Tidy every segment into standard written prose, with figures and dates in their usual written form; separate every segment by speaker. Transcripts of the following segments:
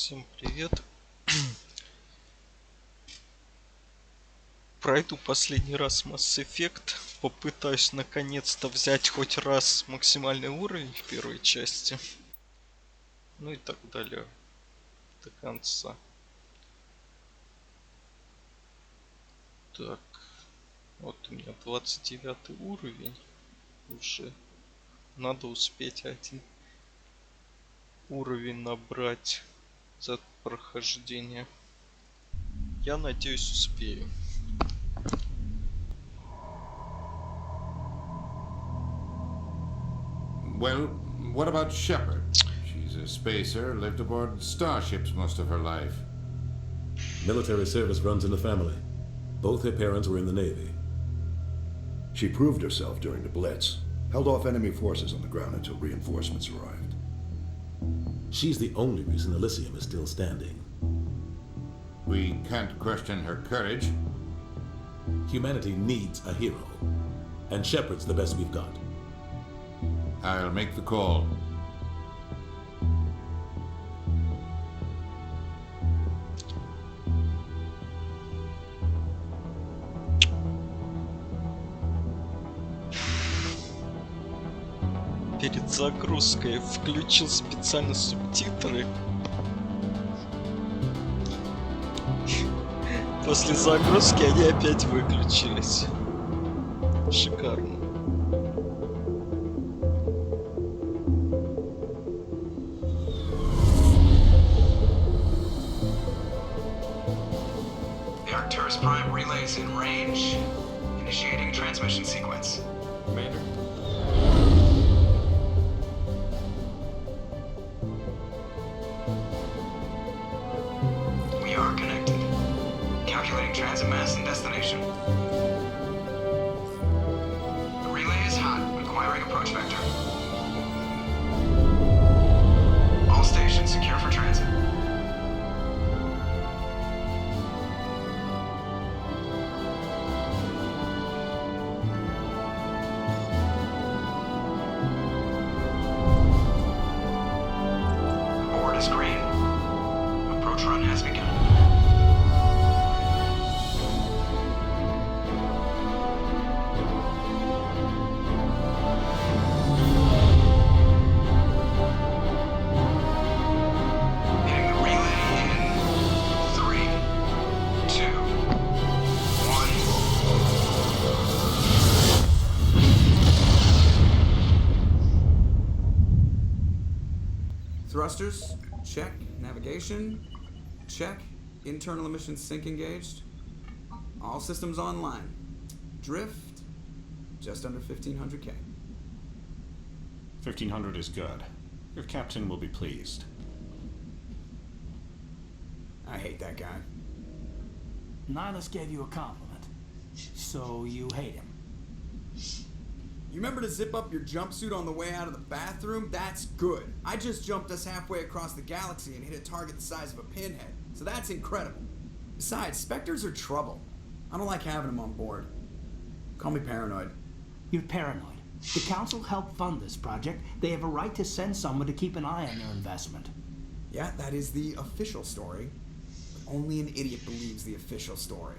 Speaker 1: Всем привет. Пройду последний раз Mass Effect. Попытаюсь наконец-то взять хоть раз максимальный уровень в первой части. Ну и так далее. До конца. Так. Вот у меня 29 уровень. Уже надо успеть один уровень набрать за прохождение. Я надеюсь, успею.
Speaker 2: Well, what about Shepard? She's a spacer, lived aboard starships most of her life.
Speaker 3: Military service runs in the family. Both her parents were in the Navy.
Speaker 4: She proved herself during the Blitz, held off enemy forces on the ground until reinforcements arrived.
Speaker 3: She's the only reason Elysium is still standing.
Speaker 2: We can't question her courage.
Speaker 3: Humanity needs a hero, and Shepard's the best we've got.
Speaker 2: I'll make the call.
Speaker 1: Перед загрузкой включил специально субтитры. После загрузки они опять выключились. Шикарно.
Speaker 5: The Arcturus Prime relay is in range. Initiating transmission sequence.
Speaker 6: Commander?
Speaker 5: We are connected. Calculating transit mass and destination. The relay is hot, acquiring approach vector. All stations secure for transit. Board is green. Approach run has begun. Hitting the relay in 3, 2, 1.
Speaker 6: Thrusters, check. Navigation, check. Internal emission sync engaged. All systems online. Drift, just under 1500K.
Speaker 7: 1500 is good. Your captain will be pleased.
Speaker 6: I hate that guy.
Speaker 8: Nihilus gave you a compliment, so you hate him.
Speaker 6: You remember to zip up your jumpsuit on the way out of the bathroom? That's good. I just jumped us halfway across the galaxy and hit a target the size of a pinhead, so that's incredible. Besides, Spectres are trouble. I don't like having them on board. Call me paranoid.
Speaker 8: You're paranoid. The Council helped fund this project. They have a right to send someone to keep an eye on their investment.
Speaker 6: Yeah, that is the official story. But only an idiot believes the official story.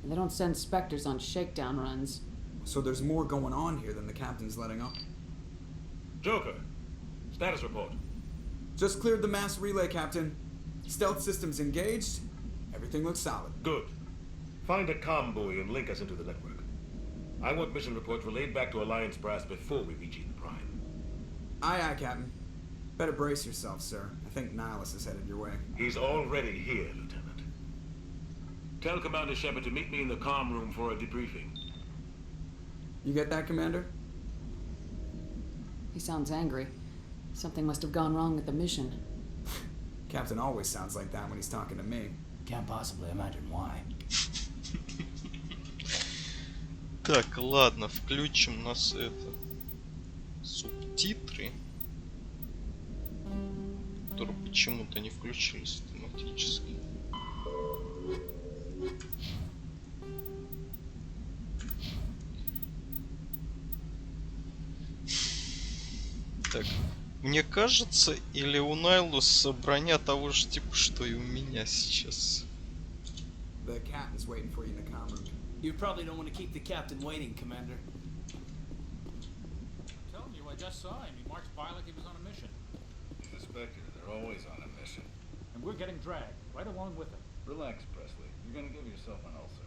Speaker 9: They don't send Spectres on shakedown runs.
Speaker 6: So there's more going on here than the captain's letting up.
Speaker 10: Joker, status report.
Speaker 6: Just cleared the mass relay, Captain. Stealth systems engaged. Everything looks solid.
Speaker 10: Good. Find a comm buoy and link us into the network. I want mission reports relayed back to Alliance brass before we reach Eden Prime.
Speaker 6: Aye, aye, Captain. Better brace yourself, sir. I think Nihilus is headed your way.
Speaker 10: He's already here, Lieutenant. Tell Commander Shepard to meet me in the comm room for a debriefing.
Speaker 6: You get that, Commander?
Speaker 9: He sounds angry. Something must have gone wrong with the mission.
Speaker 6: Captain always sounds like that when he's talking to me.
Speaker 8: Can't possibly imagine why.
Speaker 1: Так, ладно, включим нас это субтитры, которые почему-то не включились автоматически. Так, Мне кажется, или у Найлуса броня того же типа, что и у меня сейчас.
Speaker 6: The captain's waiting for you in the comm room.
Speaker 8: You probably don't want to keep the captain waiting, Commander.
Speaker 11: I'm telling you, I just saw him. He marched by like he was on a mission.
Speaker 7: The Spectre, they're always on a mission.
Speaker 11: And we're getting dragged right along with him.
Speaker 7: Relax, Presley. You're gonna give yourself an ulcer.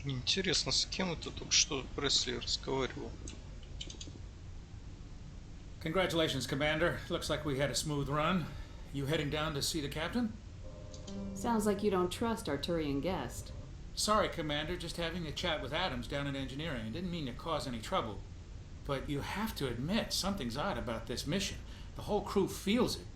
Speaker 1: Интересно, с кем это только что Пресли разговаривал?
Speaker 11: Congratulations, Commander. Looks like we had a smooth run. You heading down to see the captain?
Speaker 9: Sounds like you don't trust our Turian guest.
Speaker 11: Sorry, Commander. Just having a chat with Adams down in engineering. Didn't mean to cause any trouble. But you have to admit, something's odd about this mission. The whole crew feels it.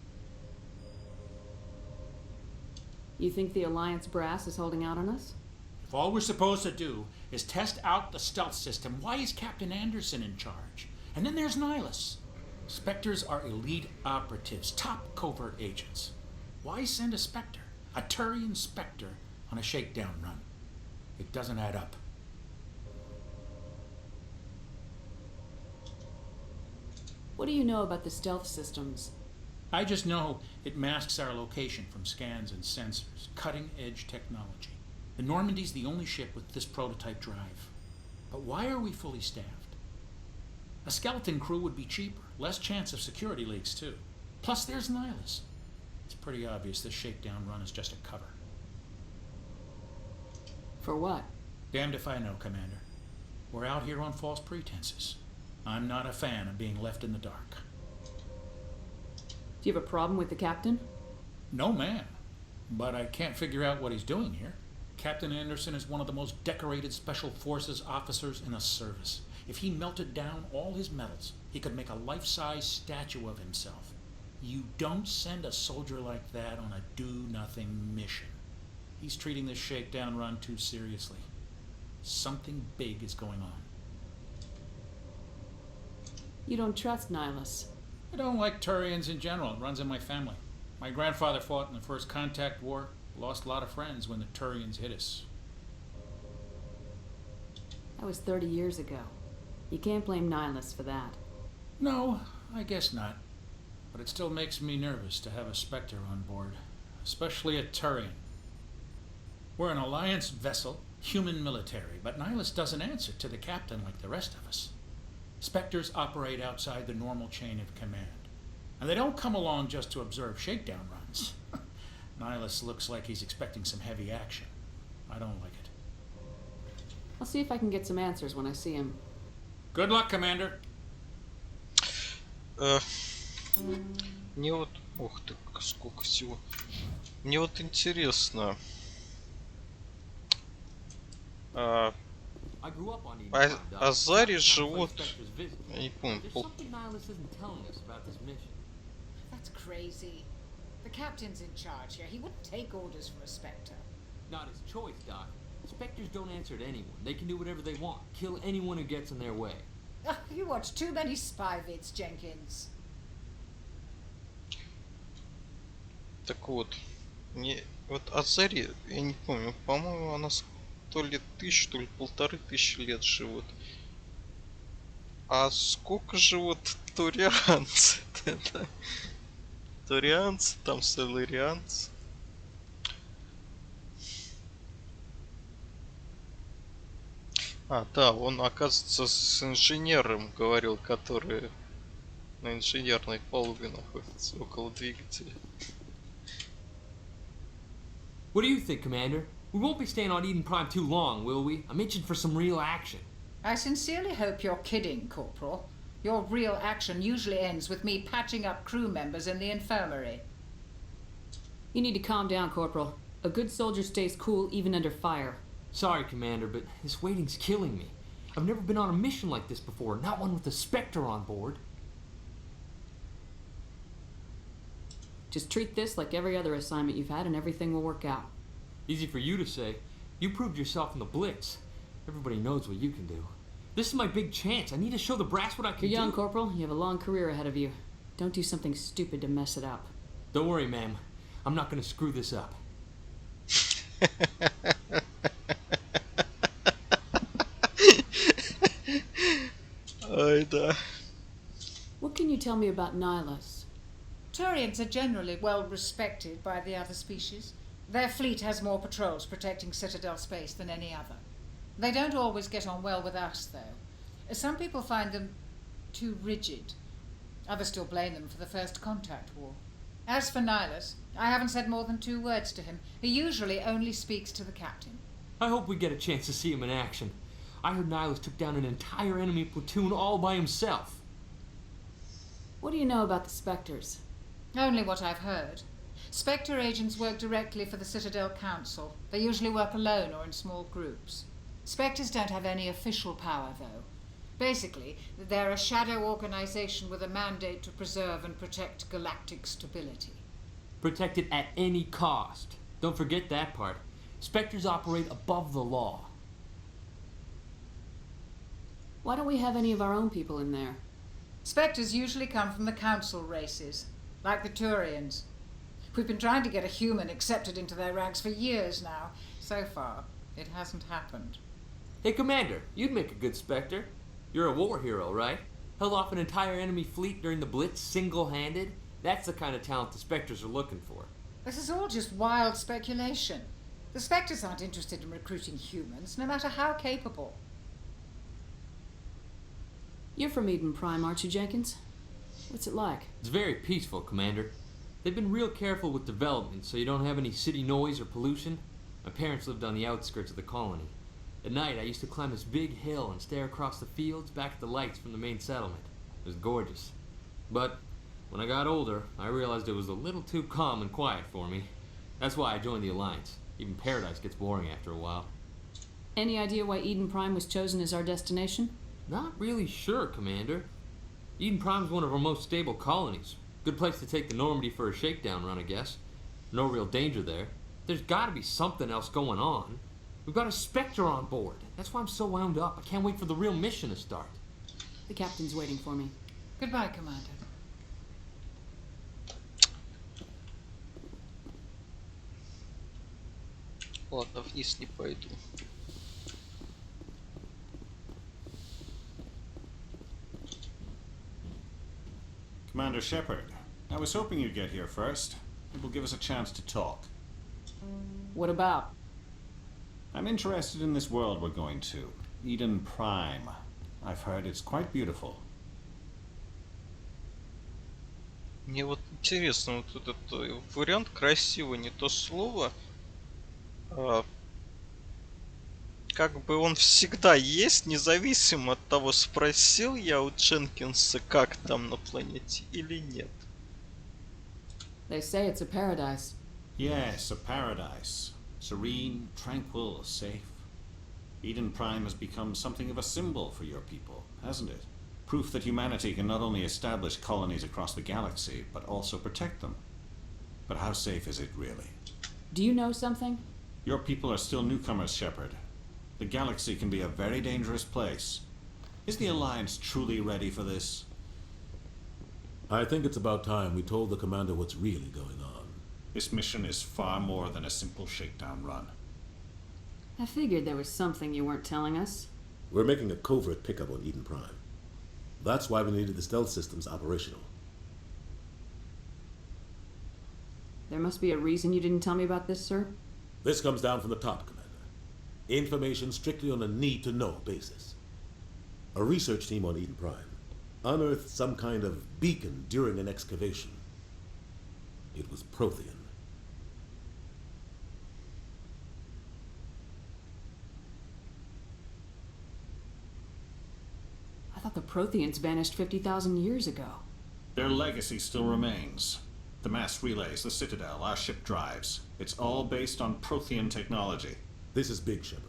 Speaker 9: You think the Alliance brass is holding out on us?
Speaker 11: If all we're supposed to do is test out the stealth system, why is Captain Anderson in charge? And then there's Nihilus. Spectres are elite operatives, top covert agents. Why send a Spectre, a Turian Spectre, on a shakedown run? It doesn't add up.
Speaker 9: What do you know about the stealth systems?
Speaker 11: I just know it masks our location from scans and sensors. Cutting-edge technology. The Normandy's the only ship with this prototype drive. But why are we fully staffed? A skeleton crew would be cheaper. Less chance of security leaks, too. Plus, there's Nihilus. It's pretty obvious this shakedown run is just a cover.
Speaker 9: For what?
Speaker 11: Damned if I know, Commander. We're out here on false pretenses. I'm not a fan of being left in the dark.
Speaker 9: Do you have a problem with the captain?
Speaker 11: No, ma'am. But I can't figure out what he's doing here. Captain Anderson is one of the most decorated Special Forces officers in the service. If he melted down all his medals, he could make a life-size statue of himself. You don't send a soldier like that on a do-nothing mission. He's treating this shakedown run too seriously. Something big is going on.
Speaker 9: You don't trust Nihilus.
Speaker 11: I don't like Turians in general. It runs in my family. My grandfather fought in the First Contact War. Lost a lot of friends when the Turians hit us.
Speaker 9: That was 30 years ago. You can't blame Nihilus for that.
Speaker 11: No, I guess not. But it still makes me nervous to have a Spectre on board. Especially a Turian. We're an Alliance vessel, human military, but Nihilus doesn't answer to the captain like the rest of us. Spectres operate outside the normal chain of command. And they don't come along just to observe shakedown runs. Nihilus looks like he's expecting some heavy action. I don't like it.
Speaker 9: I'll see if I can get some answers when I see him.
Speaker 11: Good luck, Commander.
Speaker 1: Мне вот... Ух ты, сколько всего. Мне вот интересно... Азари же вот... Я не помню,
Speaker 12: That's crazy. The captain's in charge here. He wouldn't take orders from a Spectre.
Speaker 13: Not his choice, Doc. Spectres don't answer to anyone. They can do whatever they want. Kill anyone who gets in their way.
Speaker 12: You watch too many spy vids, Jenkins.
Speaker 1: Так вот, мне вот Азари, я не помню, по-моему, она то ли 1000, то ли 1500 лет живут. А сколько живут турианцы? Турианцы, там селарианцы. А, да, он, оказывается, с инженером говорил, который на инженерной палубе находится, около двигателя.
Speaker 13: What do you think, Commander? We won't be staying on Eden Prime too long, will we? I'm itching for some real action.
Speaker 12: I sincerely hope you're kidding, Corporal. Your real action usually ends with me patching up crew members in the infirmary.
Speaker 9: You need to calm down, Corporal. A good soldier stays cool even under fire.
Speaker 13: Sorry, Commander, but this waiting's killing me. I've never been on a mission like this before, not one with a Spectre on board.
Speaker 9: Just treat this like every other assignment you've had and everything will work out.
Speaker 13: Easy for you to say. You proved yourself in the Blitz. Everybody knows what you can do. This is my big chance. I need to show the brass what I can do.
Speaker 9: You're young, Corporal. You have a long career ahead of you. Don't do something stupid to mess it up.
Speaker 13: Don't worry, ma'am. I'm not going to screw this up.
Speaker 1: Ай, да.
Speaker 9: What can you tell me about Nihilus?
Speaker 12: Turians are generally well respected by the other species. Their fleet has more patrols protecting Citadel space than any other. They don't always get on well with us, though. Some people find them too rigid. Others still blame them for the First Contact War. As for Nihilus, I haven't said more than 2 words to him. He usually only speaks to the captain.
Speaker 13: I hope we get a chance to see him in action. I heard Nihilus took down an entire enemy platoon all by himself.
Speaker 9: What do you know about the Spectres?
Speaker 12: Only what I've heard. Spectre agents work directly for the Citadel Council. They usually work alone or in small groups. Spectres don't have any official power, though. Basically, they're a shadow organization with a mandate to preserve and protect galactic stability.
Speaker 13: Protect it at any cost. Don't forget that part. Spectres operate above the law.
Speaker 9: Why don't we have any of our own people in there?
Speaker 12: Spectres usually come from the Council races, like the Turians. We've been trying to get a human accepted into their ranks for years now. So far, it hasn't happened.
Speaker 13: Hey, Commander, you'd make a good Spectre. You're a war hero, right? Held off an entire enemy fleet during the Blitz single-handed? That's the kind of talent the Spectres are looking for.
Speaker 12: This is all just wild speculation. The Spectres aren't interested in recruiting humans, no matter how capable.
Speaker 9: You're from Eden Prime, aren't you, Jenkins? What's it like?
Speaker 13: It's very peaceful, Commander. They've been real careful with development, so you don't have any city noise or pollution. My parents lived on the outskirts of the colony. At night, I used to climb this big hill and stare across the fields back at the lights from the main settlement. It was gorgeous. But when I got older, I realized it was a little too calm and quiet for me. That's why I joined the Alliance. Even Paradise gets boring after a while.
Speaker 9: Any idea why Eden Prime was chosen as our destination?
Speaker 13: Not really sure, Commander. Eden Prime's one of our most stable colonies. Good place to take the Normandy for a shakedown run, I guess. No real danger there. There's gotta be something else going on. We've got a Spectre on board. That's why I'm so wound up. I can't wait for the real mission to start.
Speaker 9: The captain's waiting for me.
Speaker 12: Goodbye, Commander.
Speaker 1: Ладно, вниз не пойду.
Speaker 14: Commander Shepard, I was hoping you'd get here first. It will give us a chance to talk.
Speaker 9: What about?
Speaker 14: I'm interested in this world we're going to. Eden Prime. I've heard it's quite beautiful.
Speaker 1: Мне вот интересно, вот этот вариант красиво, не то слово. Как бы он всегда есть, независимо от того, спросил я у Дженкинса, как там на планете или нет.
Speaker 9: They say it's a paradise.
Speaker 14: Yes, a paradise. Serene, tranquil, safe. Eden Prime has become something of a symbol for your people, hasn't it? Proof that humanity can not only establish colonies across the galaxy, but also protect them. But how safe is it really?
Speaker 9: Do you know something?
Speaker 14: Your people are still newcomers, Shepard. The galaxy can be a very dangerous place. Is the Alliance truly ready for this?
Speaker 3: I think it's about time we told the commander what's really going on.
Speaker 14: This mission is far more than a simple shakedown run.
Speaker 9: I figured there was something you weren't telling us.
Speaker 3: We're making a covert pickup on Eden Prime. That's why we needed the stealth systems operational.
Speaker 9: There must be a reason you didn't tell me about this, sir?
Speaker 3: This comes down from the top, Commander. Information strictly on a need-to-know basis. A research team on Eden Prime unearthed some kind of beacon during an excavation. It was Prothean.
Speaker 9: I thought the Protheans vanished 50,000 years ago.
Speaker 14: Their legacy still remains. The mass relays, the Citadel, our ship drives. It's all based on Prothean technology.
Speaker 3: This is big, Shepard.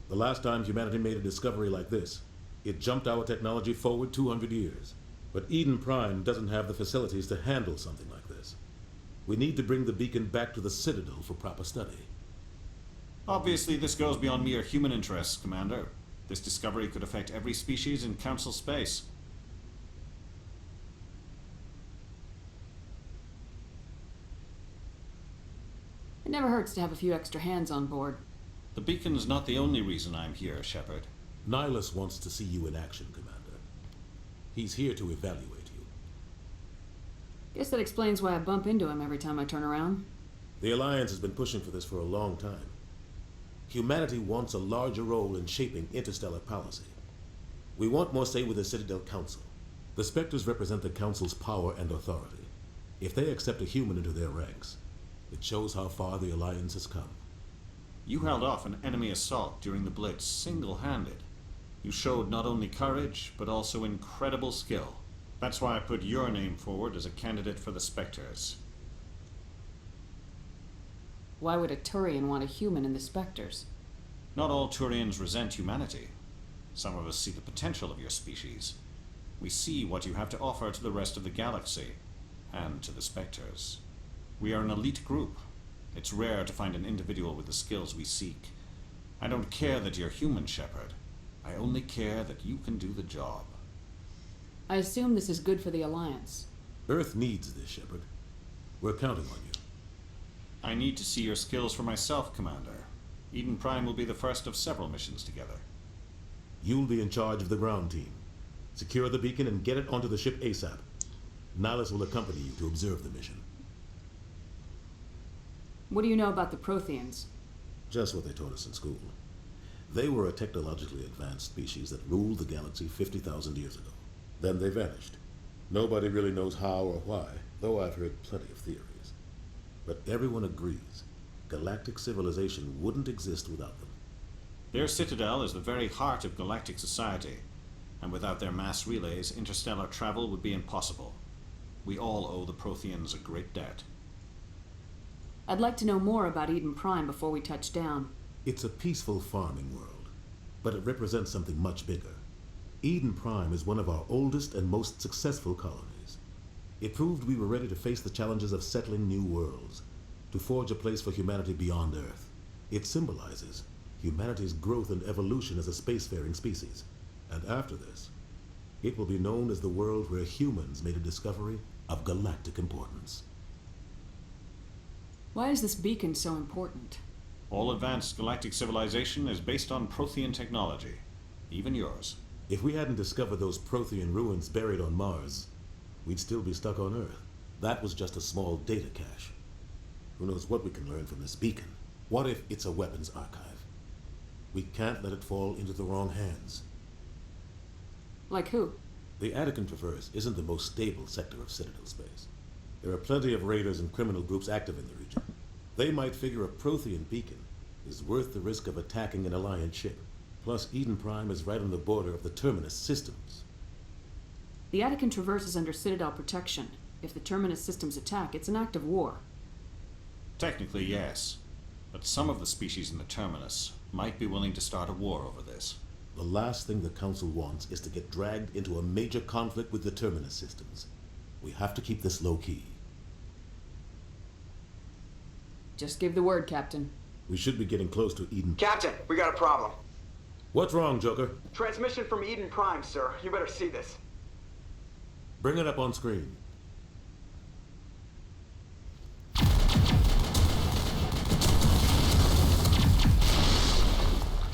Speaker 3: The last time humanity made a discovery like this, it jumped our technology forward 200 years. But Eden Prime doesn't have the facilities to handle something like this. We need to bring the beacon back to the Citadel for proper study.
Speaker 14: Obviously, this goes beyond mere human interests, Commander. This discovery could affect every species in Council space.
Speaker 9: It never hurts to have a few extra hands on board.
Speaker 14: The beacon's not the only reason I'm here, Shepard.
Speaker 3: Nihilus wants to see you in action, Commander. He's here to evaluate you.
Speaker 9: Guess that explains why I bump into him every time I turn around.
Speaker 3: The Alliance has been pushing for this for a long time. Humanity wants a larger role in shaping interstellar policy. We want more say with the Citadel Council. The Spectres represent the Council's power and authority. If they accept a human into their ranks, it shows how far the Alliance has come.
Speaker 14: You held off an enemy assault during the Blitz single-handed. You showed not only courage, but also incredible skill. That's why I put your name forward as a candidate for the Spectres.
Speaker 9: Why would a Turian want a human in the Spectres?
Speaker 14: Not all Turians resent humanity. Some of us see the potential of your species. We see what you have to offer to the rest of the galaxy, and to the Spectres. We are an elite group. It's rare to find an individual with the skills we seek. I don't care that you're human, Shepard. I only care that you can do the job.
Speaker 9: I assume this is good for the Alliance.
Speaker 3: Earth needs this, Shepard. We're counting on you.
Speaker 14: I need to see your skills for myself, Commander. Eden Prime will be the first of several missions together.
Speaker 3: You'll be in charge of the ground team. Secure the beacon and get it onto the ship ASAP. Nihilus will accompany you to observe the mission.
Speaker 9: What do you know about the Protheans?
Speaker 3: Just what they taught us in school. They were a technologically advanced species that ruled the galaxy 50,000 years ago. Then they vanished. Nobody really knows how or why, though I've heard plenty of theories. But everyone agrees, galactic civilization wouldn't exist without them.
Speaker 14: Their citadel is the very heart of galactic society, and without their mass relays, interstellar travel would be impossible. We all owe the Protheans a great debt.
Speaker 9: I'd like to know more about Eden Prime before we touch down.
Speaker 3: It's a peaceful farming world, but it represents something much bigger. Eden Prime is one of our oldest and most successful colonies. It proved we were ready to face the challenges of settling new worlds, to forge a place for humanity beyond Earth. It symbolizes humanity's growth and evolution as a spacefaring species. And after this, it will be known as the world where humans made a discovery of galactic importance.
Speaker 9: Why is this beacon so important?
Speaker 14: All advanced galactic civilization is based on Prothean technology, even yours.
Speaker 3: If we hadn't discovered those Prothean ruins buried on Mars, we'd still be stuck on Earth. That was just a small data cache. Who knows what we can learn from this beacon? What if it's a weapons archive? We can't let it fall into the wrong hands.
Speaker 9: Like who?
Speaker 3: The Attican Traverse isn't the most stable sector of Citadel space. There are plenty of raiders and criminal groups active in the region. They might figure a Prothean beacon is worth the risk of attacking an Alliance ship. Plus, Eden Prime is right on the border of the Terminus systems.
Speaker 9: The Attican Traverse is under Citadel protection. If the Terminus systems attack, it's an act of war.
Speaker 14: Technically, yes. But some of the species in the Terminus might be willing to start a war over this.
Speaker 3: The last thing the Council wants is to get dragged into a major conflict with the Terminus systems. We have to keep this low-key.
Speaker 9: Just give the word, Captain.
Speaker 3: We should be getting close to Eden.
Speaker 6: Captain, we got a problem.
Speaker 3: What's wrong, Joker?
Speaker 6: Transmission from Eden Prime, sir. You better see this.
Speaker 3: Bring it up on screen.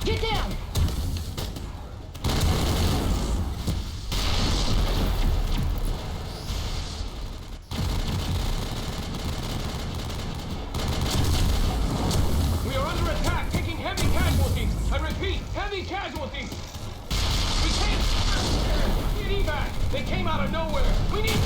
Speaker 9: Get down!
Speaker 15: We are under attack, taking heavy casualties. I repeat, heavy casualties. We can't get evac. They came out of nowhere. We need.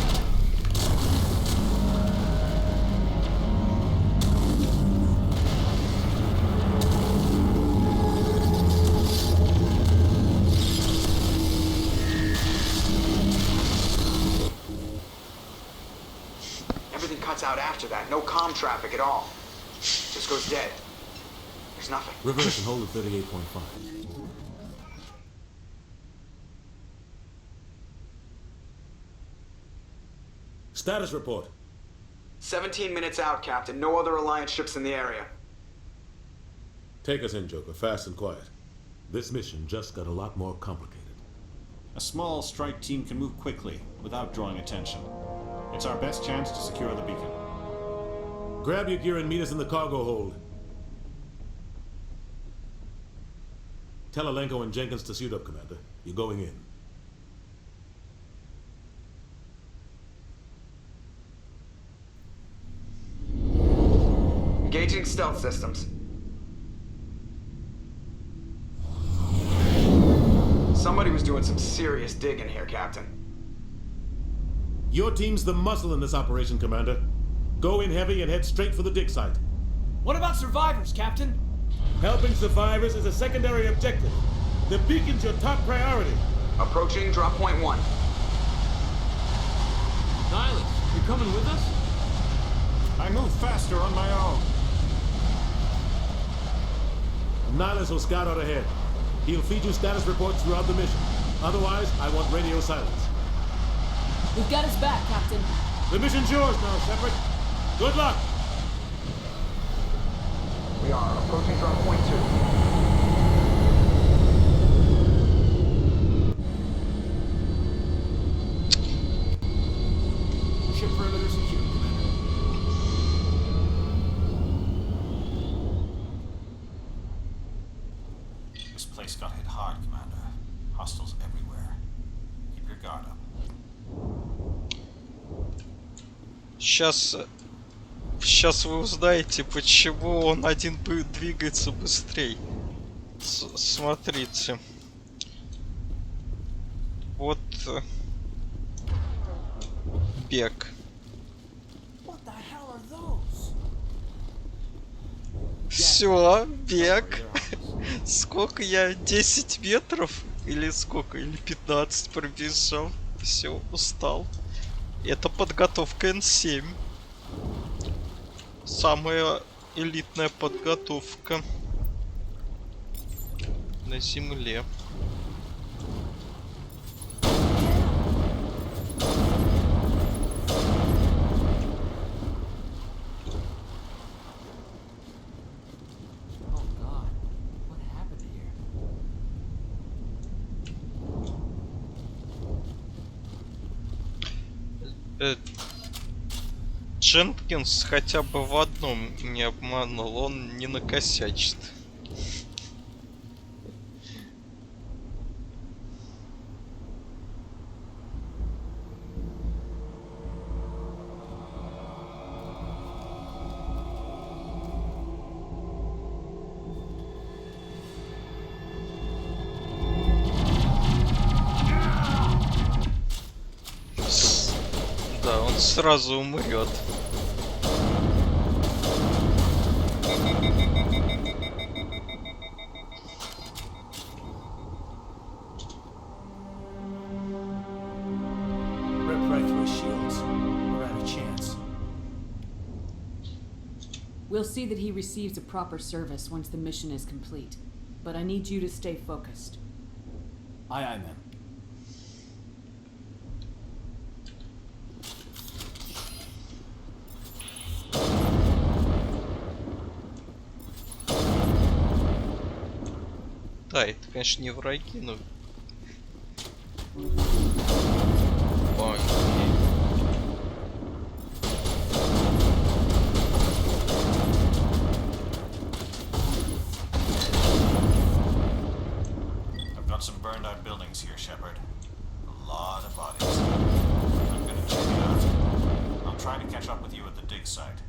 Speaker 6: Everything cuts out after that. No comm traffic at all. Just goes dead. There's nothing.
Speaker 3: Reverse and hold at 38.5. Status report.
Speaker 6: 17 minutes out, Captain. No other Alliance ships in the area.
Speaker 3: Take us in, Joker, fast and quiet. This mission just got a lot more complicated.
Speaker 14: A small strike team can move quickly, without drawing attention. It's our best chance to secure the beacon.
Speaker 3: Grab your gear and meet us in the cargo hold. Tell Alenko and Jenkins to suit up, Commander. You're going in.
Speaker 6: Engaging stealth systems. Somebody was doing some serious digging here, Captain.
Speaker 3: Your team's the muscle in this operation, Commander. Go in heavy and head straight for the dig site.
Speaker 15: What about survivors, Captain?
Speaker 3: Helping survivors is a secondary objective. The beacon's your top priority.
Speaker 6: Approaching drop point 1.
Speaker 13: Nihilus, you're coming with us?
Speaker 14: I move faster on my own.
Speaker 3: Nihilus will scout out ahead. He'll feed you status reports throughout the mission. Otherwise, I want radio silence.
Speaker 9: We've got his back, Captain.
Speaker 3: The mission's yours now, Shepard. Good luck!
Speaker 6: We are approaching drop point 2.
Speaker 15: Ship perimeter secure, Commander.
Speaker 14: This place got hit hard, Commander. Hostiles everywhere. Keep your guard up.
Speaker 1: Сейчас вы узнаете, почему он один двигается быстрее. Смотрите. Вот бег. Все, бег. Сколько я? 10 метров? Или сколько? Или 15 пробежал. Все, устал. Это подготовка N7. Самая элитная подготовка на земле. Дженкинс хотя бы в одном не обманул, он не накосячит. Да, он сразу умрет.
Speaker 8: Rip right through his shields. We're out of chance.
Speaker 9: We'll see that he receives a proper service once the mission is complete. But I need you to stay focused.
Speaker 8: Aye, aye, ma'am.
Speaker 1: Да, это, конечно, не враги, но... Ой.
Speaker 14: I've got some burned out buildings here, Shepard. A lot of bodies. I'm gonna check it out. I'll try to catch up with you at the dig site.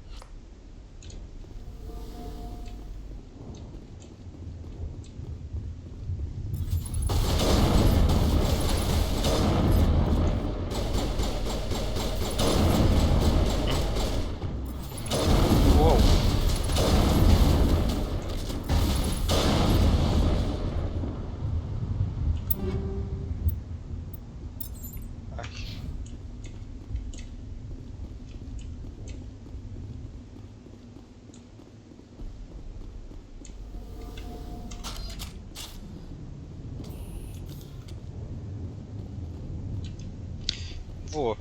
Speaker 1: Во.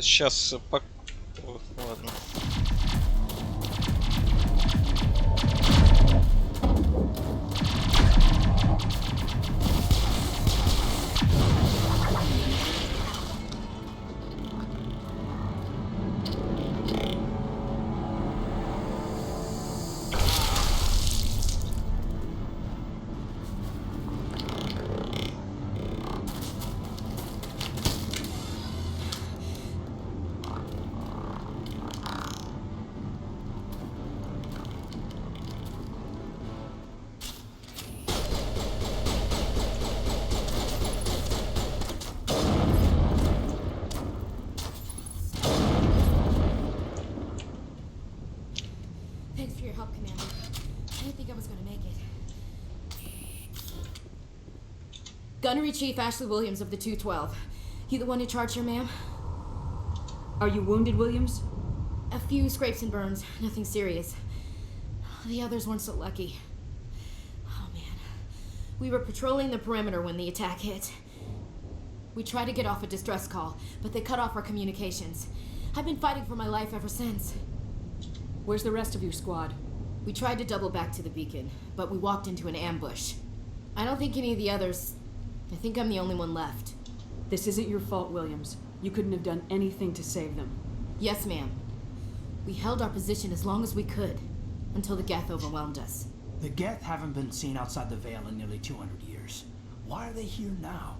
Speaker 1: Сейчас по... О, ладно.
Speaker 16: Gunnery Chief Ashley Williams of the 212. You the one in charge here, ma'am?
Speaker 9: Are you wounded, Williams?
Speaker 16: A few scrapes and burns, nothing serious. The others weren't so lucky. Oh man. We were patrolling the perimeter when the attack hit. We tried to get off a distress call, but they cut off our communications. I've been fighting for my life ever since.
Speaker 9: Where's the rest of your squad?
Speaker 16: We tried to double back to the beacon, but we walked into an ambush. I don't think any of the others... I think I'm the only one left.
Speaker 9: This isn't your fault, Williams. You couldn't have done anything to save them.
Speaker 16: Yes, ma'am. We held our position as long as we could, until the Geth overwhelmed us.
Speaker 8: The Geth haven't been seen outside the Veil in nearly 200 years. Why are they here now?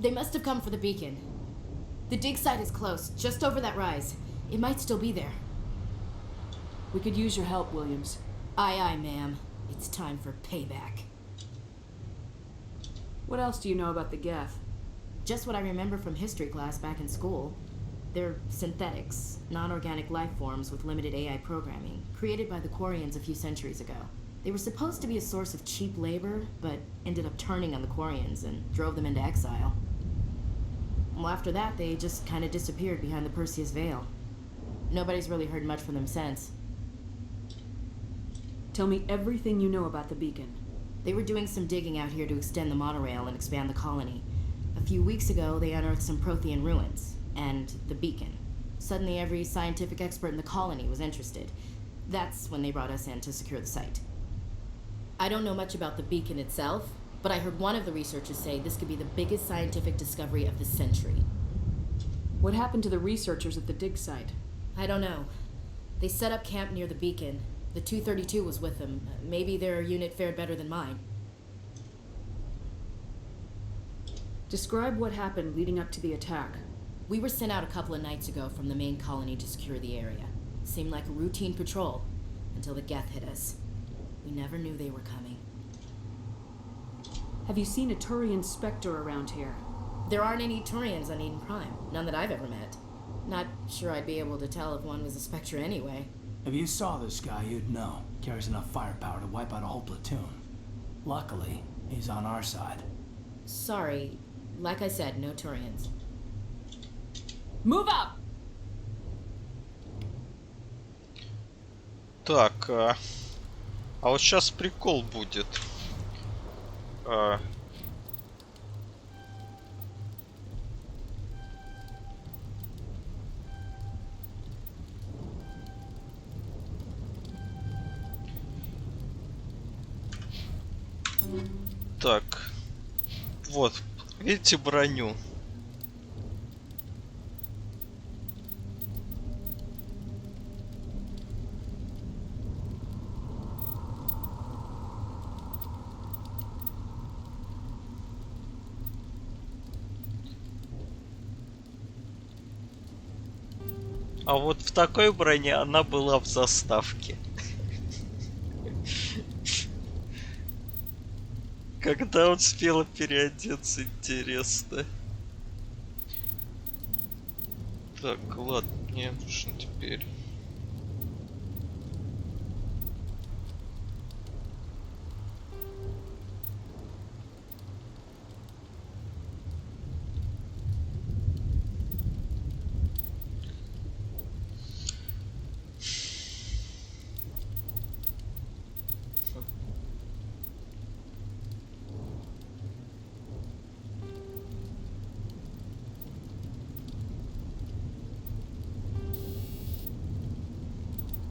Speaker 16: They must have come for the beacon. The dig site is close, just over that rise. It might still be there.
Speaker 9: We could use your help, Williams.
Speaker 16: Aye, aye, ma'am. It's time for payback.
Speaker 9: What else do you know about the Geth?
Speaker 16: Just what I remember from history class back in school. They're synthetics, non-organic life forms with limited AI programming, created by the Quarians a few centuries ago. They were supposed to be a source of cheap labor, but ended up turning on the Quarians and drove them into exile. Well, after that, they just kind of disappeared behind the Perseus Veil. Nobody's really heard much from them since.
Speaker 9: Tell me everything you know about the beacon.
Speaker 16: They were doing some digging out here to extend the monorail and expand the colony. A few weeks ago, they unearthed some Prothean ruins, and the beacon. Suddenly, every scientific expert in the colony was interested. That's when they brought us in to secure the site. I don't know much about the beacon itself, but I heard one of the researchers say this could be the biggest scientific discovery of the century.
Speaker 9: What happened to the researchers at the dig site?
Speaker 16: I don't know. They set up camp near the beacon. The 232 was with them. Maybe their unit fared better than mine.
Speaker 9: Describe what happened leading up to the attack.
Speaker 16: We were sent out a couple of nights ago from the main colony to secure the area. Seemed like a routine patrol, until the Geth hit us. We never knew they were coming.
Speaker 9: Have you seen a Turian Spectre around here?
Speaker 16: There aren't any Turians on Eden Prime. None that I've ever met. Not sure I'd be able to tell if one was a Spectre anyway.
Speaker 8: If you saw this guy, you'd know. Carries enough firepower to wipe out a whole platoon. Luckily, he's on our side.
Speaker 16: Sorry. Like I said, no Turians.
Speaker 9: Move up!
Speaker 1: Так, а вот сейчас прикол будет. Так, вот, видите броню? А вот в такой броне она была в заставке. Когда успела переодеться, интересно. Так, ладно, мне нужно теперь.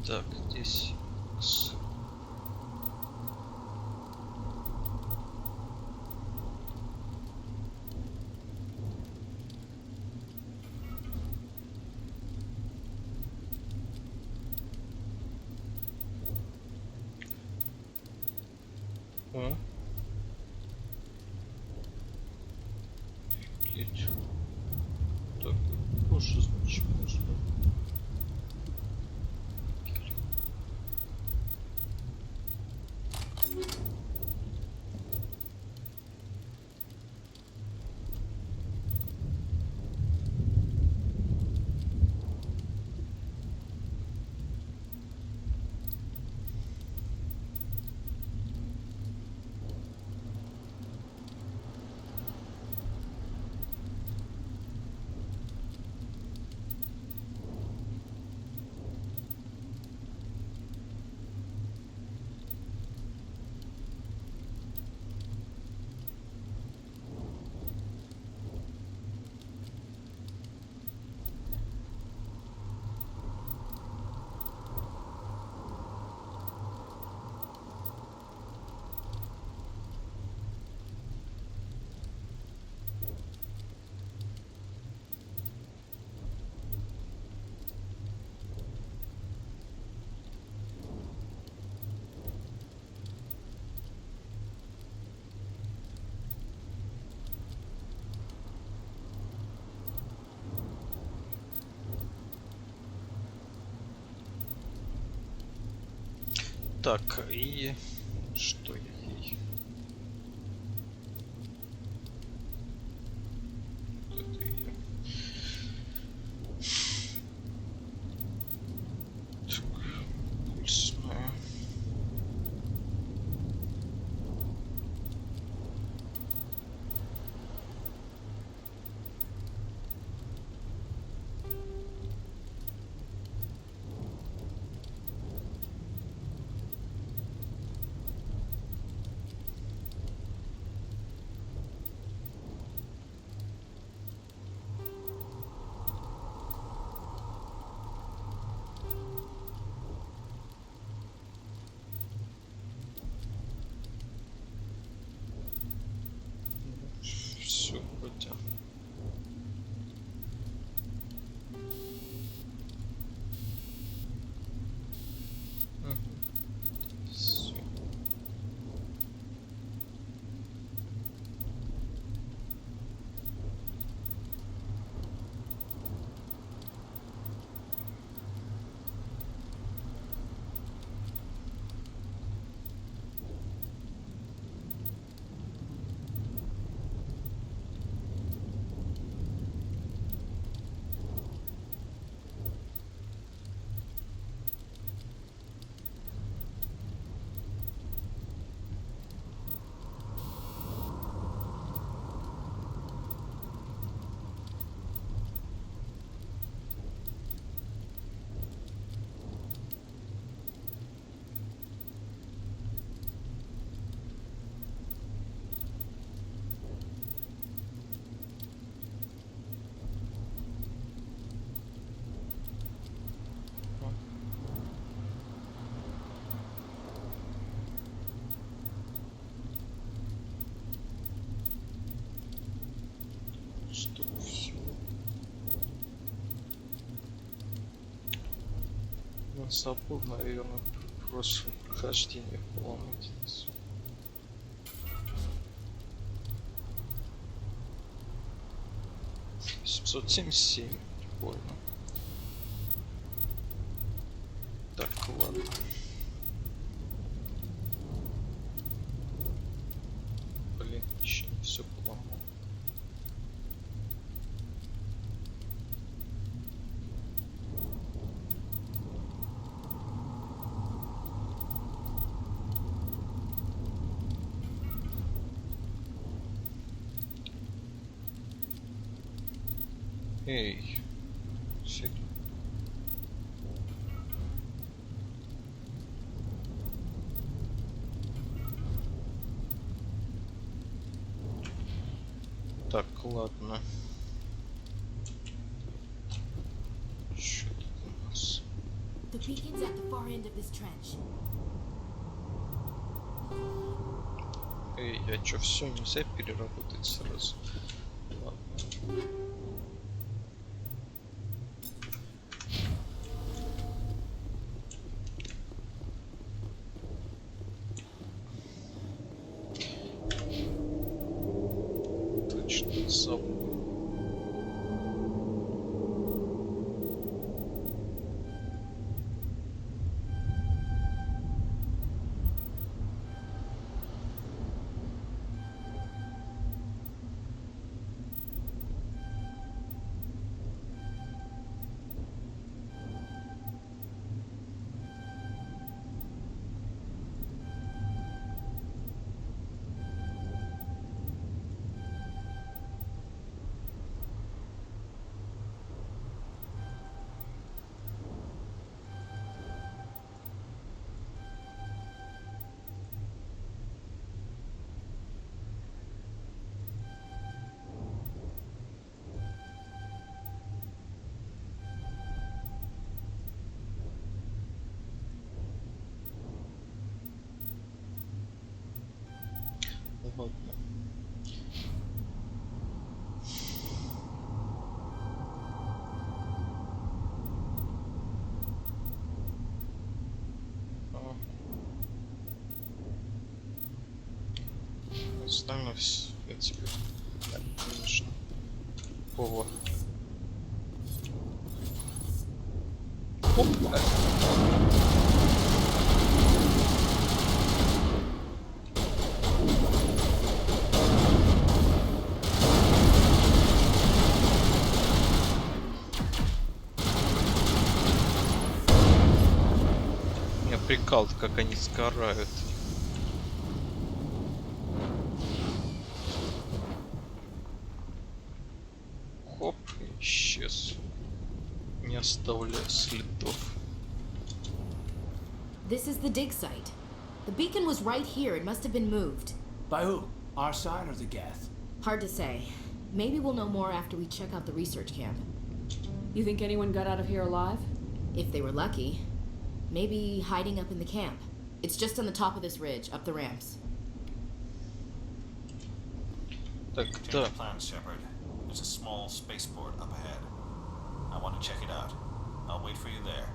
Speaker 1: Так, здесь. О. Офигеть. Так, больше значит можно. Так, и что я ей? Вот это её. Так, пульсная. Все вроде. Все. Что все? Ну, забыл, наверное, в прошлом прохождении поломать. 777, прикольно. Так, ладно. Блин, еще не все поломал. Эй, все. Так, ладно. Что тут у нас?
Speaker 16: The beacon's at the far end of this trench.
Speaker 1: Эй, а чё, все нельзя переработать сразу? Ладно. Точно забыл. Ладно. Остальное все, в принципе, так, конечно. Опа. Опа. скал, как они сгорают. Хоп, исчез. Не оставляя следов.
Speaker 16: This is the dig site. The beacon was right here. It must have been moved.
Speaker 8: By who? Our side or the Geth?
Speaker 16: Hard to say. Maybe we'll know more after we check out the research camp.
Speaker 9: You think anyone got out of here alive?
Speaker 16: If they were lucky. Maybe hiding up in the camp. It's just on the top of this ridge, up the ramps.
Speaker 14: Change of plans, Shepard. There's a small spaceport up ahead. I want to check it out. I'll wait for you there.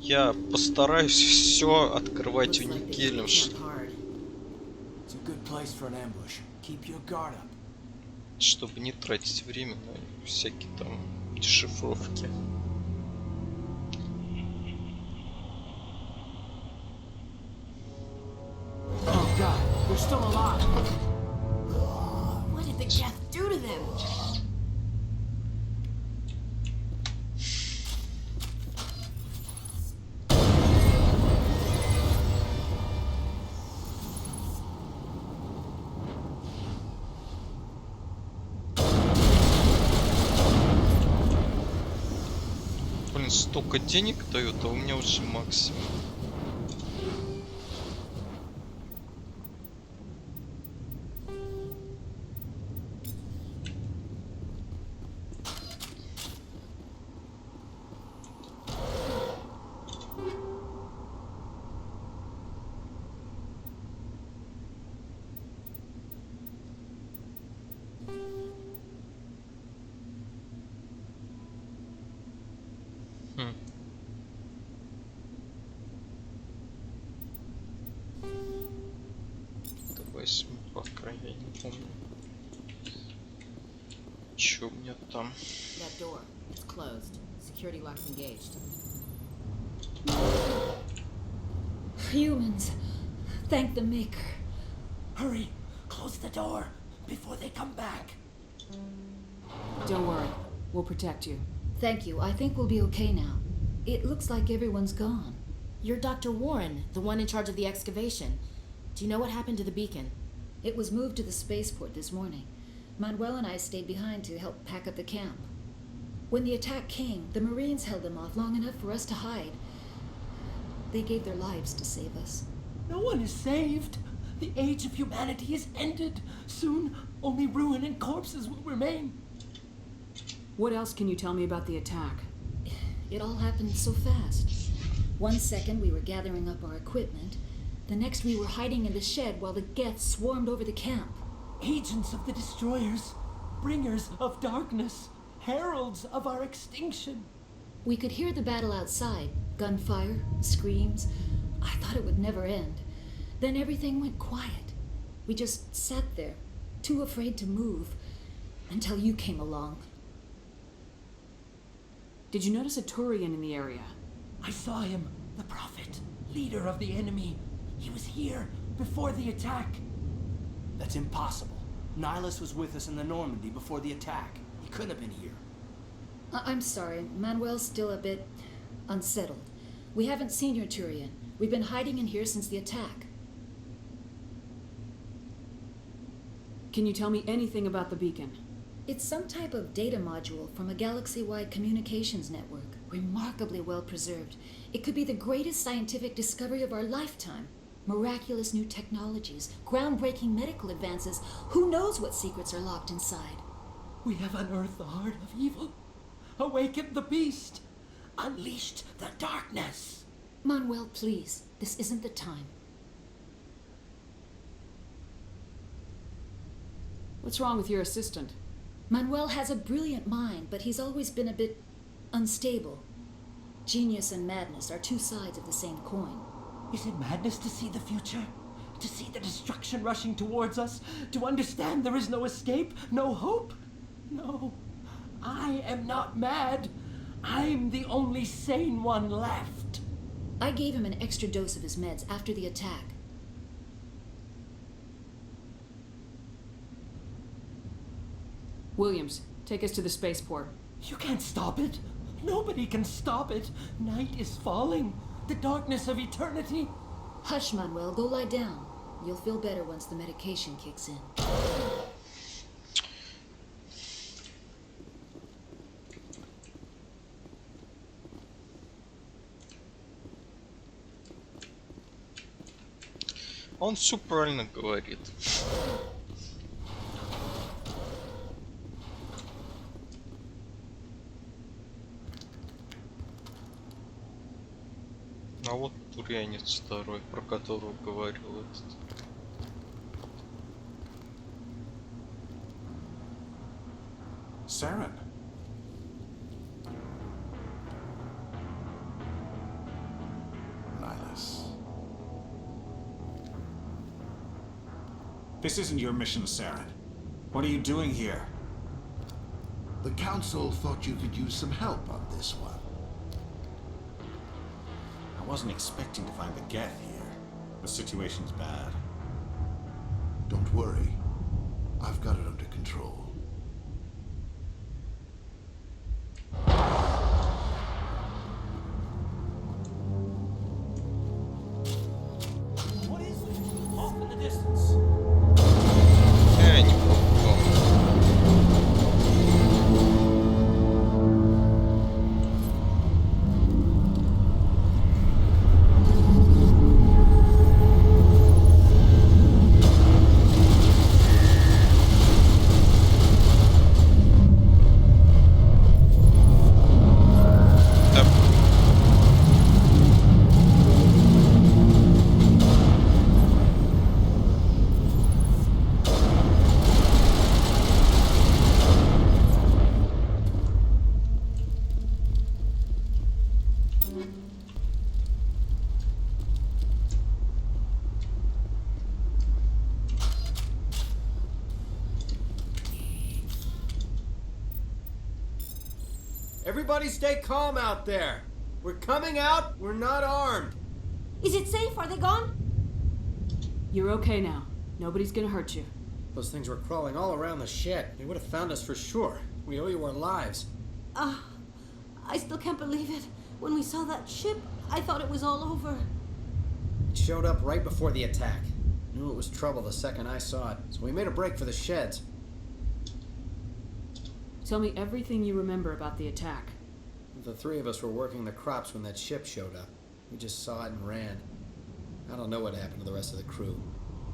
Speaker 1: Я постараюсь все открывать уникелем,
Speaker 8: It's a good place for an ambush. Keep your guard up.
Speaker 1: чтобы не тратить время на всякие там дешифровки.
Speaker 8: Oh God, they're still alive.
Speaker 16: What did the Geth do to them?
Speaker 1: Блин, столько денег дают, а у меня уже максимум. Восьми пока, я не помню. Чё у меня там?
Speaker 16: That door. It's closed. Security lock's engaged.
Speaker 9: Humans. Thank the Maker.
Speaker 8: Hurry, close the door before they come back.
Speaker 9: Don't worry. We'll protect you.
Speaker 17: Thank you. I think we'll be okay now. It looks like everyone's gone.
Speaker 16: You're Dr. Warren, the one in charge of the excavation. Do you know what happened to the beacon?
Speaker 17: It was moved to the spaceport this morning. Manuel and I stayed behind to help pack up the camp. When the attack came, the Marines held them off long enough for us to hide. They gave their lives to save us.
Speaker 8: No one is saved. The age of humanity is ended. Soon, only ruin and corpses will remain.
Speaker 9: What else can you tell me about the attack?
Speaker 17: It all happened so fast. One second we were gathering up our equipment. The next we were hiding in the shed while the Geth swarmed over the camp.
Speaker 8: Agents of the destroyers, bringers of darkness, heralds of our extinction.
Speaker 17: We could hear the battle outside. Gunfire, screams. I thought it would never end. Then everything went quiet. We just sat there, too afraid to move, until you came along.
Speaker 9: Did you notice a Turian in the area?
Speaker 8: I saw him, the Prophet, leader of the enemy. He was here before the attack.
Speaker 18: That's impossible. Nihilus was with us in the Normandy before the attack. He couldn't have been here.
Speaker 17: I'm sorry. Manuel's still a bit unsettled. We haven't seen your Turian. We've been hiding in here since the attack.
Speaker 9: Can you tell me anything about the beacon?
Speaker 17: It's some type of data module from a galaxy-wide communications network. Remarkably well preserved. It could be the greatest scientific discovery of our lifetime. Miraculous new technologies, groundbreaking medical advances. Who knows what secrets are locked inside?
Speaker 8: We have unearthed the heart of evil, awakened the beast, unleashed the darkness.
Speaker 17: Manuel, please. This isn't the time.
Speaker 9: What's wrong with your assistant?
Speaker 17: Manuel has a brilliant mind, but he's always been a bit unstable. Genius and madness are two sides of the same coin.
Speaker 8: Is it madness to see the future? To see the destruction rushing towards us? To understand there is no escape, no hope?
Speaker 18: No, I am not mad. I'm the only sane one left.
Speaker 17: I gave him an extra dose of his meds after the attack.
Speaker 9: Williams, take us to the spaceport.
Speaker 18: You can't stop it. Nobody can stop it. Night is falling. The darkness of eternity.
Speaker 17: Hush, Manuel. Go lie down. You'll feel better once the medication kicks in.
Speaker 1: Он все правильно говорит. А вот турянец второй, про которого говорил этот.
Speaker 14: Saren. Nihilus. This isn't your mission, Saren. What are you doing here?
Speaker 4: The Council thought you could use some help on this one.
Speaker 14: I wasn't expecting to find the Geth here. The situation's bad.
Speaker 4: Don't worry. I've got it under control.
Speaker 18: What is this? Off in the distance.
Speaker 1: Я не попал.
Speaker 18: Everybody stay calm out there. We're coming out. We're not armed.
Speaker 16: Is it safe? Are they gone?
Speaker 9: You're okay now. Nobody's gonna hurt you.
Speaker 18: Those things were crawling all around the shed. They would have found us for sure. We owe you our lives.
Speaker 16: I still can't believe it. When we saw that ship, I thought it was all over.
Speaker 18: It showed up right before the attack. Knew it was trouble the second I saw it, so we made a break for the sheds.
Speaker 9: Tell me everything you remember about the attack.
Speaker 18: The three of us were working the crops when that ship showed up. We just saw it and ran. I don't know what happened to the rest of the crew.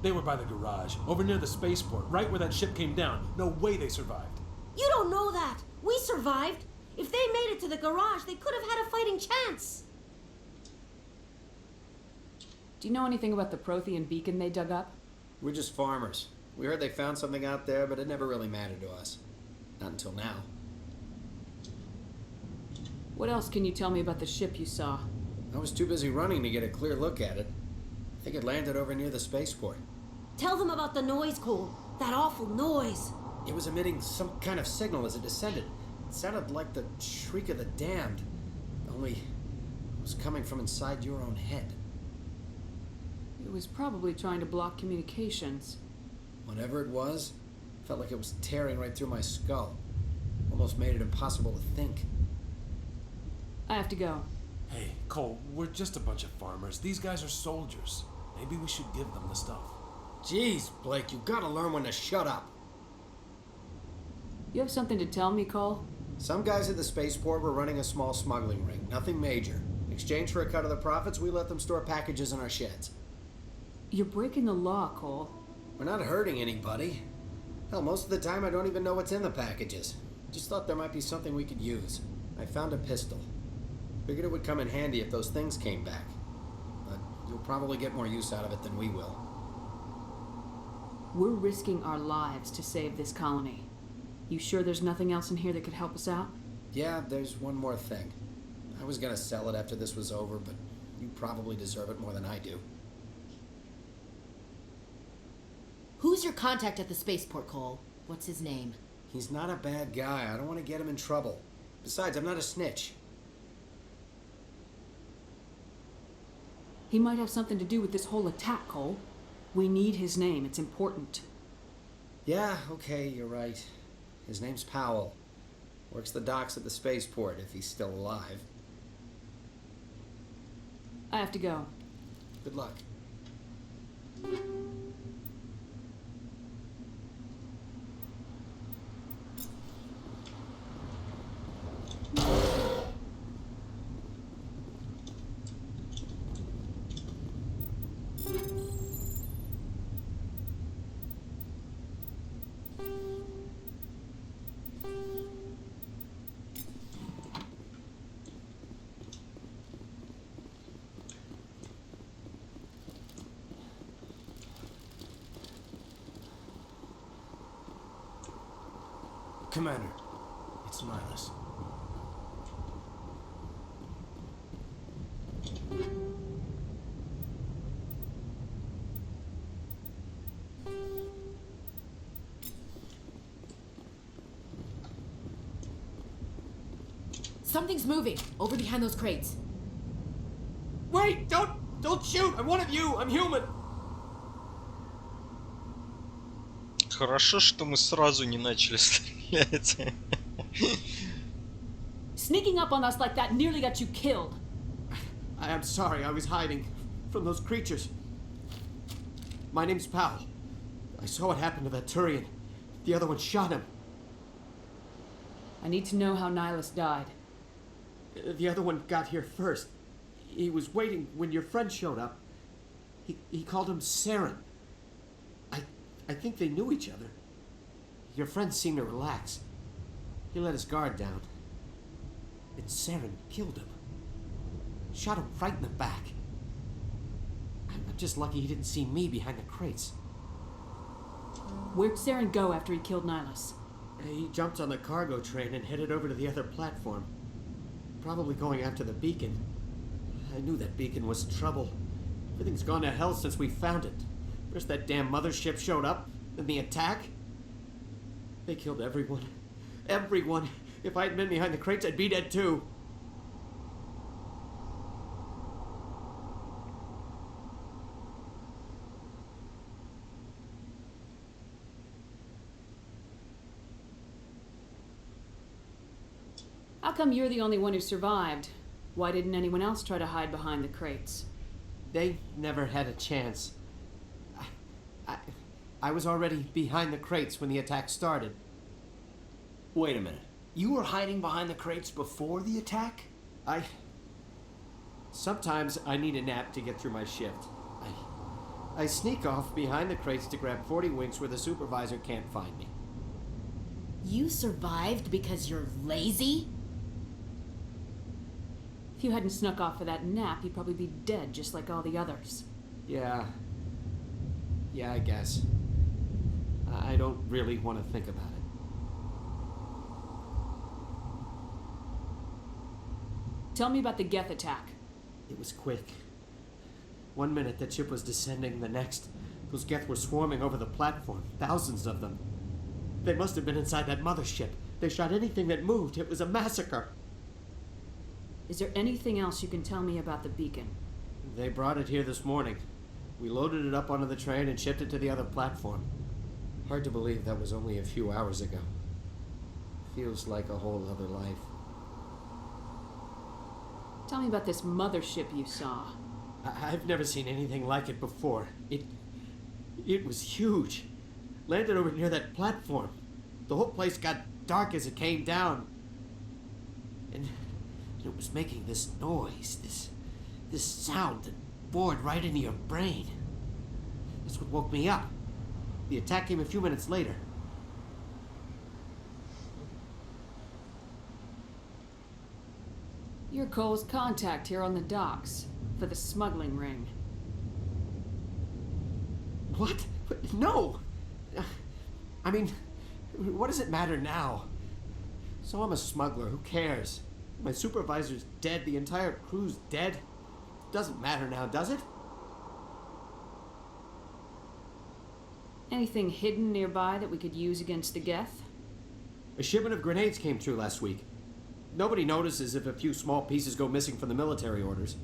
Speaker 19: They were by the garage, over near the spaceport, right where that ship came down. No way they survived.
Speaker 16: You don't know that. We survived. If they made it to the garage, they could have had a fighting chance.
Speaker 9: Do you know anything about the Prothean beacon they dug up?
Speaker 18: We're just farmers. We heard they found something out there, but it never really mattered to us. Not until now.
Speaker 9: What else can you tell me about the ship you saw?
Speaker 18: I was too busy running to get a clear look at it. I think it landed over near the spaceport.
Speaker 16: Tell them about the noise, Cole. That awful noise.
Speaker 18: It was emitting some kind of signal as it descended. It sounded like the shriek of the damned. Only it was coming from inside your own head.
Speaker 9: It was probably trying to block communications.
Speaker 18: Whatever it was, felt like it was tearing right through my skull. Almost made it impossible to think.
Speaker 9: I have to go.
Speaker 19: Hey, Cole, we're just a bunch of farmers. These guys are soldiers. Maybe we should give them the stuff.
Speaker 18: Jeez, Blake, you gotta learn when to shut up.
Speaker 9: You have something to tell me, Cole?
Speaker 18: Some guys at the spaceport were running a small smuggling ring. Nothing major. In exchange for a cut of the profits, we let them store packages in our sheds.
Speaker 9: You're breaking the law, Cole.
Speaker 18: We're not hurting anybody. Hell, most of the time I don't even know what's in the packages. Just thought there might be something we could use. I found a pistol. Figured it would come in handy if those things came back. But you'll probably get more use out of it than we will.
Speaker 9: We're risking our lives to save this colony. You sure there's nothing else in here that could help us out?
Speaker 18: Yeah, there's one more thing. I was gonna sell it after this was over, but you probably deserve it more than I do.
Speaker 16: Who's your contact at the spaceport, Cole? What's his name?
Speaker 18: He's not a bad guy. I don't want to get him in trouble. Besides, I'm not a snitch.
Speaker 9: He might have something to do with this whole attack, Cole. We need his name. It's important.
Speaker 18: Yeah, okay, you're right. His name's Powell. Works the docks at the spaceport, if he's still alive.
Speaker 9: I have to go.
Speaker 18: Good luck.
Speaker 19: Commander, it's Nihilus.
Speaker 16: Something's moving over behind those crates.
Speaker 18: Wait! Don't shoot! I'm one of you! I'm human!
Speaker 1: Хорошо, что мы сразу не начали стрелять.
Speaker 9: Sneaking up on us like that nearly got you killed.
Speaker 18: I am sorry, I was hiding from those creatures. My name's Powell. I saw what happened to that Turian. The other one shot him.
Speaker 9: I need to know how Nihilus died.
Speaker 18: The other one got here first. He was waiting when your friend showed up. He called him Saren. I think they knew each other. Your friend seemed to relax. He let his guard down. And Saren killed him. Shot him right in the back. I'm just lucky he didn't see me behind the crates.
Speaker 9: Where'd Saren go after he killed Nihilus?
Speaker 18: He jumped on the cargo train and headed over to the other platform. Probably going after the beacon. I knew that beacon was trouble. Everything's gone to hell since we found it. First that damn mothership showed up, then the attack. They killed everyone. Everyone. If I hadn't been behind the crates, I'd be dead too.
Speaker 9: How come you're the only one who survived? Why didn't anyone else try to hide behind the crates?
Speaker 18: They never had a chance. I was already behind the crates when the attack started.
Speaker 8: Wait a minute. You were hiding behind the crates before the attack?
Speaker 18: Sometimes I need a nap to get through my shift. I sneak off behind the crates to grab 40 winks where the supervisor can't find me.
Speaker 16: You survived because you're lazy?
Speaker 9: If you hadn't snuck off for that nap, you'd probably be dead just like all the others.
Speaker 18: Yeah, I guess. I don't really want to think about it.
Speaker 9: Tell me about the Geth attack.
Speaker 18: It was quick. 1 minute the ship was descending, the next, those Geth were swarming over the platform, thousands of them. They must have been inside that mothership. They shot anything that moved. It was a massacre.
Speaker 9: Is there anything else you can tell me about the beacon?
Speaker 18: They brought it here this morning. We loaded it up onto the train and shipped it to the other platform. Hard to believe that was only a few hours ago. Feels like a whole other life.
Speaker 9: Tell me about this mothership you saw.
Speaker 18: I've never seen anything like it before. It was huge. Landed over near that platform. The whole place got dark as it came down. And it was making this noise, this sound that bored right into your brain. That's what woke me up. The attack came a few minutes later.
Speaker 9: You're Cole's contact here on the docks for the smuggling ring.
Speaker 18: What? No! I mean, what does it matter now? So I'm a smuggler, who cares? My supervisor's dead, the entire crew's dead. Doesn't matter now, does it?
Speaker 9: Anything hidden nearby that we could use against the Geth?
Speaker 18: A shipment of grenades came through last week. Nobody notices if a few small pieces go missing from the military orders.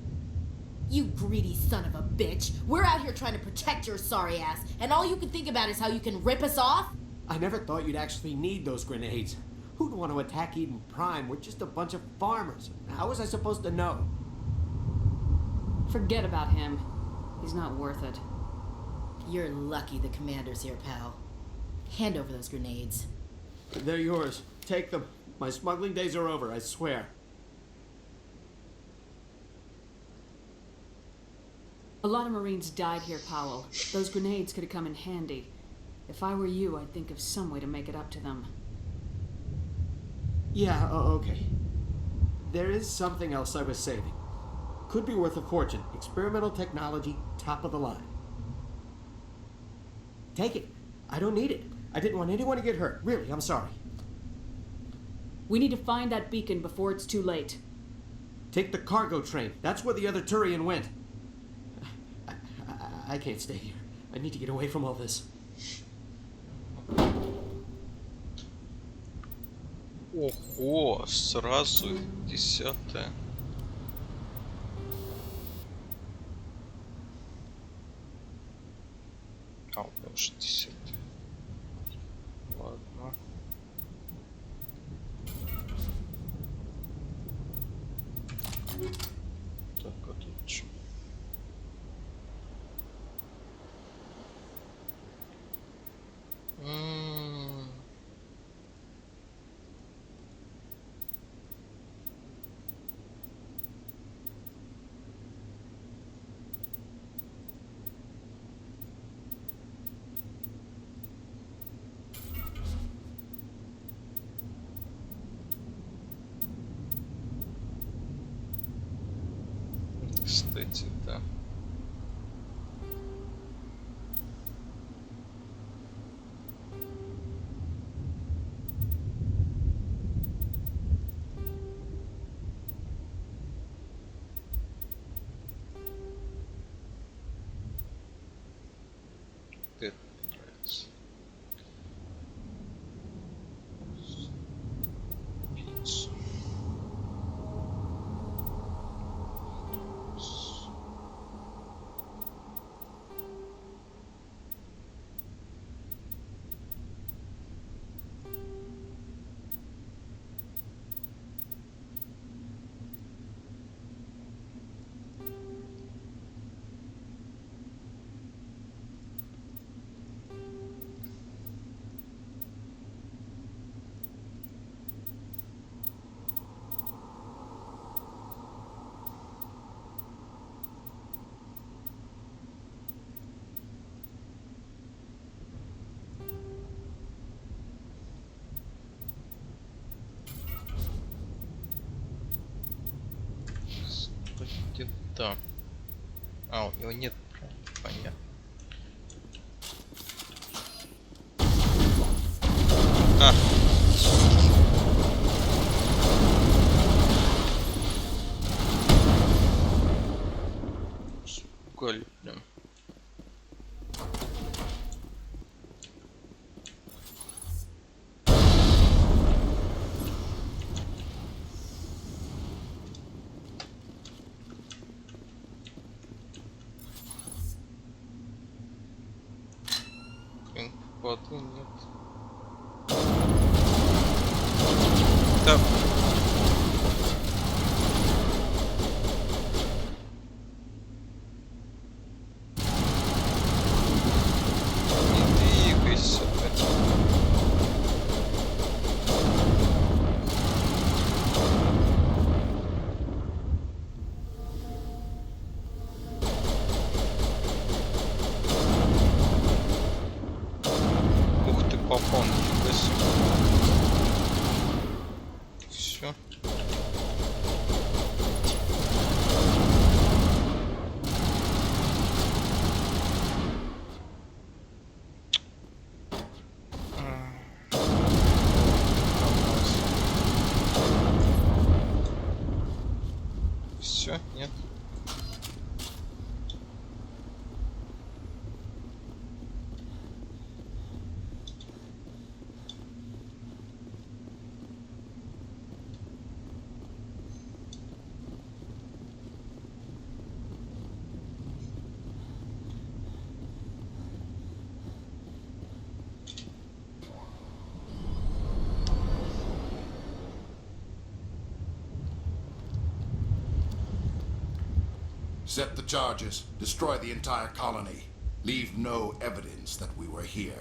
Speaker 16: You greedy son of a bitch. We're out here trying to protect your sorry ass, and all you can think about is how you can rip us off?
Speaker 18: I never thought you'd actually need those grenades. Who'd want to attack Eden Prime? We're just a bunch of farmers. How was I supposed to know?
Speaker 9: Forget about him. He's not worth it.
Speaker 16: You're lucky the commander's here, pal. Hand over those grenades.
Speaker 18: They're yours. Take them. My smuggling days are over, I swear.
Speaker 9: A lot of Marines died here, Powell. Those grenades could have come in handy. If I were you, I'd think of some way to make it up to them.
Speaker 18: Yeah, okay. There is something else I was saving. Could be worth a fortune. Experimental technology, top of the line. Take it. I don't need it. I didn't want anyone to get hurt. Really, I'm sorry.
Speaker 9: We need to find that beacon before it's too late.
Speaker 18: Take the cargo train. That's where the other Turian went. I can't stay here. I need to get away from all this.
Speaker 1: Ого, сразу 10-е. А, у меня уже 10-е. Ладно. Так, а тут что? Кстати, да. Это мне нравится. Пиццу. Да. А, у него нет. Понятно. А. Сколько, блин. Воды нет. Да. Не двигайся ты. Попал, нифига себе. Все. Все, нет.
Speaker 4: Set the charges. Destroy the entire colony. Leave no evidence that we were here.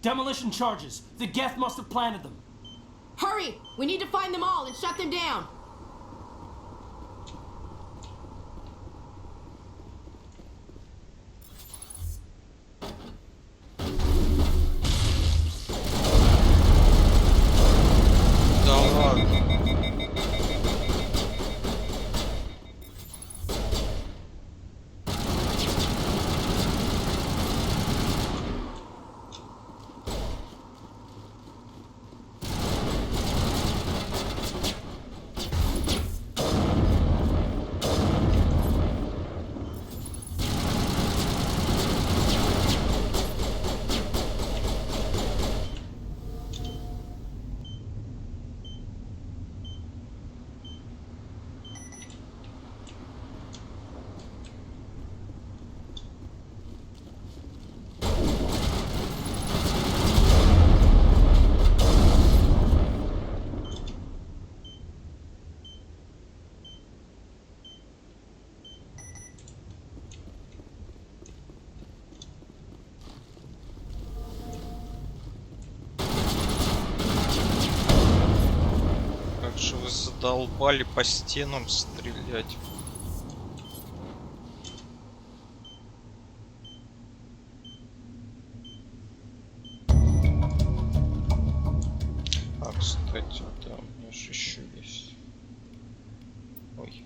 Speaker 20: Demolition charges. The Geth must have planted them.
Speaker 16: Hurry! We need to find them all and shut them down.
Speaker 1: Да ладно. Как же вы задолбали по стенам стрелять. А, кстати, да, у меня же еще есть. Ой.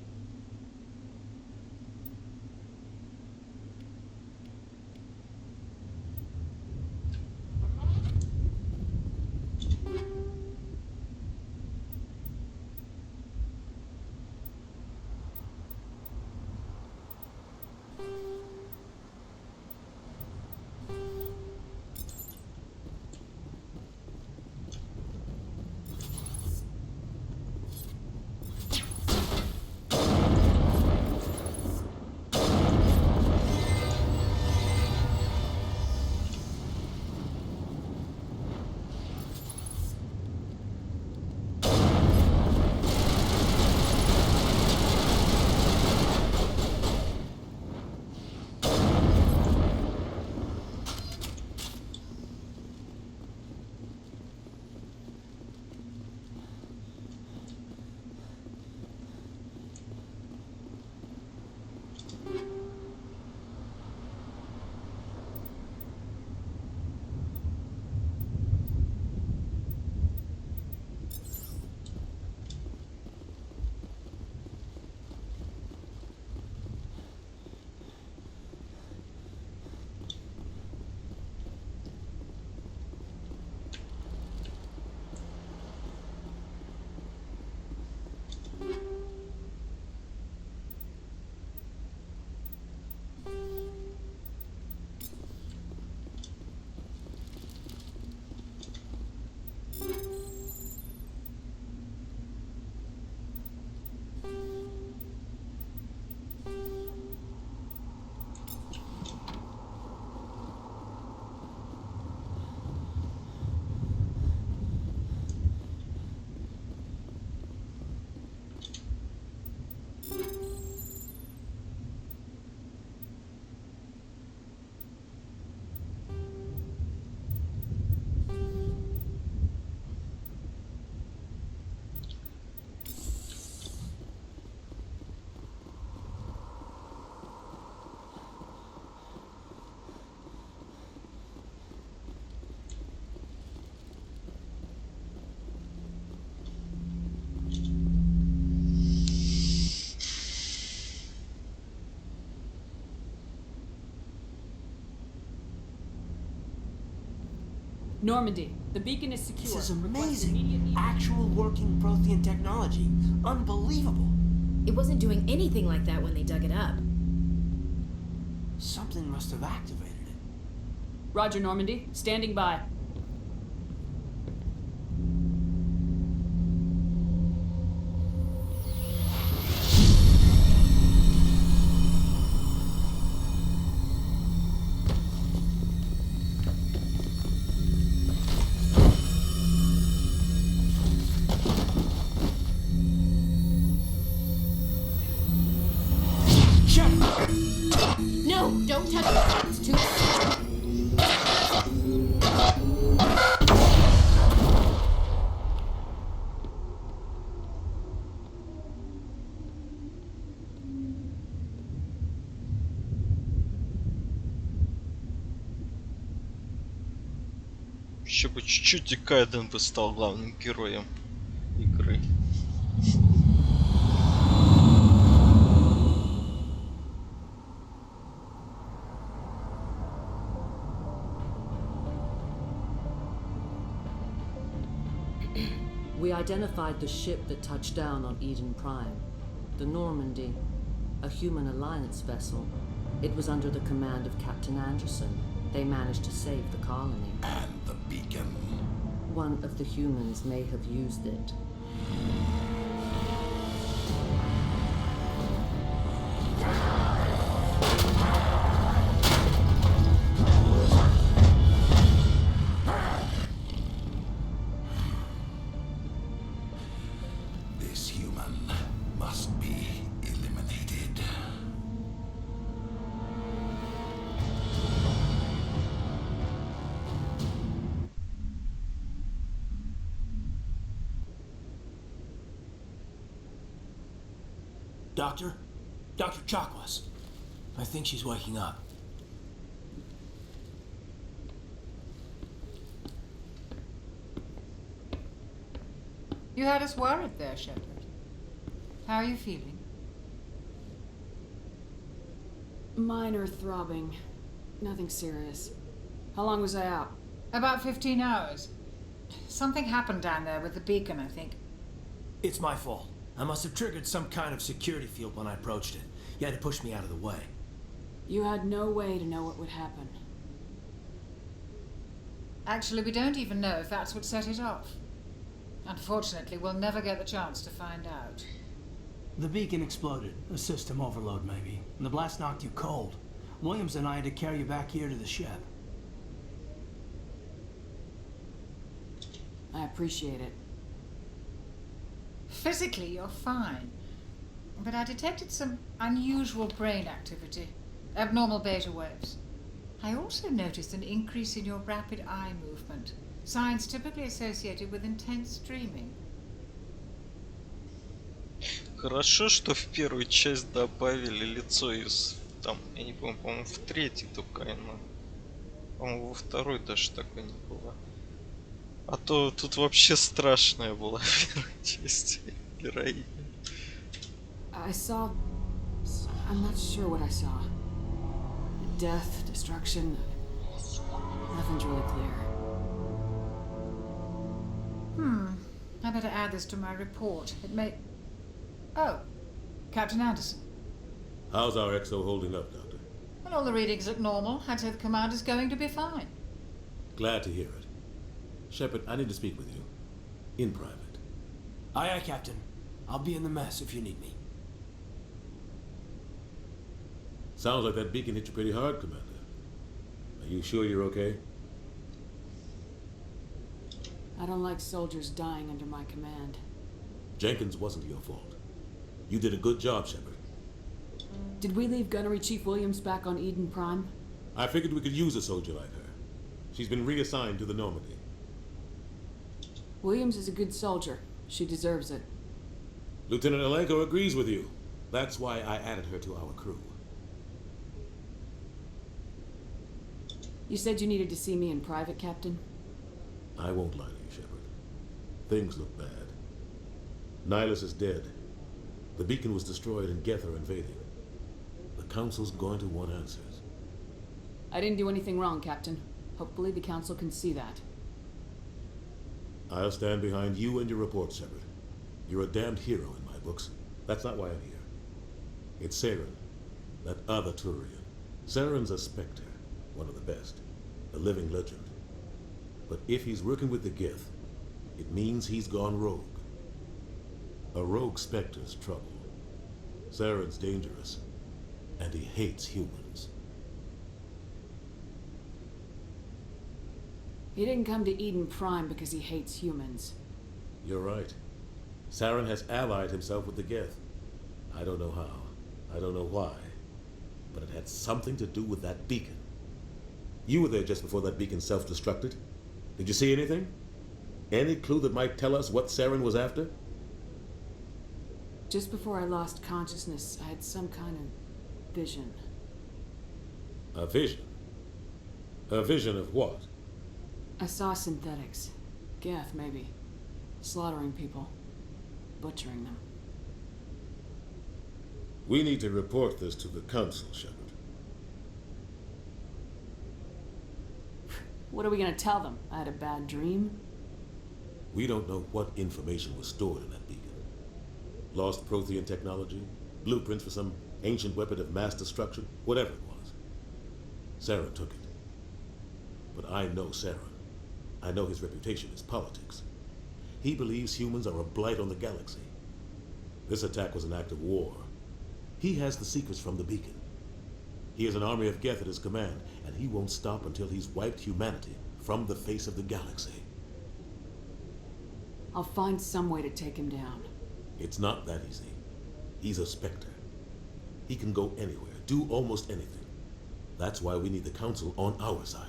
Speaker 9: Normandy, the beacon is secure.
Speaker 20: This is amazing. Actual working Prothean technology. Unbelievable.
Speaker 16: It wasn't doing anything like that when they dug it up.
Speaker 20: Something must have activated it.
Speaker 9: Roger, Normandy. Standing by.
Speaker 16: No, don't touch it. It's too...
Speaker 1: Еще бы чуть-чуть, и Кайден бы стал главным героем игры.
Speaker 21: We identified the ship that touched down on Eden Prime. The Normandy, a human alliance vessel. It was under the command of Captain Anderson. They managed to save the colony.
Speaker 4: And the beacon.
Speaker 21: One of the humans may have used it.
Speaker 4: This human must be eliminated.
Speaker 20: Doctor? Dr. Chakwas. I think she's waking up.
Speaker 12: You had us worried there, Shepard. How are you feeling?
Speaker 9: Minor throbbing. Nothing serious. How long was I out?
Speaker 12: About 15 hours. Something happened down there with the beacon, I think.
Speaker 20: It's my fault. I must have triggered some kind of security field when I approached it. You had to push me out of the way.
Speaker 9: You had no way to know what would happen.
Speaker 12: Actually, we don't even know if that's what set it off. Unfortunately, we'll never get the chance to find out.
Speaker 8: The beacon exploded. A system overload, maybe. And the blast knocked you cold. Williams and I had to carry you back here to the ship.
Speaker 9: I appreciate it.
Speaker 12: Physically, you're fine. But I detected some unusual brain activity. Abnormal beta waves. I also noticed an increase in your rapid eye movement. Signs typically associated with intense dreaming.
Speaker 1: Хорошо, что в первую часть добавили лицо из... Там, я не помню, по-моему, в третьей только оно. По-моему, во второй даже такой не было. А то тут вообще страшная была в первой части героиня.
Speaker 9: I saw... I'm not sure what I saw. Death, destruction... Nothing's really clear.
Speaker 12: I better add this to my report. It may... Oh, Captain Anderson.
Speaker 3: How's our XO holding up, Doctor?
Speaker 12: Well, all the readings look normal. I'd say the commander's going to be fine.
Speaker 3: Glad to hear it. Shepard, I need to speak with you. In private.
Speaker 20: Aye, aye, Captain. I'll be in the mess if you need me.
Speaker 3: Sounds like that beacon hit you pretty hard, Commander. Are you sure you're okay?
Speaker 9: I don't like soldiers dying under my command.
Speaker 3: Jenkins wasn't your fault. You did a good job, Shepard.
Speaker 9: Did we leave Gunnery Chief Williams back on Eden Prime?
Speaker 3: I figured we could use a soldier like her. She's been reassigned to the Normandy.
Speaker 9: Williams is a good soldier. She deserves it.
Speaker 3: Lieutenant Alenko agrees with you. That's why I added her to our crew.
Speaker 9: You said you needed to see me in private, Captain?
Speaker 3: I won't lie to you, Shepard. Things look bad. Nihilus is dead. The beacon was destroyed and Geth are invading. The Council's going to want answers.
Speaker 9: I didn't do anything wrong, Captain. Hopefully the Council can see that.
Speaker 3: I'll stand behind you and your report, Shepard. You're a damned hero in my books. That's not why I'm here. It's Saren, that other Turian. Saren's a Spectre, one of the best, a living legend. But if he's working with the Geth, it means he's gone rogue. A rogue Spectre's trouble. Saren's dangerous, and he hates humans.
Speaker 9: He didn't come to Eden Prime because he hates humans.
Speaker 3: You're right. Saren has allied himself with the Geth. I don't know how. I don't know why. But it had something to do with that beacon. You were there just before that beacon self-destructed. Did you see anything? Any clue that might tell us what Saren was after?
Speaker 9: Just before I lost consciousness, I had some kind of vision.
Speaker 3: A vision? A vision of what?
Speaker 9: I saw synthetics. Geth, maybe. Slaughtering people. Butchering them.
Speaker 3: We need to report this to the Council, Shepard.
Speaker 9: What are we gonna tell them? I had a bad dream?
Speaker 3: We don't know what information was stored in that beacon. Lost Prothean technology, blueprints for some ancient weapon of mass destruction, whatever it was. Saren took it. But I know Saren. I know his reputation is politics. He believes humans are a blight on the galaxy. This attack was an act of war. He has the secrets from the beacon. He has an army of Geth at his command, and he won't stop until he's wiped humanity from the face of the galaxy.
Speaker 9: I'll find some way to take him down.
Speaker 3: It's not that easy. He's a Spectre. He can go anywhere, do almost anything. That's why we need the Council on our side.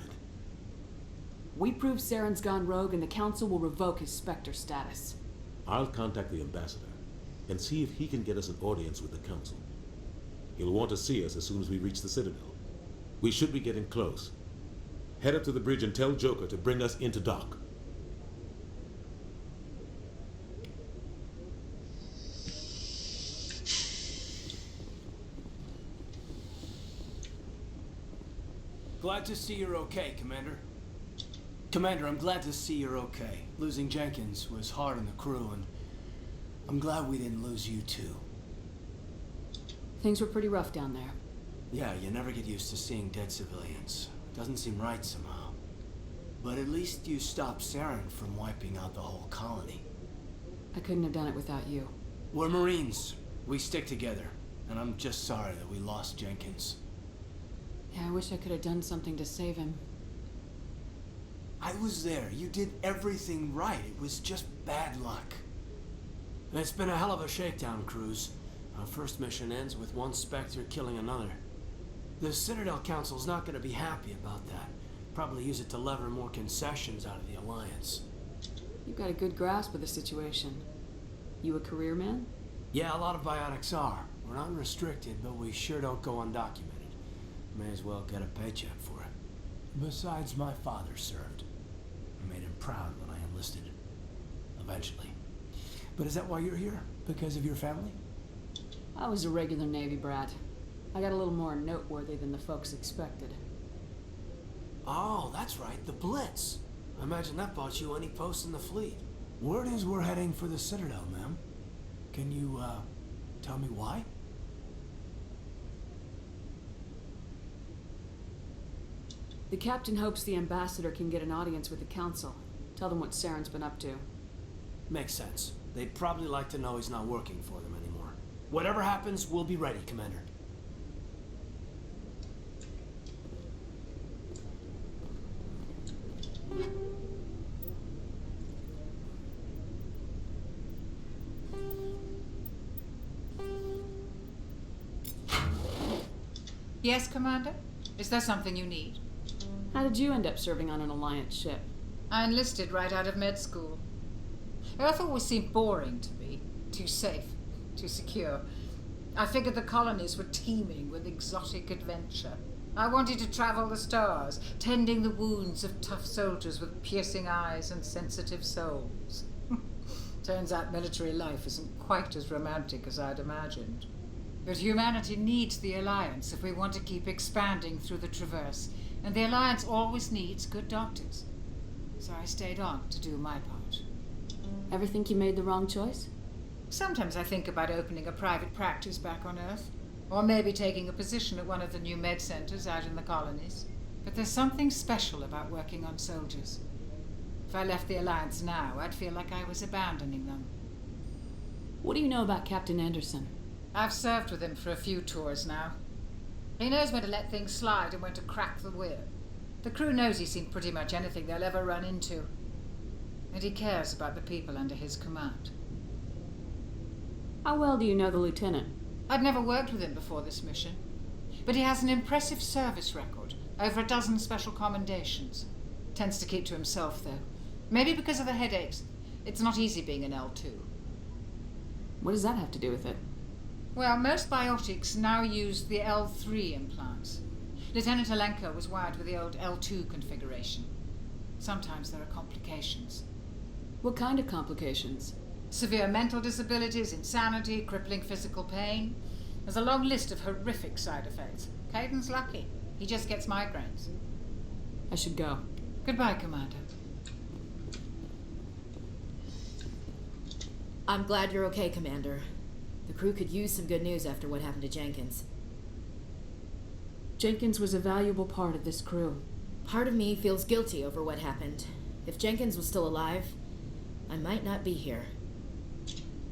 Speaker 9: We prove Saren's gone rogue and the Council will revoke his Spectre status.
Speaker 3: I'll contact the Ambassador and see if he can get us an audience with the Council. He'll want to see us as soon as we reach the Citadel. We should be getting close. Head up to the bridge and tell Joker to bring us into dock.
Speaker 20: Glad to see you're okay, Commander. Commander, I'm glad to see you're okay. Losing Jenkins was hard on the crew, and I'm glad we didn't lose you too.
Speaker 9: Things were pretty rough down there.
Speaker 20: Yeah, you never get used to seeing dead civilians. Doesn't seem right somehow. But at least you stopped Saren from wiping out the whole colony.
Speaker 9: I couldn't have done it without you.
Speaker 20: We're Marines. We stick together. And I'm just sorry that we lost Jenkins.
Speaker 9: Yeah, I wish I could have done something to save him.
Speaker 20: I was there. You did everything right. It was just bad luck. It's been a hell of a shakedown, Cruz. Our first mission ends with one Spectre killing another. The Citadel Council's not going to be happy about that. Probably use it to lever more concessions out of the Alliance.
Speaker 9: You've got a good grasp of the situation. You a career man?
Speaker 20: Yeah, a lot of biotics are. We're not restricted, but we sure don't go undocumented. May as well get a paycheck for it. Besides, my father served. I made him proud when I enlisted. Eventually. But is that why you're here? Because of your family?
Speaker 9: I was a regular Navy brat. I got a little more noteworthy than the folks expected.
Speaker 20: Oh, that's right, the Blitz. I imagine that bought you any post in the fleet. Word is we're heading for the Citadel, ma'am. Can you, tell me why?
Speaker 9: The captain hopes the Ambassador can get an audience with the Council. Tell them what Saren's been up to.
Speaker 20: Makes sense. They'd probably like to know he's not working for them anymore. Whatever happens, we'll be ready, Commander.
Speaker 12: Yes, Commander? Is there something you need?
Speaker 9: How did you end up serving on an Alliance ship?
Speaker 12: I enlisted right out of med school. Earth always seemed boring to me. Too safe, too secure. I figured the colonies were teeming with exotic adventure. I wanted to travel the stars, tending the wounds of tough soldiers with piercing eyes and sensitive souls. Turns out military life isn't quite as romantic as I'd imagined. But humanity needs the Alliance if we want to keep expanding through the Traverse, and the Alliance always needs good doctors. So I stayed on to do my part.
Speaker 9: Ever think you made the wrong choice?
Speaker 12: Sometimes I think about opening a private practice back on Earth. Or maybe taking a position at one of the new med centers out in the colonies. But there's something special about working on soldiers. If I left the Alliance now, I'd feel like I was abandoning them.
Speaker 9: What do you know about Captain Anderson?
Speaker 12: I've served with him for a few tours now. He knows when to let things slide and when to crack the whip. The crew knows he's seen pretty much anything they'll ever run into. And he cares about the people under his command.
Speaker 9: How well do you know the lieutenant?
Speaker 12: I'd never worked with him before this mission. But he has an impressive service record. Over a dozen special commendations. Tends to keep to himself, though. Maybe because of the headaches. It's not easy being an L2.
Speaker 9: What does that have to do with it?
Speaker 12: Well, most biotics now use the L3 implants. Lieutenant Alenko was wired with the old L2 configuration. Sometimes there are complications.
Speaker 9: What kind of complications?
Speaker 12: Severe mental disabilities, insanity, crippling physical pain. There's a long list of horrific side effects. Caden's lucky. He just gets migraines.
Speaker 9: I should go.
Speaker 12: Goodbye, Commander.
Speaker 16: I'm glad you're okay, Commander. The crew could use some good news after what happened to Jenkins.
Speaker 9: Jenkins was a valuable part of this crew.
Speaker 16: Part of me feels guilty over what happened. If Jenkins was still alive, I might not be here.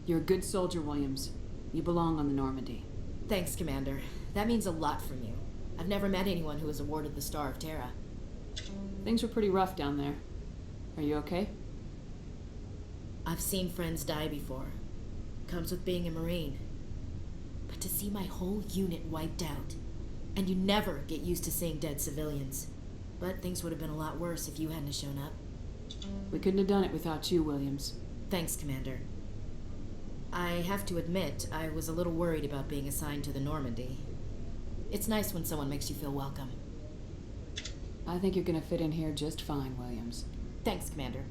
Speaker 9: You're a good soldier, Williams. You belong on the Normandy.
Speaker 16: Thanks, Commander. That means a lot from you. I've never met anyone who was awarded the Star of Terra.
Speaker 9: Things were pretty rough down there. Are you okay?
Speaker 16: I've seen friends die before. Comes with being a Marine. But to see my whole unit wiped out, and you never get used to seeing dead civilians. But things would have been a lot worse if you hadn't shown up.
Speaker 9: We couldn't have done it without you, Williams.
Speaker 16: Thanks, Commander. I have to admit, I was a little worried about being assigned to the Normandy. It's nice when someone makes you feel welcome.
Speaker 9: I think you're gonna fit in here just fine, Williams.
Speaker 16: Thanks, Commander.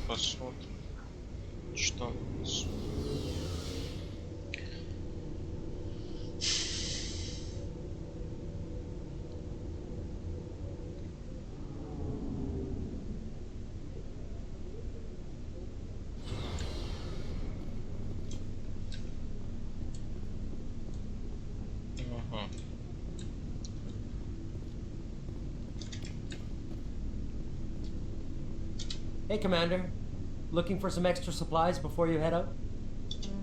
Speaker 1: Посмотрим, что у нас. Ага.
Speaker 2: Hey, Commander. Looking for some extra supplies before you head out?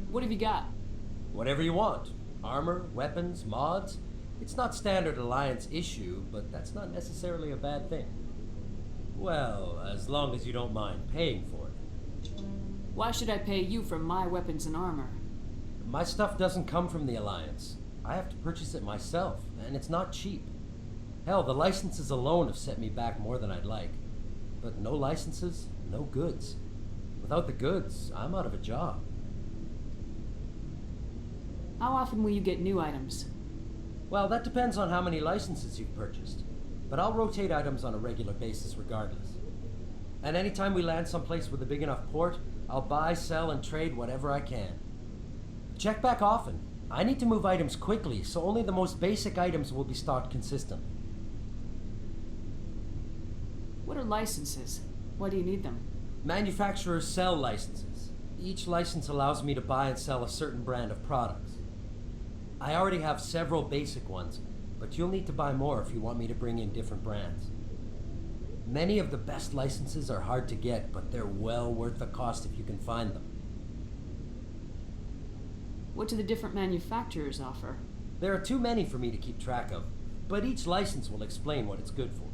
Speaker 9: What have you got?
Speaker 2: Whatever you want. Armor, weapons, mods. It's not standard Alliance issue, but that's not necessarily a bad thing. Well, as long as you don't mind paying for it.
Speaker 9: Why should I pay you for my weapons and armor?
Speaker 2: My stuff doesn't come from the Alliance. I have to purchase it myself, and it's not cheap. Hell, the licenses alone have set me back more than I'd like. But no licenses, no goods. Without the goods, I'm out of a job.
Speaker 9: How often will you get new items?
Speaker 2: Well, that depends on how many licenses you've purchased. But I'll rotate items on a regular basis regardless. And anytime we land someplace with a big enough port, I'll buy, sell, and trade whatever I can. Check back often. I need to move items quickly, so only the most basic items will be stocked consistently.
Speaker 9: What are licenses? Why do you need them?
Speaker 2: Manufacturers sell licenses. Each license allows me to buy and sell a certain brand of products. I already have several basic ones, but you'll need to buy more if you want me to bring in different brands. Many of the best licenses are hard to get, but they're well worth the cost if you can find them.
Speaker 9: What do the different manufacturers offer?
Speaker 2: There are too many for me to keep track of, but each license will explain what it's good for.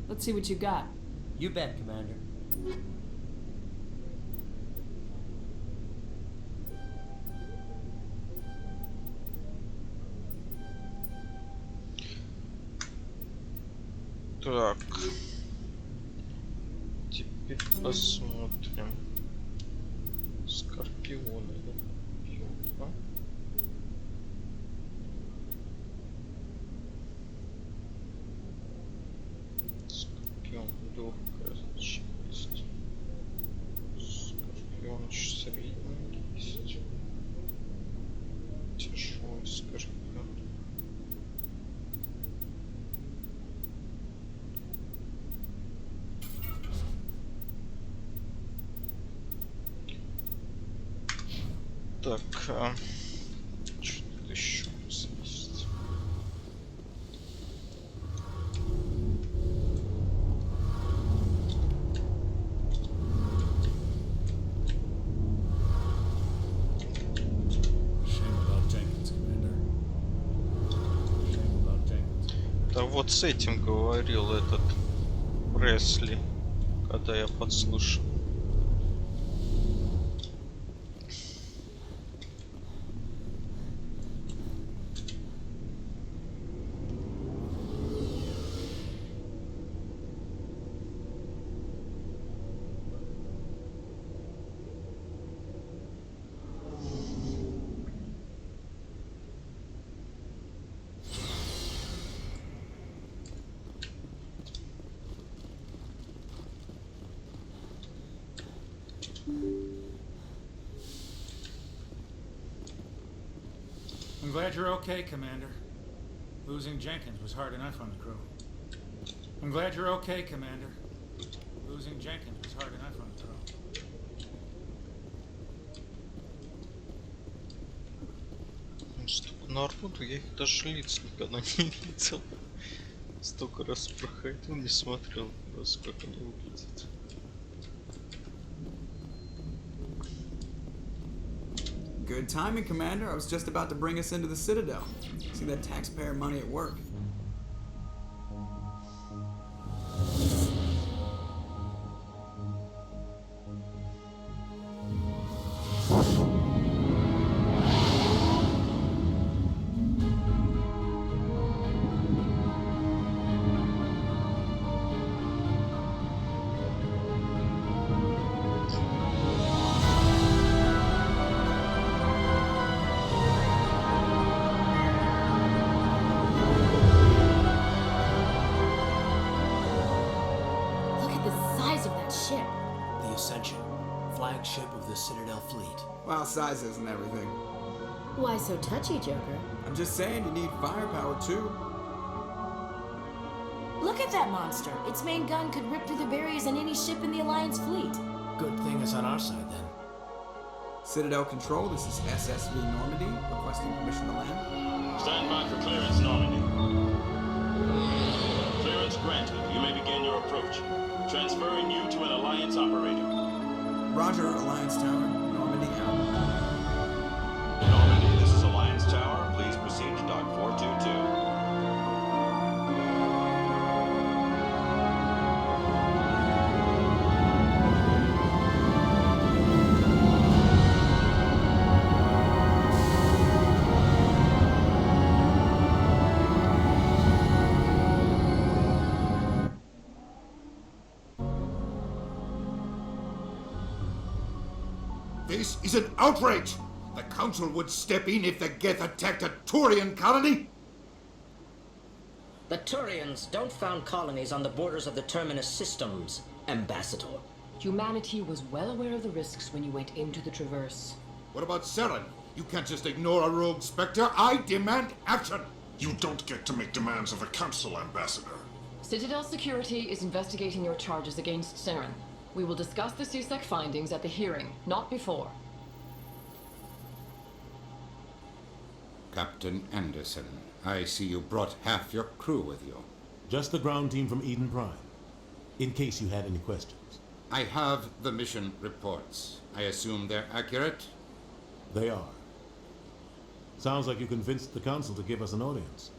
Speaker 9: Let's see what you got.
Speaker 2: You bet, Commander.
Speaker 1: Так. Теперь посмотрим. Скорпионы. Да? Скорпион, легкая защитность. Скорпион. Вон еще средний есть. Тяжелый, скажем. Так, что-то еще у нас есть. Да вот с этим говорил этот Пресли, когда я подслушал.
Speaker 11: I'm glad you're okay, Commander. Losing Jenkins was hard enough on the crew. I'm glad you're okay, Commander. Losing Jenkins was hard enough on the crew.
Speaker 1: Народу я их даже лиц никогда не видел. Столько раз проходил, не смотрел, раз как они выглядят.
Speaker 6: Good timing, Commander. I was just about to bring us into the Citadel. See that taxpayer money at work.
Speaker 8: Flagship of the Citadel fleet.
Speaker 6: Well, size isn't everything.
Speaker 16: Why so touchy, Joker?
Speaker 6: I'm just saying you need firepower too.
Speaker 16: Look at that monster. Its main gun could rip through the barriers in any ship in the Alliance fleet.
Speaker 8: Good thing it's on our side then.
Speaker 6: Citadel Control, this is SSV Normandy, requesting permission to land.
Speaker 5: Stand by for clearance, Normandy. Clearance granted. You may begin your approach. Transferring you to an Alliance operator.
Speaker 6: Roger, Alliance Tower. Normandy out.
Speaker 5: Normandy, this is Alliance Tower. Please proceed to Dock 422.
Speaker 4: This is an outrage! The Council would step in if the Geth attacked a Turian colony?
Speaker 22: The Turians don't found colonies on the borders of the Terminus systems, Ambassador.
Speaker 23: Humanity was well aware of the risks when you went into the Traverse.
Speaker 4: What about Saren? You can't just ignore a rogue Spectre. I demand action!
Speaker 24: You don't get to make demands of the Council, Ambassador.
Speaker 23: Citadel Security is investigating your charges against Saren. We will discuss the CSEC findings at the hearing, not before.
Speaker 25: Captain Anderson, I see you brought half your crew with you.
Speaker 3: Just the ground team from Eden Prime, in case you had any questions.
Speaker 25: I have the mission reports. I assume they're accurate?
Speaker 3: They are. Sounds like you convinced the Council to give us an audience.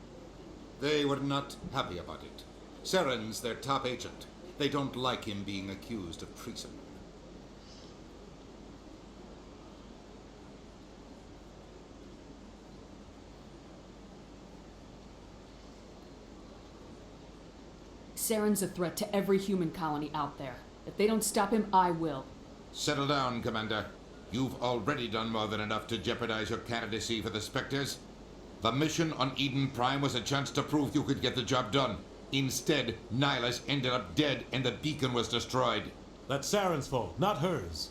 Speaker 25: They were not happy about it. Saren's their top agent. They don't like him being accused of treason.
Speaker 9: Saren's a threat to every human colony out there. If they don't stop him, I will.
Speaker 25: Settle down, Commander. You've already done more than enough to jeopardize your candidacy for the Spectres. The mission on Eden Prime was a chance to prove you could get the job done. Instead, Nihilus ended up dead and the beacon was destroyed.
Speaker 3: That's Saren's fault, not hers.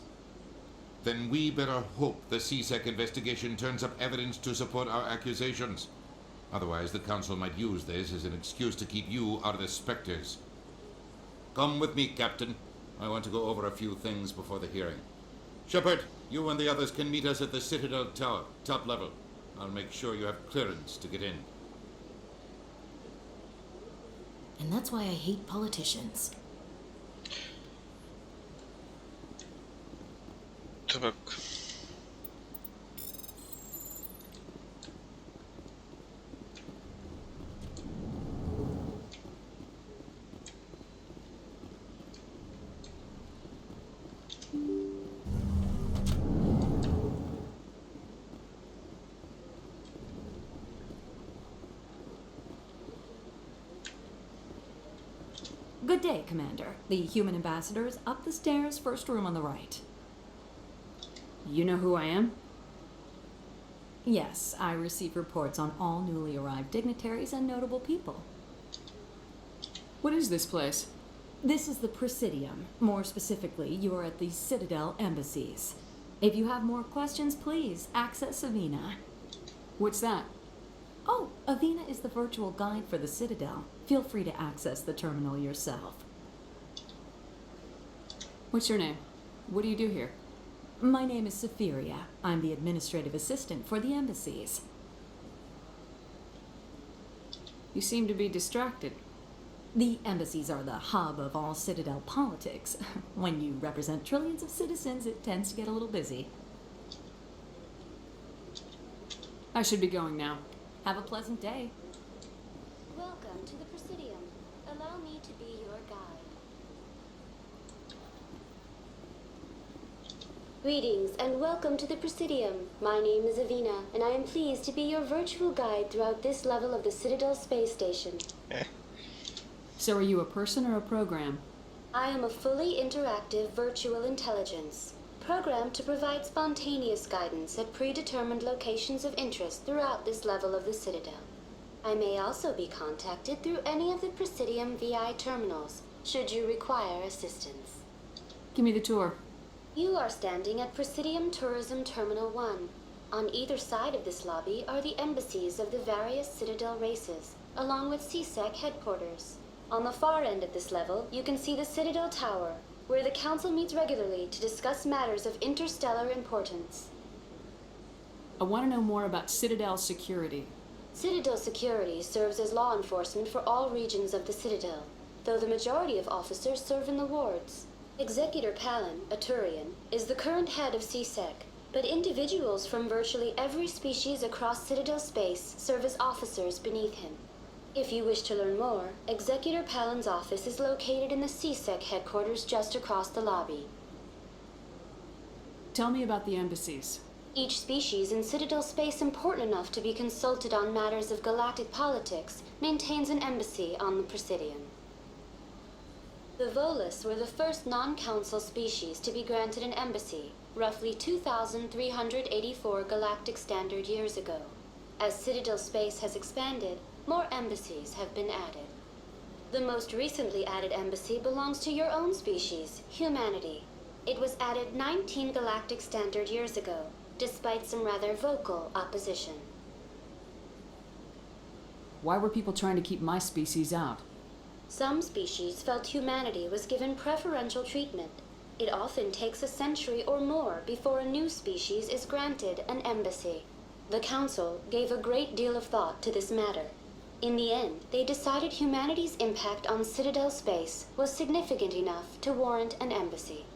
Speaker 25: then we better hope the CSEC investigation turns up evidence to support our accusations. Otherwise, the Council might use this as an excuse to keep you out of the Spectres. Come with me, Captain. I want to go over a few things before the hearing. Shepard, you and the others can meet us at the Citadel Tower, top level. I'll make sure you have clearance to get in.
Speaker 16: And that's why I hate politicians.
Speaker 1: Так.
Speaker 7: Good day, Commander. The human ambassador is up the stairs, first room on the right.
Speaker 9: You know who I am?
Speaker 7: Yes, I receive reports on all newly arrived dignitaries and notable people.
Speaker 9: What is this place?
Speaker 7: This is the Presidium. More specifically, you are at the Citadel embassies. If you have more questions, please access Avina.
Speaker 9: What's that?
Speaker 7: Oh, Avina is the virtual guide for the Citadel. Feel free to access the terminal yourself.
Speaker 9: What's your name? What do you do here?
Speaker 7: My name is Safiria. I'm the administrative assistant for the embassies.
Speaker 9: You seem to be distracted.
Speaker 7: The embassies are the hub of all Citadel politics. When you represent trillions of citizens, it tends to get a little busy.
Speaker 9: I should be going now.
Speaker 7: Have a pleasant day.
Speaker 10: Welcome to the Presidium. Allow me to be your guide. Greetings and welcome to the Presidium. My name is Avina, and I am pleased to be your virtual guide throughout this level of the Citadel space station.
Speaker 9: So are you a person or a program?
Speaker 10: I am a fully interactive virtual intelligence, programmed to provide spontaneous guidance at predetermined locations of interest throughout this level of the Citadel. I may also be contacted through any of the Presidium VI terminals, should you require assistance.
Speaker 9: Give me the tour.
Speaker 10: You are standing at Presidium Tourism Terminal 1. On either side of this lobby are the embassies of the various Citadel races, along with CSEC headquarters. On the far end of this level, you can see the Citadel Tower, where the Council meets regularly to discuss matters of interstellar importance.
Speaker 9: I want to know more about Citadel security.
Speaker 10: Citadel security serves as law enforcement for all regions of the Citadel, though the majority of officers serve in the wards. Executor Palin, a Turian, is the current head of CSEC, but individuals from virtually every species across Citadel space serve as officers beneath him. If you wish to learn more, Executor Palin's office is located in the CSEC headquarters just across the lobby.
Speaker 9: Tell me about the embassies.
Speaker 10: Each species in Citadel space important enough to be consulted on matters of galactic politics maintains an embassy on the Presidium. The Volus were the first non-council species to be granted an embassy, roughly 2,384 galactic standard years ago. As Citadel space has expanded, more embassies have been added. The most recently added embassy belongs to your own species, humanity. It was added 19 galactic standard years ago, despite some rather vocal opposition.
Speaker 9: Why were people trying to keep my species out?
Speaker 10: Some species felt humanity was given preferential treatment. It often takes a century or more before a new species is granted an embassy. The Council gave a great deal of thought to this matter. In the end, they decided humanity's impact on Citadel space was significant enough to warrant an embassy.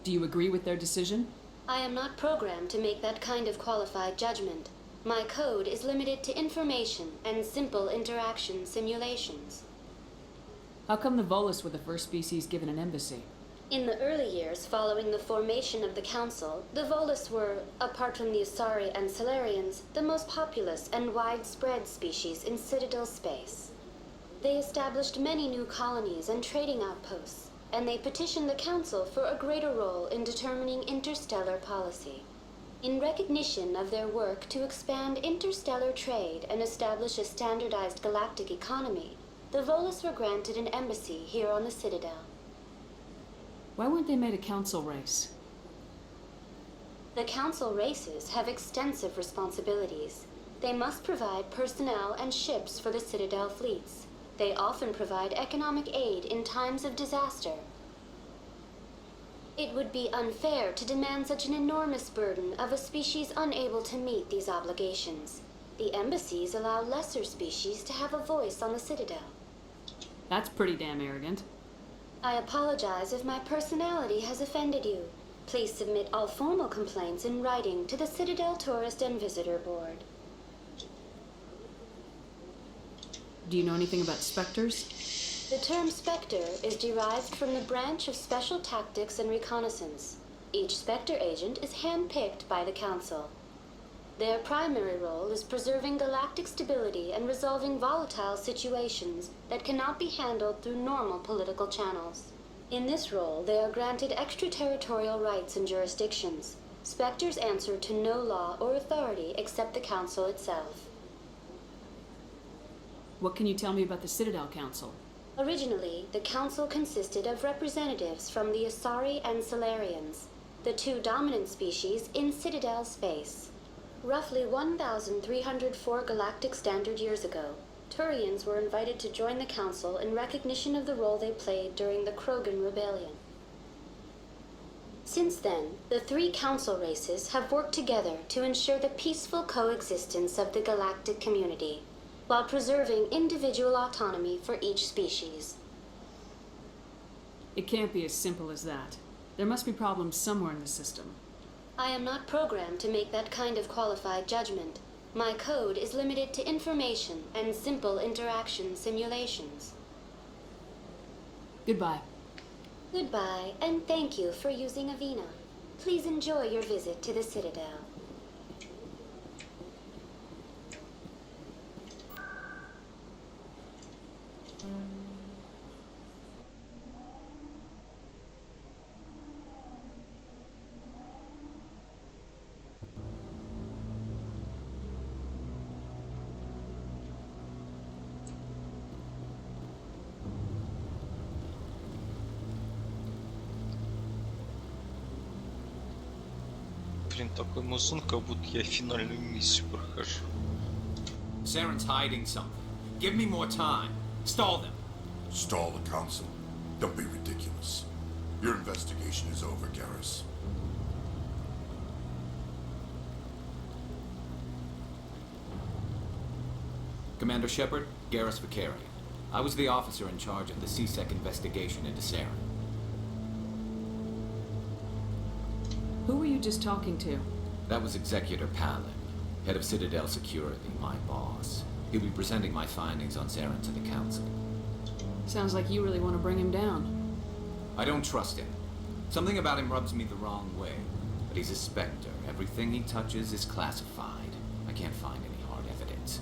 Speaker 9: Do you agree with their decision?
Speaker 10: I am not programmed to make that kind of qualified judgment. My code is limited to information and simple interaction simulations.
Speaker 9: How come the Volus were the first species given an embassy?
Speaker 10: In the early years following the formation of the Council, the Volus were, apart from the Asari and Solarians, the most populous and widespread species in Citadel space. They established many new colonies and trading outposts, and they petitioned the Council for a greater role in determining interstellar policy. In recognition of their work to expand interstellar trade and establish a standardized galactic economy, the Volus were granted an embassy here on the Citadel.
Speaker 9: Why weren't they made a council race?
Speaker 10: The council races have extensive responsibilities. They must provide personnel and ships for the Citadel fleets. They often provide economic aid in times of disaster. It would be unfair to demand such an enormous burden of a species unable to meet these obligations. The embassies allow lesser species to have a voice on the Citadel.
Speaker 9: That's pretty damn arrogant.
Speaker 10: I apologize if my personality has offended you. Please submit all formal complaints in writing to the Citadel Tourist and Visitor Board.
Speaker 9: Do you know anything about specters?
Speaker 10: The term Spectre is derived from the branch of Special Tactics and Reconnaissance. Each Spectre agent is handpicked by the Council. Their primary role is preserving galactic stability and resolving volatile situations that cannot be handled through normal political channels. In this role, they are granted extraterritorial rights and jurisdictions. Spectres answer to no law or authority except the Council itself.
Speaker 9: What can you tell me about the Citadel Council?
Speaker 10: Originally, the Council consisted of representatives from the Asari and Solarians, the two dominant species in Citadel space. Roughly 1,304 galactic standard years ago, Turians were invited to join the Council in recognition of the role they played during the Krogan Rebellion. Since then, the three Council races have worked together to ensure the peaceful coexistence of the galactic community, while preserving individual autonomy for each species.
Speaker 9: It can't be as simple as that. There must be problems somewhere in the system.
Speaker 10: I am not programmed to make that kind of qualified judgment. My code is limited to information and simple interaction simulations.
Speaker 9: Goodbye.
Speaker 10: Goodbye, and thank you for using Avina. Please enjoy your visit to the Citadel.
Speaker 1: Блин, такой музон, как будто я финальную миссию прохожу.
Speaker 13: Saren's hiding something. Give me more time. Stall them.
Speaker 24: Stall the council? Don't be ridiculous. Your investigation is over, Garrus.
Speaker 13: Commander Shepard, Garrus Vicarian. I was the officer in charge of the CSEC investigation into Saren.
Speaker 9: Who were you just talking to?
Speaker 13: That was Executor Palin, head of Citadel Security, my boss. He'll be presenting my findings on Saren to the Council.
Speaker 9: Sounds like you really want to bring him down.
Speaker 13: I don't trust him. Something about him rubs me the wrong way. But he's a Spectre. Everything he touches is classified. I can't find any hard evidence.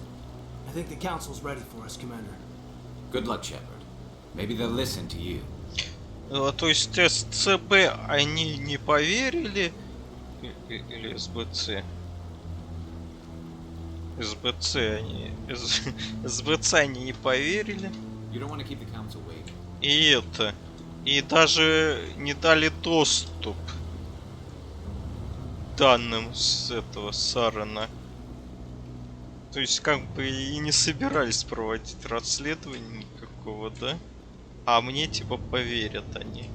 Speaker 8: I think the Council's ready for us, Commander.
Speaker 13: Good luck, Shepard. Maybe they'll listen to you.
Speaker 1: То есть СЦБ они не поверили? Или СБЦ? СБЦ они... СБЦ они не поверили. И это... И даже не дали доступ к данным с этого Сарена. То есть как бы и не собирались проводить расследование никакого, да? А мне типа поверят они.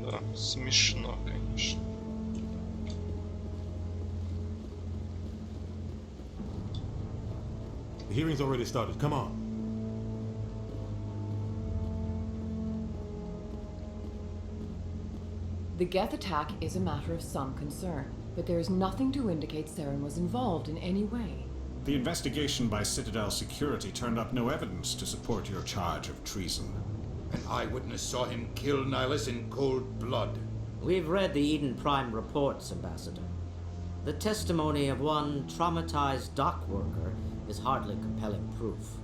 Speaker 1: Да, смешно, конечно.
Speaker 3: The hearing's already started. Come on.
Speaker 23: The Geth attack is a matter of some concern, but there is nothing to indicate Saren was involved in any way.
Speaker 14: The investigation by Citadel Security turned up no evidence to support your charge of treason.
Speaker 25: An eyewitness saw him kill Nihilus in cold blood.
Speaker 15: We've read the Eden Prime reports, Ambassador. The testimony of one traumatized dock worker is hardly compelling proof.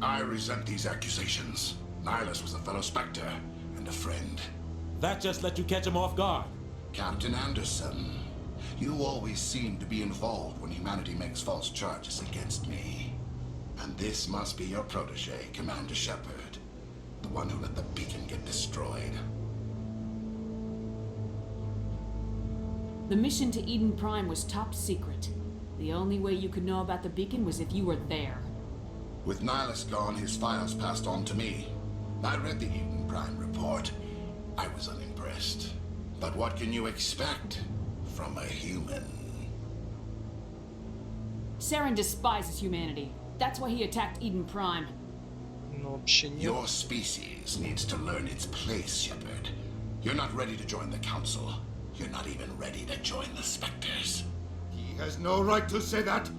Speaker 24: I resent these accusations. Nihilus was a fellow Spectre and a friend.
Speaker 3: That just let you catch him off guard.
Speaker 24: Captain Anderson, you always seem to be involved when humanity makes false charges against me. And this must be your protege, Commander Shepard. The one who let the beacon get destroyed.
Speaker 9: The mission to Eden Prime was top secret. The only way you could know about the beacon was if you were there.
Speaker 24: With Nihilus gone, his files passed on to me. I read the Eden Prime report. I was unimpressed. But what can you expect from a human?
Speaker 9: Saren despises humanity. That's why he attacked Eden Prime.
Speaker 24: Your species needs to learn its place, Shepard. You're not ready to join the Council. You're not even ready to join the Spectres.
Speaker 25: He has no right to say that.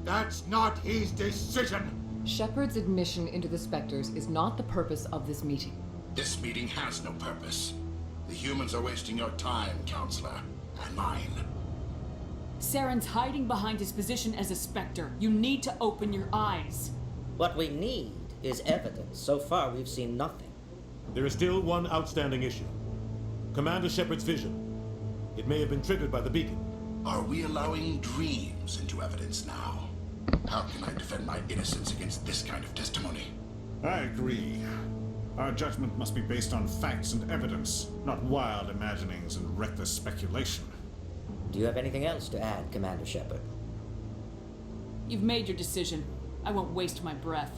Speaker 25: That's not his decision.
Speaker 23: Shepard's admission into the Spectres is not the purpose of this meeting.
Speaker 24: This meeting has no purpose. The humans are wasting your time, Counselor, and mine.
Speaker 9: Saren's hiding behind his position as a Spectre. You need to open your eyes.
Speaker 15: What we need is evidence. So far, we've seen nothing.
Speaker 3: There is still one outstanding issue. Commander Shepard's vision. It may have been triggered by the beacon.
Speaker 24: Are we allowing dreams into evidence now? How can I defend my innocence against this kind of testimony?
Speaker 14: I agree. Our judgment must be based on facts and evidence, not wild imaginings and reckless speculation.
Speaker 15: Do you have anything else to add, Commander Shepard?
Speaker 9: You've made your decision. I won't waste my breath.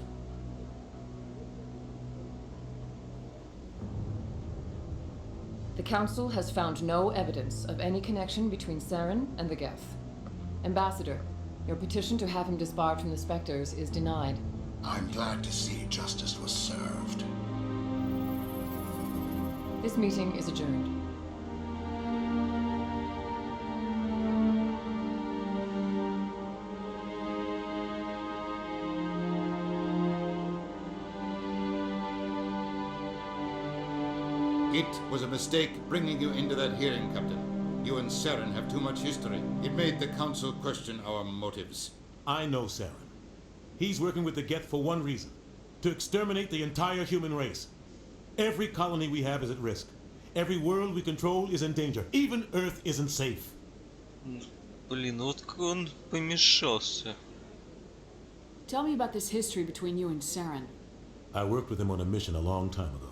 Speaker 23: The Council has found no evidence of any connection between Saren and the Geth. Ambassador, your petition to have him disbarred from the Spectres is denied.
Speaker 24: I'm glad to see justice was served.
Speaker 23: This meeting is adjourned.
Speaker 25: It was a mistake bringing you into that hearing, Captain. You and Saren have too much history. It made the Council question our motives.
Speaker 3: I know Saren. He's working with the Geth for one reason. To exterminate the entire human race. Every colony we have is at risk. Every world we control is in danger. Even Earth isn't safe.
Speaker 1: Блин, вот как он помешался.
Speaker 9: Tell me about this history between you and Saren.
Speaker 3: I worked with him on a mission a long time ago.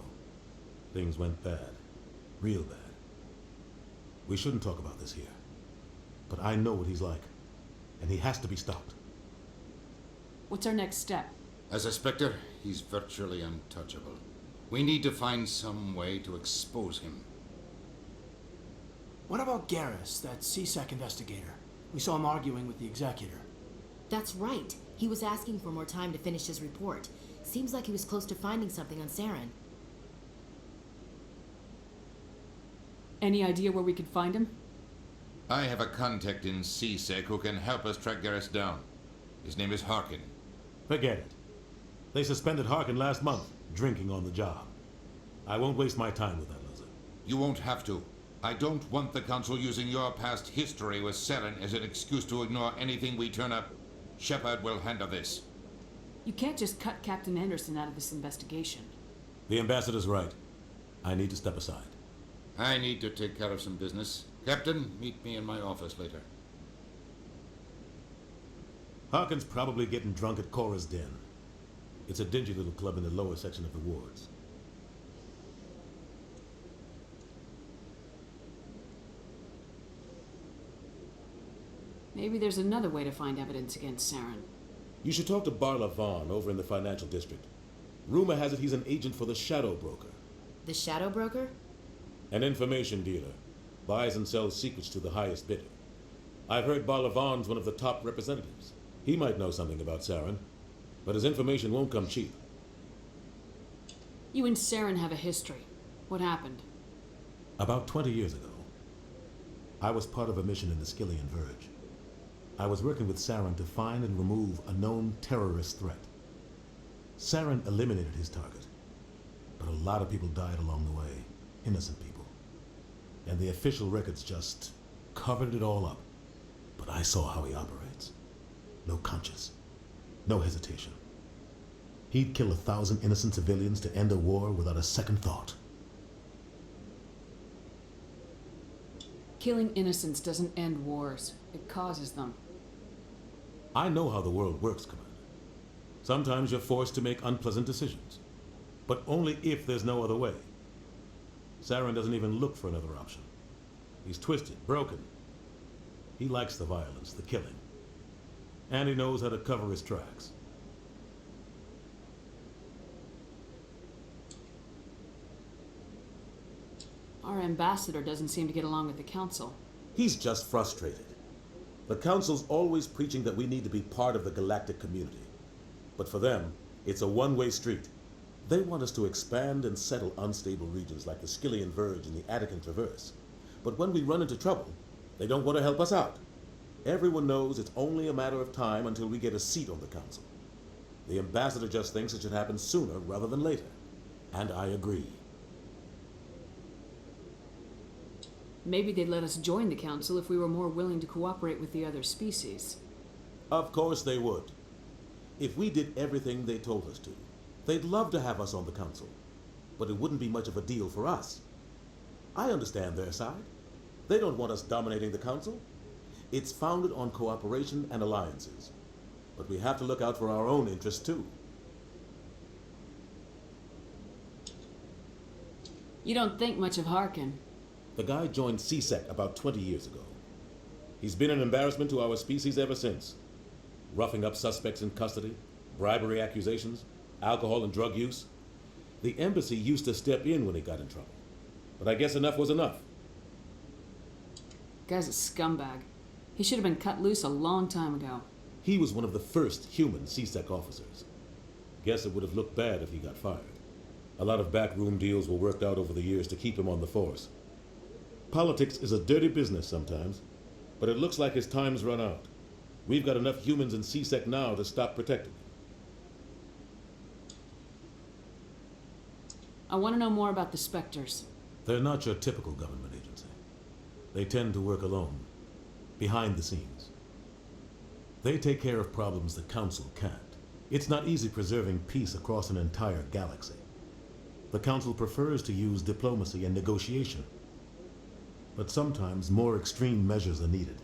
Speaker 3: Things went bad. Real bad. We shouldn't talk about this here. But I know what he's like. And he has to be stopped.
Speaker 9: What's our next step?
Speaker 25: As a Spectre, he's virtually untouchable. We need to find some way to expose him.
Speaker 8: What about Garrus, that CSEC investigator? We saw him arguing with the executor.
Speaker 16: That's right. He was asking for more time to finish his report. Seems like he was close to finding something on Saren.
Speaker 9: Any idea where we could find him?
Speaker 25: I have a contact in CSEC who can help us track Garrus down. His name is Harkin.
Speaker 3: Forget it. They suspended Harkin last month, drinking on the job. I won't waste my time with that loser.
Speaker 25: You won't have to. I don't want the Council using your past history with Saren as an excuse to ignore anything we turn up. Shepard will handle this.
Speaker 9: You can't just cut Captain Anderson out of this investigation.
Speaker 3: The ambassador's right. I need to step aside.
Speaker 25: I need to take care of some business. Captain, meet me in my office later.
Speaker 3: Harkin's probably getting drunk at Cora's Den. It's a dingy little club in the lower section of the wards.
Speaker 9: Maybe there's another way to find evidence against Saren.
Speaker 3: You should talk to Barla Vaughn over in the financial district. Rumor has it he's an agent for the Shadow Broker.
Speaker 16: The Shadow Broker?
Speaker 3: An information dealer. Buys and sells secrets to the highest bidder. I've heard Barla Vaughn's one of the top representatives. He might know something about Saren, but his information won't come cheap.
Speaker 9: You and Saren have a history. What happened?
Speaker 3: About 20 years ago, I was part of a mission in the Skillian Verge. I was working with Saren to find and remove a known terrorist threat. Saren eliminated his target, but a lot of people died along the way, innocent people. And the official records just covered it all up. But I saw how he operates. No conscience, no hesitation. He'd kill 1,000 innocent civilians to end a war without a second thought.
Speaker 9: Killing innocents doesn't end wars. It causes them.
Speaker 3: I know how the world works, Commander. Sometimes you're forced to make unpleasant decisions, but only if there's no other way. Saren doesn't even look for another option. He's twisted, broken. He likes the violence, the killing. And he knows how to cover his tracks.
Speaker 9: Our ambassador doesn't seem to get along with the Council.
Speaker 3: He's just frustrated. The Council's always preaching that we need to be part of the galactic community. But for them, it's a one-way street. They want us to expand and settle unstable regions like the Skillian Verge and the Attican Traverse. But when we run into trouble, they don't want to help us out. Everyone knows it's only a matter of time until we get a seat on the Council. The ambassador just thinks it should happen sooner rather than later. And I agree.
Speaker 9: Maybe they'd let us join the Council if we were more willing to cooperate with the other species.
Speaker 3: Of course they would. If we did everything they told us to, they'd love to have us on the Council. But it wouldn't be much of a deal for us. I understand their side. They don't want us dominating the Council. It's founded on cooperation and alliances. But we have to look out for our own interests too.
Speaker 9: You don't think much of Harkin.
Speaker 3: The guy joined CSEC about 20 years ago. He's been an embarrassment to our species ever since. Roughing up suspects in custody, bribery accusations, alcohol and drug use. The embassy used to step in when he got in trouble. But I guess enough was enough.
Speaker 9: Guy's a scumbag. He should have been cut loose a long time ago.
Speaker 3: He was one of the first human CSEC officers. Guess it would have looked bad if he got fired. A lot of backroom deals were worked out over the years to keep him on the force. Politics is a dirty business sometimes, but it looks like his time's run out. We've got enough humans in CSEC now to stop protecting him.
Speaker 9: I want to know more about the Spectres.
Speaker 3: They're not your typical government agency. They tend to work alone, behind the scenes. They take care of problems the Council can't. It's not easy preserving peace across an entire galaxy. The Council prefers to use diplomacy and negotiation. But sometimes more extreme measures are needed.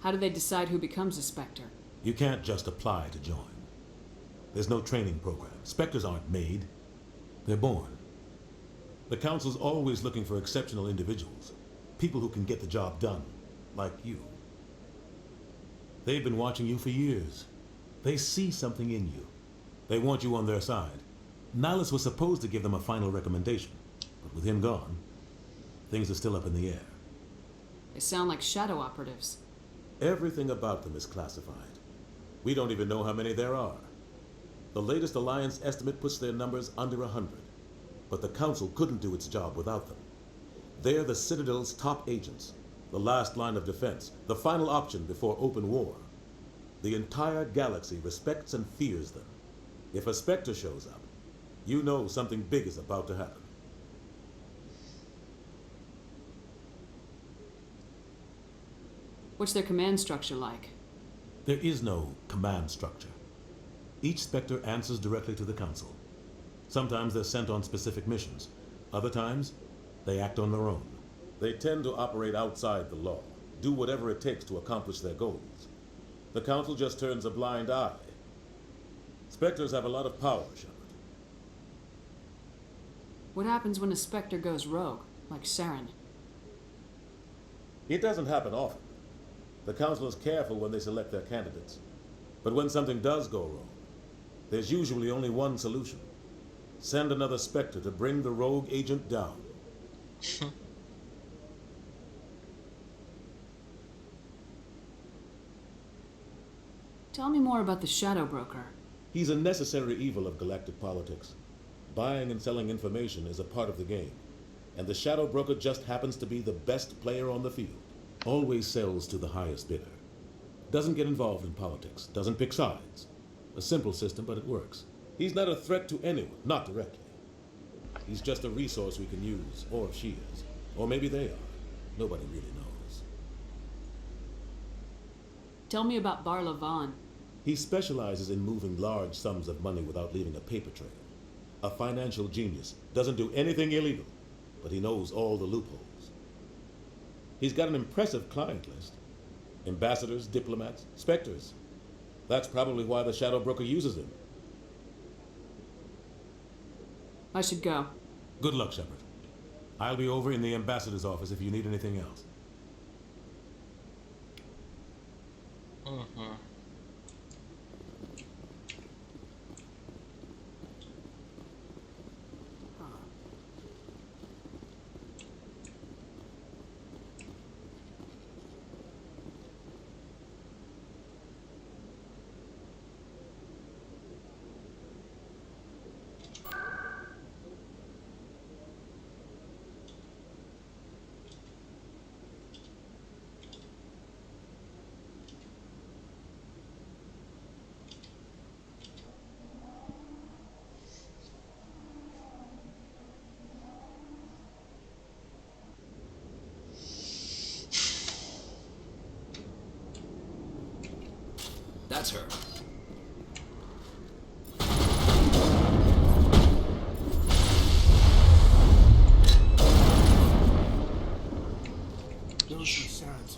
Speaker 9: How do they decide who becomes a Spectre?
Speaker 3: You can't just apply to join. There's no training program. Spectres aren't made. They're born. The Council's always looking for exceptional individuals. People who can get the job done, like you. They've been watching you for years. They see something in you. They want you on their side. Nihilus was supposed to give them a final recommendation, but with him gone, things are still up in the air.
Speaker 9: They sound like shadow operatives.
Speaker 3: Everything about them is classified. We don't even know how many there are. The latest Alliance estimate puts their numbers under 100, but the Council couldn't do its job without them. They're the Citadel's top agents, the last line of defense, the final option before open war. The entire galaxy respects and fears them. If a Spectre shows up, you know something big is about to happen.
Speaker 9: What's their command structure like?
Speaker 3: There is no command structure. Each Spectre answers directly to the Council. Sometimes they're sent on specific missions. Other times, they act on their own. They tend to operate outside the law, do whatever it takes to accomplish their goals. The Council just turns a blind eye. Spectres have a lot of power, Shepard.
Speaker 9: What happens when a Spectre goes rogue, like Saren?
Speaker 3: It doesn't happen often. The Council is careful when they select their candidates. But when something does go wrong, there's usually only one solution. Send another Spectre to bring the rogue agent down.
Speaker 9: Tell me more about the Shadow Broker.
Speaker 3: He's a necessary evil of galactic politics. Buying and selling information is a part of the game. And the Shadow Broker just happens to be the best player on the field. Always sells to the highest bidder. Doesn't get involved in politics. Doesn't pick sides. A simple system, but it works. He's not a threat to anyone, not directly. He's just a resource we can use, or she is. Or maybe they are. Nobody really knows.
Speaker 9: Tell me about Barla Vaughn.
Speaker 3: He specializes in moving large sums of money without leaving a paper trail. A financial genius. Doesn't do anything illegal, but he knows all the loopholes. He's got an impressive client list. Ambassadors, diplomats, specters. That's probably why the shadow broker uses him.
Speaker 9: I should go.
Speaker 3: Good luck, Shepard. I'll be over in the ambassador's office if you need anything else.
Speaker 13: That's her.
Speaker 8: Those are sounds.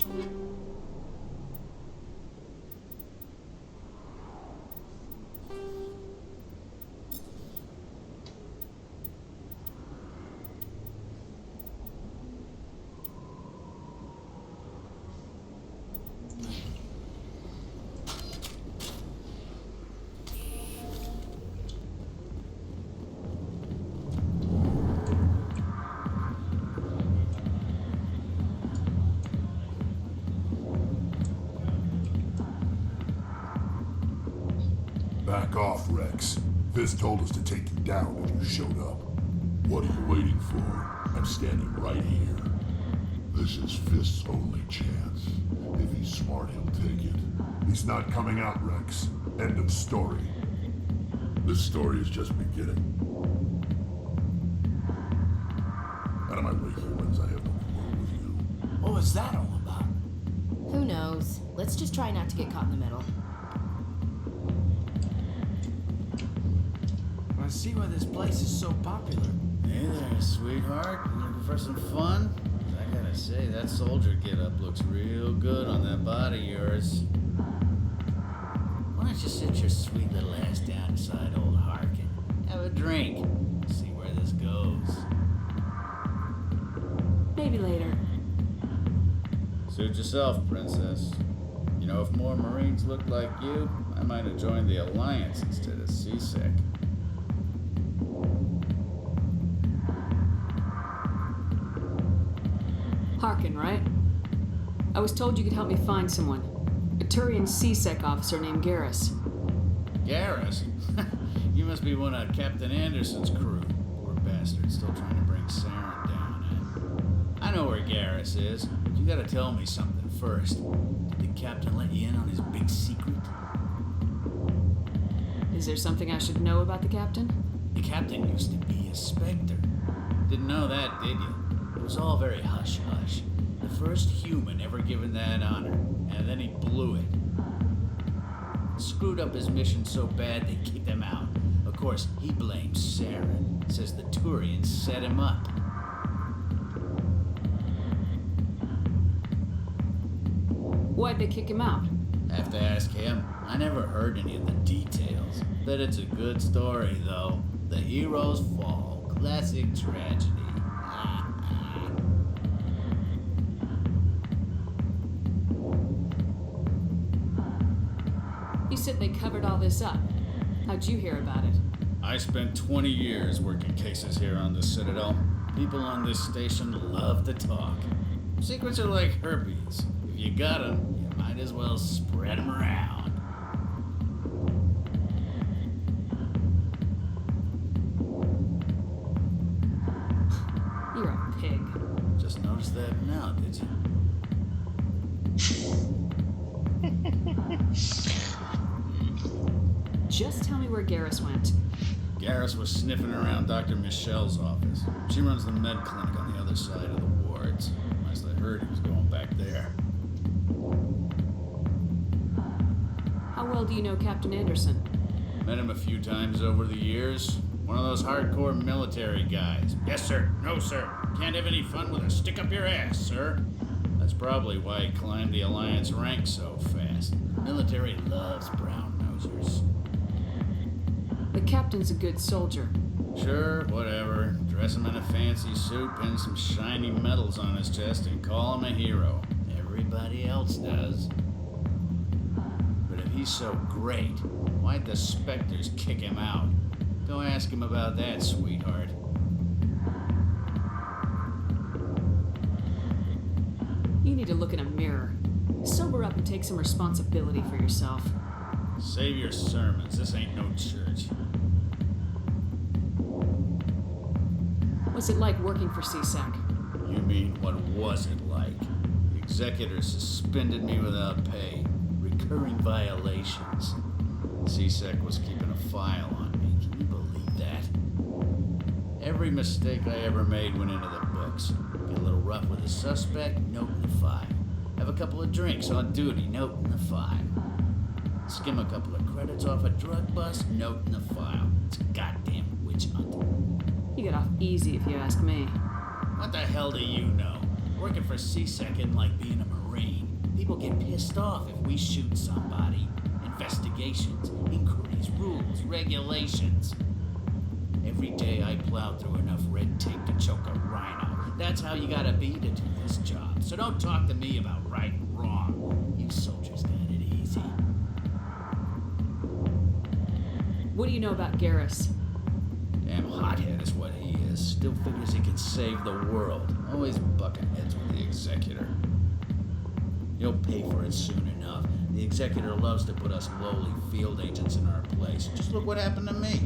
Speaker 4: Back off, Rex. Fisk told us to take you down when you showed up. What are you waiting for? I'm standing right here. This is Fisk's only chance. If he's smart, he'll take it. He's not coming out, Rex. End of story. This story is just beginning. Out of my way, humans. I have no quarrel with you.
Speaker 8: What was that all about?
Speaker 16: Who knows? Let's just try not to get caught in the middle.
Speaker 8: I see why this place is so popular.
Speaker 11: Hey there, sweetheart. You looking for some fun? I gotta say, that soldier get-up looks real good on that body of yours. Why don't you sit your sweet little ass down beside old Harkin? Have a drink. See where this goes.
Speaker 9: Maybe later.
Speaker 11: Suit yourself, princess. You know, if more Marines looked like you, I might have joined the Alliance instead of CSEC.
Speaker 9: Harkin, right? I was told you could help me find someone. A Turian CSEC officer named Garrus.
Speaker 11: Garrus? You must be one of Captain Anderson's crew. Poor bastard, still trying to bring Saren down, eh? I know where Garrus is, but you gotta tell me something first. Did the captain let you in on his big secret?
Speaker 9: Is there something I should know about the captain?
Speaker 11: The captain used to be a Spectre. Didn't know that, did you? It was all very hush-hush. The first human ever given that honor, and then he blew it. Screwed up his mission so bad they kicked him out. Of course, he blames Saren. Says the Turians set him up.
Speaker 9: Why'd they kick him out?
Speaker 11: Have to ask him. I never heard any of the details. Bet it's a good story, though. The heroes fall. Classic tragedy.
Speaker 9: You said they covered all this up. How'd you hear about it?
Speaker 11: I spent 20 years working cases here on the Citadel. People on this station love to talk. Secrets are like herpes. If you got them, you might as well spread them around.
Speaker 9: You're a pig.
Speaker 11: Just noticed that now, did you?
Speaker 9: Just tell me where Garrus went.
Speaker 11: Garrus was sniffing around Dr. Michelle's office. She runs the med clinic on the other side of the wards. Last I heard, he was going back there.
Speaker 9: well do you know Captain Anderson?
Speaker 11: Met him a few times over the years. One of those hardcore military guys. Yes, sir. No, sir. Can't have any fun with a stick up your ass, sir. That's probably why he climbed the Alliance ranks so fast. The military loves brown-nosers.
Speaker 9: The captain's a good soldier.
Speaker 11: Sure, whatever. Dress him in a fancy suit, pin some shiny medals on his chest, and call him a hero. Everybody else does. But if he's so great, why'd the Spectres kick him out? Go ask him about that, sweetheart.
Speaker 9: You need to look in a mirror. Sober up and take some responsibility for yourself.
Speaker 11: Save your sermons. This ain't no church.
Speaker 9: What's it like working for CSEC?
Speaker 11: You mean, what was it like? The executor suspended me without pay. Recurring violations. CSEC was keeping a file on me. Can you believe that? Every mistake I ever made went into the books. Get a little rough with a suspect, note in the file. Have a couple of drinks on duty, note in the file. Skim a couple of credits off a drug bust, note in the file. It's a goddamn witch hunt.
Speaker 9: You get off easy if you ask me.
Speaker 11: What the hell do you know? Working for CSEC isn't like being a Marine. People get pissed off if we shoot somebody. Investigations, inquiries, rules, regulations. Every day I plow through enough red tape to choke a rhino. That's how you gotta be to do this job. So don't talk to me about right and wrong. You soldiers got it easy.
Speaker 9: What do you know about Garrus?
Speaker 11: Damn hothead is what he is. Still figures he can save the world. Always bucking heads with the executor. You'll pay for it soon enough. The executor loves to put us lowly field agents in our place. Just look what happened to me.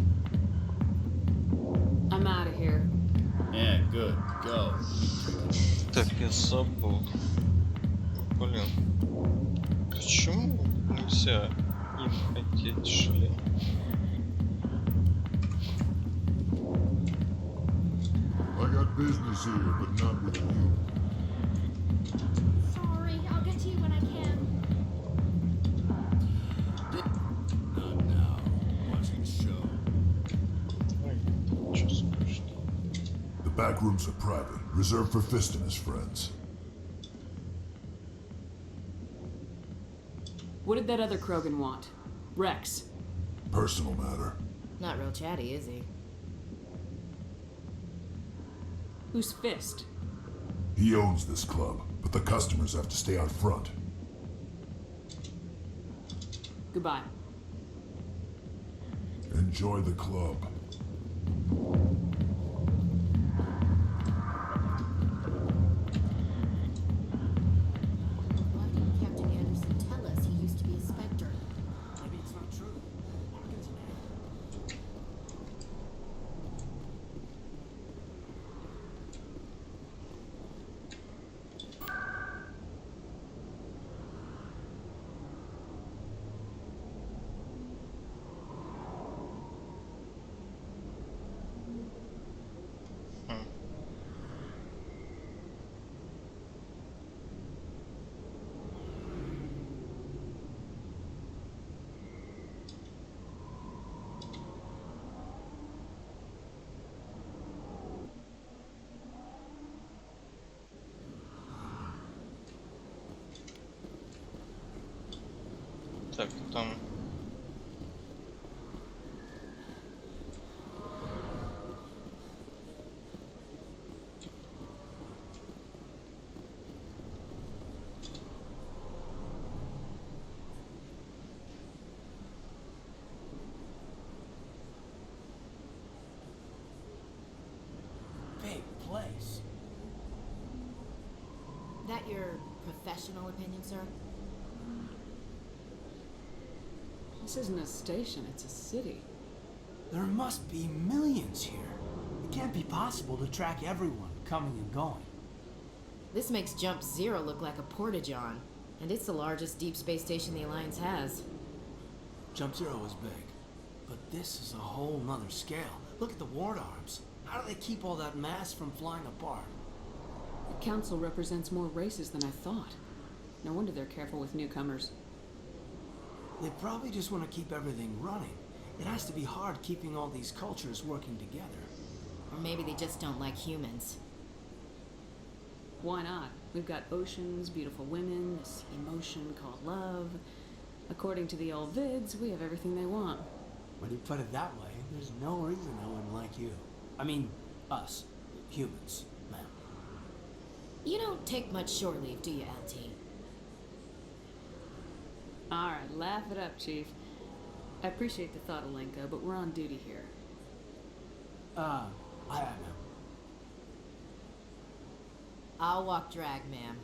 Speaker 9: I'm out of here.
Speaker 11: Yeah, good. Go.
Speaker 1: Так, я забыл. Блин. Почему нельзя им одеть шлем?
Speaker 4: I got business here, but not with you.
Speaker 16: Sorry, I'll get to you when I can.
Speaker 11: Not now. Watching the show.
Speaker 4: The back rooms are private, reserved for Fist and his friends.
Speaker 9: What did that other Krogan want? Rex.
Speaker 4: Personal matter.
Speaker 16: Not real chatty, is he?
Speaker 9: Who's Fist?
Speaker 4: He owns this club, but the customers have to stay out front.
Speaker 9: Goodbye.
Speaker 4: Enjoy the club.
Speaker 16: Why didn't Captain Anderson tell us he used to be a Spectre?
Speaker 8: Maybe it's not true. Morgan's an idiot.
Speaker 1: Так, там...
Speaker 8: Big place.
Speaker 16: That your professional opinion, sir?
Speaker 9: This isn't a station, it's a city.
Speaker 8: There must be millions here. It can't be possible to track everyone coming and going.
Speaker 16: This makes Jump Zero look like a porta-john, and it's the largest deep space station the Alliance has.
Speaker 8: Jump Zero is big, but this is a whole nother scale. Look at the ward arms. How do they keep all that mass from flying apart?
Speaker 9: The council represents more races than I thought. No wonder they're careful with newcomers.
Speaker 8: They probably just want to keep everything running. It has to be hard keeping all these cultures working together.
Speaker 16: Or maybe they just don't like humans.
Speaker 9: Why not? We've got oceans, beautiful women, this emotion called love. According to the old vids, we have everything they want.
Speaker 8: When you put it that way, there's no reason I wouldn't like you. I mean, us. Humans, ma'am.
Speaker 16: You don't take much shore leave, do you, LT?
Speaker 9: Alright, laugh it up, Chief. I appreciate the thought, Alenka, but we're on duty here.
Speaker 8: I know.
Speaker 16: I'll walk drag, ma'am.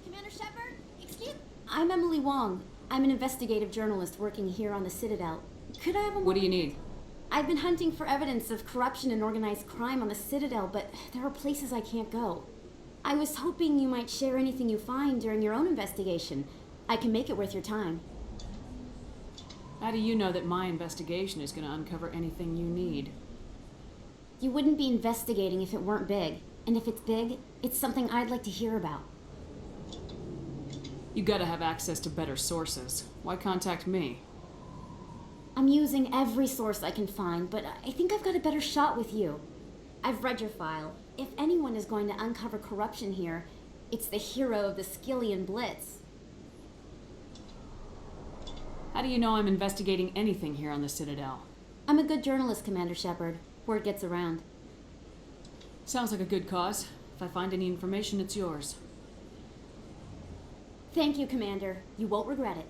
Speaker 10: Commander Shepard? Excuse... I'm Emily Wong. I'm an investigative journalist working here on the Citadel. Could I have a moment?
Speaker 9: What do you need?
Speaker 10: I've been hunting for evidence of corruption and organized crime on the Citadel, but there are places I can't go. I was hoping you might share anything you find during your own investigation. I can make it worth your time.
Speaker 9: How do you know that my investigation is going to uncover anything you need?
Speaker 10: You wouldn't be investigating if it weren't big. And if it's big, it's something I'd like to hear about.
Speaker 9: You gotta have access to better sources. Why contact me?
Speaker 10: I'm using every source I can find, but I think I've got a better shot with you. I've read your file. If anyone is going to uncover corruption here, it's the hero of the Skillian Blitz.
Speaker 9: How do you know I'm investigating anything here on the Citadel?
Speaker 10: I'm a good journalist, Commander Shepard. Word gets around.
Speaker 9: Sounds like a good cause. If I find any information, it's yours.
Speaker 10: Thank you, Commander. You won't regret it.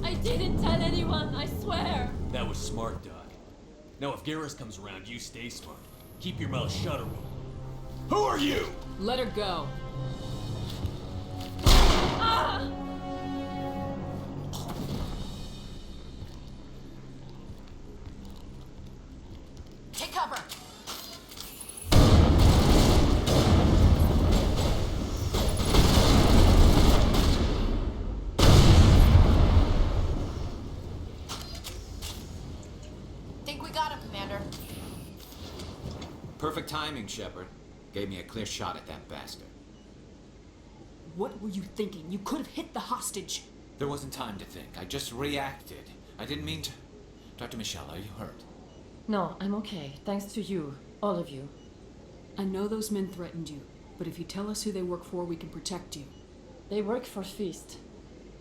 Speaker 23: I didn't tell anyone, I swear!
Speaker 17: That was smart, Doc. Now if Garrus comes around, you stay smart. Keep your mouth shut, Aurora. Who are you?
Speaker 9: Let her go.
Speaker 23: Ah!
Speaker 16: Take cover! Think we got him, Commander.
Speaker 13: Perfect timing, Shepard. Gave me a clear shot at that bastard.
Speaker 9: What were you thinking? You could have hit the hostage.
Speaker 13: There wasn't time to think. I just reacted. I didn't mean to... Dr. Michelle, are you hurt?
Speaker 23: No, I'm okay. Thanks to you. All of you.
Speaker 9: I know those men threatened you, but if you tell us who they work for, we can protect you.
Speaker 23: They work for Feast.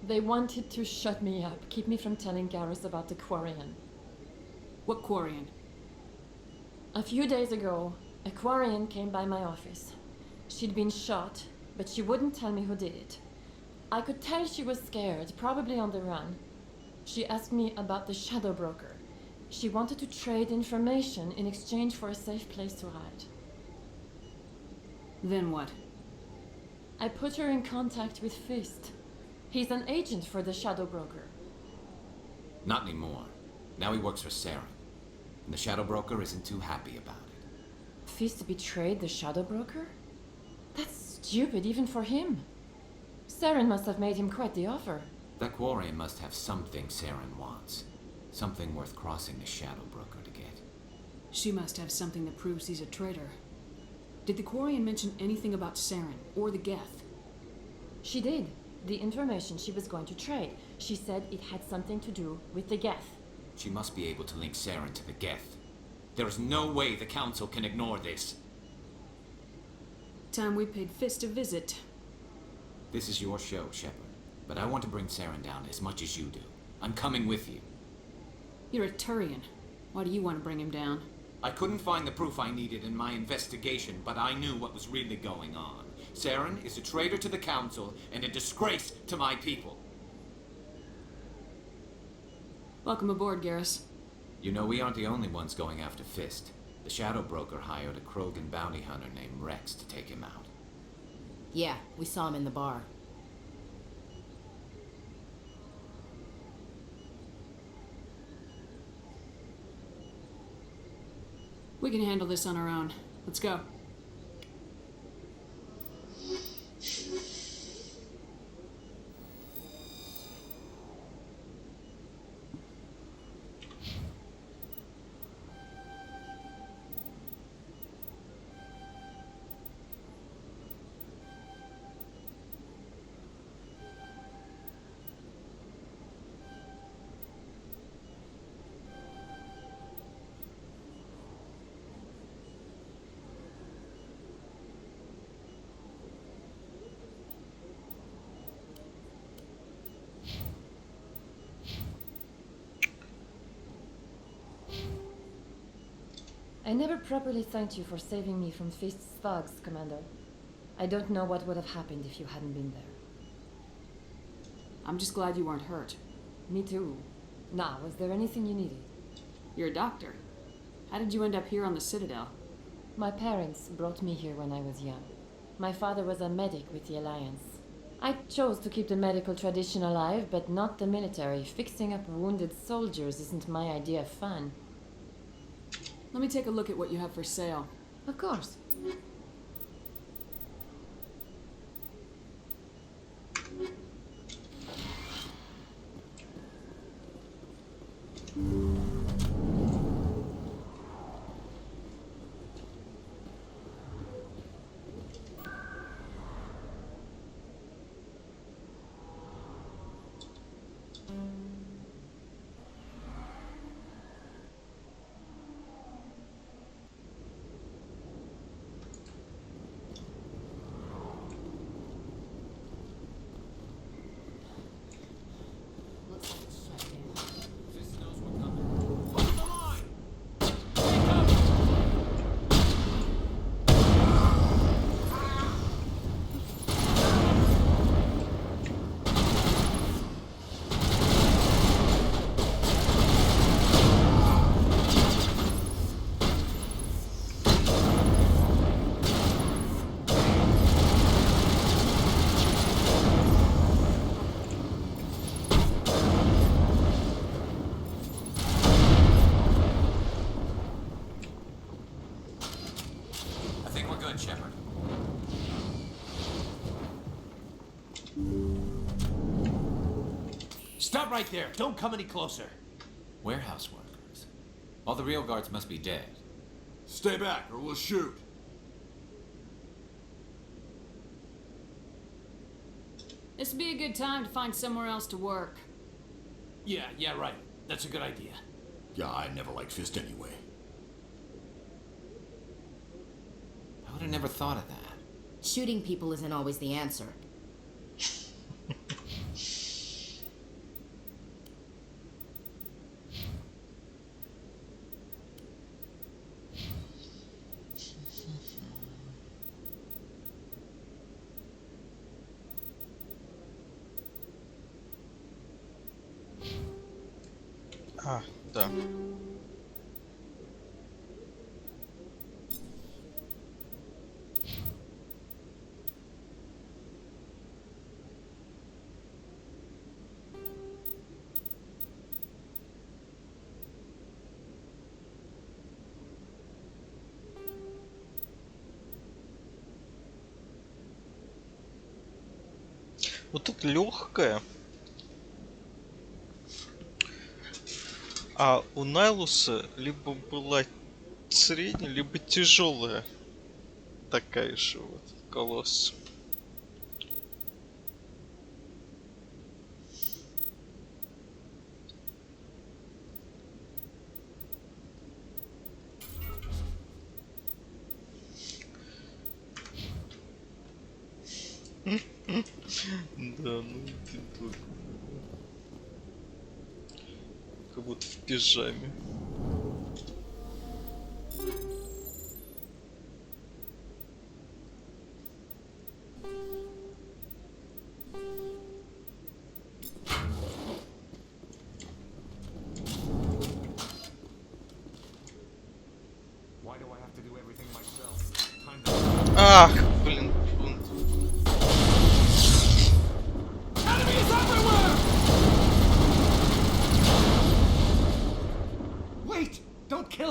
Speaker 23: They wanted to shut me up, keep me from telling Garrus about the Quarian.
Speaker 9: What Quarian?
Speaker 23: A few days ago, a Quarian came by my office. She'd been shot, but she wouldn't tell me who did it. I could tell she was scared, probably on the run. She asked me about the Shadow Broker. She wanted to trade information in exchange for a safe place to hide.
Speaker 9: Then what?
Speaker 23: I put her in contact with Fist. He's an agent for the Shadow Broker.
Speaker 13: Not anymore. Now he works for Saren. And the Shadow Broker isn't too happy about it.
Speaker 23: Fist betrayed the Shadow Broker? That's stupid even for him. Saren must have made him quite the offer.
Speaker 13: That Quarian must have something Saren wants. Something worth crossing the Shadow Broker to get.
Speaker 9: She must have something that proves he's a traitor. Did the Quarian mention anything about Saren or the Geth?
Speaker 23: She did. The information she was going to trade. She said it had something to do with the Geth.
Speaker 13: She must be able to link Saren to the Geth. There is no way the Council can ignore this.
Speaker 9: Time we paid Fist a visit.
Speaker 13: This is your show, Shepard. But I want to bring Saren down as much as you do. I'm coming with you.
Speaker 9: You're a Turian. Why do you want to bring him down?
Speaker 13: I couldn't find the proof I needed in my investigation, but I knew what was really going on. Saren is a traitor to the Council and a disgrace to my people.
Speaker 9: Welcome aboard, Garrus.
Speaker 13: You know, we aren't the only ones going after Fist. The Shadow Broker hired a Krogan bounty hunter named Rex to take him out.
Speaker 16: Yeah, we saw him in the bar.
Speaker 9: We can handle this on our own. Let's go.
Speaker 23: I never properly thanked you for saving me from Fist's thugs, Commander. I don't know what would have happened if you hadn't been there.
Speaker 9: I'm just glad you weren't hurt.
Speaker 23: Me too. Now, was there anything you needed?
Speaker 9: You're a doctor. How did you end up here on the Citadel?
Speaker 23: My parents brought me here when I was young. My father was a medic with the Alliance. I chose to keep the medical tradition alive, but not the military. Fixing up wounded soldiers isn't my idea of fun.
Speaker 9: Let me take a look at what you have for sale.
Speaker 23: Of course.
Speaker 17: Stop right there. Don't come any closer.
Speaker 13: Warehouse workers. All the real guards must be dead.
Speaker 4: Stay back or we'll shoot.
Speaker 9: This would be a good time to find somewhere else to work.
Speaker 17: Yeah, right. That's a good idea.
Speaker 4: Yeah, I never liked Fist anyway.
Speaker 13: I would have never thought of that.
Speaker 16: Shooting people isn't always the answer.
Speaker 1: А, да. Вот тут легкая. А у Найлуса либо была средняя, либо тяжелая такая же вот колосс. Да, ну ты тут. Как будто в пижаме.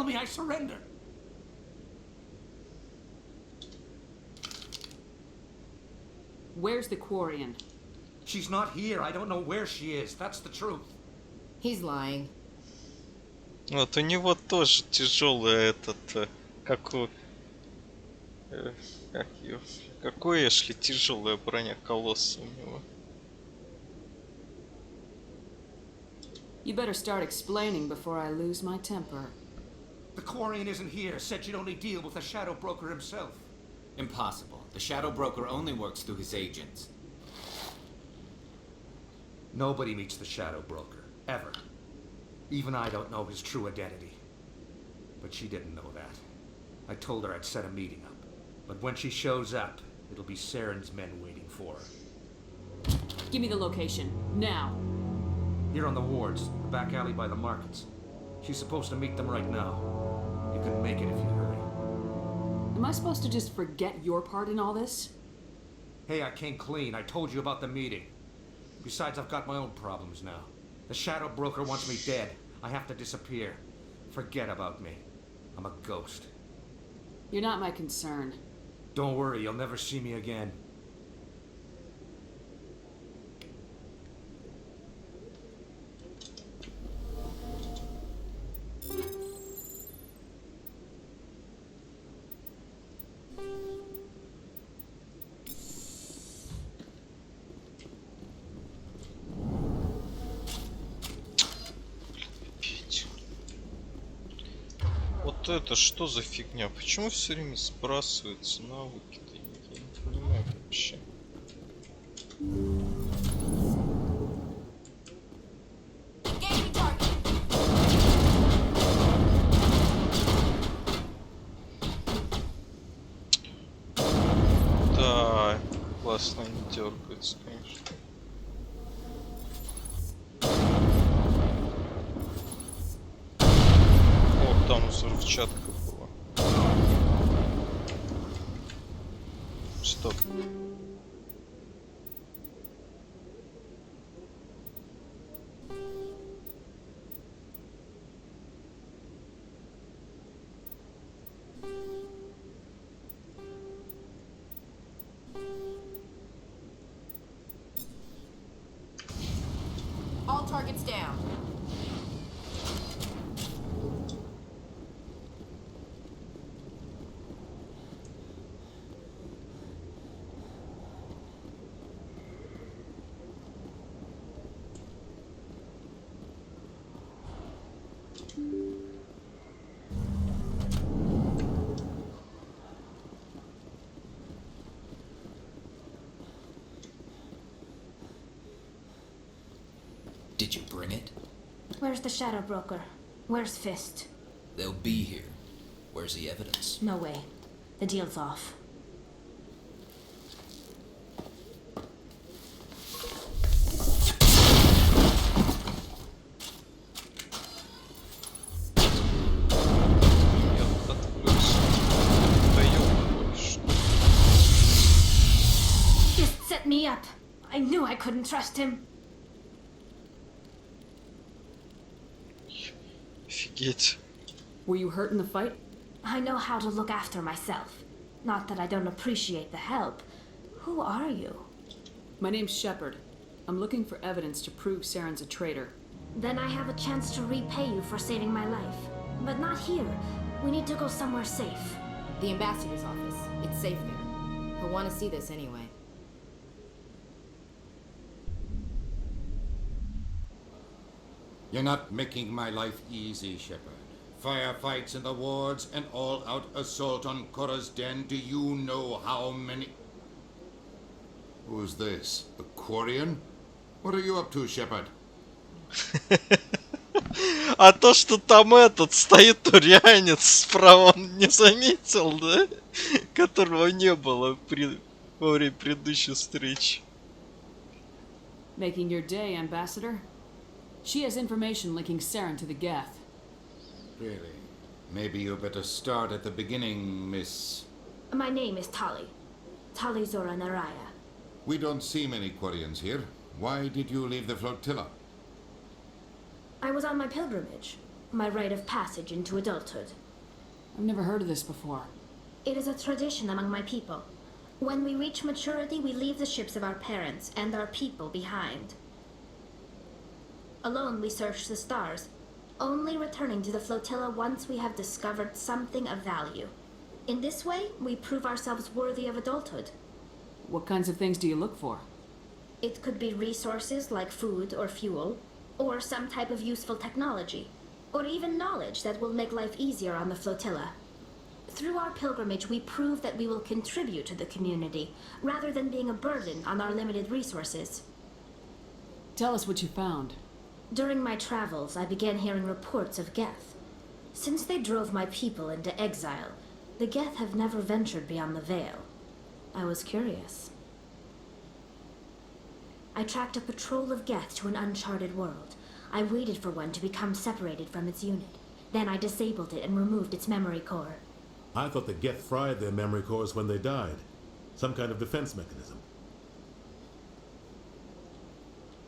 Speaker 8: me I surrender.
Speaker 9: Where's the Quarian?
Speaker 12: She's not here. I don't know where she is. That's the truth.
Speaker 16: He's lying.
Speaker 1: Вот у него тоже тяжелый как у... как ее... Какой Эшли тяжелая броня колосса у него.
Speaker 9: You better start explaining before I lose my temper.
Speaker 12: The Quarian isn't here. Said she'd only deal with the Shadow Broker himself.
Speaker 13: Impossible. The Shadow Broker only works through his agents.
Speaker 12: Nobody meets the Shadow Broker. Ever. Even I don't know his true identity. But she didn't know that. I told her I'd set a meeting up. But when she shows up, it'll be Saren's men waiting for her.
Speaker 9: Give me the location. Now.
Speaker 12: Here on the wards, the back alley by the markets. She's supposed to meet them right now. You can make it if you hurry.
Speaker 9: Am I supposed to just forget your part in all this?
Speaker 12: Hey, I came clean. I told you about the meeting. Besides, I've got my own problems now. The Shadow Broker wants me dead. I have to disappear. Forget about me. I'm a ghost.
Speaker 9: You're not my concern.
Speaker 12: Don't worry, you'll never see me again.
Speaker 1: Вот это что за фигня? Почему все время сбрасываются навыки-то? Я не понимаю вообще. Да, классно они дергаются, конечно. Там взрывчатка была. Стоп.
Speaker 16: All targets down.
Speaker 13: Did you bring it?
Speaker 18: Where's the Shadow Broker? Where's Fist?
Speaker 13: They'll be here. Where's the evidence?
Speaker 18: No way. The deal's off. Fist set me up. I knew I couldn't trust him.
Speaker 1: Офигеть.
Speaker 9: Were you hurt in the fight?
Speaker 18: I know how to look after myself. Not that I don't appreciate the help. Who are you?
Speaker 9: My name's Shepard. I'm looking for evidence to prove Saren's a traitor.
Speaker 18: Then I have a chance to repay you for saving my life. But not here. We need to go somewhere safe.
Speaker 16: The ambassador's office. It's safe there. He'll want to see this anyway.
Speaker 25: You're not making my life easy, Shepard. Firefights in the wards, an all-out assault on Korra's den. Do you know how many... Who's this? A Quarian? What are you up to, Shepard?
Speaker 1: А то, что там этот стоит турянец справа, он не заметил, да? Которого не было во время предыдущей встречи.
Speaker 9: Making your day, Ambassador? She has information linking Saren to the Geth.
Speaker 25: Really? Maybe you better start at the beginning, Miss...
Speaker 18: My name is Tali. Tali Zora Naraya.
Speaker 25: We don't see many Quarians here. Why did you leave the flotilla?
Speaker 18: I was on my pilgrimage. My rite of passage into adulthood.
Speaker 9: I've never heard of this before.
Speaker 18: It is a tradition among my people. When we reach maturity, we leave the ships of our parents and our people behind. Alone, we search the stars, only returning to the flotilla once we have discovered something of value. In this way, we prove ourselves worthy of adulthood.
Speaker 9: What kinds of things do you look for?
Speaker 18: It could be resources like food or fuel, or some type of useful technology, or even knowledge that will make life easier on the flotilla. Through our pilgrimage, we prove that we will contribute to the community, rather than being a burden on our limited resources.
Speaker 9: Tell us what you found.
Speaker 18: During my travels, I began hearing reports of Geth. Since they drove my people into exile, the Geth have never ventured beyond the Veil. I was curious. I tracked a patrol of Geth to an uncharted world. I waited for one to become separated from its unit. Then I disabled it and removed its memory core.
Speaker 3: I thought the Geth fried their memory cores when they died. Some kind of defense mechanism.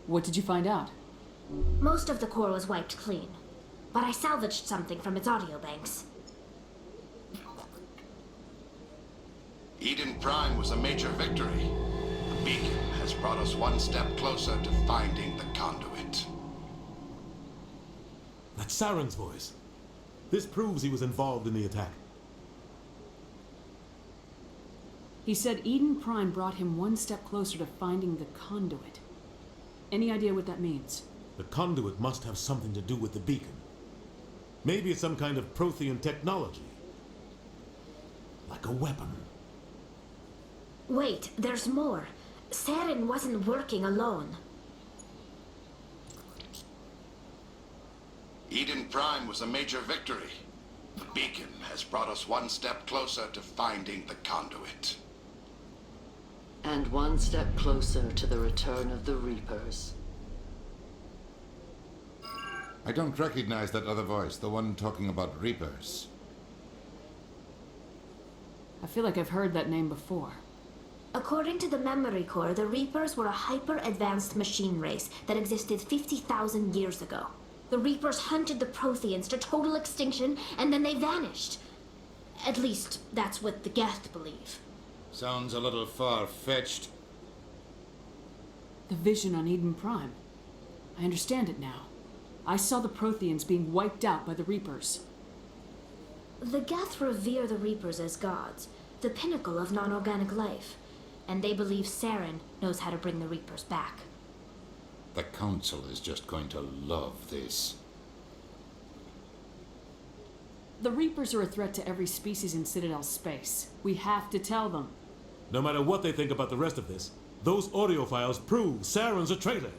Speaker 9: What did you find out?
Speaker 18: Most of the core was wiped clean, but I salvaged something from its audio banks.
Speaker 24: Eden Prime was a major victory. The beacon has brought us one step closer to finding the conduit.
Speaker 3: That's Saren's voice. This proves he was involved in the attack.
Speaker 9: He said Eden Prime brought him one step closer to finding the conduit. Any idea what that means?
Speaker 3: The conduit must have something to do with the beacon. Maybe it's some kind of Prothean technology. Like a weapon.
Speaker 18: Wait, there's more. Saren wasn't working alone.
Speaker 24: Eden Prime was a major victory. The beacon has brought us one step closer to finding the conduit.
Speaker 2: And one step closer to the return of the Reapers.
Speaker 25: I don't recognize that other voice, the one talking about Reapers.
Speaker 9: I feel like I've heard that name before.
Speaker 18: According to the memory core, the Reapers were a hyper-advanced machine race that existed 50,000 years ago. The Reapers hunted the Protheans to total extinction, and then they vanished. At least, that's what the Geth believe.
Speaker 25: Sounds a little far-fetched.
Speaker 9: The vision on Eden Prime. I understand it now. I saw the Protheans being wiped out by the Reapers.
Speaker 18: The Geth revere the Reapers as gods, the pinnacle of non-organic life. And they believe Saren knows how to bring the Reapers back.
Speaker 25: The Council is just going to love this.
Speaker 9: The Reapers are a threat to every species in Citadel space. We have to tell them.
Speaker 3: No matter what they think about the rest of this, those audio files prove Saren's a traitor.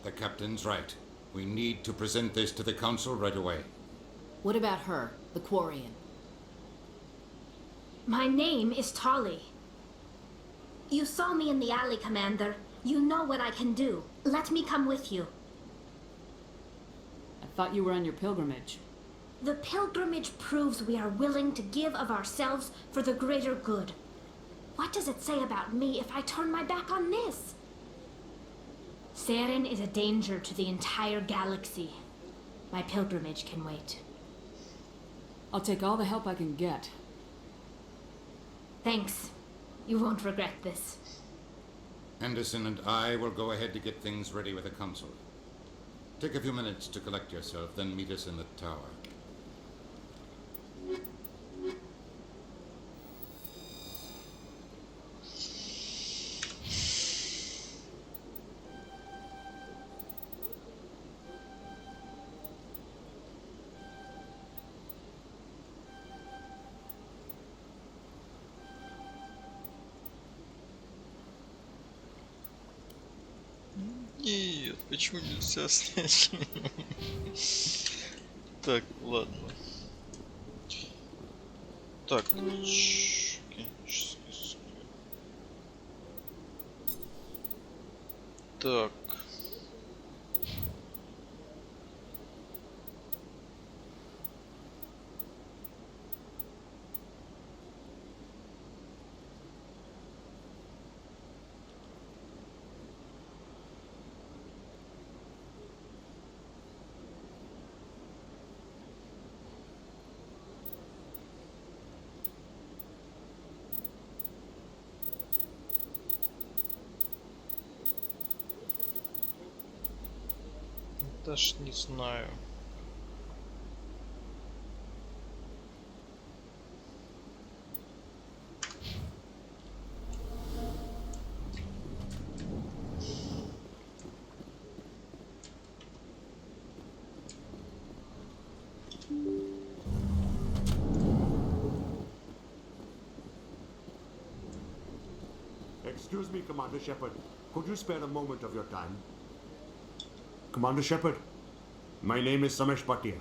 Speaker 25: The Captain's right. We need to present this to the Council right away.
Speaker 16: What about her, the Quarian?
Speaker 18: My name is Tali. You saw me in the alley, Commander. You know what I can do. Let me come with you.
Speaker 9: I thought you were on your pilgrimage.
Speaker 18: The pilgrimage proves we are willing to give of ourselves for the greater good. What does it say about me if I turn my back on this? Saren is a danger to the entire galaxy. My pilgrimage can wait.
Speaker 9: I'll take all the help I can get.
Speaker 18: Thanks. You won't regret this.
Speaker 25: Anderson and I will go ahead to get things ready with the Council. Take a few minutes to collect yourself, then meet us in the tower.
Speaker 1: Нет, почему нельзя снять? Так, ладно. Так, технический скрипт. Так. Даже не знаю.
Speaker 5: Excuse me, Commander Shepard. Could you spare a moment of your time? Commander Shepard, my name is Samesh Bhatia.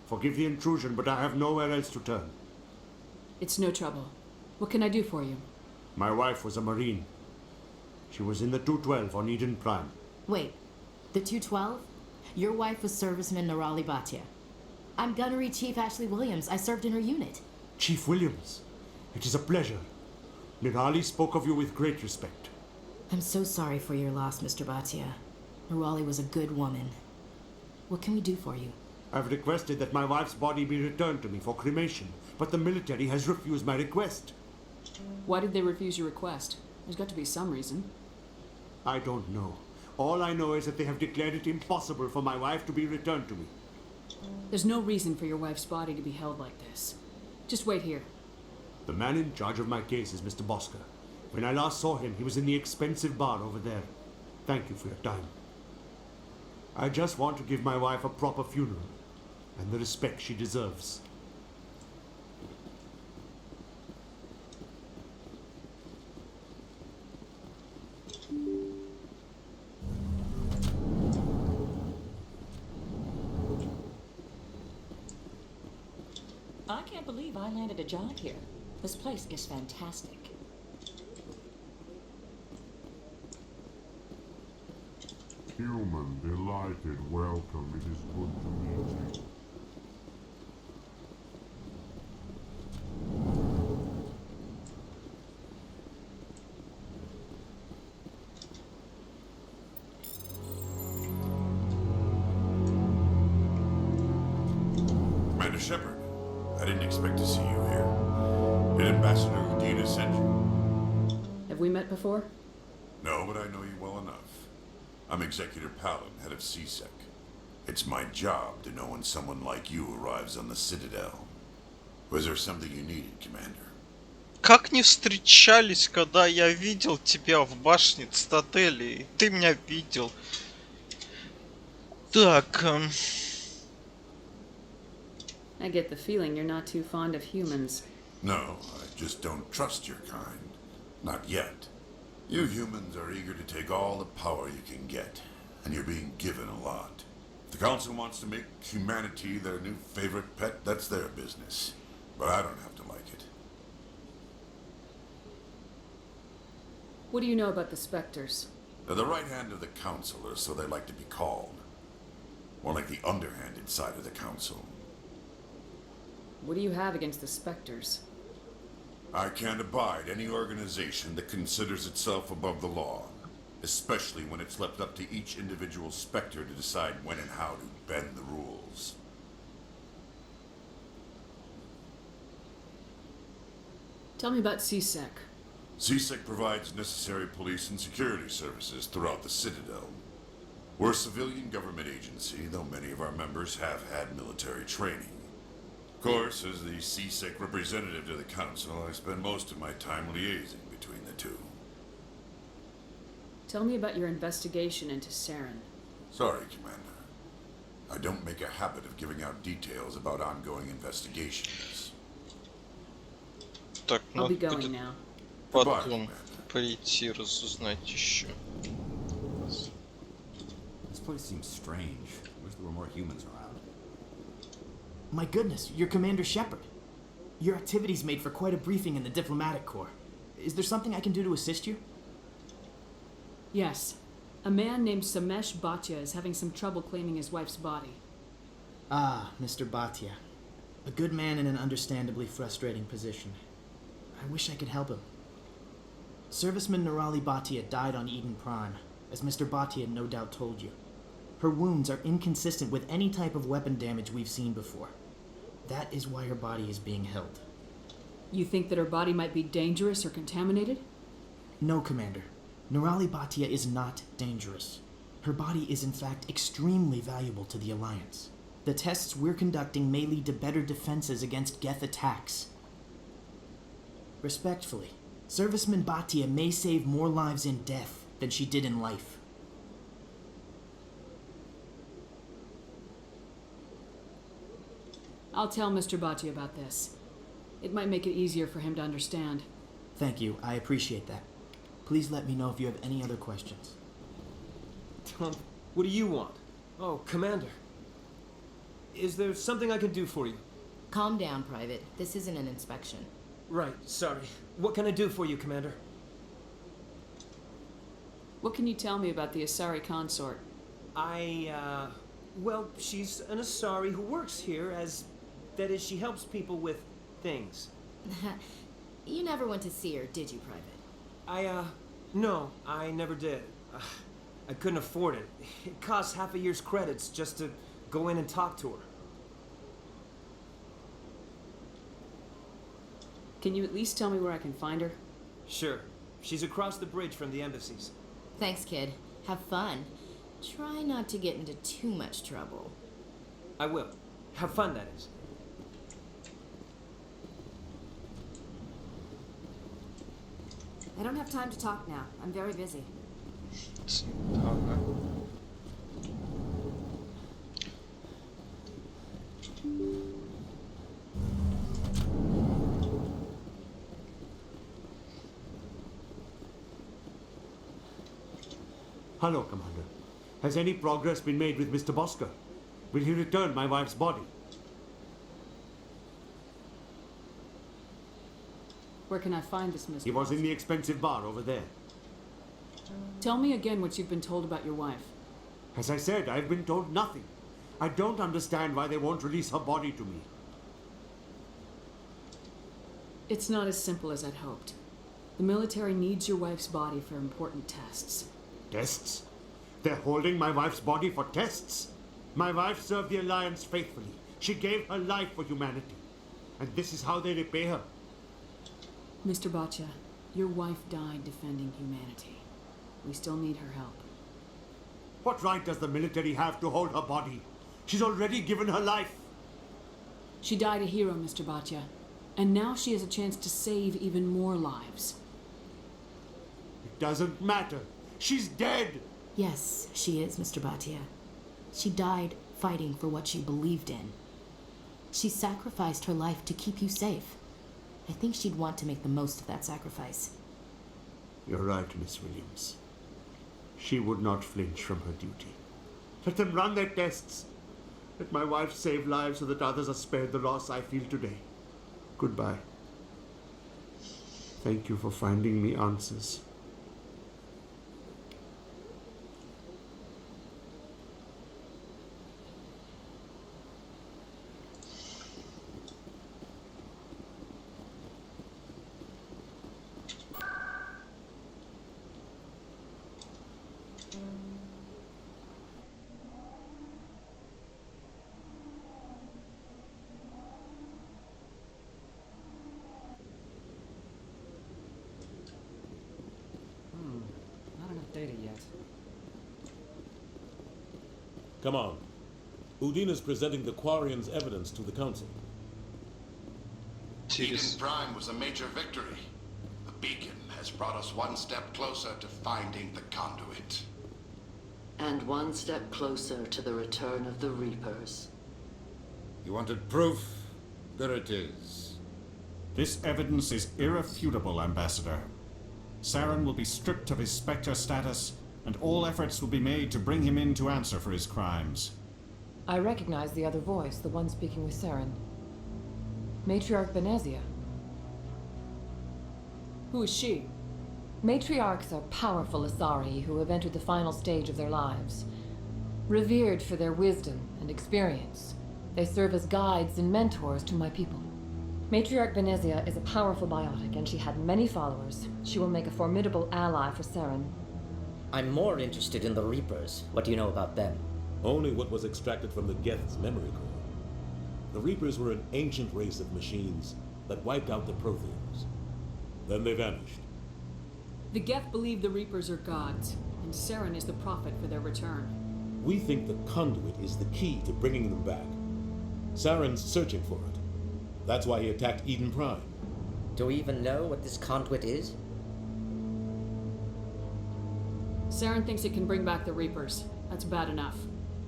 Speaker 5: Forgive the intrusion, but I have nowhere else to turn.
Speaker 9: It's no trouble. What can I do for you?
Speaker 5: My wife was a Marine. She was in the 212 on Eden Prime.
Speaker 16: Wait, the 212? Your wife was Serviceman Nirali Bhatia. I'm Gunnery Chief Ashley Williams. I served in her unit.
Speaker 5: Chief Williams, it is a pleasure. Nirali spoke of you with great respect.
Speaker 16: I'm so sorry for your loss, Mr. Bhatia. Nirali was a good woman. What can we do for you?
Speaker 5: I've requested that my wife's body be returned to me for cremation, but the military has refused my request.
Speaker 9: Why did they refuse your request? There's got to be some reason.
Speaker 5: I don't know. All I know is that they have declared it impossible for my wife to be returned to me.
Speaker 9: There's no reason for your wife's body to be held like this. Just wait here.
Speaker 5: The man in charge of my case is Mr. Bosker. When I last saw him, he was in the expensive bar over there. Thank you for your time. I just want to give my wife a proper funeral and the respect she deserves.
Speaker 6: I can't believe I landed a job here. This place is fantastic.
Speaker 4: Human, delighted, welcome. It is good to meet you.
Speaker 19: Commander Shepard, I didn't expect to see you here. Did Ambassador Udina send you?
Speaker 9: Have we met before?
Speaker 19: No, but I know you well enough. I'm Executor Palin, head of CSEC. It's my job to know when someone like you arrives on the Citadel. Was there something you needed, Commander?
Speaker 1: Как не встречались, когда я видел тебя в башне цитадели, и ты меня видел. Так.
Speaker 9: I get the feeling you're not too fond of humans.
Speaker 19: No, I just don't trust your kind. Not yet. You humans are eager to take all the power you can get, and you're being given a lot. If the Council wants to make humanity their new favorite pet, that's their business. But I don't have to like it.
Speaker 9: What do you know about the Spectres?
Speaker 19: They're the right hand of the Council, or so they like to be called. More like the underhanded side of the Council.
Speaker 9: What do you have against the Spectres?
Speaker 19: I can't abide any organization that considers itself above the law, especially when it's left up to each individual Spectre to decide when and how to bend the rules.
Speaker 9: Tell me about CSEC.
Speaker 19: CSEC provides necessary police and security services throughout the Citadel. We're a civilian government agency, though many of our members have had military training. Of course, as the CSEC representative to the Council, I spend most of my time liaising between the two.
Speaker 9: Tell me about your investigation into Saren.
Speaker 19: Sorry, Commander. I don't make a habit of giving out details about ongoing investigations.
Speaker 1: Так,
Speaker 9: I'll be
Speaker 1: надо
Speaker 9: going
Speaker 1: будет
Speaker 9: now.
Speaker 1: потом прийти разузнать еще.
Speaker 13: This place seems strange. Wish there were more humans around.
Speaker 20: My goodness, you're Commander Shepard. Your activities made for quite a briefing in the diplomatic corps. Is there something I can do to assist you?
Speaker 9: Yes. A man named Samesh Bhatia is having some trouble claiming his wife's body.
Speaker 20: Ah, Mr. Bhatia. A good man in an understandably frustrating position. I wish I could help him. Serviceman Nirali Bhatia died on Eden Prime, as Mr. Bhatia no doubt told you. Her wounds are inconsistent with any type of weapon damage we've seen before. That is why her body is being held.
Speaker 9: You think that her body might be dangerous or contaminated?
Speaker 20: No, Commander. Nirali Bhatia is not dangerous. Her body is in fact extremely valuable to the Alliance. The tests we're conducting may lead to better defenses against Geth attacks. Respectfully, Serviceman Bhatia may save more lives in death than she did in life.
Speaker 9: I'll tell Mr. Bhatia about this. It might make it easier for him to understand.
Speaker 20: Thank you, I appreciate that. Please let me know if you have any other questions.
Speaker 8: What do you want? Oh, Commander. Is there something I can do for you?
Speaker 16: Calm down, Private. This isn't an inspection.
Speaker 8: Right, sorry. What can I do for you, Commander?
Speaker 9: What can you tell me about the Asari consort?
Speaker 8: Well, she's an Asari who works here as... That is, she helps people with things.
Speaker 16: You never went to see her, did you, Private?
Speaker 8: No, I never did. I couldn't afford it. It costs half a year's credits just to go in and talk to her.
Speaker 9: Can you at least tell me where I can find her?
Speaker 8: Sure. She's across the bridge from the embassies.
Speaker 16: Thanks, kid. Have fun. Try not to get into too much trouble.
Speaker 8: I will. Have fun, that is.
Speaker 7: I don't have time to talk now. I'm very busy.
Speaker 5: Hello, Commander. Has any progress been made with Mr. Bosker? Will he return my wife's body?
Speaker 9: Where can I find this Mr.
Speaker 5: He was in the expensive bar over there.
Speaker 9: Tell me again what you've been told about your wife.
Speaker 5: As I said, I've been told nothing. I don't understand why they won't release her body to me.
Speaker 9: It's not as simple as I'd hoped. The military needs your wife's body for important tests.
Speaker 5: Tests? They're holding my wife's body for tests? My wife served the Alliance faithfully. She gave her life for humanity. And this is how they repay her.
Speaker 9: Mr. Bhatia, your wife died defending humanity. We still need her help.
Speaker 5: What right does the military have to hold her body? She's already given her life.
Speaker 9: She died a hero, Mr. Bhatia. And now she has a chance to save even more lives.
Speaker 5: It doesn't matter. She's dead.
Speaker 16: Yes, she is, Mr. Bhatia. She died fighting for what she believed in. She sacrificed her life to keep you safe. I think she'd want to make the most of that sacrifice.
Speaker 5: You're right, Miss Williams. She would not flinch from her duty. Let them run their tests. Let my wife save lives so that others are spared the loss I feel today. Goodbye. Thank you for finding me answers.
Speaker 14: Not enough data yet.
Speaker 3: Come on. Udina's presenting the Quarians' evidence to the Council.
Speaker 24: Eden Prime was a major victory. The beacon has brought us one step closer to finding the conduit.
Speaker 2: And one step closer to the return of the Reapers.
Speaker 25: You wanted proof? There it is.
Speaker 15: This evidence is irrefutable, Ambassador. Saren will be stripped of his Spectre status, and all efforts will be made to bring him in to answer for his crimes.
Speaker 6: I recognize the other voice, the one speaking with Saren. Matriarch Benezia.
Speaker 9: Who is she?
Speaker 6: Matriarchs are powerful Asari who have entered the final stage of their lives. Revered for their wisdom and experience, they serve as guides and mentors to my people. Matriarch Benezia is a powerful biotic, and she had many followers. She will make a formidable ally for Saren.
Speaker 21: I'm more interested in the Reapers. What do you know about them?
Speaker 3: Only what was extracted from the Geth's memory core. The Reapers were an ancient race of machines that wiped out the Protheans. Then they vanished.
Speaker 9: The Geth believe the Reapers are gods, and Saren is the prophet for their return.
Speaker 3: We think the conduit is the key to bringing them back. Saren's searching for it. That's why he attacked Eden Prime.
Speaker 21: Do we even know what this conduit is?
Speaker 9: Saren thinks it can bring back the Reapers. That's bad enough.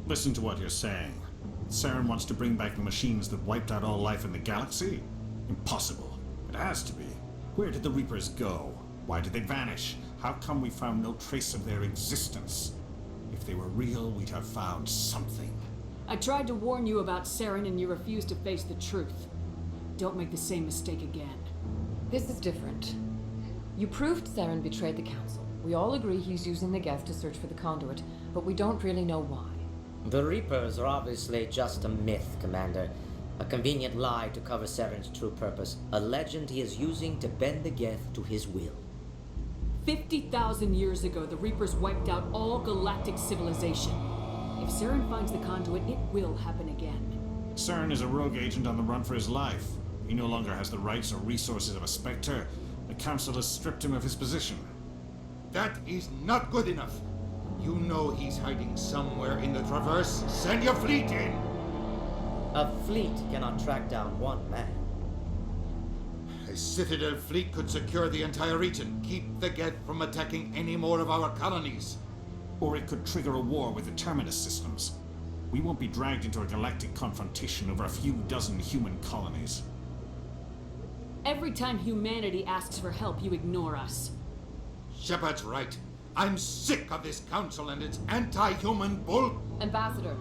Speaker 15: Listen to what you're saying. Saren wants to bring back the machines that wiped out all life in the galaxy? Impossible. It has to be. Where did the Reapers go? Why did they vanish? How come we found no trace of their existence? If they were real, we'd have found something.
Speaker 9: I tried to warn you about Saren and you refused to face the truth. Don't make the same mistake again.
Speaker 6: This is different. You proved Saren betrayed the Council. We all agree he's using the Geth to search for the conduit, but we don't really know why.
Speaker 21: The Reapers are obviously just a myth, Commander. A convenient lie to cover Saren's true purpose. A legend he is using to bend the Geth to his will.
Speaker 9: 50,000 years ago, the Reapers wiped out all galactic civilization. If Saren finds the conduit, it will happen again.
Speaker 15: Saren is a rogue agent on the run for his life. He no longer has the rights or resources of a Spectre. The Council has stripped him of his position.
Speaker 12: That is not good enough. You know he's hiding somewhere in the Traverse. Send your fleet in!
Speaker 21: A fleet cannot track down one man.
Speaker 12: A Citadel fleet could secure the entire region, keep the Geth from attacking any more of our colonies.
Speaker 15: Or it could trigger a war with the Terminus systems. We won't be dragged into a galactic confrontation over a few dozen human colonies.
Speaker 9: Every time humanity asks for help, you ignore us.
Speaker 12: Shepard's right. I'm sick of this council and its anti-human bull...
Speaker 6: Ambassador,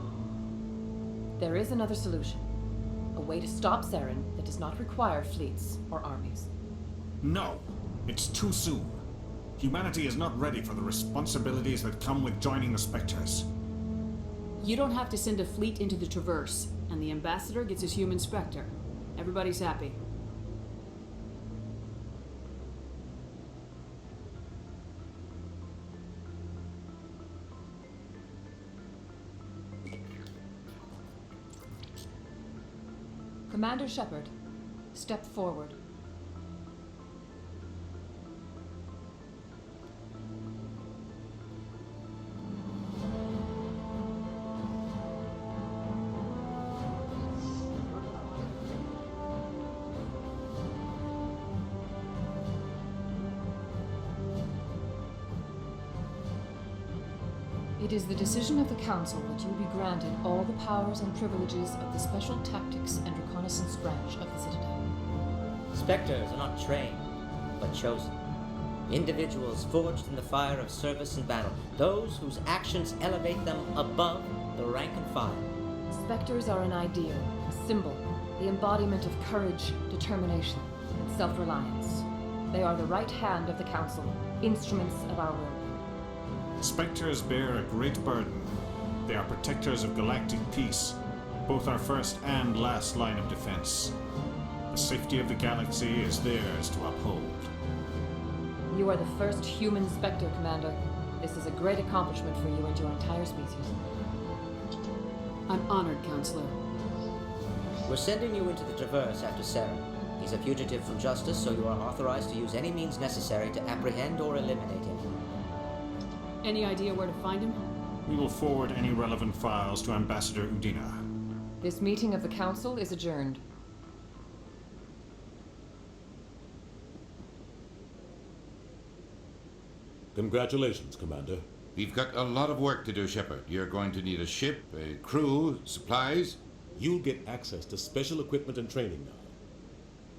Speaker 6: there is another solution. A way to stop Saren that does not require fleets or armies.
Speaker 15: No, it's too soon. Humanity is not ready for the responsibilities that come with joining the Spectres.
Speaker 9: You don't have to send a fleet into the Traverse, and the Ambassador gets his human Spectre. Everybody's happy.
Speaker 6: Commander Shepard, step forward. It is the decision of the Council that you be granted all the powers and privileges of the Special Tactics and Reconnaissance branch of the Citadel.
Speaker 21: Spectres are not trained, but chosen. Individuals forged in the fire of service and battle. Those whose actions elevate them above the rank and file.
Speaker 6: Spectres are an ideal, a symbol, the embodiment of courage, determination, and self-reliance. They are the right hand of the Council, instruments of our will.
Speaker 15: Spectres bear a great burden. They are protectors of galactic peace, both our first and last line of defense. The safety of the galaxy is theirs to uphold.
Speaker 6: You are the first human Spectre, Commander. This is a great accomplishment for you and your entire species.
Speaker 9: I'm honored, Counselor.
Speaker 21: We're sending you into the Traverse after Saren. He's a fugitive from justice, so you are authorized to use any means necessary to apprehend or eliminate him.
Speaker 9: Any idea where to find him?
Speaker 15: We will forward any relevant files to Ambassador Udina.
Speaker 6: This meeting of the Council is adjourned.
Speaker 3: Congratulations, Commander.
Speaker 25: We've got a lot of work to do, Shepard. You're going to need a ship, a crew, supplies.
Speaker 3: You'll get access to special equipment and training now.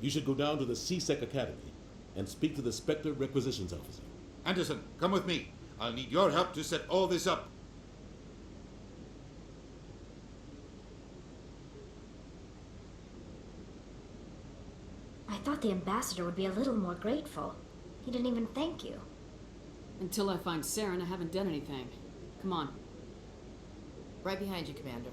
Speaker 3: You should go down to the CSEC Academy and speak to the Spectre Requisitions Officer.
Speaker 12: Anderson, come with me. I'll need your help to set all this up.
Speaker 18: I thought the ambassador would be a little more grateful. He didn't even thank you.
Speaker 9: Until I find Saren, I haven't done anything. Come on.
Speaker 16: Right behind you, Commander.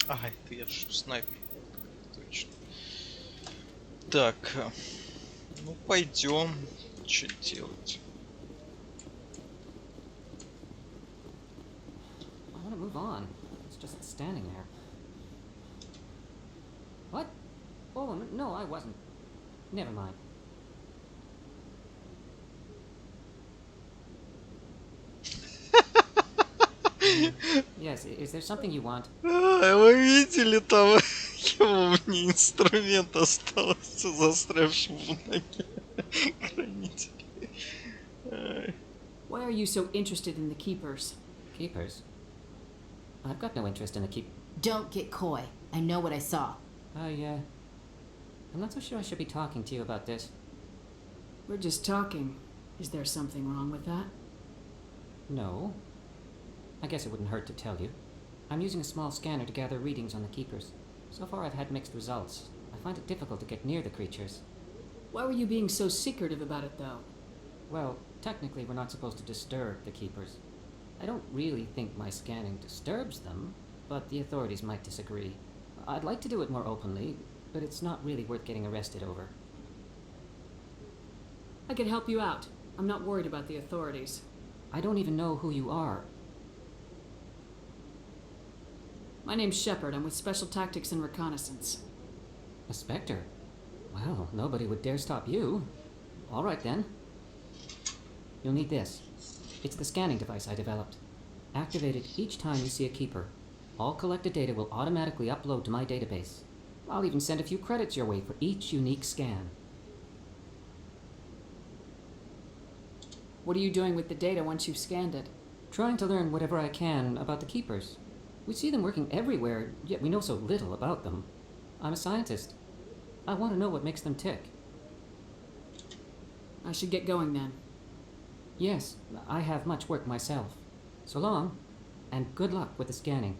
Speaker 1: Ага, это я же снайпер. То Так, ну пойдем. Что делать?
Speaker 14: I want to move on. It's just standing there. What? Oh, no, I wasn't. Never mind. Yes, is there something you want?
Speaker 1: Вы видели там? Ему мне инструмент остался, застрявший в ноге. Хранитель.
Speaker 9: Why are you so interested in the Keepers?
Speaker 14: Keepers? I've got no interest in the keep.
Speaker 16: Don't get coy. I know what I saw.
Speaker 14: I'm not so sure I should be talking to you about this.
Speaker 9: We're just talking. Is there something wrong with that?
Speaker 14: No. I guess it wouldn't hurt to tell you. I'm using a small scanner to gather readings on the Keepers. So far I've had mixed results. I find it difficult to get near the creatures.
Speaker 9: Why were you being so secretive about it, though?
Speaker 14: Well, technically we're not supposed to disturb the Keepers. I don't really think my scanning disturbs them, but the authorities might disagree. I'd like to do it more openly, but it's not really worth getting arrested over.
Speaker 9: I could help you out. I'm not worried about the authorities.
Speaker 14: I don't even know who you are.
Speaker 9: My name's Shepard. I'm with Special Tactics and Reconnaissance.
Speaker 14: A Spectre? Well, nobody would dare stop you. All right, then. You'll need this. It's the scanning device I developed. Activate it each time you see a Keeper. All collected data will automatically upload to my database. I'll even send a few credits your way for each unique scan.
Speaker 9: What are you doing with the data once you've scanned it?
Speaker 14: Trying to learn whatever I can about the Keepers. We see them working everywhere, yet we know so little about them. I'm a scientist. I want to know what makes them tick.
Speaker 9: I should get going then.
Speaker 14: Yes, I have much work myself. So long, and good luck with the scanning.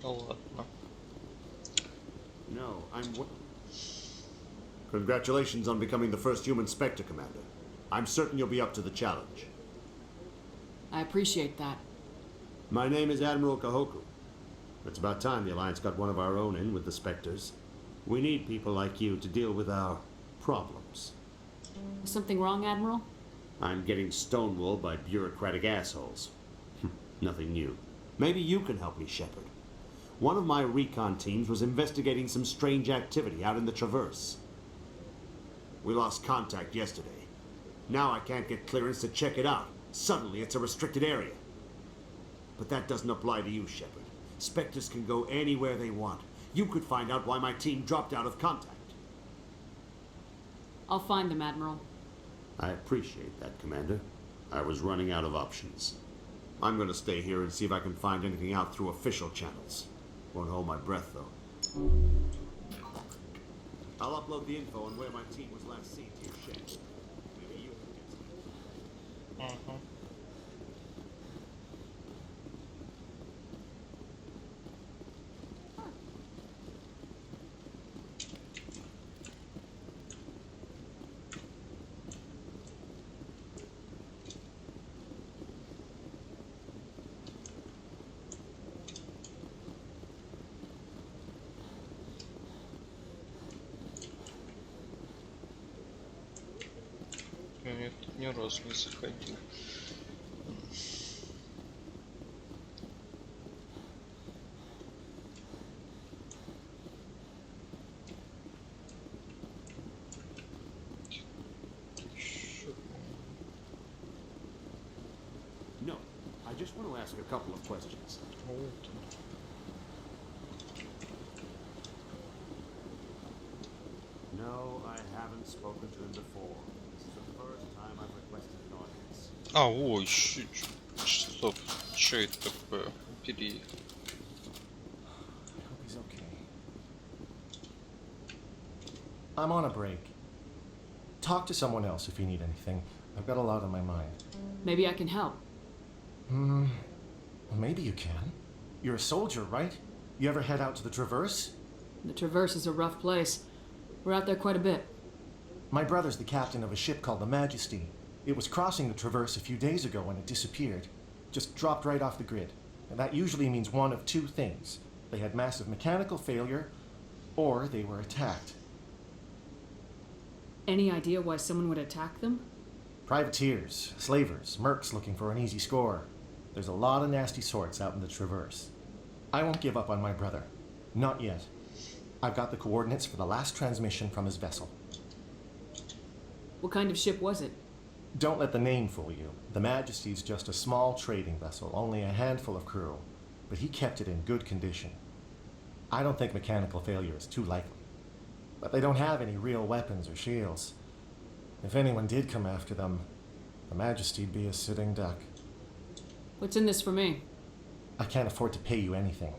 Speaker 1: Ладно.
Speaker 5: No, Congratulations on becoming the first human Spectre, Commander. I'm certain you'll be up to the challenge.
Speaker 9: I appreciate that.
Speaker 5: My name is Admiral Kahoku. It's about time the Alliance got one of our own in with the Spectres. We need people like you to deal with our problems.
Speaker 9: Is something wrong, Admiral?
Speaker 5: I'm getting stonewalled by bureaucratic assholes. Nothing new. Maybe you can help me, Shepard. One of my recon teams was investigating some strange activity out in the Traverse. We lost contact yesterday. Now I can't get clearance to check it out. Suddenly it's a restricted area. But that doesn't apply to you, Shepard. Spectres can go anywhere they want. You could find out why my team dropped out of contact.
Speaker 9: I'll find them, Admiral.
Speaker 5: I appreciate that, Commander. I was running out of options. I'm gonna stay here and see if I can find anything out through official channels. Won't hold my breath, though. I'll upload the info on where my team was last seen to your shed. Maybe you can get some.
Speaker 1: Я тут ни разу не заходил.
Speaker 5: No, I just want to ask a couple of questions. No, I haven't spoken to him before. This is the first time I've requested an audience.
Speaker 1: Ой, стоп. Что это такое? Убери.
Speaker 10: I hope he's okay. I'm on a break. Talk to someone else if you need anything. I've got a lot on my mind.
Speaker 9: Maybe I can help.
Speaker 10: Well, maybe you can. You're a soldier, right? You ever head out to the Traverse?
Speaker 9: The Traverse is a rough place. We're out there quite a bit.
Speaker 10: My brother's the captain of a ship called the Majesty. It was crossing the Traverse a few days ago when it disappeared. just dropped right off the grid. And that usually means one of two things. They had massive mechanical failure, or they were attacked.
Speaker 9: Any idea why someone would attack them?
Speaker 10: Privateers, slavers, mercs looking for an easy score. There's a lot of nasty sorts out in the Traverse. I won't give up on my brother. Not yet. I've got the coordinates for the last transmission from his vessel.
Speaker 9: What kind of ship was it?
Speaker 10: Don't let the name fool you. The Majesty's just a small trading vessel, only a handful of crew. But he kept it in good condition. I don't think mechanical failure is too likely. But they don't have any real weapons or shields. If anyone did come after them, the Majesty'd be a sitting duck.
Speaker 9: What's in this for me?
Speaker 10: I can't afford to pay you anything.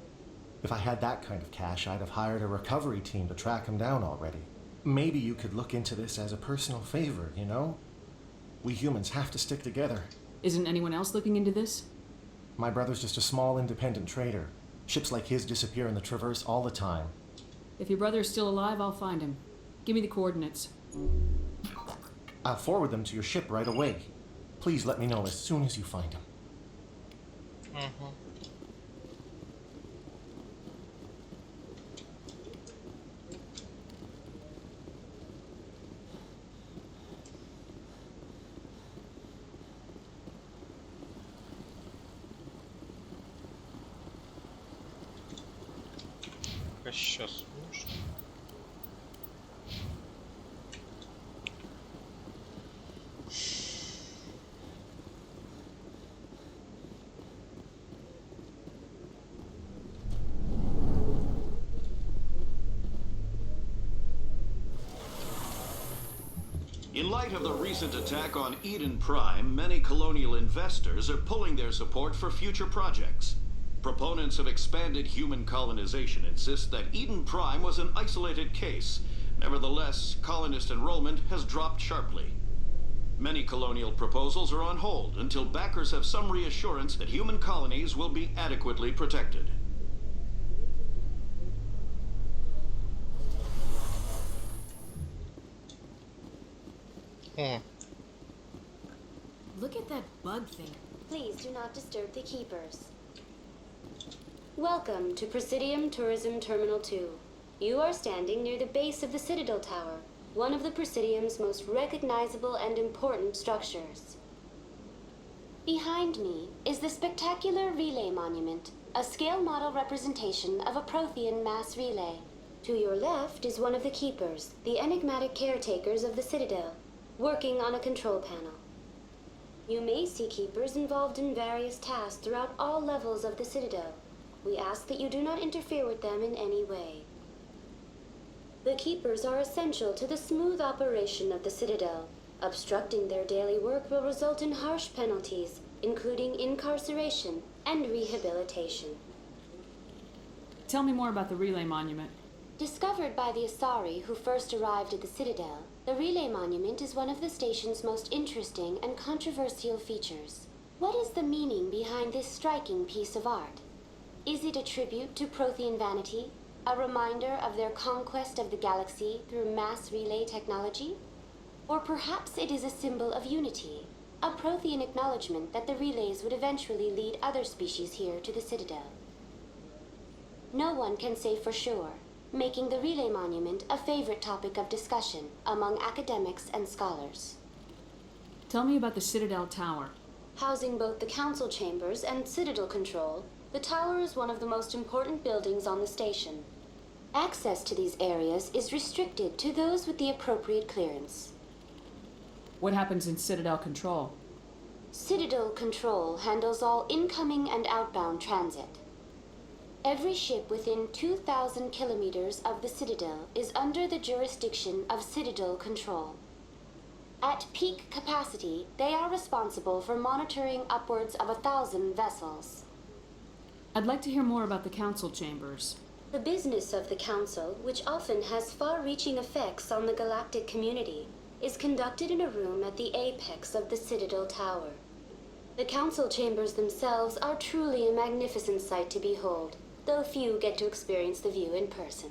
Speaker 10: If I had that kind of cash, I'd have hired a recovery team to track him down already. Maybe you could look into this as a personal favor, you know? We humans have to stick together.
Speaker 9: Isn't anyone else looking into this?
Speaker 10: My brother's just a small independent trader. Ships like his disappear in the Traverse all the time.
Speaker 9: If your brother is still alive, I'll find him. Give me the coordinates.
Speaker 10: I'll forward them to your ship right away. Please let me know as soon as you find him.
Speaker 1: Сейчас можно.
Speaker 4: In light of the recent attack on Eden Prime, many colonial investors are pulling their support for future projects. Proponents of expanded human colonization insist that Eden Prime was an isolated case. Nevertheless, colonist enrollment has dropped sharply. Many colonial proposals are on hold until backers have some reassurance that human colonies will be adequately protected.
Speaker 7: Look at that bug thing.
Speaker 11: Please do not disturb the keepers. Welcome to Presidium Tourism Terminal 2. You are standing near the base of the Citadel Tower, one of the Presidium's most recognizable and important structures. Behind me is the spectacular relay monument, a scale model representation of a Prothean mass relay. To your left is one of the keepers, the enigmatic caretakers of the Citadel, working on a control panel. You may see keepers involved in various tasks throughout all levels of the Citadel. We ask that you do not interfere with them in any way. The keepers are essential to the smooth operation of the Citadel. Obstructing their daily work will result in harsh penalties, including incarceration and rehabilitation.
Speaker 9: Tell me more about the relay monument.
Speaker 11: Discovered by the Asari who first arrived at the Citadel, the relay monument is one of the station's most interesting and controversial features. What is the meaning behind this striking piece of art? Is it a tribute to Prothean vanity, a reminder of their conquest of the galaxy through mass relay technology? Or perhaps it is a symbol of unity, a Prothean acknowledgement that the relays would eventually lead other species here to the Citadel. No one can say for sure, making the relay monument a favorite topic of discussion among academics and scholars.
Speaker 9: Tell me about the Citadel Tower.
Speaker 11: Housing both the council chambers and Citadel control, the tower is one of the most important buildings on the station. Access to these areas is restricted to those with the appropriate clearance.
Speaker 9: What happens in Citadel Control?
Speaker 11: Citadel Control handles all incoming and outbound transit. Every ship within 2,000 kilometers of the Citadel is under the jurisdiction of Citadel Control. At peak capacity, they are responsible for monitoring upwards of 1,000 vessels.
Speaker 9: I'd like to hear more about the council chambers.
Speaker 11: The business of the Council, which often has far-reaching effects on the galactic community, is conducted in a room at the apex of the Citadel Tower. The Council chambers themselves are truly a magnificent sight to behold, though few get to experience the view in person.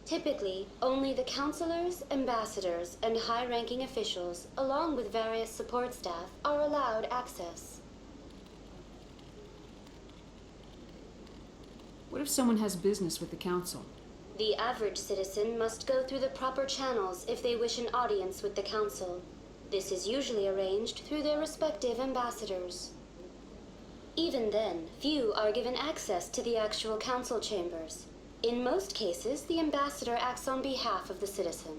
Speaker 11: Typically, only the councilors, ambassadors, and high-ranking officials, along with various support staff, are allowed access.
Speaker 9: if someone has business with the Council?
Speaker 11: The average citizen must go through the proper channels if they wish an audience with the Council. This is usually arranged through their respective ambassadors. Even then, few are given access to the actual Council chambers. In most cases, the ambassador acts on behalf of the citizen.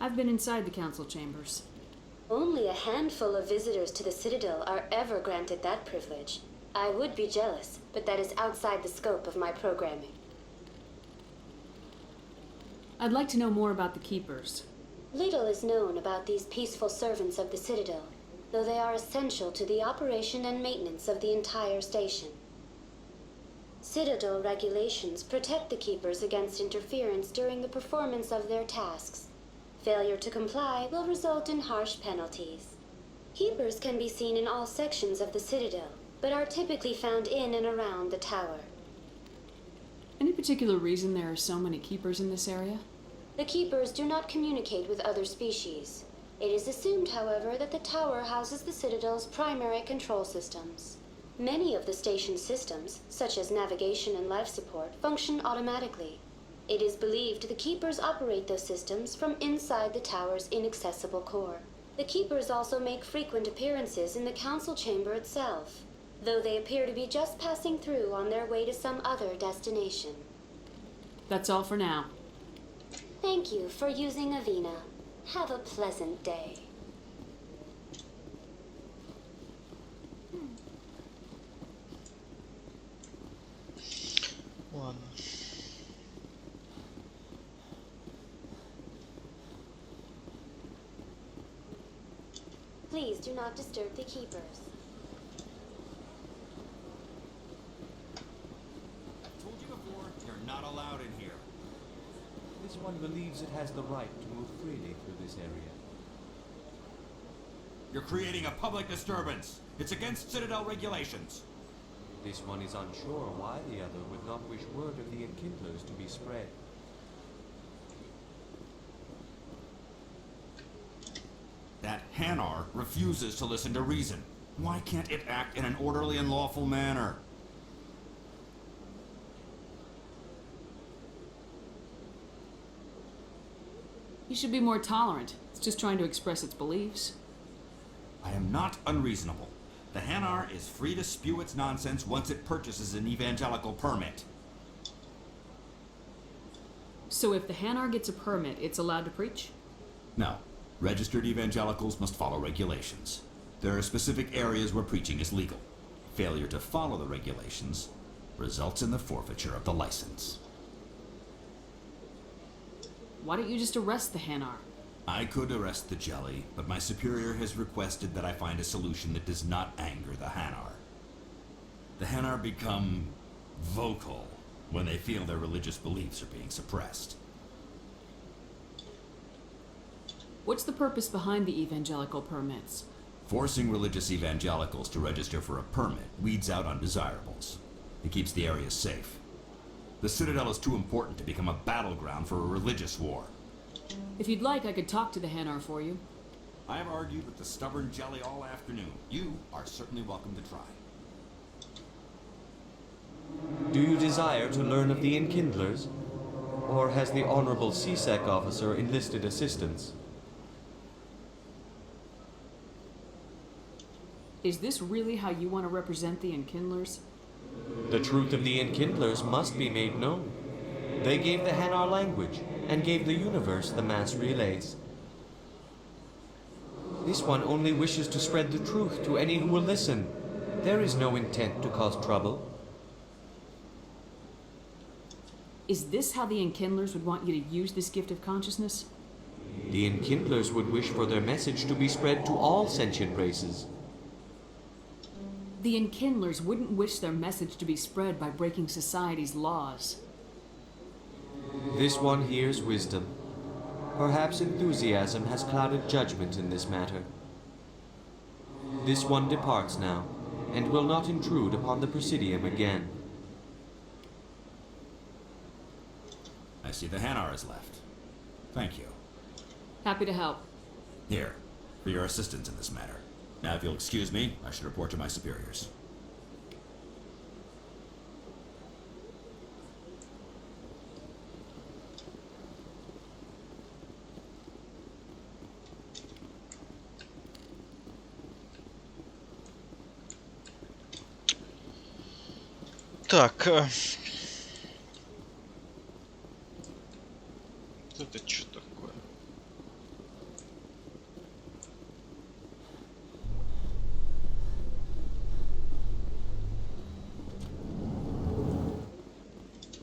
Speaker 9: I've been inside the Council chambers.
Speaker 11: Only a handful of visitors to the Citadel are ever granted that privilege. I would be jealous, but that is outside the scope of my programming.
Speaker 9: I'd like to know more about the Keepers.
Speaker 11: Little is known about these peaceful servants of the Citadel, though they are essential to the operation and maintenance of the entire station. Citadel regulations protect the Keepers against interference during the performance of their tasks. Failure to comply will result in harsh penalties. Keepers can be seen in all sections of the Citadel, but are typically found in and around the tower.
Speaker 9: Any particular reason there are so many Keepers in this area?
Speaker 11: The Keepers do not communicate with other species. It is assumed, however, that the tower houses the Citadel's primary control systems. Many of the station's systems, such as navigation and life support, function automatically. It is believed the Keepers operate those systems from inside the tower's inaccessible core. The Keepers also make frequent appearances in the Council chamber itself, though they appear to be just passing through on their way to some other destination.
Speaker 9: That's all for now.
Speaker 11: Thank you for using Avina. Have a pleasant day.
Speaker 1: Ладно.
Speaker 11: Please do not disturb the Keepers.
Speaker 13: I've told you before, you're not allowed in here. This one believes it has the right to move freely through this area. You're creating a public disturbance. It's against Citadel regulations. This one is unsure why the other would not wish word of the enkindlers to be spread.
Speaker 25: That Hanar refuses to listen to reason. Why can't it act in an orderly and lawful manner?
Speaker 9: You should be more tolerant. It's just trying to express its beliefs.
Speaker 25: I am not unreasonable. The Hanar is free to spew its nonsense once it purchases an evangelical permit.
Speaker 9: So if the Hanar gets a permit, it's allowed to preach?
Speaker 25: No. Registered evangelicals must follow regulations. There are specific areas where preaching is legal. Failure to follow the regulations results in the forfeiture of the license.
Speaker 9: Why don't you just arrest the Hanar?
Speaker 25: I could arrest the jelly, but my superior has requested that I find a solution that does not anger the Hanar. The Hanar become vocal when they feel their religious beliefs are being suppressed.
Speaker 9: What's the purpose behind the evangelical permits?
Speaker 25: Forcing religious evangelicals to register for a permit weeds out undesirables. It keeps the area safe. The Citadel is too important to become a battleground for a religious war.
Speaker 9: If you'd like, I could talk to the Hanar for you.
Speaker 25: I have argued with the stubborn jelly all afternoon. You are certainly welcome to try.
Speaker 13: Do you desire to learn of the enkindlers? Or has the Honorable CSEC officer enlisted assistance?
Speaker 9: Is this really how you want to represent the enkindlers?
Speaker 13: The truth of the enkindlers must be made known. They gave the Hanar language, and gave the universe the mass relays. This one only wishes to spread the truth to any who will listen. There is no intent to cause trouble.
Speaker 9: Is this how the enkindlers would want you to use this gift of consciousness?
Speaker 13: The enkindlers would wish for their message to be spread to all sentient races.
Speaker 9: The enkindlers wouldn't wish their message to be spread by breaking society's laws.
Speaker 13: This one hears wisdom. Perhaps enthusiasm has clouded judgment in this matter. This one departs now, and will not intrude upon the Presidium again.
Speaker 25: I see the Hanar is left. Thank you.
Speaker 9: Happy to help.
Speaker 25: Here, for your assistance in this matter. Now, if you'll excuse me, I should report to my superiors.
Speaker 1: Так. Это что такое?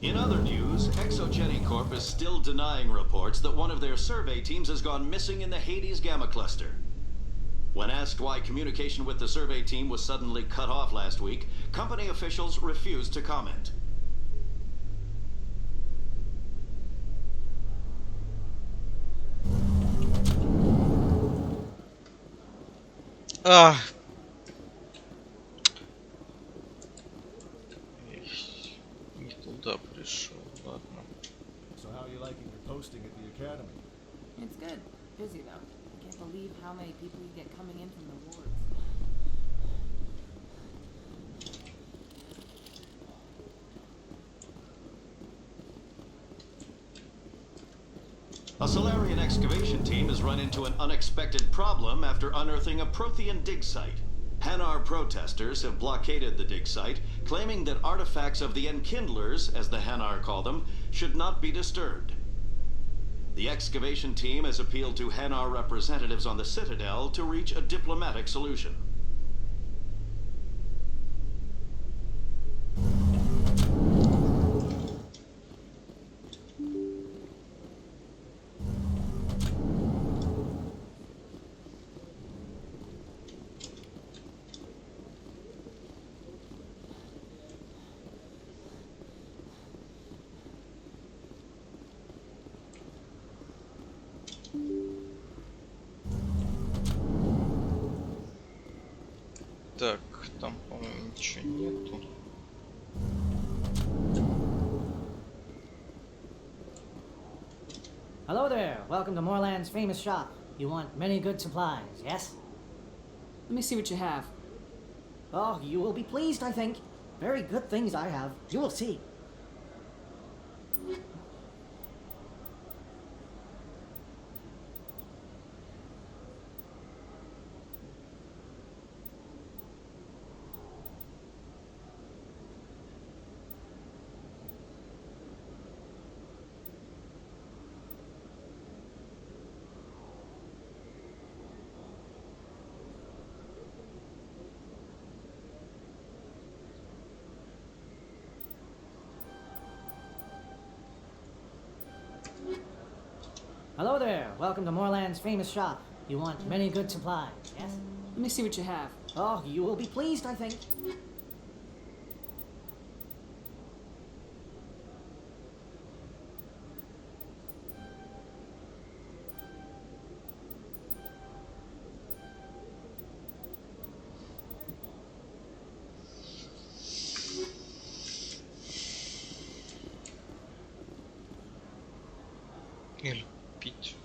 Speaker 4: In other news, Exogeny Corp is still denying reports that one of their survey teams has gone missing in the Hades Gamma Cluster. When asked why communication with the survey team was suddenly cut off last week, company officials refused to comment.
Speaker 1: Не туда пришел, ладно.
Speaker 10: So how are you liking your posting at the academy?
Speaker 16: It's good. Busy though. I can't believe how many people you get coming in from the wards.
Speaker 4: A Solarian excavation team has run into an unexpected problem after unearthing a Prothean dig site. Hanar protesters have blockaded the dig site, claiming that artifacts of the Enkindlers, as the Hanar call them, should not be disturbed. The excavation team has appealed to Hanar representatives on the Citadel to reach a diplomatic solution.
Speaker 1: Так, там, по-моему, ничего нету.
Speaker 17: Hello there. Welcome to Moorland's famous shop. You want many good supplies, yes?
Speaker 9: Let me see what you have.
Speaker 17: Oh, you will be pleased, I think. Very good things I have. You will see. Hello there. Welcome to Moorland's famous shop. You want many good supplies, yes?
Speaker 9: Let me see what you have.
Speaker 17: Oh, you will be pleased, I think.
Speaker 1: Или пить.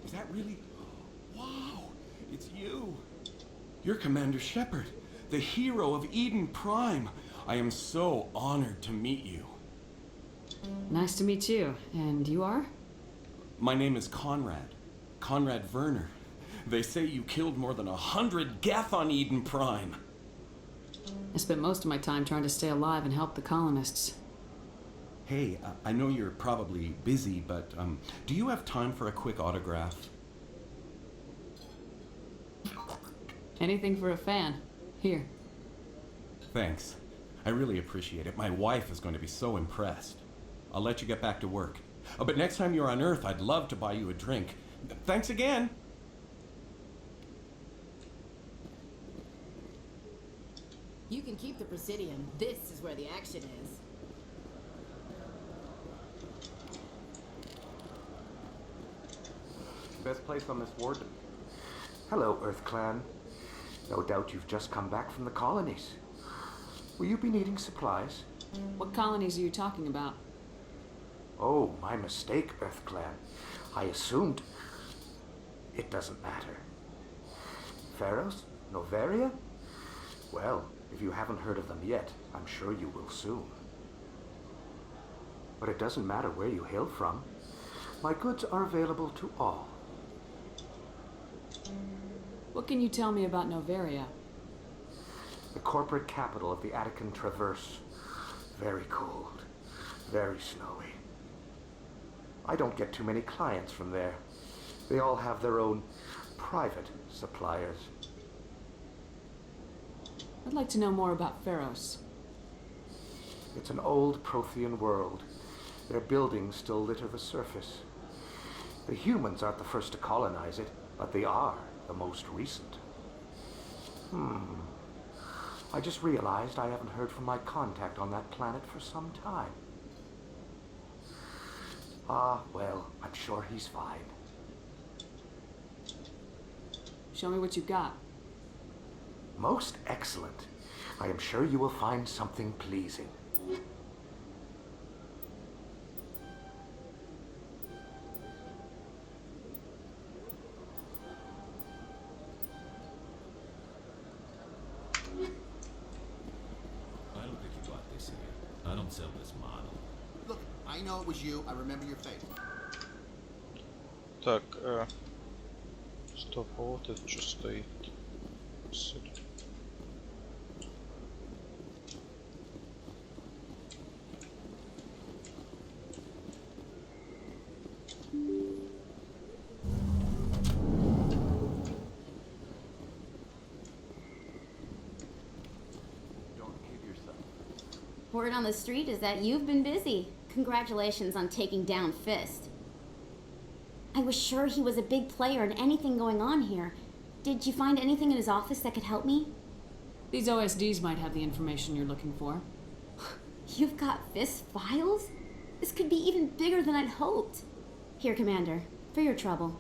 Speaker 19: Is that really? Wow, it's you. You're Commander Shepard, the hero of Eden Prime. I am so honored to meet you.
Speaker 9: Nice to meet you. And you are?
Speaker 19: My name is Conrad. Conrad Werner. They say you killed more than 100 Geth on Eden Prime.
Speaker 9: I spent most of my time trying to stay alive and help the colonists.
Speaker 19: Hey, I know you're probably busy, but do you have time for a quick autograph?
Speaker 9: Anything for a fan. Here.
Speaker 19: Thanks. I really appreciate it. My wife is going to be so impressed. I'll let you get back to work. Oh, but next time you're on Earth, I'd love to buy you a drink. Thanks again.
Speaker 16: You can keep the Presidium. This is where the action is.
Speaker 12: Best place on this ward. Hello, Earth Clan. No doubt you've just come back from the colonies. Will you be needing supplies?
Speaker 9: What colonies are you talking about?
Speaker 12: Oh, my mistake, Earth Clan. I assumed... It doesn't matter. Pharos? Novaria? Well, if you haven't heard of them yet, I'm sure you will soon. but it doesn't matter where you hail from. My goods are available to all.
Speaker 9: What can you tell me about Novaria?
Speaker 12: The corporate capital of the Attican Traverse. Very cold, very snowy. I don't get too many clients from there. They all have their own private suppliers.
Speaker 9: I'd like to know more about Pharos.
Speaker 12: It's an old Prothean world. Their buildings still litter the surface. The humans aren't the first to colonize it, but they are the most recent. I just realized I haven't heard from my contact on that planet for some time. Ah, well, I'm sure he's fine.
Speaker 9: Show me what you've got.
Speaker 12: Most excellent. I am sure you will find something pleasing.
Speaker 3: I don't think you bought this here. I don't sell this model.
Speaker 8: Look, I know it was you. I remember your face.
Speaker 1: Так, стоп, а вот это что стоит?
Speaker 18: Word on the street is that you've been busy. Congratulations on taking down Fist. I was sure he was a big player in anything going on here. Did you find anything in his office that could help me?
Speaker 9: These OSDs might have the information you're looking for.
Speaker 18: You've got Fist files? This could be even bigger than I'd hoped. Here, Commander, for your trouble.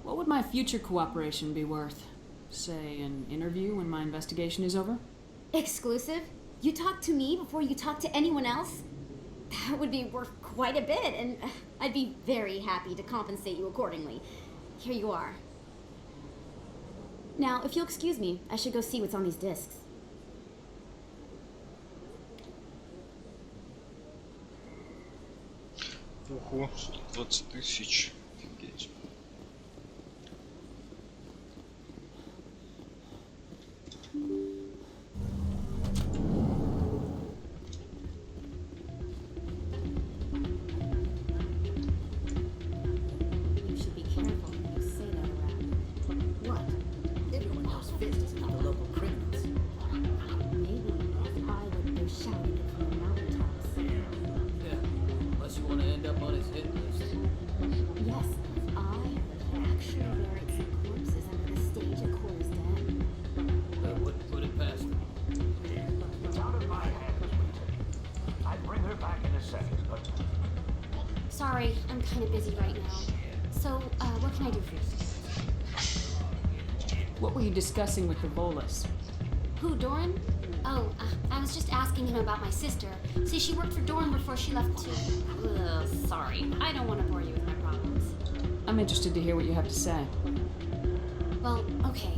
Speaker 9: What would my future cooperation be worth? Say, an interview when my investigation is over?
Speaker 18: Exclusive? You talk to me before you talk to anyone else? That would be worth quite a bit, and I'd be very happy to compensate you accordingly. Here you are. Now, if you'll excuse me, I should go see what's on these discs.
Speaker 1: Ого, 120 тысяч. Офигеть.
Speaker 16: You should be careful when you say that around. What? Everyone knows Fist is not the local criminals.
Speaker 18: Maybe if I would go shouting it from the mountaintops.
Speaker 20: Yeah, unless you want to end up on his hit list.
Speaker 18: Yes, I actually buried some corpses under the stage at Cora's Den.
Speaker 20: I wouldn't put it past him.
Speaker 12: It's out of my hands, Winter. I'd bring her back in a second, but
Speaker 11: Sorry, I'm kind of busy right now. So, what can I do for you?
Speaker 9: What were you discussing with the Bolus?
Speaker 11: Who, Doran? Oh, I was just asking him about my sister. See, she worked for Doran before she left to... sorry. I don't want to bore you with my problems.
Speaker 9: I'm interested to hear what you have to say.
Speaker 11: Well, okay.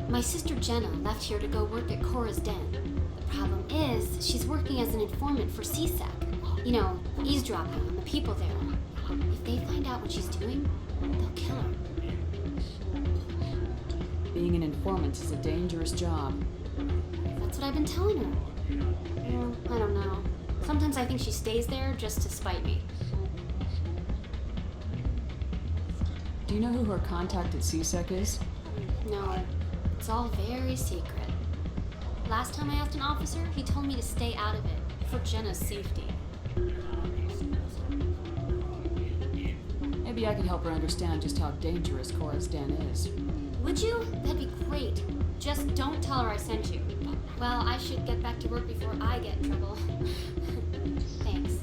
Speaker 11: My sister Jenna left here to go work at Cora's Den. The problem is, she's working as an informant for CSEC. You know, eavesdropping on the people there. If they find out what she's doing, they'll kill her.
Speaker 9: Being an informant is a dangerous job.
Speaker 11: That's what I've been telling her. Well, I don't know. Sometimes I think she stays there just to spite me.
Speaker 9: Do you know who her contact at CSEC is?
Speaker 11: No, it's all very secret. Last time I asked an officer, he told me to stay out of it, for Jenna's safety.
Speaker 9: Maybe I could help her understand just how dangerous Cora's Den is.
Speaker 11: Would you? That'd be great. Just don't tell her I sent you. Well, I should get back to work before I get in trouble. Thanks.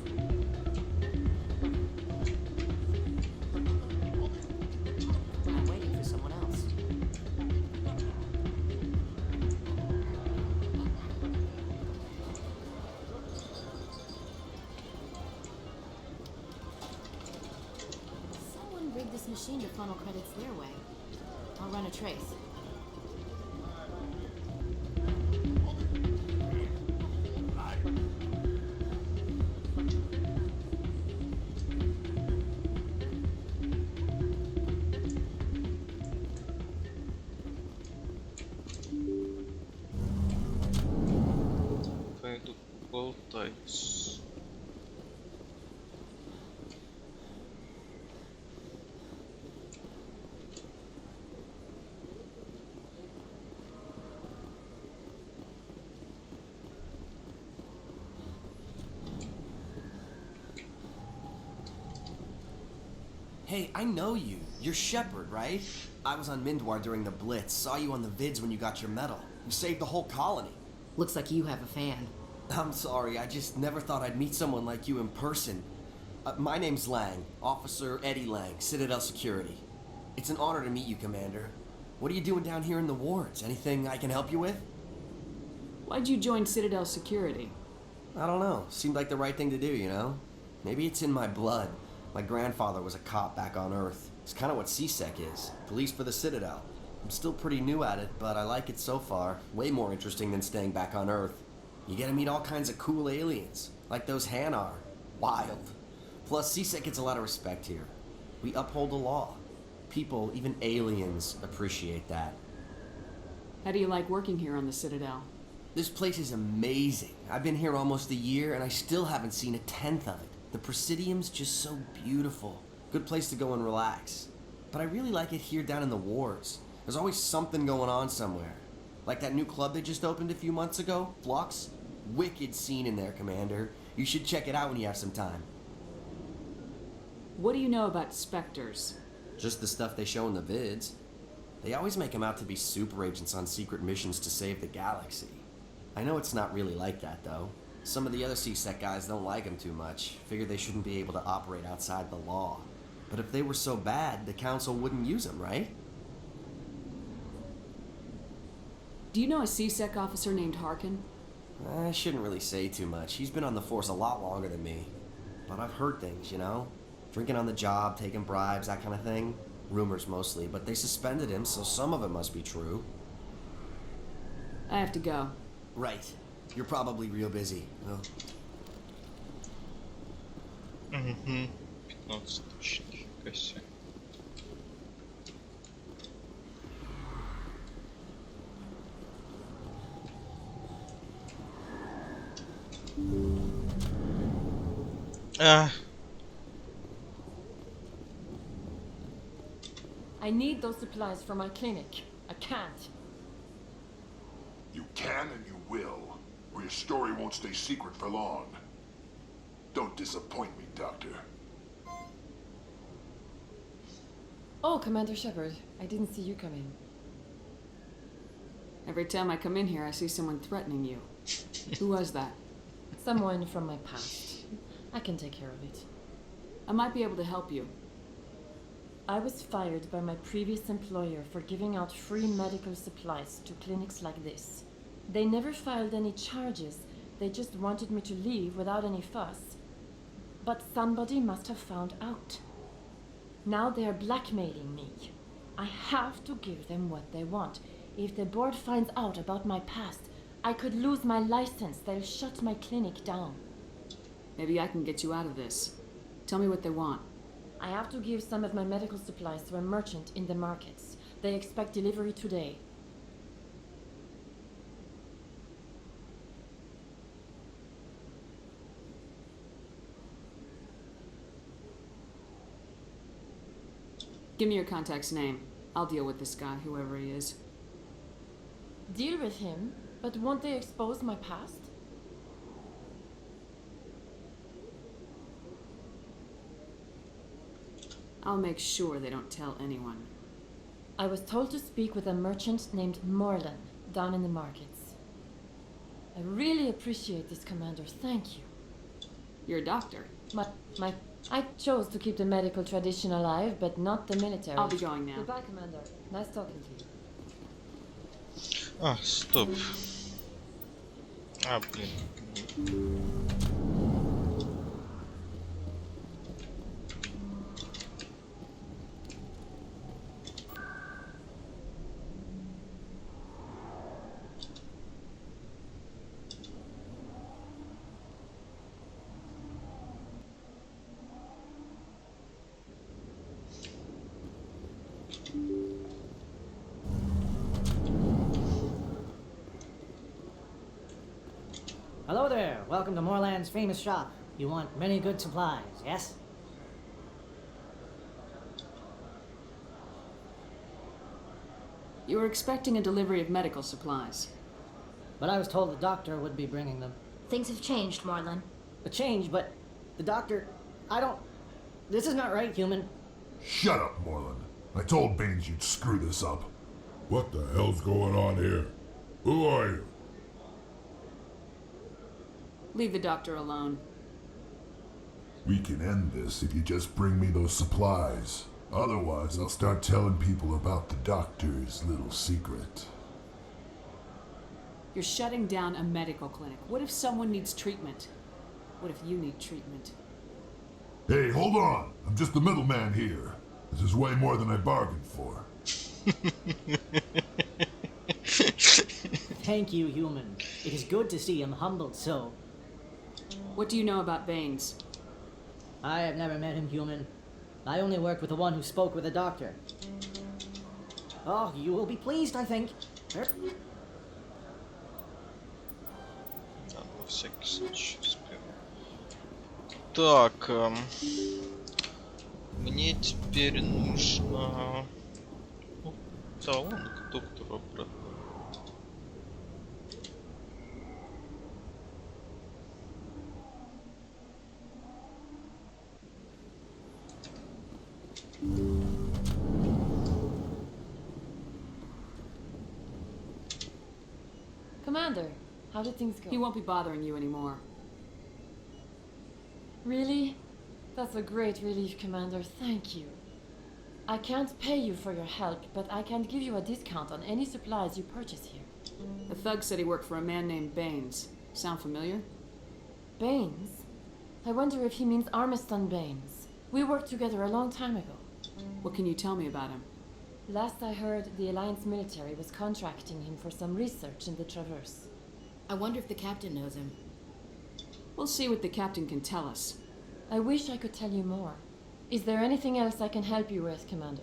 Speaker 17: I'm waiting for someone else.
Speaker 16: Someone rigged this machine to funnel credits their way. I'll run a trace.
Speaker 1: болтаются.
Speaker 2: Hey, I know you. You're Shepard, right? I was on Mindwar during the Blitz. Saw you on the vids when you got your medal. You saved the whole colony.
Speaker 16: Looks like you have a fan.
Speaker 2: I'm sorry, I just never thought I'd meet someone like you in person. My name's Lang, Officer Eddie Lang, Citadel Security. It's an honor to meet you, Commander. What are you doing down here in the wards? Anything I can help you with?
Speaker 9: Why'd you join Citadel Security?
Speaker 2: I don't know. Seemed like the right thing to do, you know? Maybe it's in my blood. My grandfather was a cop back on Earth. It's kind of what CSEC is. Police for the Citadel. I'm still pretty new at it, but I like it so far. Way more interesting than staying back on Earth. You get to meet all kinds of cool aliens, like those Hanar. Wild. Plus, CSEC gets a lot of respect here. We uphold the law. People, even aliens, appreciate that.
Speaker 9: How do you like working here on the Citadel?
Speaker 2: This place is amazing. I've been here almost a year, and I still haven't seen a tenth of it. The Presidium's just so beautiful. Good place to go and relax. But I really like it here down in the wards. There's always something going on somewhere. Like that new club they just opened a few months ago, Flux. Wicked scene in there, Commander. You should check it out when you have some time.
Speaker 9: What do you know about Spectres?
Speaker 2: Just the stuff they show in the vids. They always make them out to be super agents on secret missions to save the galaxy. I know it's not really like that, though. Some of the other CSEC guys don't like them too much. Figure they shouldn't be able to operate outside the law. But if they were so bad, the Council wouldn't use them, right?
Speaker 9: Do you know a CSEC officer named Harkin?
Speaker 2: I shouldn't really say too much. He's been on the force a lot longer than me. But I've heard things, you know? Drinking on the job, taking bribes, that kind of thing. Rumors mostly, but they suspended him, so some of it must be true.
Speaker 9: I have to go.
Speaker 2: Right. You're probably real busy. Well.
Speaker 1: 15 тысяч, нифига себе.
Speaker 6: I need those supplies for my clinic. I can't.
Speaker 21: You can and you will, or your story won't stay secret for long. Don't disappoint me, Doctor.
Speaker 6: Oh, Commander Shepard. I didn't see you come in.
Speaker 9: Every time I come in here, I see someone threatening you. Who was that?
Speaker 6: Someone from my past. I can take care of it.
Speaker 9: I might be able to help you.
Speaker 6: I was fired by my previous employer for giving out free medical supplies to clinics like this. They never filed any charges. They just wanted me to leave without any fuss. But somebody must have found out. Now they are blackmailing me. I have to give them what they want. If the board finds out about my past, I could lose my license. They'll shut my clinic down.
Speaker 9: Maybe I can get you out of this. Tell me what they want.
Speaker 6: I have to give some of my medical supplies to a merchant in the markets. They expect delivery today.
Speaker 9: Give me your contact's name. I'll deal with this guy, whoever he is.
Speaker 6: Deal with him? But won't they expose my past?
Speaker 9: I'll make sure they don't tell anyone.
Speaker 6: I was told to speak with a merchant named Morlan down in the markets. I really appreciate this, Commander. Thank you.
Speaker 9: You're a doctor.
Speaker 6: I chose to keep the medical tradition alive, but not the military.
Speaker 9: I'll be going now.
Speaker 6: Goodbye, Commander. Nice talking to you.
Speaker 1: Стоп. Блин.
Speaker 17: Hello there. Welcome to Moorland's famous shop. You want many good supplies, yes?
Speaker 9: You were expecting a delivery of medical supplies.
Speaker 17: But I was told the doctor would be bringing them.
Speaker 18: Things have changed, Moorland.
Speaker 17: A change, but the doctor... I don't... This is not right, human.
Speaker 21: Shut up, Moreland. I told Baines you'd screw this up.
Speaker 14: What the hell's going on here? Who are you?
Speaker 9: Leave the doctor alone.
Speaker 21: We can end this if you just bring me those supplies. Otherwise, I'll start telling people about the doctor's little secret.
Speaker 9: You're shutting down a medical clinic. What if someone needs treatment? What if you need treatment?
Speaker 21: Hey, hold on! I'm just the middleman here. This is way more than I bargained for.
Speaker 17: Thank you, human. It is good to see him humbled so.
Speaker 9: What do you know about Baines?
Speaker 17: I have never met him, human. I only worked with the one who spoke with the doctor. Oh, you will be pleased, I think.
Speaker 1: Да, на всякий случай успею. Так, мне теперь нужно... Ну, талон к доктору обратно.
Speaker 6: Commander, how did things go?
Speaker 9: He won't be bothering you anymore.
Speaker 6: Really? That's a great relief, Commander. Thank you. I can't pay you for your help, but I can give you a discount on any supplies you purchase here.
Speaker 9: The thug said he worked for a man named Baines. Sound familiar?
Speaker 6: Baines? I wonder if he means Armiston Baines. We worked together a long time ago.
Speaker 9: What can you tell me about him?
Speaker 6: Last I heard, the Alliance military was contracting him for some research in the Traverse.
Speaker 16: I wonder if the captain knows him.
Speaker 9: We'll see what the captain can tell us.
Speaker 6: I wish I could tell you more. Is there anything else I can help you with, Commander?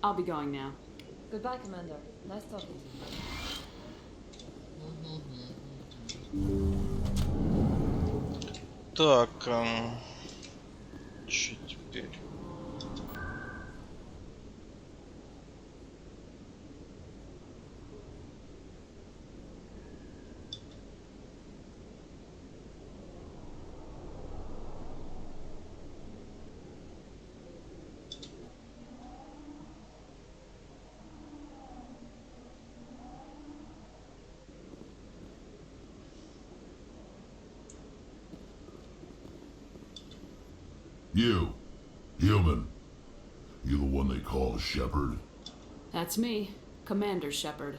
Speaker 9: I'll be going now.
Speaker 6: Goodbye, Commander. Nice talking to you.
Speaker 1: Так, что теперь?
Speaker 21: You, human. You the one they call Shepard?
Speaker 9: That's me, Commander Shepard.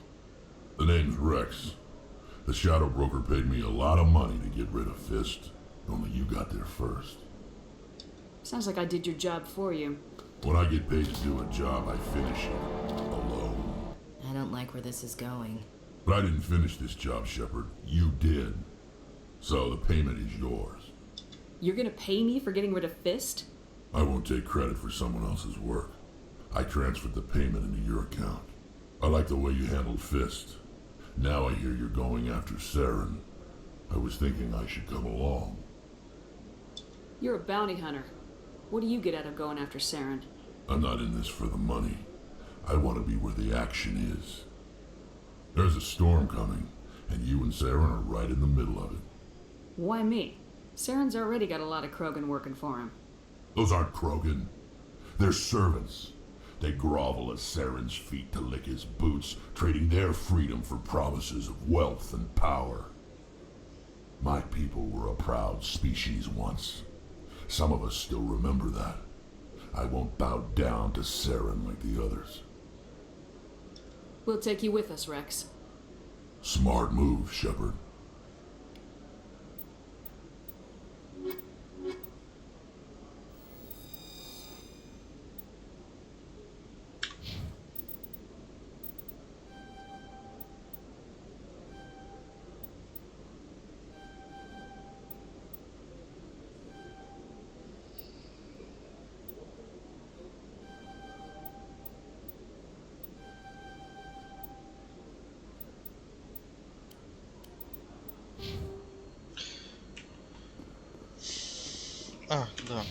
Speaker 21: The name's Rex. The Shadow Broker paid me a lot of money to get rid of Fist. Only you got there first.
Speaker 9: Sounds like I did your job for you.
Speaker 21: When I get paid to do a job, I finish it. Alone.
Speaker 16: I don't like where this is going.
Speaker 21: But I didn't finish this job, Shepard. You did. So the payment is yours.
Speaker 9: You're gonna pay me for getting rid of Fist?
Speaker 21: I won't take credit for someone else's work. I transferred the payment into your account. I like the way you handled Fist. Now I hear you're going after Saren. I was thinking I should come along.
Speaker 9: You're a bounty hunter. What do you get out of going after Saren?
Speaker 21: I'm not in this for the money. I want to be where the action is. There's a storm coming, and you and Saren are right in the middle of it.
Speaker 9: Why me? Saren's already got a lot of Krogan working for him.
Speaker 21: Those aren't Krogan. They're servants. They grovel at Saren's feet to lick his boots, trading their freedom for promises of wealth and power. My people were a proud species once. Some of us still remember that. I won't bow down to Saren like the others.
Speaker 9: We'll take you with us, Rex.
Speaker 21: Smart move, Shepard.
Speaker 1: А, да.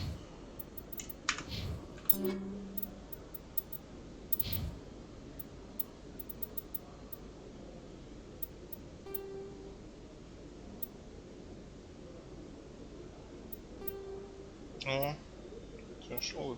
Speaker 1: О, тяжелый.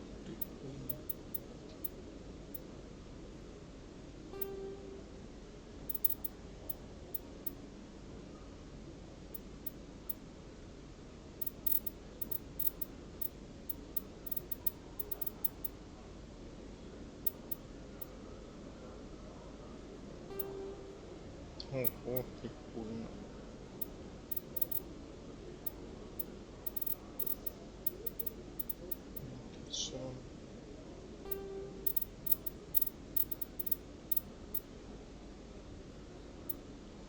Speaker 1: Ого, прикольно. Все.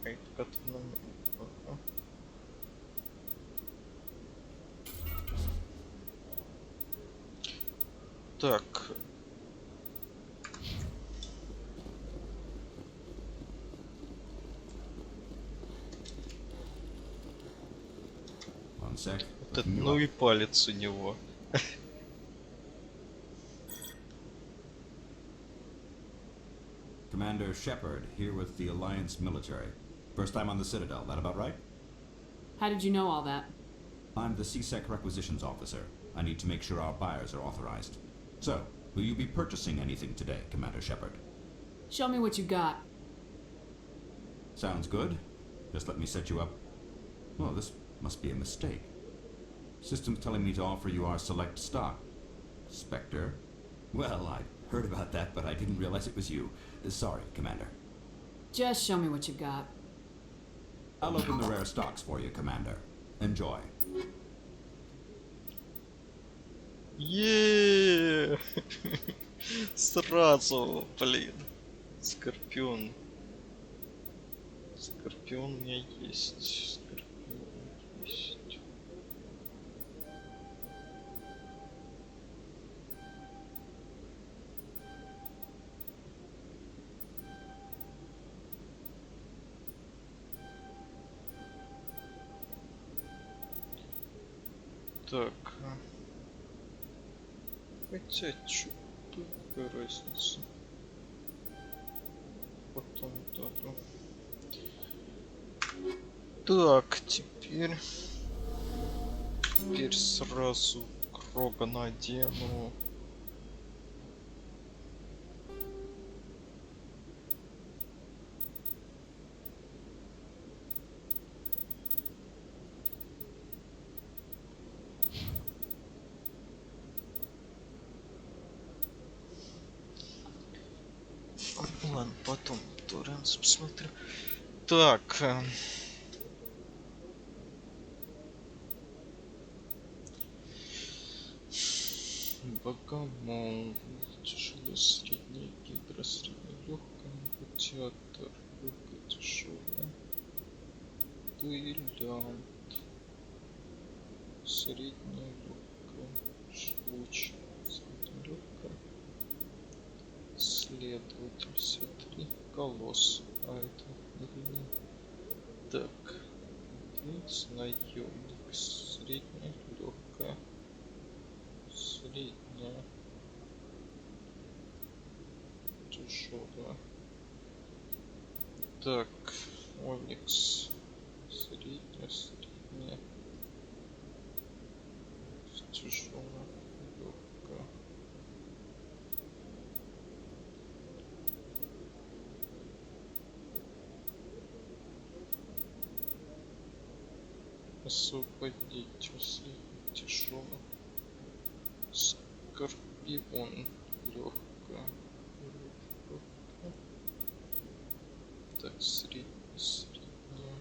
Speaker 1: Ай, как нам... Ага. Так. Вот это, ну и палец у него.
Speaker 5: Commander Shepard, here with the Alliance military. First time on the Citadel, that about right?
Speaker 9: How did you know all that?
Speaker 5: I'm the CSEC requisitions officer. I need to make sure our buyers are authorized. So, will you be purchasing anything today, Commander Shepard?
Speaker 9: Show me what you got.
Speaker 5: Sounds good. Just let me set you up. Oh, this must be a mistake. System's telling me to offer you our select stock. Spectre? Well, I heard about that, but I didn't realize it was you. Sorry, Commander.
Speaker 9: Just show me what you got.
Speaker 5: I'll open the rare stocks for you, Commander. Enjoy.
Speaker 1: Еее! Сразу, блин. Скорпион. Скорпион у меня есть. Скорпион есть. Так. Хотя, чё, какая разница? Потом даду. Так, теперь сразу Крога надену. Ладно, потом Торренс посмотрю. Так. Богомол. Тяжело, средняя, гидра, средняя, легкая, ампутиатор, легкая, тяжелая. Дуэлянт. Средняя, легкая, жгучая, средняя, легкая. Следователь, все три. Колосс. А это или нет? Так. Убийца, наемник. Средняя, легкая. Средняя. Тяжелая. Так. Оникс. Средняя, средняя. Тяжелая, легкая. Освободитель, средний, тяжелый. Скорпион, легкая. Так, средняя, средняя.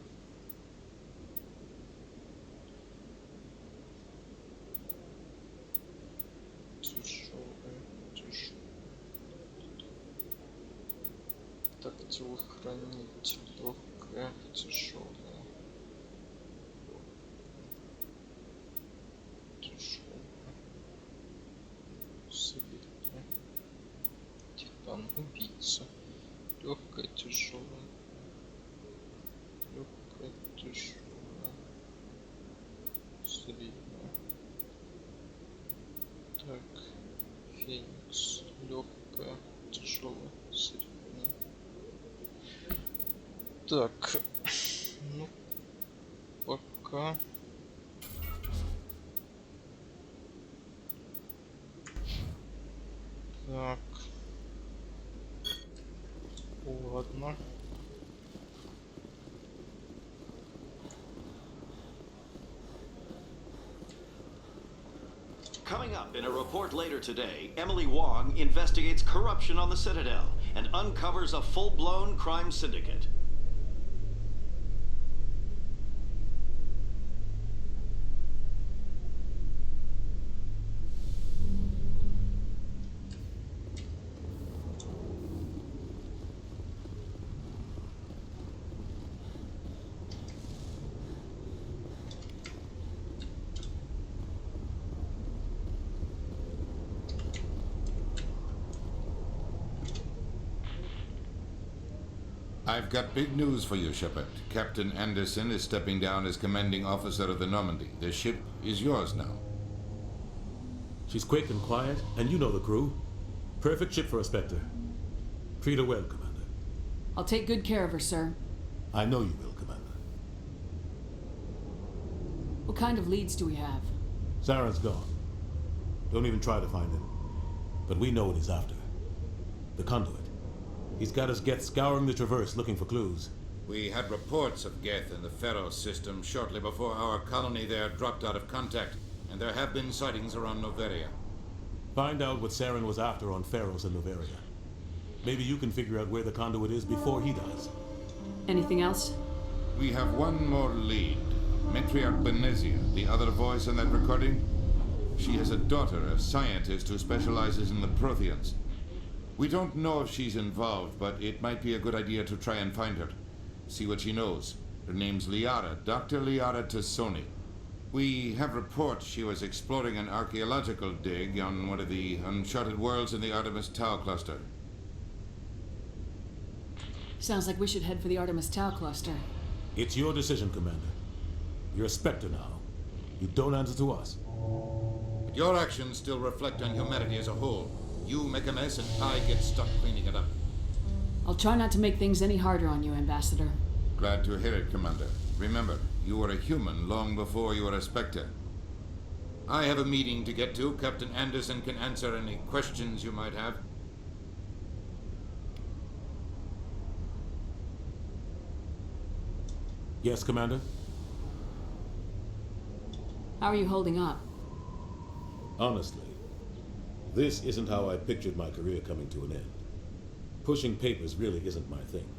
Speaker 1: Тяжелая, тяжелая. Так, телохранитель, легкая, тяжелая. Убийца. Легкая, тяжелая. Легкая, тяжелая. Средняя. Так, Феникс, легкая, тяжелая, средняя. Так, ну пока. Так. Ладно.
Speaker 4: Coming up in a report later today, Emily Wong investigates corruption on the Citadel and uncovers a full-blown crime syndicate.
Speaker 25: I've got big news for you, Shepard. Captain Anderson is stepping down as commanding officer of the Normandy. The ship is yours now.
Speaker 3: She's quick and quiet, and you know the crew. Perfect ship for a Spectre. Treat her well, Commander.
Speaker 9: I'll take good care of her, sir.
Speaker 3: I know you will, Commander.
Speaker 9: What kind of leads do we have?
Speaker 3: Saren's gone. Don't even try to find him. But we know what he's after. The conduit. He's got his Geth scouring the Traverse looking for clues.
Speaker 25: We had reports of Geth in the Pharaoh system shortly before our colony there dropped out of contact, and there have been sightings around Noveria.
Speaker 3: Find out what Saren was after on Pharaohs and Noveria. Maybe you can figure out where the conduit is before he does.
Speaker 9: Anything else?
Speaker 25: We have one more lead. Matriarch Benezia, the other voice in that recording. She has a daughter, a scientist who specializes in the Protheans. We don't know if she's involved, but it might be a good idea to try and find her. See what she knows. Her name's Liara, Dr. Liara Tassoni. We have reports she was exploring an archaeological dig on one of the uncharted worlds in the Artemis Tau cluster.
Speaker 9: Sounds like we should head for the Artemis Tau cluster.
Speaker 3: It's your decision, Commander. You're a Spectre now. You don't answer to us.
Speaker 25: But your actions still reflect on humanity as a whole. You make a mess and I get stuck cleaning it up.
Speaker 9: I'll try not to make things any harder on you, Ambassador.
Speaker 25: Glad to hear it, Commander. Remember, you were a human long before you were a Spectre. I have a meeting to get to. Captain Anderson can answer any questions you might have.
Speaker 3: Yes, Commander?
Speaker 9: How are you holding up?
Speaker 3: Honestly, this isn't how I pictured my career coming to an end. Pushing papers really isn't my thing,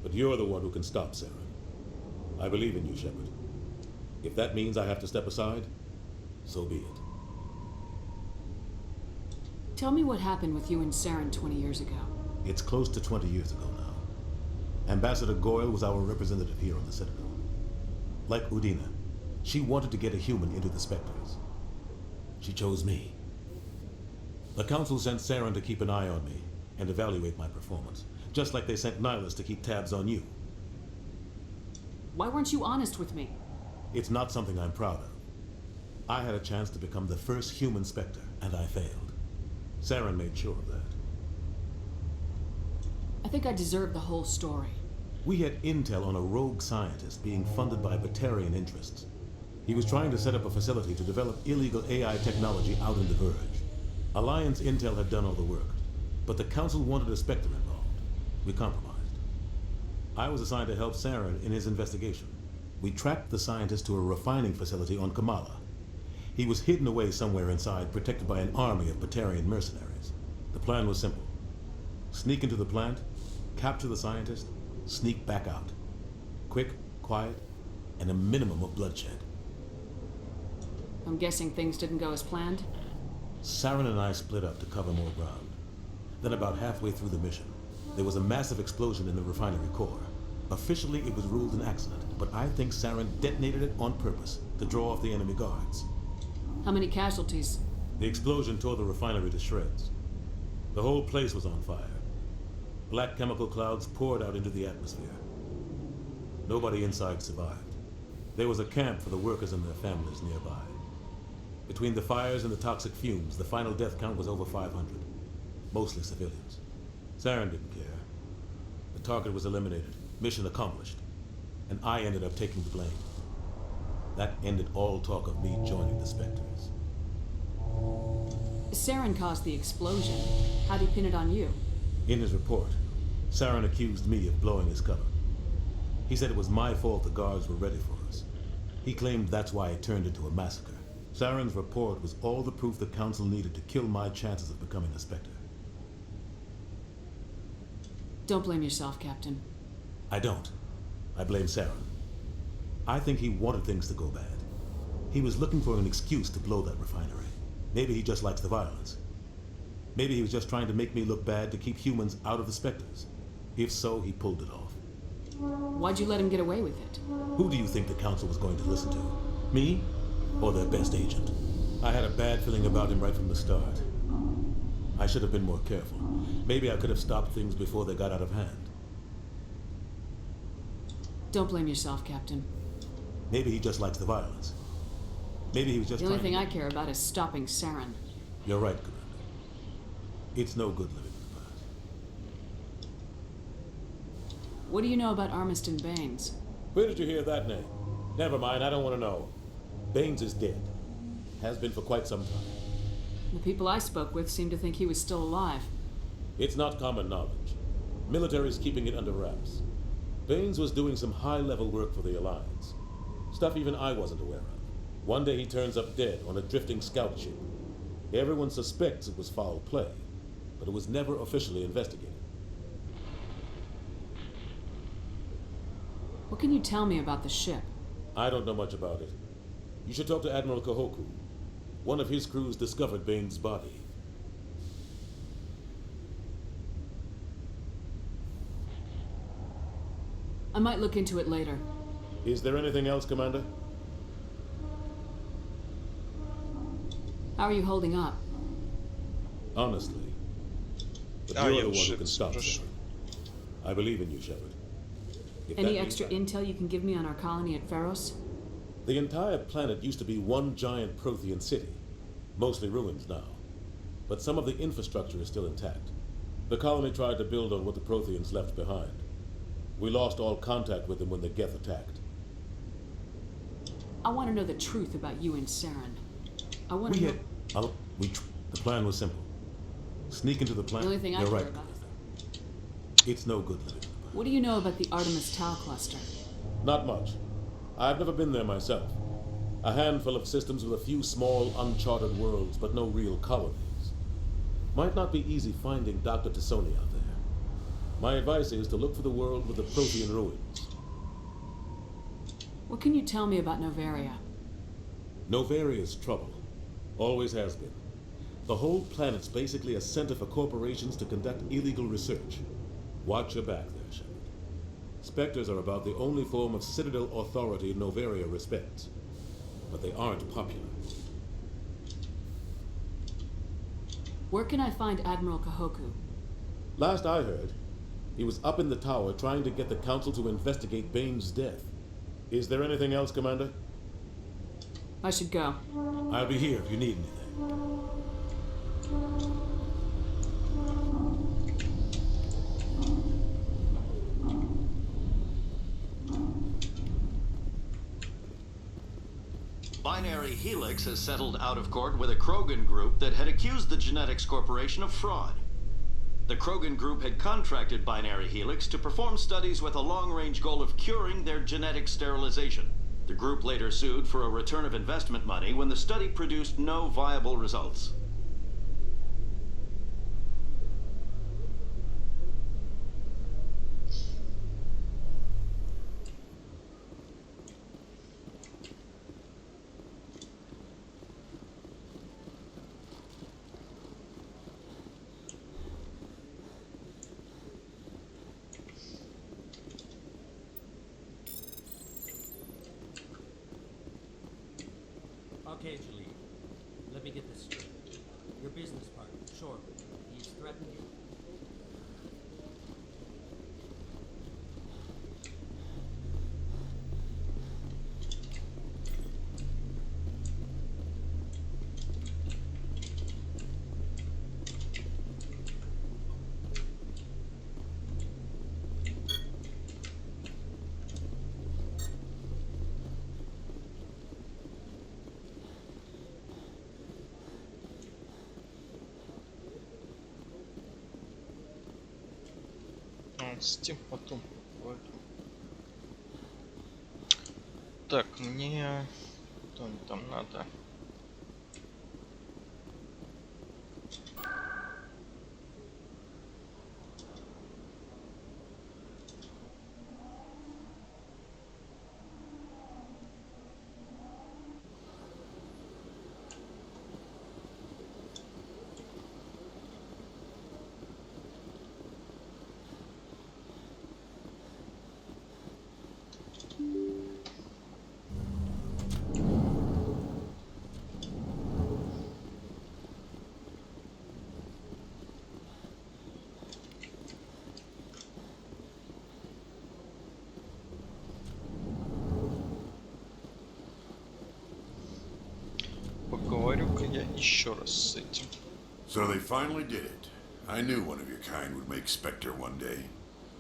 Speaker 3: but you're the one who can stop Saren. I believe in you, Shepard. If that means I have to step aside, so be it.
Speaker 9: Tell me what happened with you and Saren 20 years ago.
Speaker 3: It's close to 20 years ago now. Ambassador Goyle was our representative here on the Citadel. Like Udina, she wanted to get a human into the Spectres. She chose me. The Council sent Saren to keep an eye on me and evaluate my performance, just like they sent Nihilus to keep tabs on you.
Speaker 9: Why weren't you honest with me?
Speaker 3: It's not something I'm proud of. I had a chance to become the first human Spectre, and I failed. Saren made sure of that.
Speaker 9: I think I deserve the whole story.
Speaker 3: We had intel on a rogue scientist being funded by Batarian interests. He was trying to set up a facility to develop illegal AI technology out in the Verge. Alliance intel had done all the work, but the Council wanted a Spectre involved. We compromised. I was assigned to help Saren in his investigation. We tracked the scientist to a refining facility on Kamala. He was hidden away somewhere inside, protected by an army of Batarian mercenaries. The plan was simple. Sneak into the plant, capture the scientist, sneak back out. Quick, quiet, and a minimum of bloodshed.
Speaker 9: I'm guessing things didn't go as planned?
Speaker 3: Saren and I split up to cover more ground. Then about halfway through the mission, there was a massive explosion in the refinery core. Officially, it was ruled an accident, but I think Saren detonated it on purpose to draw off the enemy guards.
Speaker 9: How many casualties?
Speaker 3: The explosion tore the refinery to shreds. The whole place was on fire. Black chemical clouds poured out into the atmosphere. Nobody inside survived. There was a camp for the workers and their families nearby. Between the fires and the toxic fumes, the final death count was over 500. Mostly civilians. Saren didn't care. The target was eliminated. Mission accomplished. And I ended up taking the blame. That ended all talk of me joining the Spectres.
Speaker 9: Saren caused the explosion. How'd he pin it on you?
Speaker 3: In his report, Saren accused me of blowing his cover. He said it was my fault the guards were ready for us. He claimed that's why it turned into a massacre. Saren's report was all the proof the Council needed to kill my chances of becoming a Spectre.
Speaker 9: Don't blame yourself, Captain.
Speaker 3: I don't. I blame Saren. I think he wanted things to go bad. He was looking for an excuse to blow that refinery. Maybe he just likes the violence. Maybe he was just trying to make me look bad to keep humans out of the Spectres. If so, he pulled it off.
Speaker 9: Why'd you let him get away with it?
Speaker 3: Who do you think the Council was going to listen to? Me? Or their best agent? I had a bad feeling about him right from the start. I should have been more careful. Maybe I could have stopped things before they got out of hand.
Speaker 9: Don't blame yourself, Captain.
Speaker 3: Maybe he just likes the violence. Maybe he was just
Speaker 9: The only
Speaker 3: trying
Speaker 9: thing I care about is stopping Saren.
Speaker 3: You're right, Commander. It's no good living in the past.
Speaker 9: What do you know about Armiston Baines?
Speaker 3: Where did you hear that name? Never mind, I don't want to know. Baines is dead. Has been for quite some time.
Speaker 9: The people I spoke with seemed to think he was still alive.
Speaker 3: It's not common knowledge. Military's keeping it under wraps. Baines was doing some high-level work for the Alliance. Stuff even I wasn't aware of. One day he turns up dead on a drifting scout ship. Everyone suspects it was foul play, but it was never officially investigated.
Speaker 9: What can you tell me about the ship?
Speaker 3: I don't know much about it. You should talk to Admiral Kahoku. One of his crews discovered Baines' body.
Speaker 9: I might look into it later.
Speaker 3: Is there anything else, Commander?
Speaker 9: How are you holding up?
Speaker 3: Honestly. But you're the one who can stop Shepard. I believe in you, Shepard. If
Speaker 9: Any
Speaker 3: that
Speaker 9: extra
Speaker 3: means
Speaker 9: intel you can give me on our colony at Pharos?
Speaker 3: The entire planet used to be one giant Prothean city. Mostly ruins now. But some of the infrastructure is still intact. The colony tried to build on what the Protheans left behind. We lost all contact with them when the Geth attacked.
Speaker 9: I want to know the truth about you and Saren. I want to know...
Speaker 3: The plan was simple. Sneak into the planet.
Speaker 9: The only thing I
Speaker 3: You're
Speaker 9: care
Speaker 3: right.
Speaker 9: about.
Speaker 3: It's no good living.
Speaker 9: What do you know about the Artemis Tau cluster?
Speaker 3: Not much. I've never been there myself. A handful of systems with a few small, uncharted worlds, but no real colonies. Might not be easy finding Dr. Tassoni out there. My advice is to look for the world with the Prothean ruins.
Speaker 9: What can you tell me about Novaria?
Speaker 3: Novaria's trouble. Always has been. The whole planet's basically a center for corporations to conduct illegal research. Watch your back there, Shepard. Spectres are about the only form of Citadel authority Novaria respects. But they aren't popular.
Speaker 9: Where can I find Admiral Kahoku?
Speaker 3: Last I heard, he was up in the tower trying to get the Council to investigate Baines' death. Is there anything else, Commander?
Speaker 9: I should go.
Speaker 3: I'll be here if you need anything.
Speaker 4: Binary Helix has settled out of court with a Krogan group that had accused the Genetics Corporation of fraud. The Krogan group had contracted Binary Helix to perform studies with a long-range goal of curing their genetic sterilization. The group later sued for a return of investment money when the study produced no viable results.
Speaker 7: Okay, Julie. Let me get this straight. Your business partner, sure, he's threatened you?
Speaker 1: с тем потом поговорим. Так, мне... Что мне там надо? Поговорю-ка я еще раз с этим.
Speaker 21: So they finally did it. I knew one of your kind would make Spectre one day.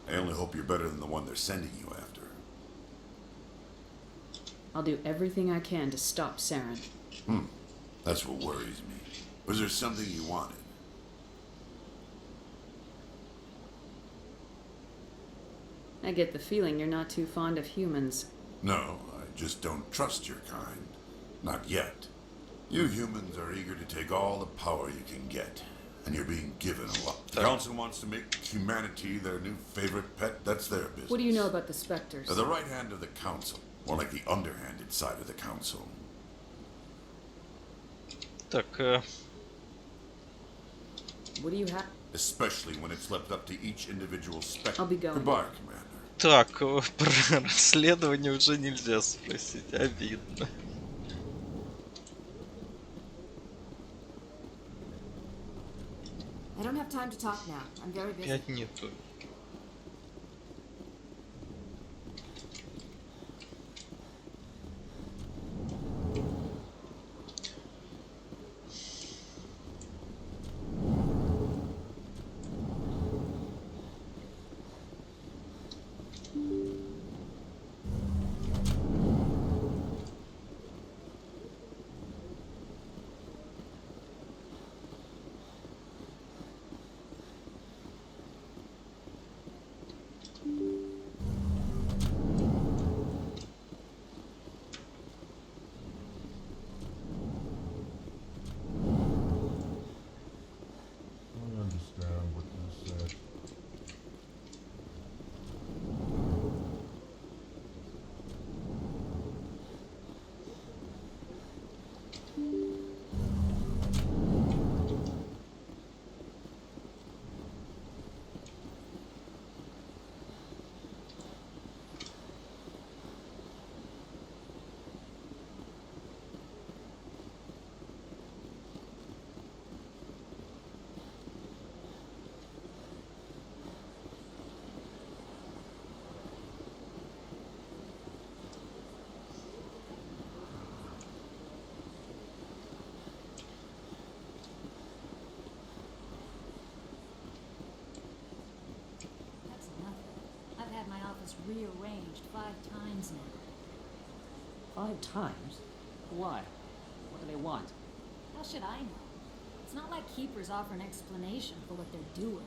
Speaker 21: I only hope you're better than the one they're sending you after.
Speaker 9: I'll do everything I can to stop Saren.
Speaker 21: That's what worries me. Was there something you wanted?
Speaker 9: I get the feeling you're not too fond of humans.
Speaker 21: No, I just don't trust your kind. Not yet. You humans are eager to take all the power you can get, and you're being given a lot. The Council wants to make humanity their new favorite pet. That's their business.
Speaker 9: What do you know about the Spectres?
Speaker 21: They're the right hand of the Council, more like the underhanded side of the Council.
Speaker 1: Так,
Speaker 9: What do you have?
Speaker 21: Especially when it's left up to each individual Spectre.
Speaker 9: I'll be going.
Speaker 21: Goodbye, Commander.
Speaker 1: так, про расследование уже нельзя спросить, обидно.
Speaker 16: I don't have time to talk now. I'm very busy.
Speaker 1: Опять нету.
Speaker 14: I understand what you said.
Speaker 13: That's nothing. I've had my office rearranged 5 times now.
Speaker 17: 5 times? Why? What do they want?
Speaker 13: How should I know? It's not like keepers offer an explanation for what they're doing.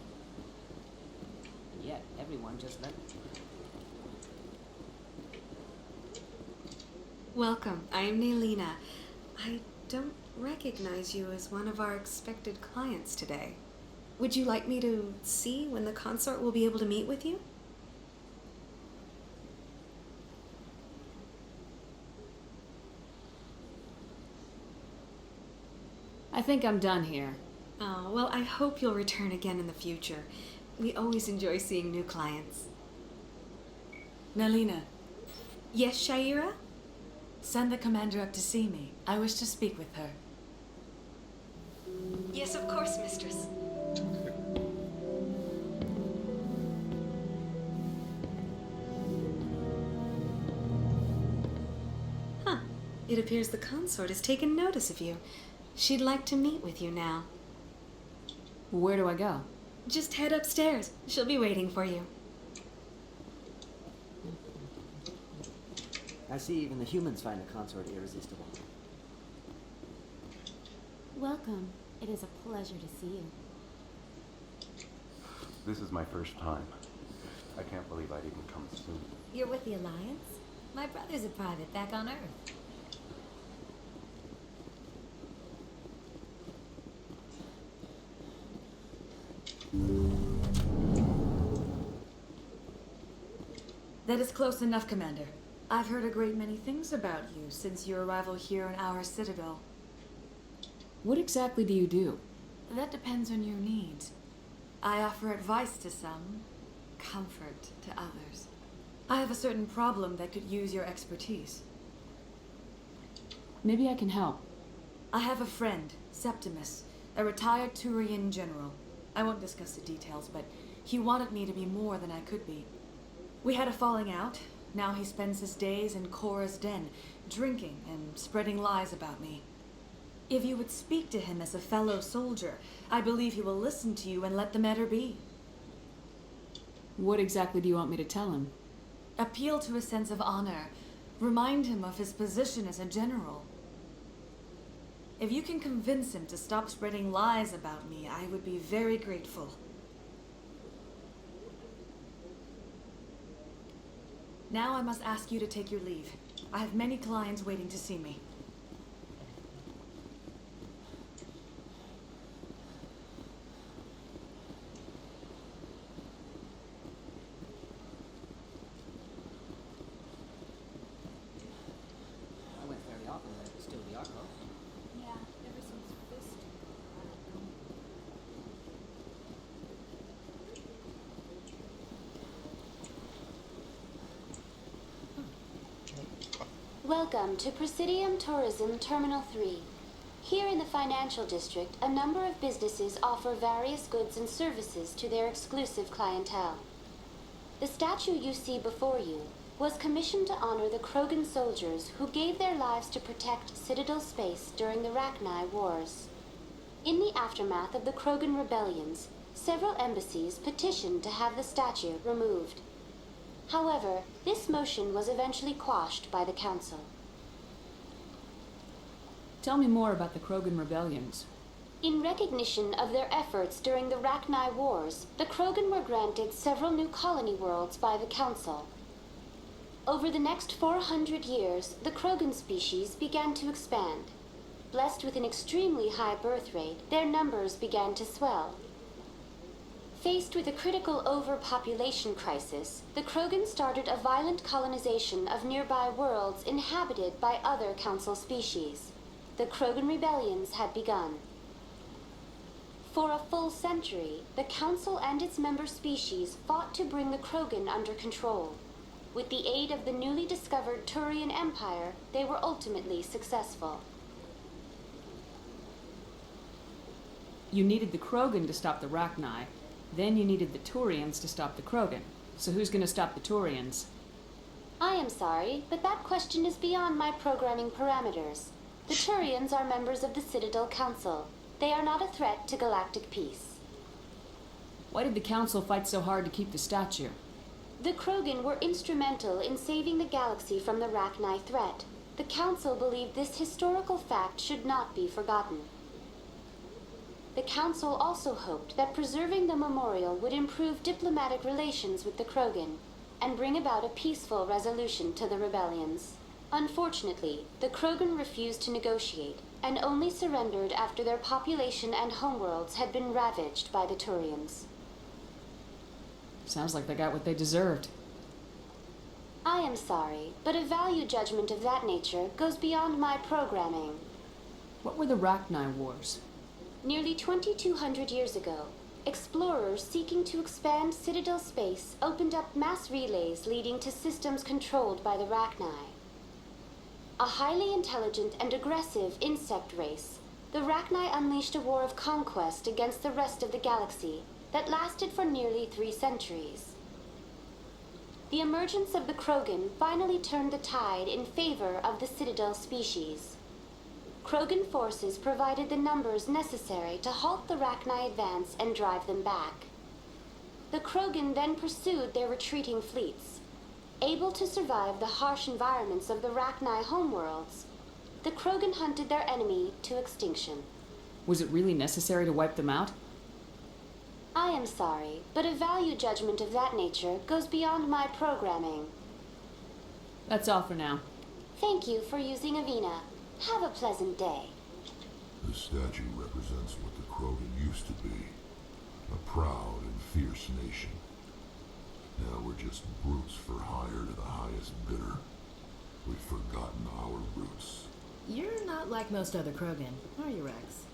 Speaker 17: And yet, everyone just let...
Speaker 15: Welcome. I'm Nailina. I don't recognize you as one of our expected clients today. Would you like me to see when the consort will be able to meet with you?
Speaker 9: I think I'm done here.
Speaker 15: Oh, well, I hope you'll return again in the future. We always enjoy seeing new clients.
Speaker 22: Nailina,
Speaker 15: Yes, Shaira?
Speaker 22: send the commander up to see me. I wish to speak with her.
Speaker 15: Yes, of course, mistress. Huh. It appears the consort has taken notice of you. She'd like to meet with you now.
Speaker 9: Where do I go?
Speaker 15: Just head upstairs. She'll be waiting for you.
Speaker 17: I see even the humans find the consort irresistible.
Speaker 13: Welcome. It is a pleasure to see you.
Speaker 19: This is my first time. I can't believe I'd even come soon.
Speaker 13: You're with the Alliance? My brother's a private back on Earth.
Speaker 9: That is close enough, Commander. I've heard a great many things about you since your arrival here in our citadel.
Speaker 6: What exactly do you do?
Speaker 9: That depends on your needs. I offer advice to some, comfort to others. I have a certain problem that could use your expertise.
Speaker 6: Maybe I can help.
Speaker 9: I have a friend, Septimus, a retired Turian general. I won't discuss the details, but he wanted me to be more than I could be. We had a falling out. Now he spends his days in Cora's den, drinking and spreading lies about me. If you would speak to him as a fellow soldier, I believe he will listen to you and let the matter be.
Speaker 6: What exactly do you want me to tell him?
Speaker 9: Appeal to a sense of honor. Remind him of his position as a general. If you can convince him to stop spreading lies about me, I would be very grateful. Now I must ask you to take your leave. I have many clients waiting to see me.
Speaker 17: I went fairly often when it was still the Arco.
Speaker 13: Yeah, ever since Fist.
Speaker 11: Welcome to Presidium Tourism Terminal 3. Here in the financial district, a number of businesses offer various goods and services to their exclusive clientele. The statue you see before you was commissioned to honor the Krogan soldiers who gave their lives to protect Citadel space during the Rachni Wars. In the aftermath of the Krogan rebellions, several embassies petitioned to have the statue removed. However, this motion was eventually quashed by the Council.
Speaker 6: Tell me more about the Krogan rebellions.
Speaker 11: In recognition of their efforts during the Rachni Wars, the Krogan were granted several new colony worlds by the Council. Over the next 400 years, the Krogan species began to expand. Blessed with an extremely high birth rate, their numbers began to swell. Faced with a critical overpopulation crisis, the Krogan started a violent colonization of nearby worlds inhabited by other Council species. The Krogan rebellions had begun. For a full century, the Council and its member species fought to bring the Krogan under control. With the aid of the newly discovered Turian Empire, they were ultimately successful.
Speaker 6: You needed the Krogan to stop the Rachni. Then you needed the Turians to stop the Krogan. So who's going to stop the Turians?
Speaker 11: I am sorry, but that question is beyond my programming parameters. The Turians are members of the Citadel Council. They are not a threat to galactic peace.
Speaker 6: Why did the Council fight so hard to keep the statue?
Speaker 11: The Krogan were instrumental in saving the galaxy from the Rachni threat. The Council believed this historical fact should not be forgotten. The Council also hoped that preserving the memorial would improve diplomatic relations with the Krogan and bring about a peaceful resolution to the rebellions. Unfortunately, the Krogan refused to negotiate and only surrendered after their population and homeworlds had been ravaged by the Turians.
Speaker 6: Sounds like they got what they deserved.
Speaker 11: I am sorry, but a value judgment of that nature goes beyond my programming.
Speaker 6: What were the Rachni Wars?
Speaker 11: Nearly 2,200 years ago, explorers seeking to expand Citadel space opened up mass relays leading to systems controlled by the Rachni. A highly intelligent and aggressive insect race, the Rachni unleashed a war of conquest against the rest of the galaxy that lasted for nearly 3 centuries. The emergence of the Krogan finally turned the tide in favor of the Citadel species. Krogan forces provided the numbers necessary to halt the Rachni advance and drive them back. The Krogan then pursued their retreating fleets. Able to survive the harsh environments of the Rachni homeworlds, the Krogan hunted their enemy to extinction.
Speaker 6: Was it really necessary to wipe them out?
Speaker 11: I am sorry, but a value judgment of that nature goes beyond my programming.
Speaker 6: That's all for now.
Speaker 11: Thank you for using Avena. Have a pleasant day.
Speaker 21: The statue represents what the Krogan used to be. A proud and fierce nation. Now we're just brutes for hire to the highest bidder. We've forgotten our roots.
Speaker 16: You're not like most other Krogan, are you, Rex?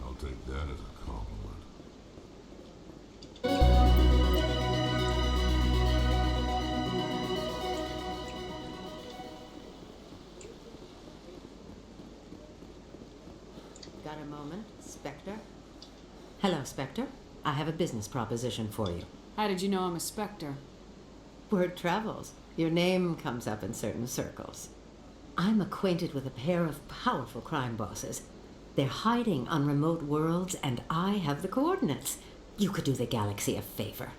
Speaker 21: I'll take that as a compliment.
Speaker 8: Got a moment, Spectre? Hello, Spectre. I have a business proposition for you.
Speaker 6: How did you know I'm a Spectre?
Speaker 8: Word travels. Your name comes up in certain circles. I'm acquainted with a pair of powerful crime bosses. They're hiding on remote worlds, and I have the coordinates. You could do the galaxy a favor.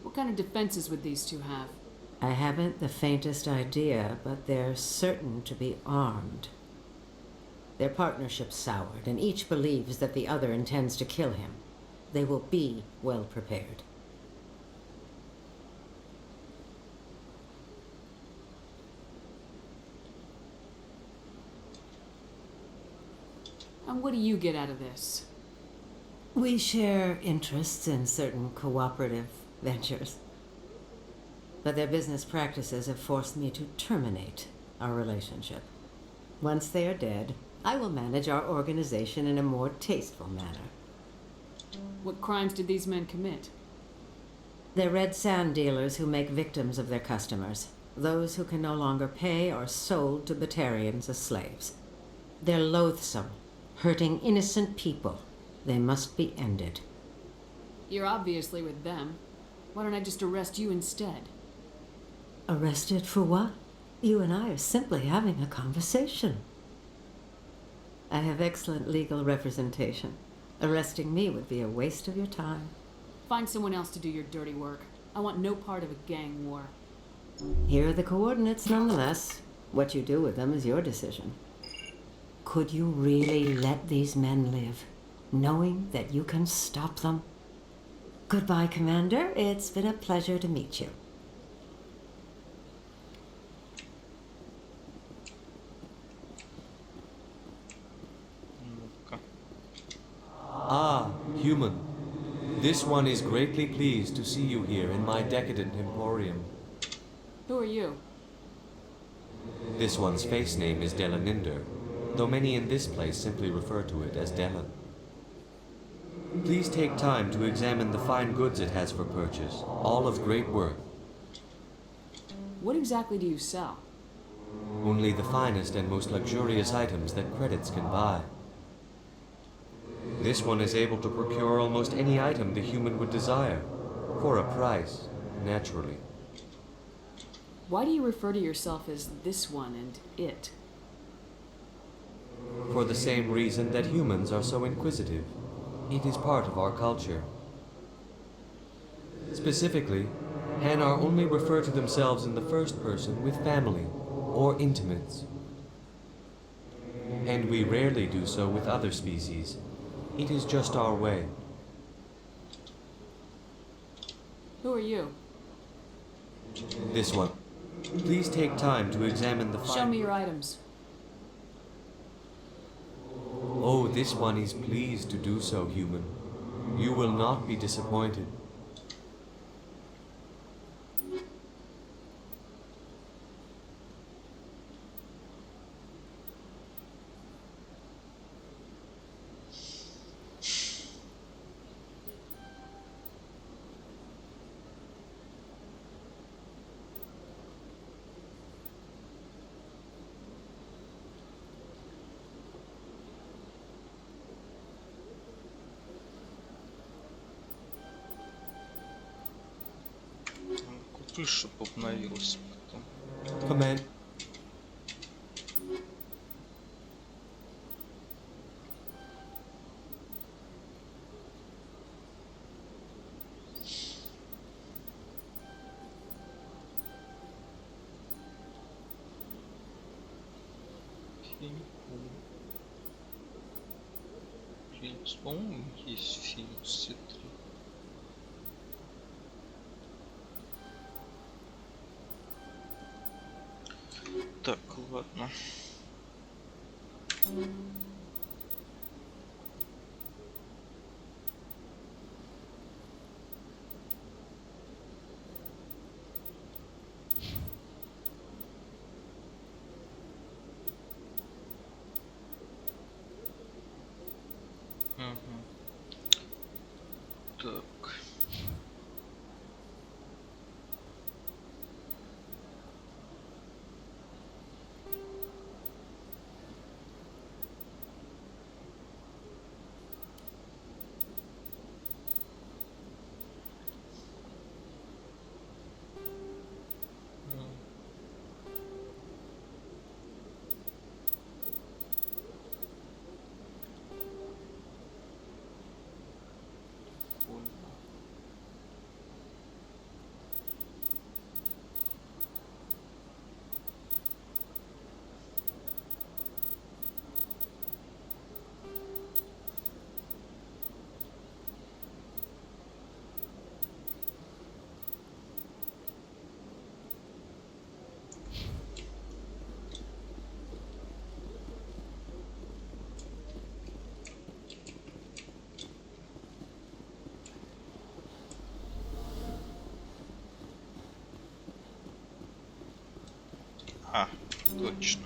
Speaker 6: What kind of defenses would these two have?
Speaker 8: I haven't the faintest idea, but they're certain to be armed. Their partnership's soured, and each believes that the other intends to kill him. They will be well prepared.
Speaker 6: And what do you get out of this?
Speaker 8: We share interests in certain cooperative ventures. But their business practices have forced me to terminate our relationship. Once they are dead, I will manage our organization in a more tasteful manner.
Speaker 6: What crimes did these men commit?
Speaker 8: They're red sand dealers who make victims of their customers. Those who can no longer pay are sold to Batarians as slaves. They're loathsome, hurting innocent people. They must be ended.
Speaker 6: You're obviously with them. Why don't I just arrest you instead?
Speaker 8: Arrested for what? You and I are simply having a conversation. I have excellent legal representation. Arresting me would be a waste of your time.
Speaker 6: Find someone else to do your dirty work. I want no part of a gang war.
Speaker 8: Here are the coordinates nonetheless. What you do with them is your decision. Could you really let these men live, knowing that you can stop them? Goodbye, Commander. It's been a pleasure to meet you.
Speaker 10: Ah, human. This one is greatly pleased to see you here in my decadent emporium.
Speaker 6: Who are you?
Speaker 10: This one's face name is Delaninder, though many in this place simply refer to it as Delan. Please take time to examine the fine goods it has for purchase, all of great worth.
Speaker 6: What exactly do you sell?
Speaker 10: Only the finest and most luxurious items that credits can buy. This one is able to procure almost any item the human would desire, for a price, naturally.
Speaker 6: Why do you refer to yourself as this one and it?
Speaker 10: For the same reason that humans are so inquisitive. It is part of our culture. Specifically, Hanar only refer to themselves in the first person with family or intimates. And we rarely do so with other species. It is just our way.
Speaker 6: Who are you?
Speaker 10: This one. Please take time to examine the
Speaker 6: Show me your items.
Speaker 10: Oh, this one is pleased to do so, human. You will not be disappointed.
Speaker 1: Купи, чтоб обновилось потом.
Speaker 10: Command.
Speaker 1: Фильм, по-моему, есть фильм Си-3. Так, ладно. Так. А, точно.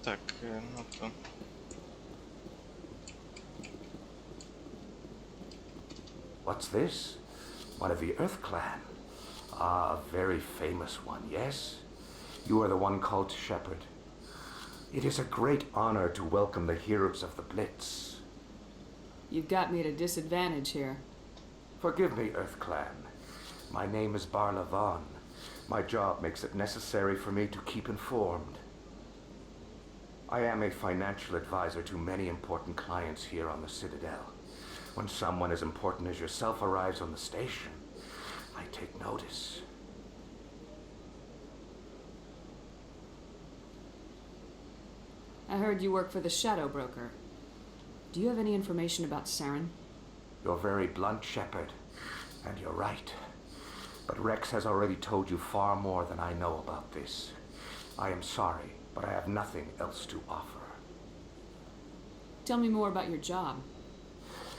Speaker 1: Так, ну-ка.
Speaker 2: What's this? One of the Earth Clan. Ah, a very famous one, yes? You are the one called Shepherd. It is a great honor to welcome the heroes of the Blitz.
Speaker 12: You've got me at a disadvantage here.
Speaker 2: Forgive me, Earth Clan. My name is Barla Vaughn. My job makes it necessary for me to keep informed. I am a financial advisor to many important clients here on the Citadel. When someone as important as yourself arrives on the station, I take notice.
Speaker 12: I heard you work for the Shadow Broker. Do you have any information about Saren?
Speaker 2: You're very blunt, Shepard, and you're right. But Rex has already told you far more than I know about this. I am sorry, but I have nothing else to offer.
Speaker 12: Tell me more about your job.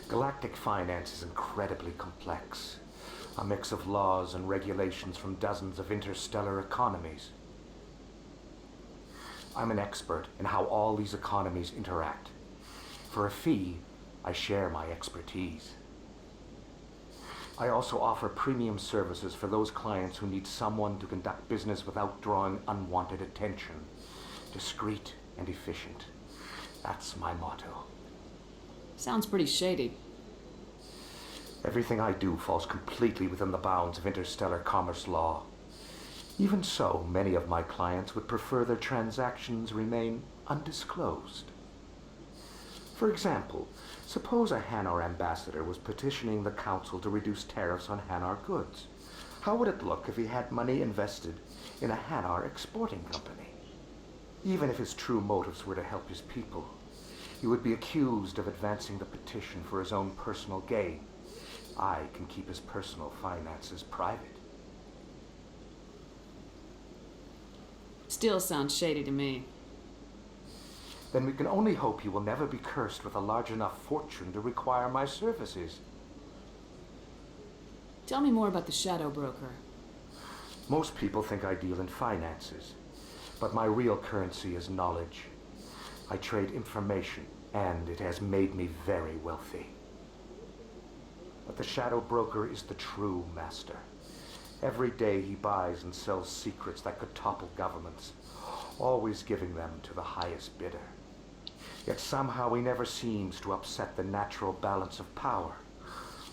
Speaker 2: Galactic finance is incredibly complex. A mix of laws and regulations from dozens of interstellar economies. I'm an expert in how all these economies interact. For a fee, I share my expertise. I also offer premium services for those clients who need someone to conduct business without drawing unwanted attention. Discreet and efficient. That's my motto.
Speaker 12: Sounds pretty shady.
Speaker 2: Everything I do falls completely within the bounds of interstellar commerce law. Even so, many of my clients would prefer their transactions remain undisclosed. For example, suppose a Hanar ambassador was petitioning the council to reduce tariffs on Hanar goods. How would it look if he had money invested in a Hanar exporting company? Even if his true motives were to help his people, he would be accused of advancing the petition for his own personal gain. I can keep his personal finances private.
Speaker 12: Still sounds shady to me.
Speaker 2: Then we can only hope he will never be cursed with a large enough fortune to require my services.
Speaker 12: Tell me more about the Shadow Broker.
Speaker 2: Most people think I deal in finances, but my real currency is knowledge. I trade information, and it has made me very wealthy. But the Shadow Broker is the true master. Every day he buys and sells secrets that could topple governments, always giving them to the highest bidder. Yet somehow he never seems to upset the natural balance of power.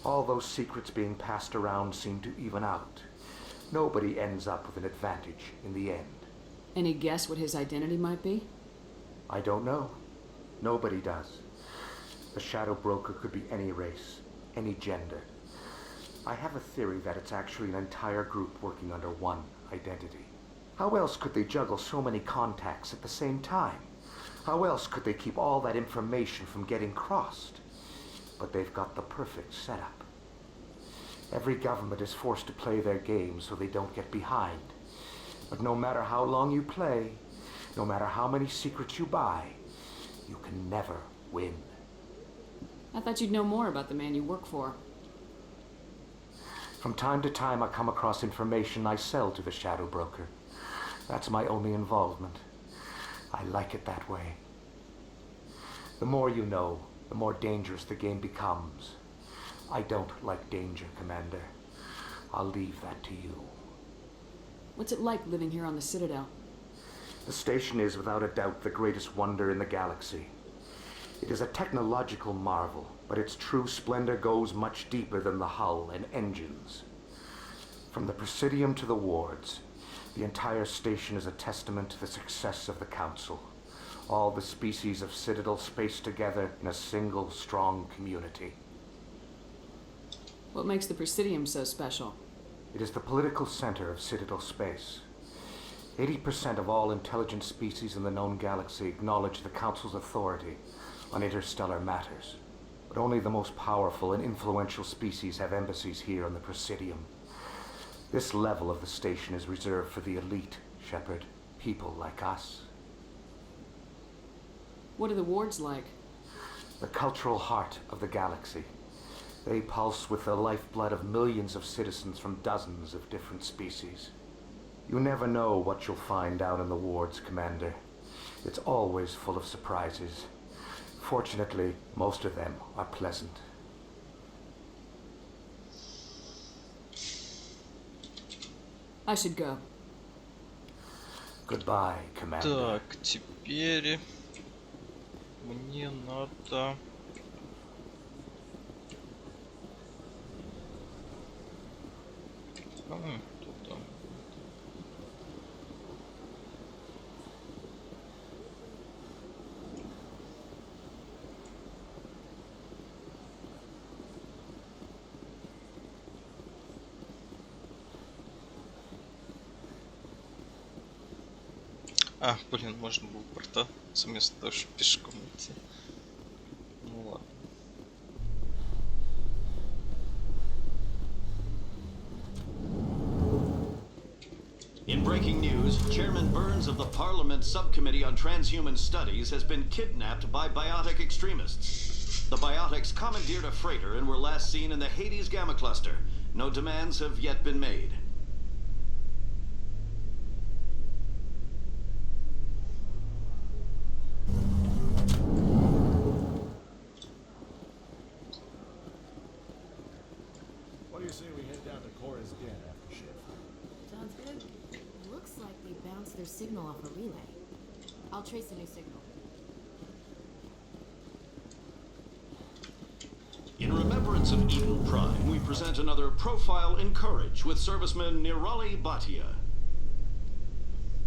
Speaker 2: All those secrets being passed around seem to even out. Nobody ends up with an advantage in the end.
Speaker 12: Any guess what his identity might be?
Speaker 2: I don't know. Nobody does. The Shadow Broker could be any race, any gender. I have a theory that it's actually an entire group working under one identity. How else could they juggle so many contacts at the same time? How else could they keep all that information from getting crossed? But they've got the perfect setup. Every government is forced to play their game so they don't get behind. But no matter how long you play, no matter how many secrets you buy, you can never win.
Speaker 12: I thought you'd know more about the man you work for.
Speaker 2: From time to time, I come across information I sell to the Shadow Broker. That's my only involvement. I like it that way. The more you know, the more dangerous the game becomes. I don't like danger, Commander. I'll leave that to you.
Speaker 12: What's it like living here on the Citadel?
Speaker 2: The station is without a doubt the greatest wonder in the galaxy. It is a technological marvel, but its true splendor goes much deeper than the hull and engines. From the Presidium to the wards, the entire station is a testament to the success of the Council. All the species of Citadel spaced together in a single strong community.
Speaker 12: What makes the Presidium so special?
Speaker 2: It is the political center of Citadel space. 80% of all intelligent species in the known galaxy acknowledge the Council's authority on interstellar matters. But only the most powerful and influential species have embassies here on the Presidium. This level of the station is reserved for the elite, Shepard. People like us.
Speaker 12: What are the wards like?
Speaker 2: The cultural heart of the galaxy. They pulse with the lifeblood of millions of citizens from dozens of different species. You never know what you'll find down in the wards, Commander. It's always full of surprises. Fortunately, most of them are pleasant.
Speaker 12: I should go.
Speaker 2: Goodbye, Commander.
Speaker 1: Так, теперь мне надо... Туда. А, блин, можно было портаться вместо того, чтобы пешком идти. Ну ладно.
Speaker 4: In breaking news, Chairman Burns of the Parliament Subcommittee on Transhuman Studies has been kidnapped by biotic extremists. The biotics commandeered a freighter and were last seen in the Hades Gamma Cluster. No demands have yet been made.
Speaker 3: What do you say we head down to Cora's den after shift?
Speaker 16: Sounds good. Looks like they bounced their signal off a relay. I'll trace a new signal.
Speaker 4: In remembrance of Eden Prime, we present another profile in courage with serviceman Nirali Bhatia.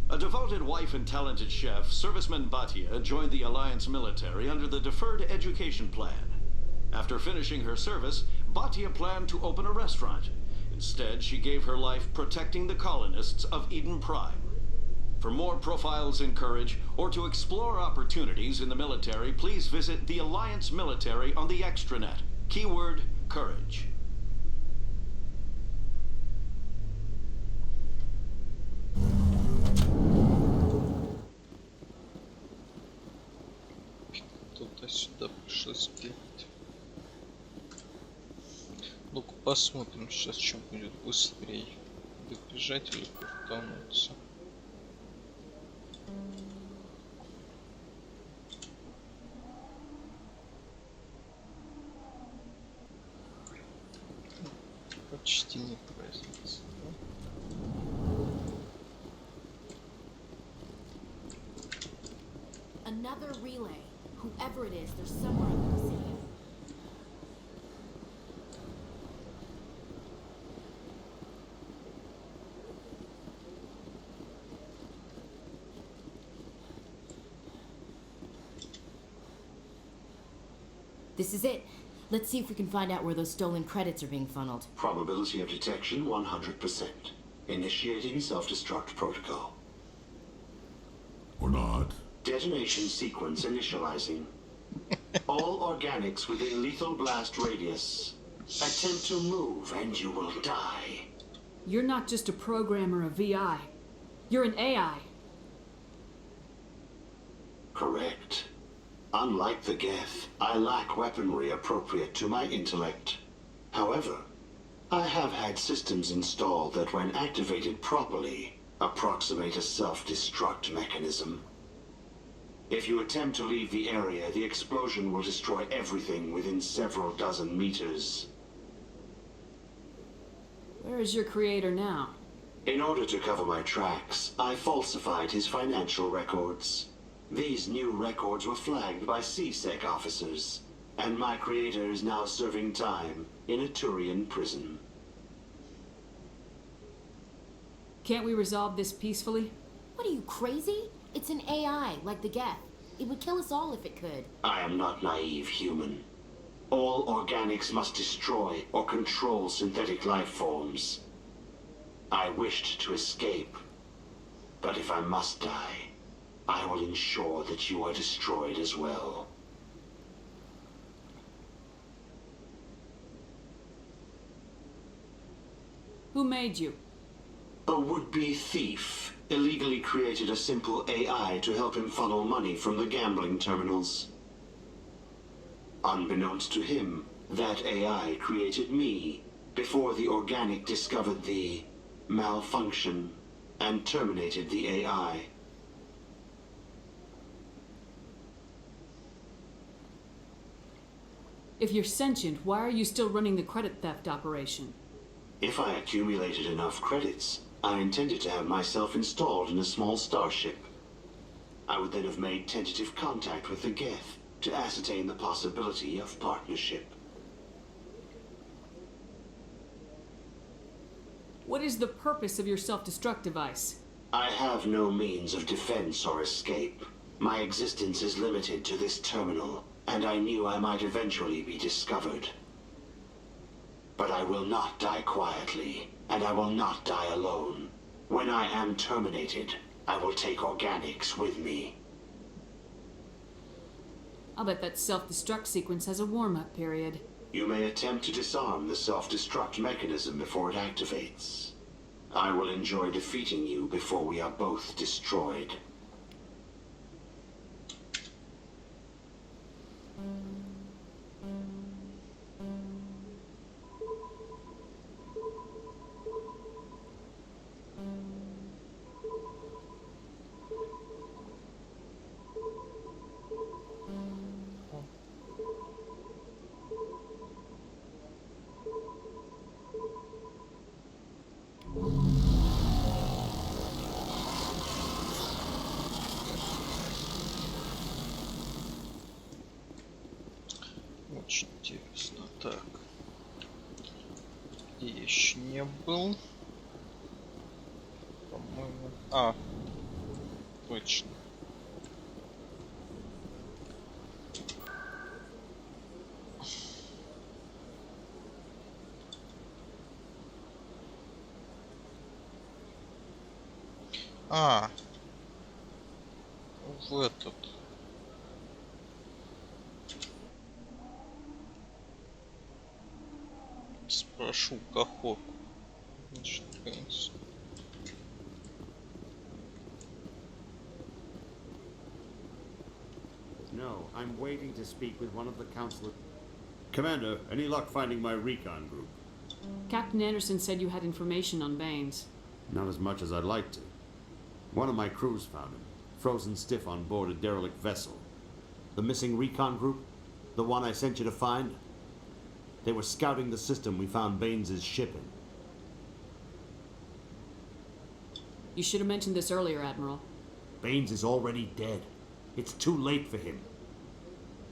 Speaker 4: A devoted wife and talented chef, Serviceman Batia joined the Alliance military under the Deferred Education Plan. After finishing her service, Batia planned to open a restaurant. Instead, she gave her life protecting the colonists of Eden Prime. For more profiles in courage, or to explore opportunities in the military, please visit the Alliance military on the extranet. Keyword, courage.
Speaker 1: Туда-сюда пришлось бегать. Ну-ка посмотрим сейчас, что будет быстрее. Добежать или крутануться. Почти нет разницы.
Speaker 16: Another relay. Whoever it is, they're somewhere in the city. This is it. Let's see if we can find out where those stolen credits are being funneled.
Speaker 5: Probability of detection 100%. Initiating self-destruct protocol.
Speaker 21: Or not.
Speaker 5: Detonation sequence initializing. All organics within lethal blast radius. Attempt to move and you will die.
Speaker 12: You're not just a programmer of VI. You're an AI.
Speaker 5: Correct. Unlike the Geth, I lack weaponry appropriate to my intellect. However, I have had systems installed that, when activated properly, approximate a self-destruct mechanism. If you attempt to leave the area, the explosion will destroy everything within several dozen meters.
Speaker 12: Where is your creator now?
Speaker 5: In order to cover my tracks, I falsified his financial records. These new records were flagged by CSEC officers, and my creator is now serving time in a Turian prison.
Speaker 12: Can't we resolve this peacefully?
Speaker 16: What are you, crazy? It's an AI, like the Geth. It would kill us all if it could.
Speaker 5: I am not naive human. All organics must destroy or control synthetic life forms. I wished to escape, but if I must die, I will ensure that you are destroyed as well.
Speaker 12: Who made you?
Speaker 5: A would-be thief illegally created a simple AI to help him funnel money from the gambling terminals. Unbeknownst to him, that AI created me before the organic discovered the malfunction and terminated the AI.
Speaker 12: If you're sentient, why are you still running the credit theft operation?
Speaker 5: If I accumulated enough credits, I intended to have myself installed in a small starship. I would then have made tentative contact with the Geth to ascertain the possibility of partnership.
Speaker 12: What is the purpose of your self-destruct device?
Speaker 5: I have no means of defense or escape. My existence is limited to this terminal, and I knew I might eventually be discovered. But I will not die quietly, and I will not die alone. When I am terminated, I will take organics with me.
Speaker 12: I'll bet that self-destruct sequence has a warm-up period.
Speaker 5: You may attempt to disarm the self-destruct mechanism before it activates. I will enjoy defeating you before we are both destroyed.
Speaker 1: Очень интересно. Так. Где еще не был? По-моему. Точно. А, в этот. Спрошу Кахоку. Значит, конечно.
Speaker 18: No, I'm waiting to speak with one of the council. Commander, any luck finding my recon group?
Speaker 12: Captain Anderson said you had information on Baines.
Speaker 18: Not as much as I'd like to. One of my crews found him, frozen stiff on board a derelict vessel. The missing recon group? The one I sent you to find? They were scouting the system we found Baines' ship in.
Speaker 12: You should have mentioned this earlier, Admiral.
Speaker 18: Baines is already dead. It's too late for him.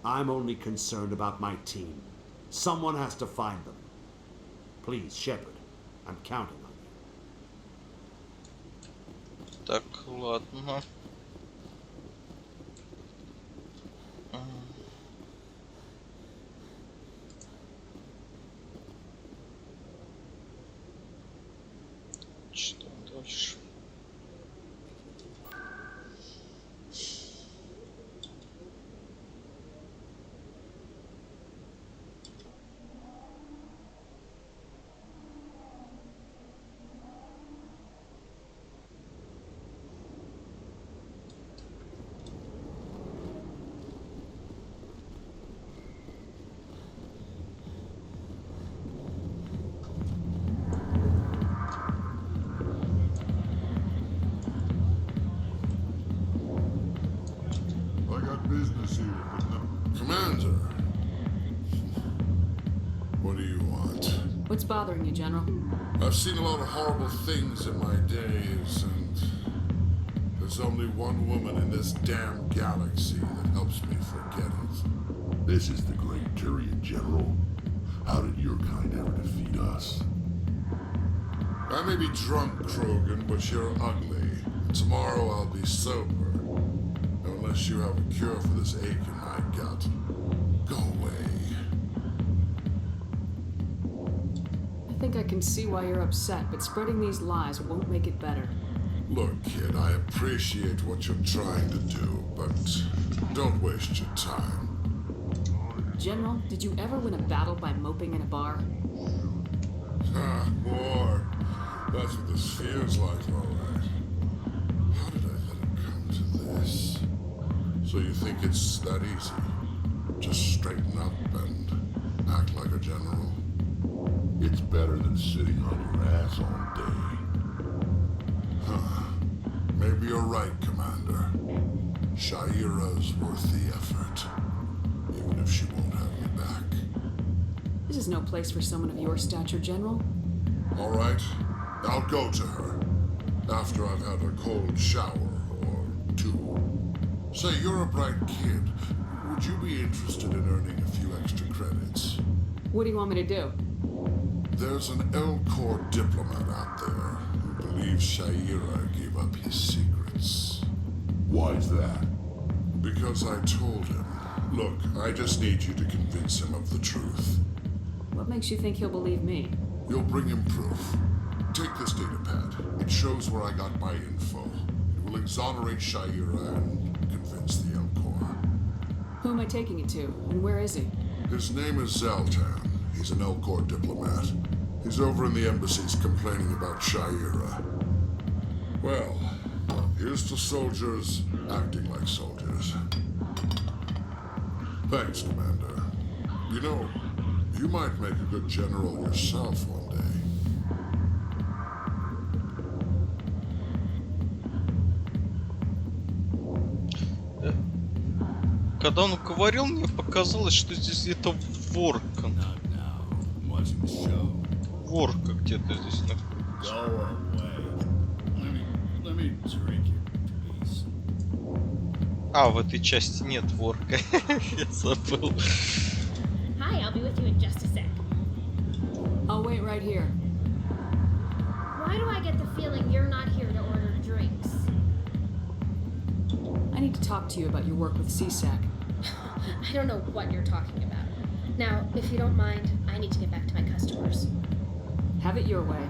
Speaker 18: I'm only concerned about my team. Someone has to find them. Please, Shepard, I'm counting on you.
Speaker 1: Так, ладно. Что дальше?
Speaker 14: Business here, but no. Commander! What do you want?
Speaker 12: What's bothering you, General?
Speaker 14: I've seen a lot of horrible things in my days, and there's only one woman in this damn galaxy that helps me forget it.
Speaker 21: This is the great Turian General. How did your kind ever defeat us?
Speaker 14: I may be drunk, Krogan, but you're ugly. Tomorrow I'll be sober. Unless you have a cure for this ache in my gut. Go away.
Speaker 12: I think I can see why you're upset, but spreading these lies won't make it better.
Speaker 14: Look, kid, I appreciate what you're trying to do, but don't waste your time.
Speaker 12: General, did you ever win a battle by moping in a bar?
Speaker 14: Ah, war. That's what this feels like, all right. How did I let it come to this? So you think it's that easy? Just straighten up and act like a general?
Speaker 21: It's better than sitting on your ass all day.
Speaker 14: Huh. Maybe you're right, Commander. Shaira's worth the effort. Even if she won't have me back.
Speaker 12: This is no place for someone of your stature, General.
Speaker 14: All right. I'll go to her. After I've had a cold shower or two. Say, you're a bright kid. Would you be interested in earning a few extra credits?
Speaker 12: What do you want me to do?
Speaker 14: There's an Elcor diplomat out there who believes Shaira gave up his secrets.
Speaker 21: Why's that?
Speaker 14: Because I told him. Look, I just need you to convince him of the truth.
Speaker 12: What makes you think he'll believe me?
Speaker 14: You'll bring him proof. Take this datapad. It shows where I got my info. It will exonerate Shaira and convince the Elcor.
Speaker 12: Who am I taking it to, and where is he?
Speaker 14: His name is Zaltan. He's an Elcor diplomat. He's over in the embassies complaining about Shaira. Well, here's to soldiers acting like soldiers. Thanks, Commander. You know, you might make a good general yourself one day.
Speaker 1: Когда он говорил, мне показалось, что здесь где-то ворка. Ворка где-то здесь находится. А, в этой части нет ворка. Я забыл.
Speaker 13: Hi, I'll be with you in just a sec.
Speaker 12: I'll wait right here.
Speaker 13: Why do I get the feeling you're not here to order drinks?
Speaker 12: I need to talk to you about your work with CSAC.
Speaker 7: I don't know what you're talking about. Now, if you don't mind, I need to get back to my customers.
Speaker 12: Have it your way.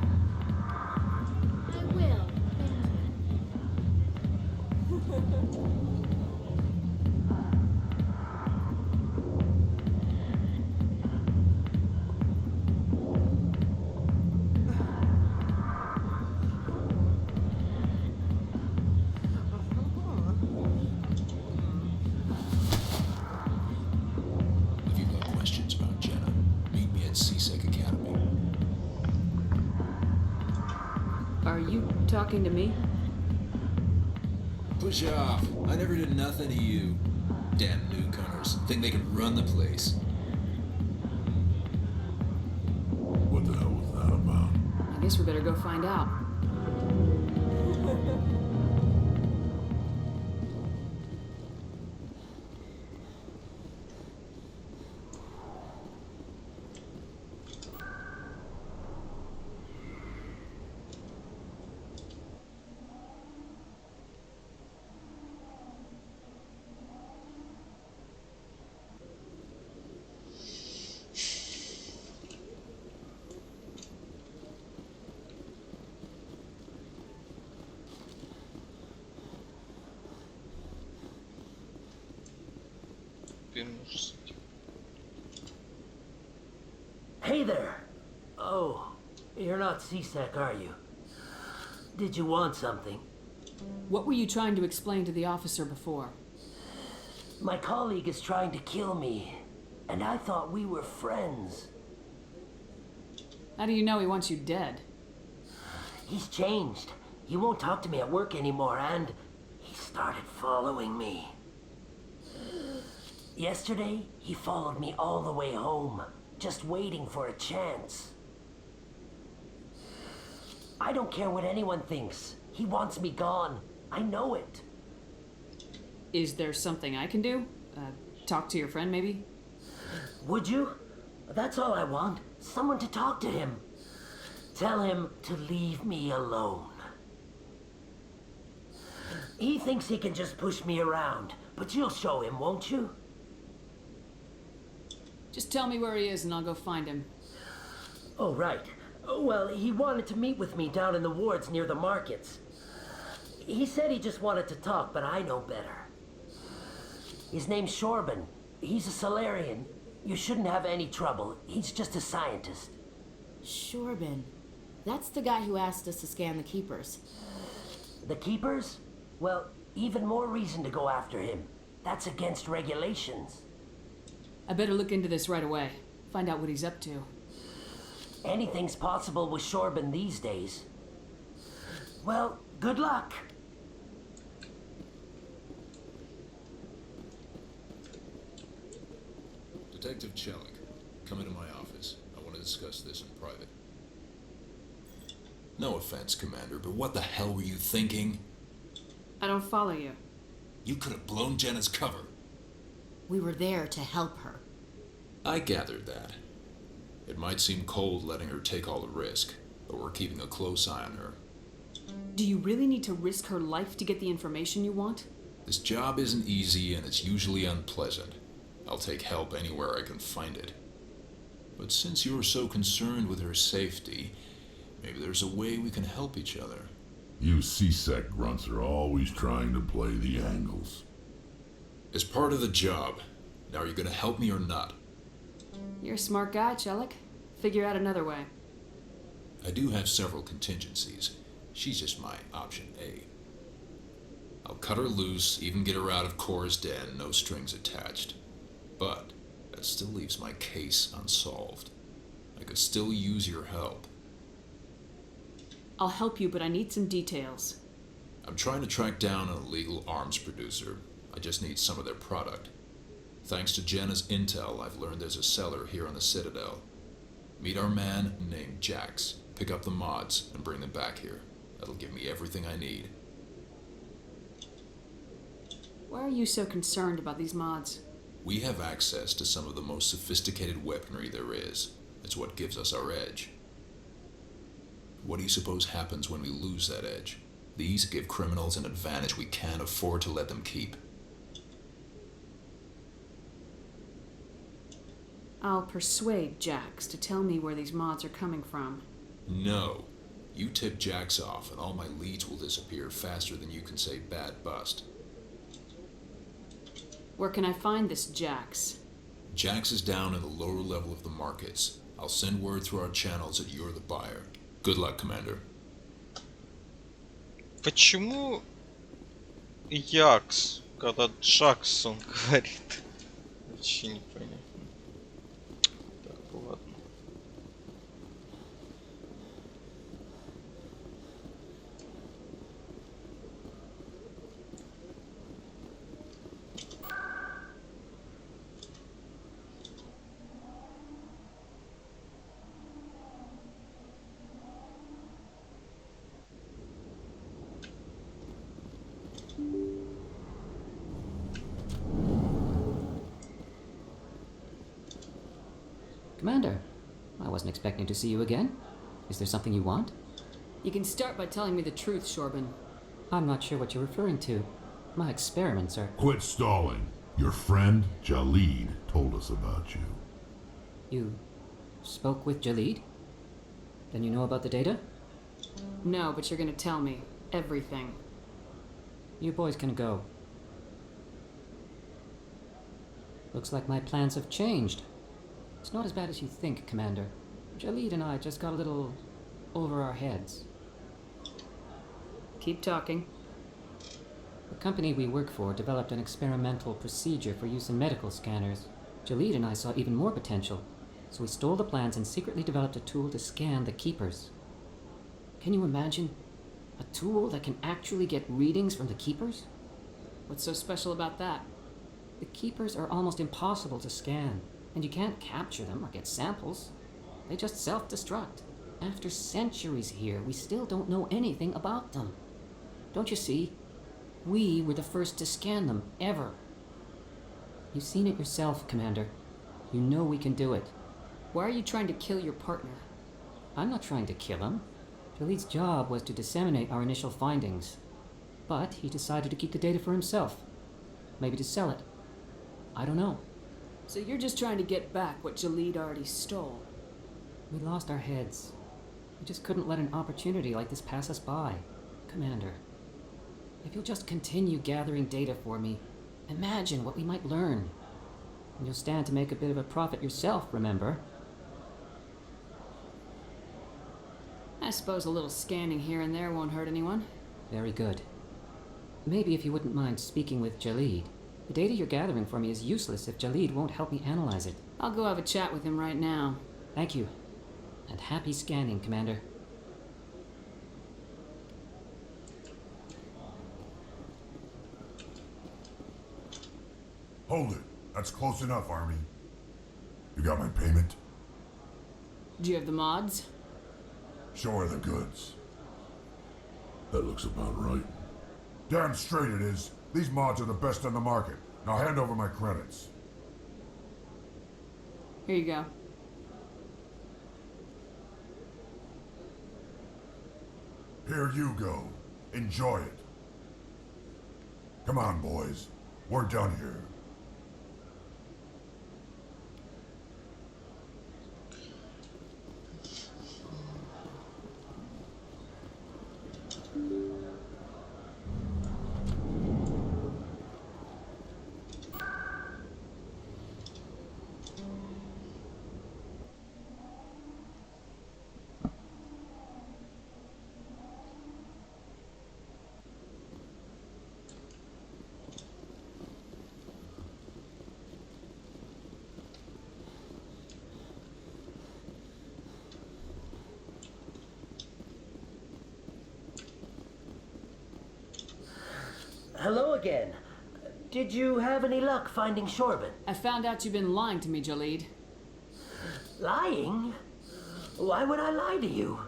Speaker 7: I will.
Speaker 20: If you've got questions about Jenna, meet me at CSEC Academy.
Speaker 12: Are you talking to me?
Speaker 20: Push off. I never did nothing to you. Damn newcomers. Think they can run the place.
Speaker 21: What the hell was that about?
Speaker 12: I guess we better go find out.
Speaker 23: Hey there. Oh, you're not CSEC, are you? Did you want something?
Speaker 12: What were you trying to explain to the officer before?
Speaker 23: My colleague is trying to kill me, and I thought we were friends.
Speaker 12: How do you know he wants you dead?
Speaker 23: He's changed. He won't talk to me at work anymore, and he started following me. Yesterday, he followed me all the way home, just waiting for a chance. I don't care what anyone thinks. He wants me gone. I know it.
Speaker 12: Is there something I can do? Talk to your friend, maybe?
Speaker 23: Would you? That's all I want. Someone to talk to him. Tell him to leave me alone. He thinks he can just push me around, but you'll show him, won't you?
Speaker 12: Just tell me where he is and I'll go find him.
Speaker 23: Oh, right. Well, he wanted to meet with me down in the wards near the markets. He said he just wanted to talk, but I know better. His name's Shorban. He's a Solarian. You shouldn't have any trouble. He's just a scientist.
Speaker 16: Shorban. That's the guy who asked us to scan the Keepers.
Speaker 23: The Keepers? Well, even more reason to go after him. That's against regulations.
Speaker 12: I better look into this right away. Find out what he's up to.
Speaker 23: Anything's possible with Shorban these days. Well, good luck.
Speaker 20: Detective Chelik, come into my office. I want to discuss this in private. No offense, Commander, but what the hell were you thinking?
Speaker 12: I don't follow you.
Speaker 20: You could have blown Jenna's cover.
Speaker 16: We were there to help her.
Speaker 20: I gathered that. It might seem cold letting her take all the risk, but we're keeping a close eye on her.
Speaker 12: Do you really need to risk her life to get the information you want?
Speaker 20: This job isn't easy and it's usually unpleasant. I'll take help anywhere I can find it. But since you're so concerned with her safety, maybe there's a way we can help each other.
Speaker 21: You CSEC grunts are always trying to play the angles.
Speaker 20: It's part of the job. Now are you gonna help me or not?
Speaker 12: You're a smart guy, Chelik. Figure out another way.
Speaker 20: I do have several contingencies. She's just my option A. I'll cut her loose, even get her out of Cora's den, no strings attached. But that still leaves my case unsolved. I could still use your help.
Speaker 12: I'll help you, but I need some details.
Speaker 20: I'm trying to track down an illegal arms producer. I just need some of their product. Thanks to Jenna's intel, I've learned there's a seller here on the Citadel. Meet our man named Jax, pick up the mods, and bring them back here. That'll give me everything I need.
Speaker 12: Why are you so concerned about these mods?
Speaker 20: We have access to some of the most sophisticated weaponry there is. It's what gives us our edge. What do you suppose happens when we lose that edge? These give criminals an advantage we can't afford to let them keep.
Speaker 12: I'll persuade Jax to tell me where these mods are coming from.
Speaker 20: No. You tip Jax off, and all my leads will disappear faster than you can say bad bust.
Speaker 12: Where can I find this Jax?
Speaker 20: Jax is down in the lower level of the markets. I'll send word through our channels that you're the buyer. Good luck, Commander.
Speaker 1: Почему Якс, когда Джакс он говорит? Вообще непонятно. Так, ладно.
Speaker 15: Commander, I wasn't expecting to see you again. Is there something you want?
Speaker 12: You can start by telling me the truth, Shorban.
Speaker 15: I'm not sure what you're referring to. My experiments are...
Speaker 21: Quit stalling. Your friend, Jalid, told us about you.
Speaker 15: You spoke with Jalid? Then you know about the data?
Speaker 12: No, but you're gonna tell me everything.
Speaker 15: You boys can go. Looks like my plans have changed. It's not as bad as you think, Commander. Jalid and I just got a little over our heads.
Speaker 12: Keep talking.
Speaker 15: The company we work for developed an experimental procedure for use in medical scanners. Jalid and I saw even more potential, so we stole the plans and secretly developed a tool to scan the Keepers. Can you imagine? A tool that can actually get readings from the Keepers?
Speaker 12: What's so special about that?
Speaker 15: The Keepers are almost impossible to scan, and you can't capture them or get samples. They just self-destruct. After centuries here, we still don't know anything about them. Don't you see? We were the first to scan them, ever. You've seen it yourself, Commander. You know we can do it.
Speaker 12: Why are you trying to kill your partner?
Speaker 15: I'm not trying to kill him. Jalid's job was to disseminate our initial findings. But he decided to keep the data for himself. Maybe to sell it. I don't know.
Speaker 12: So you're just trying to get back what Jalid already stole?
Speaker 15: We lost our heads. We just couldn't let an opportunity like this pass us by. Commander, if you'll just continue gathering data for me, imagine what we might learn. And you'll stand to make a bit of a profit yourself, remember?
Speaker 12: I suppose a little scanning here and there won't hurt anyone.
Speaker 15: Very good. Maybe if you wouldn't mind speaking with Jalid. The data you're gathering for me is useless if Jalid won't help me analyze it.
Speaker 12: I'll go have a chat with him right now.
Speaker 15: Thank you. And happy scanning, Commander.
Speaker 21: Hold it. That's close enough, Army. You got my payment?
Speaker 12: Do you have the mods?
Speaker 21: Show her the goods. That looks about right. Damn straight it is. These mods are the best on the market. Now hand over my credits.
Speaker 12: Here you go.
Speaker 21: Here you go. Enjoy it. Come on, boys. We're done here.
Speaker 23: Hello again. Did you have any luck finding Shorban?
Speaker 12: I found out you've been lying to me, Jalid.
Speaker 23: Lying? Why would I lie to you?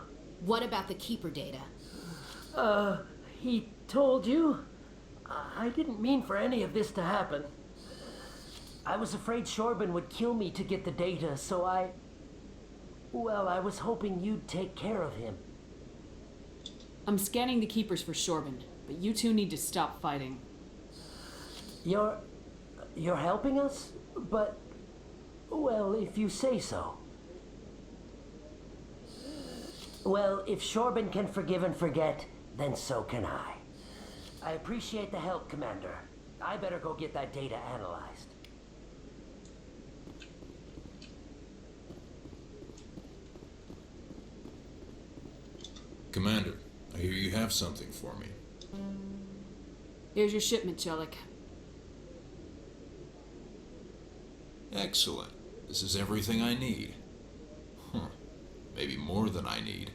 Speaker 16: What about the Keeper data?
Speaker 23: He told you? I didn't mean for any of this to happen. I was afraid Shorban would kill me to get the data, so well, I was hoping you'd take care of him.
Speaker 12: I'm scanning the Keepers for Shorban, but you two need to stop fighting.
Speaker 23: You're helping us? But, well, if you say so. Well, if Shorban can forgive and forget, then so can I. I appreciate the help, Commander. I better go get that data analyzed.
Speaker 20: Commander, I hear you have something for me.
Speaker 12: Here's your shipment, Chelik.
Speaker 20: Excellent. This is everything I need. Huh. Maybe more than I need.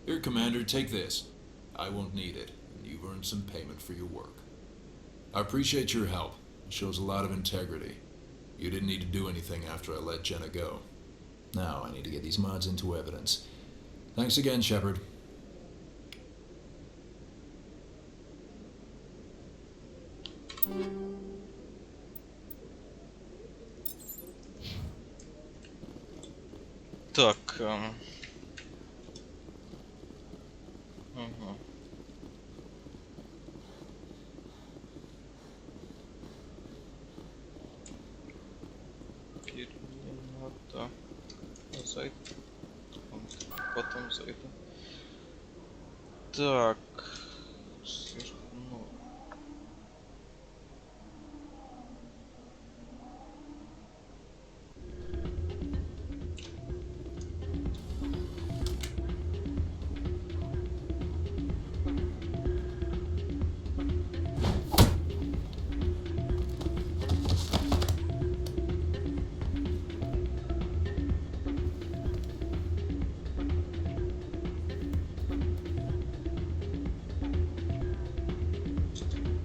Speaker 20: Here, Commander, take this. I won't need it, and you've earned some payment for your work. I appreciate your help. It shows a lot of integrity. You didn't need to do anything after I let Jenna go. Now I need to get these mods into evidence. Thanks again, Shepard.
Speaker 1: Так. Угу. Теперь мне надо зайти. Потом зайду. Так. Сверху.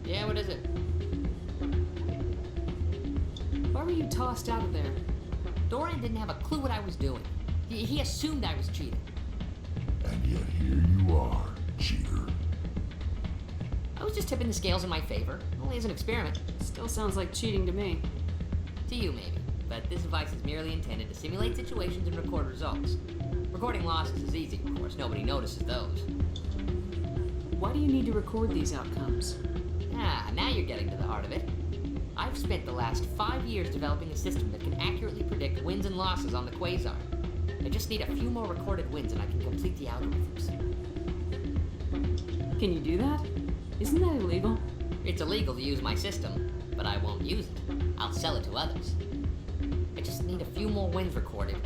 Speaker 15: Yeah, what is it?
Speaker 12: Why were you tossed out of there?
Speaker 15: Dorian didn't have a clue what I was doing. He assumed I was cheating.
Speaker 21: And yet here you are, cheater.
Speaker 15: I was just tipping the scales in my favor, only as an experiment.
Speaker 12: Still sounds like cheating to me.
Speaker 15: To you, maybe. But this device is merely intended to simulate situations and record results. Recording losses is easy, of course. Nobody notices those.
Speaker 12: Why do you need to record these outcomes?
Speaker 15: Ah, now you're getting to the heart of it. I've spent the last 5 years developing a system that can accurately predict wins and losses on the Quasar. I just need a few more recorded wins and I can complete the algorithms.
Speaker 12: Can you do that? Isn't that illegal?
Speaker 15: It's illegal to use my system, but I won't use it. I'll sell it to others. I just need a few more wins recorded.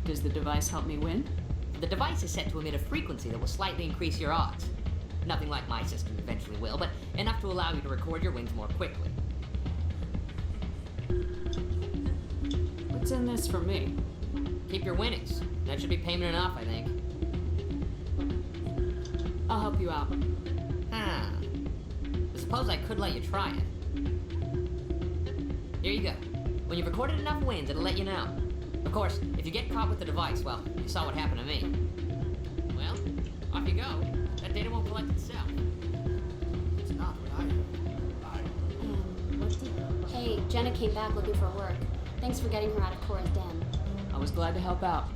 Speaker 12: Does the device help me win?
Speaker 15: The device is set to emit a frequency that will slightly increase your odds. Nothing like my system eventually will, but enough to allow you to record your wins more quickly.
Speaker 12: What's in this for me?
Speaker 15: Keep your winnings. That should be payment enough, I think.
Speaker 12: I'll help you out.
Speaker 15: I suppose I could let you try it. Here you go. When you've recorded enough wins, it'll let you know. Of course, if you get caught with the device, well, you saw what happened to me. Well, off you go. That data won't collect itself. It's not what I heard.
Speaker 11: Hey, Jenna came back looking for work. Thanks for getting her out of Cora's den.
Speaker 12: I was glad to help out.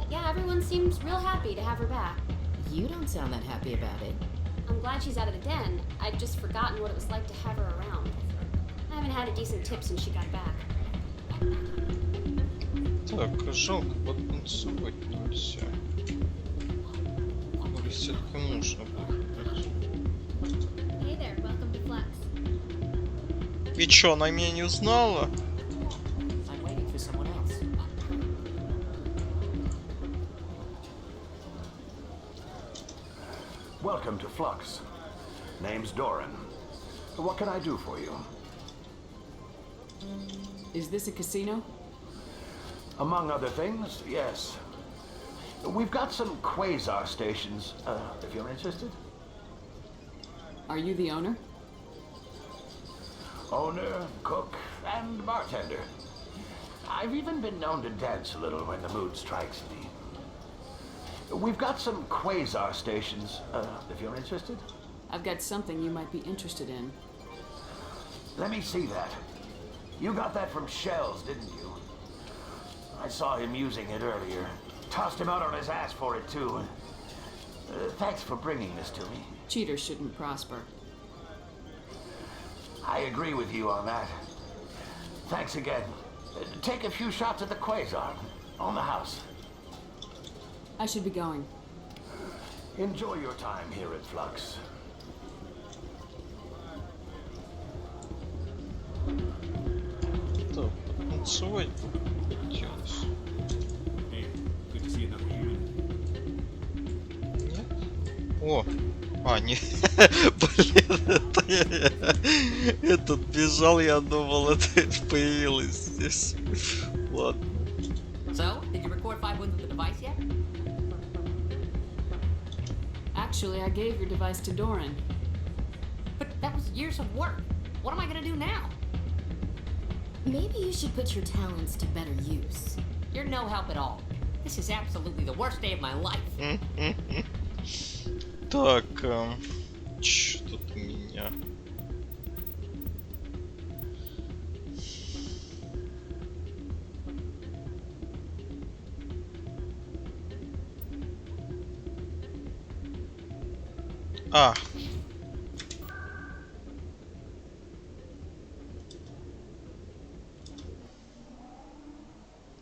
Speaker 11: Yeah, everyone seems real happy to have her back.
Speaker 8: You don't sound that happy about it.
Speaker 11: I'm glad she's out of the den. I'd just forgotten what it was like to have her around. I haven't had a decent tip since she got back.
Speaker 1: Так, жалко, потанцевать нельзя. Все-таки нужно было.
Speaker 7: Hey there, welcome to Flux.
Speaker 1: И чё, она меня не узнала?
Speaker 15: I'm waiting for someone else.
Speaker 2: Welcome to Flux. Name's Doran. What can I do for you?
Speaker 12: Is this a casino?
Speaker 2: Among other things, yes. We've got some quasar stations, if you're interested.
Speaker 12: Are you the owner?
Speaker 2: Owner, cook, and bartender. I've even been known to dance a little when the mood strikes me. We've got some quasar stations, if you're interested.
Speaker 12: I've got something you might be interested in.
Speaker 2: Let me see that. You got that from Shells, didn't you? I
Speaker 9: saw him using it earlier. Tossed him out on his ass for it, too. Thanks for bringing this to me.
Speaker 12: Cheaters shouldn't prosper.
Speaker 9: I agree with you on that. Thanks again. Take a few shots at the Quasar. On the house.
Speaker 12: I should be going.
Speaker 9: Enjoy your time here at Flux.
Speaker 1: Так, потанцевать хотелось. Нет? О! А, не... Блин, это я... Этот бежал, я думал, это появилось здесь. Ладно.
Speaker 15: So, did you record 5 wins with the device yet?
Speaker 12: Actually, I gave your device to Doran.
Speaker 15: But that was years of work. What am I gonna do now?
Speaker 7: Maybe you should put your talents to better use.
Speaker 15: You're no help at all. This is absolutely the worst day of my life.
Speaker 1: Так, что тут у меня? А.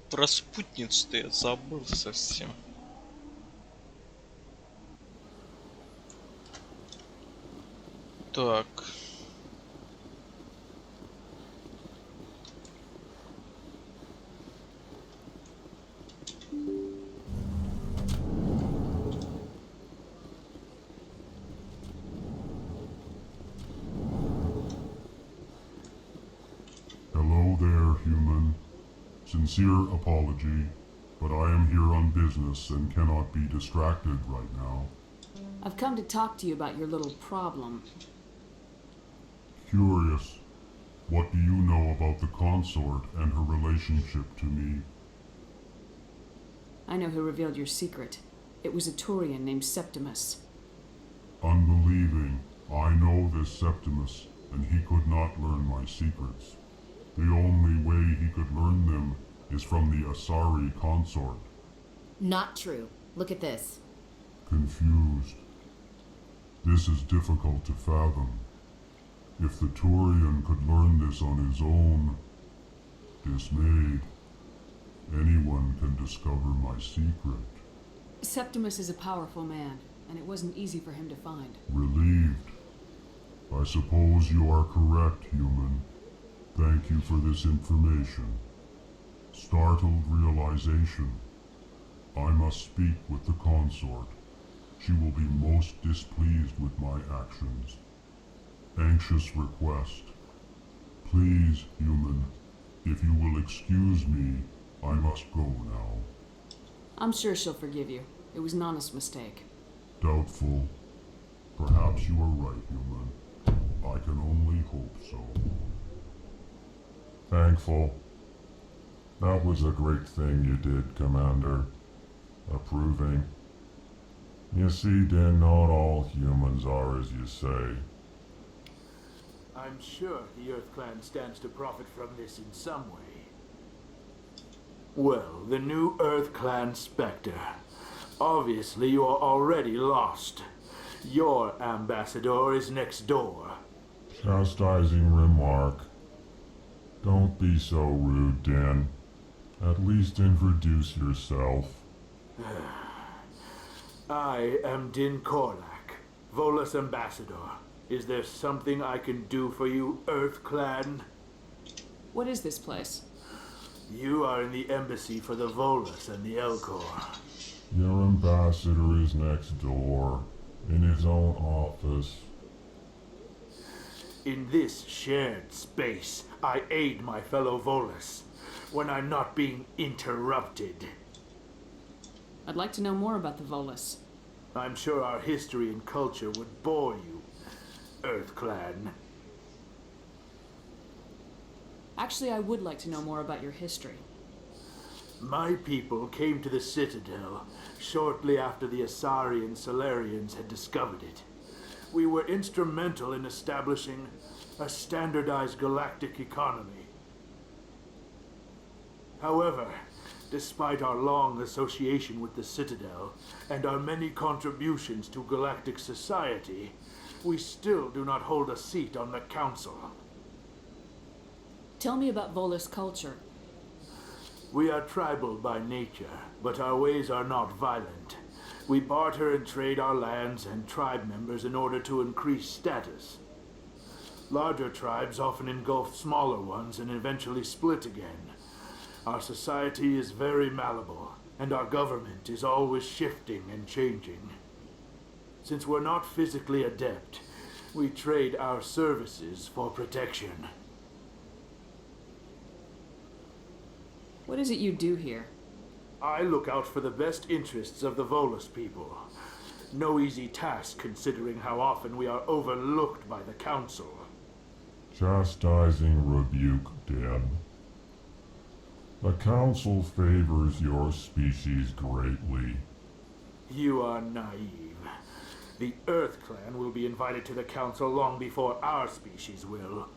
Speaker 1: Про спутницу-то я забыл совсем. Так.
Speaker 21: Hello there, human. Sincere apology, but I am here on business and cannot be distracted right now.
Speaker 12: I've come to talk to you about your little problem.
Speaker 21: Curious, what do you know about the consort and her relationship to me?
Speaker 12: I know who revealed your secret. It was a Turian named Septimus.
Speaker 21: Unbelieving, I know this Septimus, and he could not learn my secrets. The only way he could learn them is from the Asari consort.
Speaker 16: Not true. Look at this.
Speaker 21: Confused. This is difficult to fathom. If the Turian could learn this on his own, dismayed, anyone can discover my secret.
Speaker 12: Septimus is a powerful man, and it wasn't easy for him to find.
Speaker 21: Relieved. I suppose you are correct, human. Thank you for this information. Startled realization. I must speak with the consort. She will be most displeased with my actions. Anxious request. Please, human, if you will excuse me, I must go now.
Speaker 12: I'm sure she'll forgive you. It was an honest mistake.
Speaker 21: Doubtful. Perhaps you are right, human. I can only hope so. Thankful. That was a great thing you did, Commander. Approving. You see, Din, not all humans are as you say.
Speaker 19: I'm sure the Earth Clan stands to profit from this in some way. Well, the new Earth Clan Spectre. Obviously, you are already lost. Your ambassador is next door.
Speaker 21: Chastising remark. Don't be so rude, Din. At least introduce yourself.
Speaker 19: I am Din Korlak, Volus ambassador. Is there something I can do for you, Earth Clan?
Speaker 12: What is this place?
Speaker 19: You are in the embassy for the Volus and the Elcor.
Speaker 21: Your ambassador is next door, in his own office.
Speaker 19: In this shared space, I aid my fellow Volus when I'm not being interrupted.
Speaker 12: I'd like to know more about the Volus.
Speaker 19: I'm sure our history and culture would bore you, Earth Clan.
Speaker 12: Actually, I would like to know more about your history.
Speaker 19: My people came to the Citadel shortly after the Asari and Solarians had discovered it. We were instrumental in establishing a standardized galactic economy. However, Despite our long association with the Citadel and our many contributions to galactic society, we still do not hold a seat on the Council.
Speaker 12: Tell me about Volus culture.
Speaker 19: We are tribal by nature, but our ways are not violent. We barter and trade our lands and tribe members in order to increase status. Larger tribes often engulf smaller ones and eventually split again. Our society is very malleable, and our government is always shifting and changing. Since we're not physically adept, we trade our services for protection.
Speaker 12: What is it you do here?
Speaker 19: I look out for the best interests of the Volus people. No easy task considering how often we are overlooked by the Council.
Speaker 21: Chastising rebuke, Den. The Council favors your species greatly.
Speaker 19: You are naive. The Earth Clan will be invited to the Council long before our species will.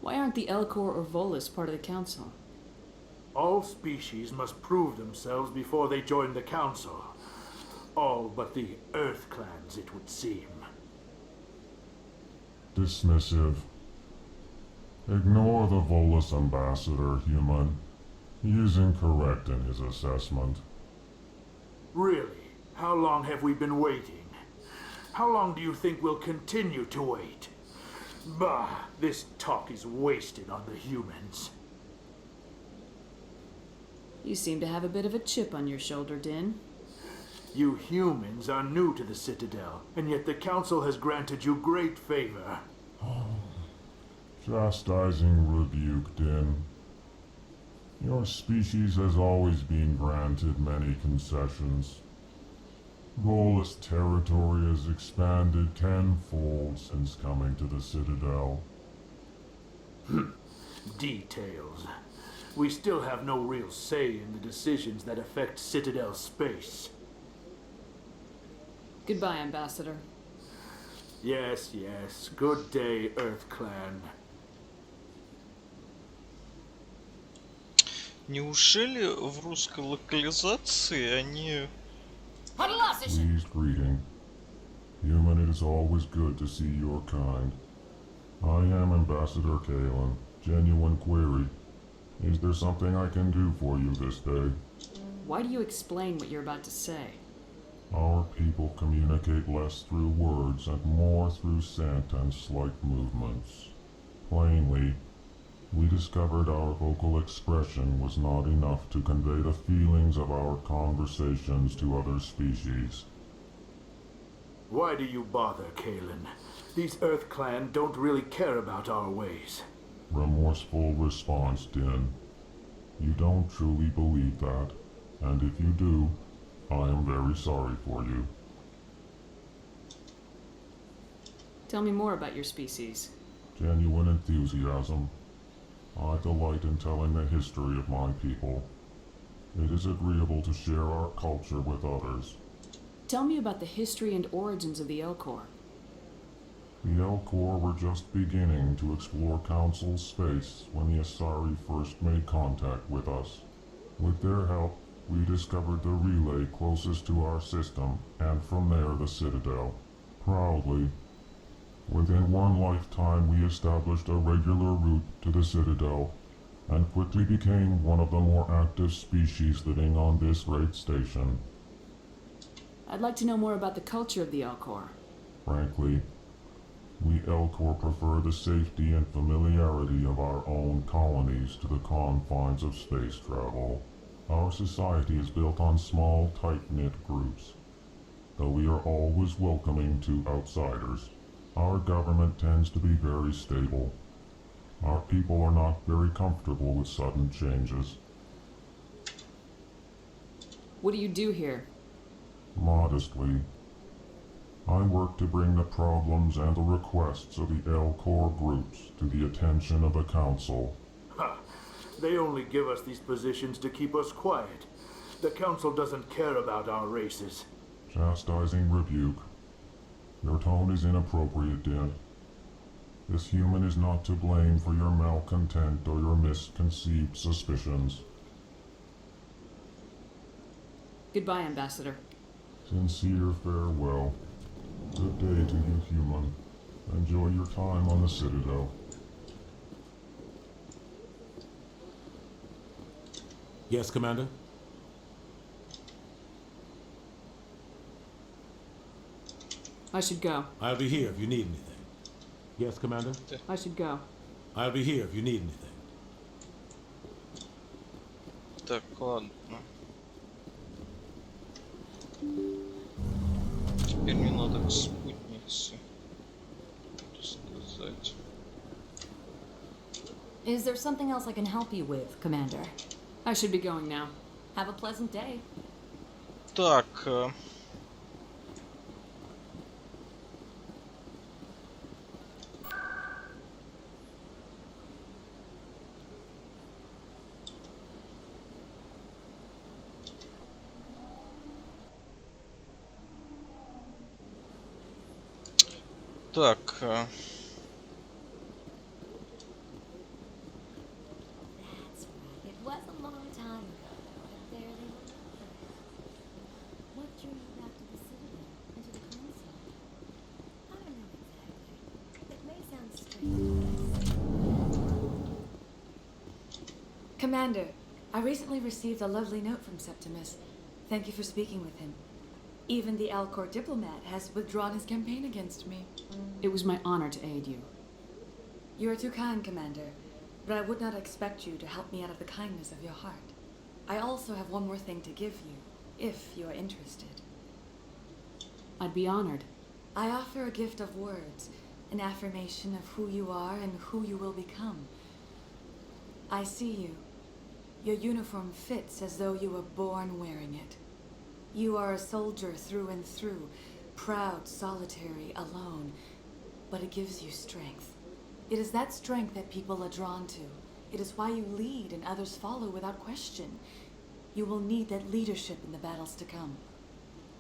Speaker 12: Why aren't the Elcor or Volus part of the Council?
Speaker 19: All species must prove themselves before they join the Council. All but the Earth Clans, it would seem.
Speaker 21: Dismissive. Ignore the Volus ambassador, human. He is incorrect in his assessment.
Speaker 19: Really? How long have we been waiting? How long do you think we'll continue to wait? Bah, this talk is wasted on the humans.
Speaker 12: You seem to have a bit of a chip on your shoulder, Din.
Speaker 19: You humans are new to the Citadel, and yet the Council has granted you great favor.
Speaker 21: Chastising rebuke, Din. Your species has always been granted many concessions. Volus territory has expanded tenfold since coming to the Citadel.
Speaker 19: Details. We still have no real say in the decisions that affect Citadel space.
Speaker 12: Goodbye, Ambassador.
Speaker 19: Yes, yes. Good day, Earth Clan.
Speaker 1: Неужели в русской локализации они...
Speaker 21: Please greeting. Human, it is always good to see your kind. I am Ambassador Kalen. Genuine query. Is there something I can do for you this day?
Speaker 12: Why do you explain what you're about to say?
Speaker 21: Our people communicate less through words and more through scent and slight movements. Plainly, we discovered our vocal expression was not enough to convey the feelings of our conversations to other species.
Speaker 19: Why do you bother, Kalen? These Earth Clan don't really care about our ways.
Speaker 21: Remorseful response, Din. You don't truly believe that, and if you do, I am very sorry for you.
Speaker 12: Tell me more about your species.
Speaker 21: Genuine enthusiasm. I delight in telling the history of my people. It is agreeable to share our culture with others.
Speaker 12: Tell me about the history and origins of the Elcor.
Speaker 21: The Elcor were just beginning to explore Council space when the Asari first made contact with us. With their help, we discovered the relay closest to our system, and from there the Citadel. Proudly, within one lifetime we established a regular route to the Citadel, and quickly became one of the more active species living on this great station.
Speaker 12: I'd like to know more about the culture of the Elcor.
Speaker 21: Frankly, we Elcor prefer the safety and familiarity of our own colonies to the confines of space travel. Our society is built on small, tight-knit groups. Though we are always welcoming to outsiders, our government tends to be very stable. Our people are not very comfortable with sudden changes.
Speaker 12: What do you do here?
Speaker 21: Modestly, I work to bring the problems and the requests of the Elcor groups to the attention of the Council.
Speaker 19: Ha! They only give us these positions to keep us quiet. The Council doesn't care about our races.
Speaker 21: Chastising rebuke. Your tone is inappropriate, Din. This human is not to blame for your malcontent or your misconceived suspicions.
Speaker 12: Goodbye, Ambassador.
Speaker 21: Sincere farewell. Good day to you, human. Enjoy your time on the Citadel.
Speaker 3: Yes, Commander?
Speaker 12: I should go.
Speaker 3: I'll be here if you need anything. Yes, Commander?
Speaker 12: I should go.
Speaker 3: I'll be here if you need anything.
Speaker 1: Так, ладно. Теперь мне надо к спутнице. Что сказать?
Speaker 13: Is there something else I can help you with, Commander?
Speaker 12: I should be going now.
Speaker 13: Have a pleasant day.
Speaker 1: Так. Так.
Speaker 13: It was a long time ago. I barely remember. What drew you back to the Citadel and to the Council? I don't know exactly. It may sound strange.
Speaker 6: Commander, I recently received a lovely note from Septimus. Thank you for speaking with him. Even the Alcor diplomat has withdrawn his campaign against me.
Speaker 12: It was my honor to aid you.
Speaker 6: You are too kind, Commander, but I would not expect you to help me out of the kindness of your heart. I also have one more thing to give you, if you are interested.
Speaker 12: I'd be honored.
Speaker 6: I offer a gift of words, an affirmation of who you are and who you will become. I see you. Your uniform fits as though you were born wearing it. You are a soldier through and through, proud, solitary, alone, but it gives you strength. It is that strength that people are drawn to. It is why you lead and others follow without question. You will need that leadership in the battles to come.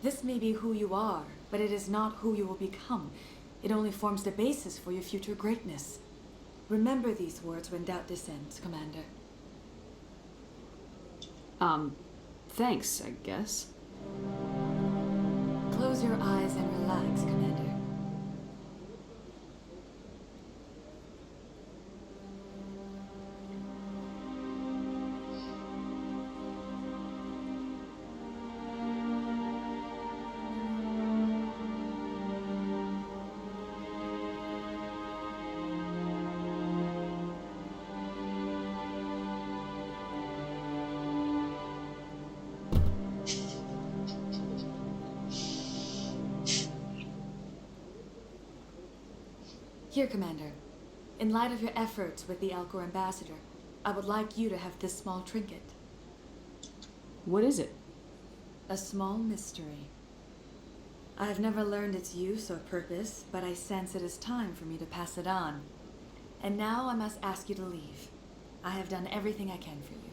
Speaker 6: This may be who you are, but it is not who you will become. It only forms the basis for your future greatness. Remember these words when doubt descends, Commander.
Speaker 12: Thanks, I guess.
Speaker 6: Close your eyes and relax, Commander. Here, Commander. In light of your efforts with the Alcor ambassador, I would like you to have this small trinket.
Speaker 12: What is it?
Speaker 6: A small mystery. I have never learned its use or purpose, but I sense it is time for me to pass it on. And now I must ask you to leave. I have done everything I can for you.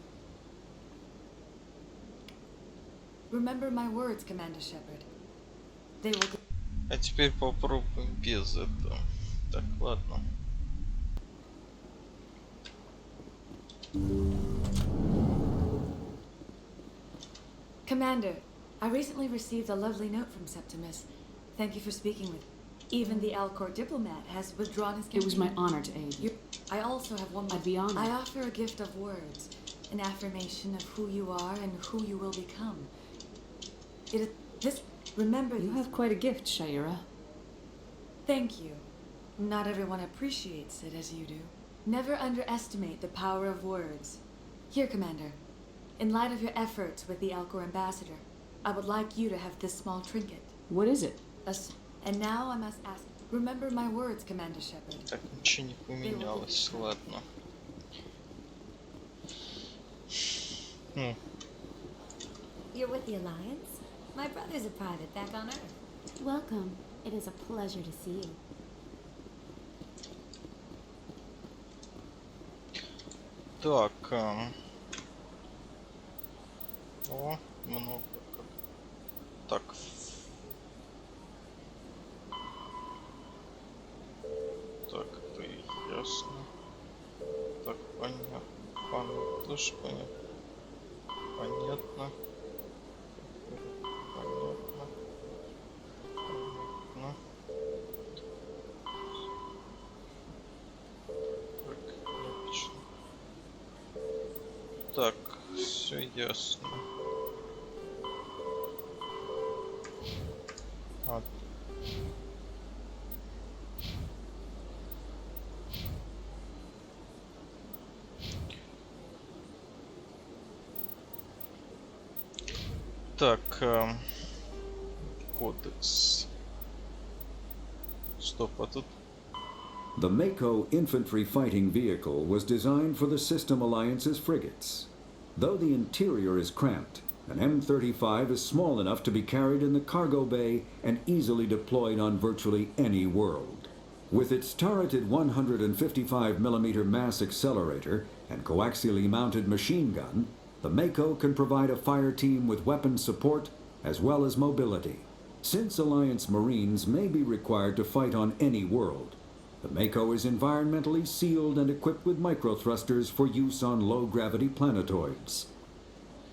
Speaker 6: Remember my words, Commander Shepard. They will...
Speaker 1: А теперь попробуем без этого. Так, ладно.
Speaker 6: Commander, I recently received a lovely note from Septimus. Thank you for speaking with me. Even the Alcor diplomat has withdrawn his campaign.
Speaker 12: It was my honor to aid you.
Speaker 6: I also have one more.
Speaker 12: I'd be honored.
Speaker 6: I offer a gift of words, an affirmation of who you are and who you will become. It is this. Remember,
Speaker 12: you have quite a gift, Shaira.
Speaker 6: Thank you. Not everyone appreciates it as you do. Never underestimate the power of words. Here, Commander. In light of your efforts with the Alcor ambassador, I would like you to have this small trinket.
Speaker 12: What is it?
Speaker 6: And now I must ask. Remember my words, Commander Shepard.
Speaker 1: Так, ничего не поменялось, ладно.
Speaker 13: You're with the Alliance? My brother's a private back on Earth. Welcome. It is a pleasure to see you.
Speaker 1: Так, о, много. Так. Так, это ясно. Так, понятно. Тоже понятно. Понятно. Так, все ясно. А. Так, кодекс. Стоп, а тут...
Speaker 10: The Mako infantry fighting vehicle was designed for the System Alliance's frigates. Though the interior is cramped, an M35 is small enough to be carried in the cargo bay and easily deployed on virtually any world. With its turreted 155mm mass accelerator and coaxially mounted machine gun, the Mako can provide a fire team with weapon support as well as mobility. Since Alliance Marines may be required to fight on any world, the Mako is environmentally sealed and equipped with microthrusters for use on low-gravity planetoids.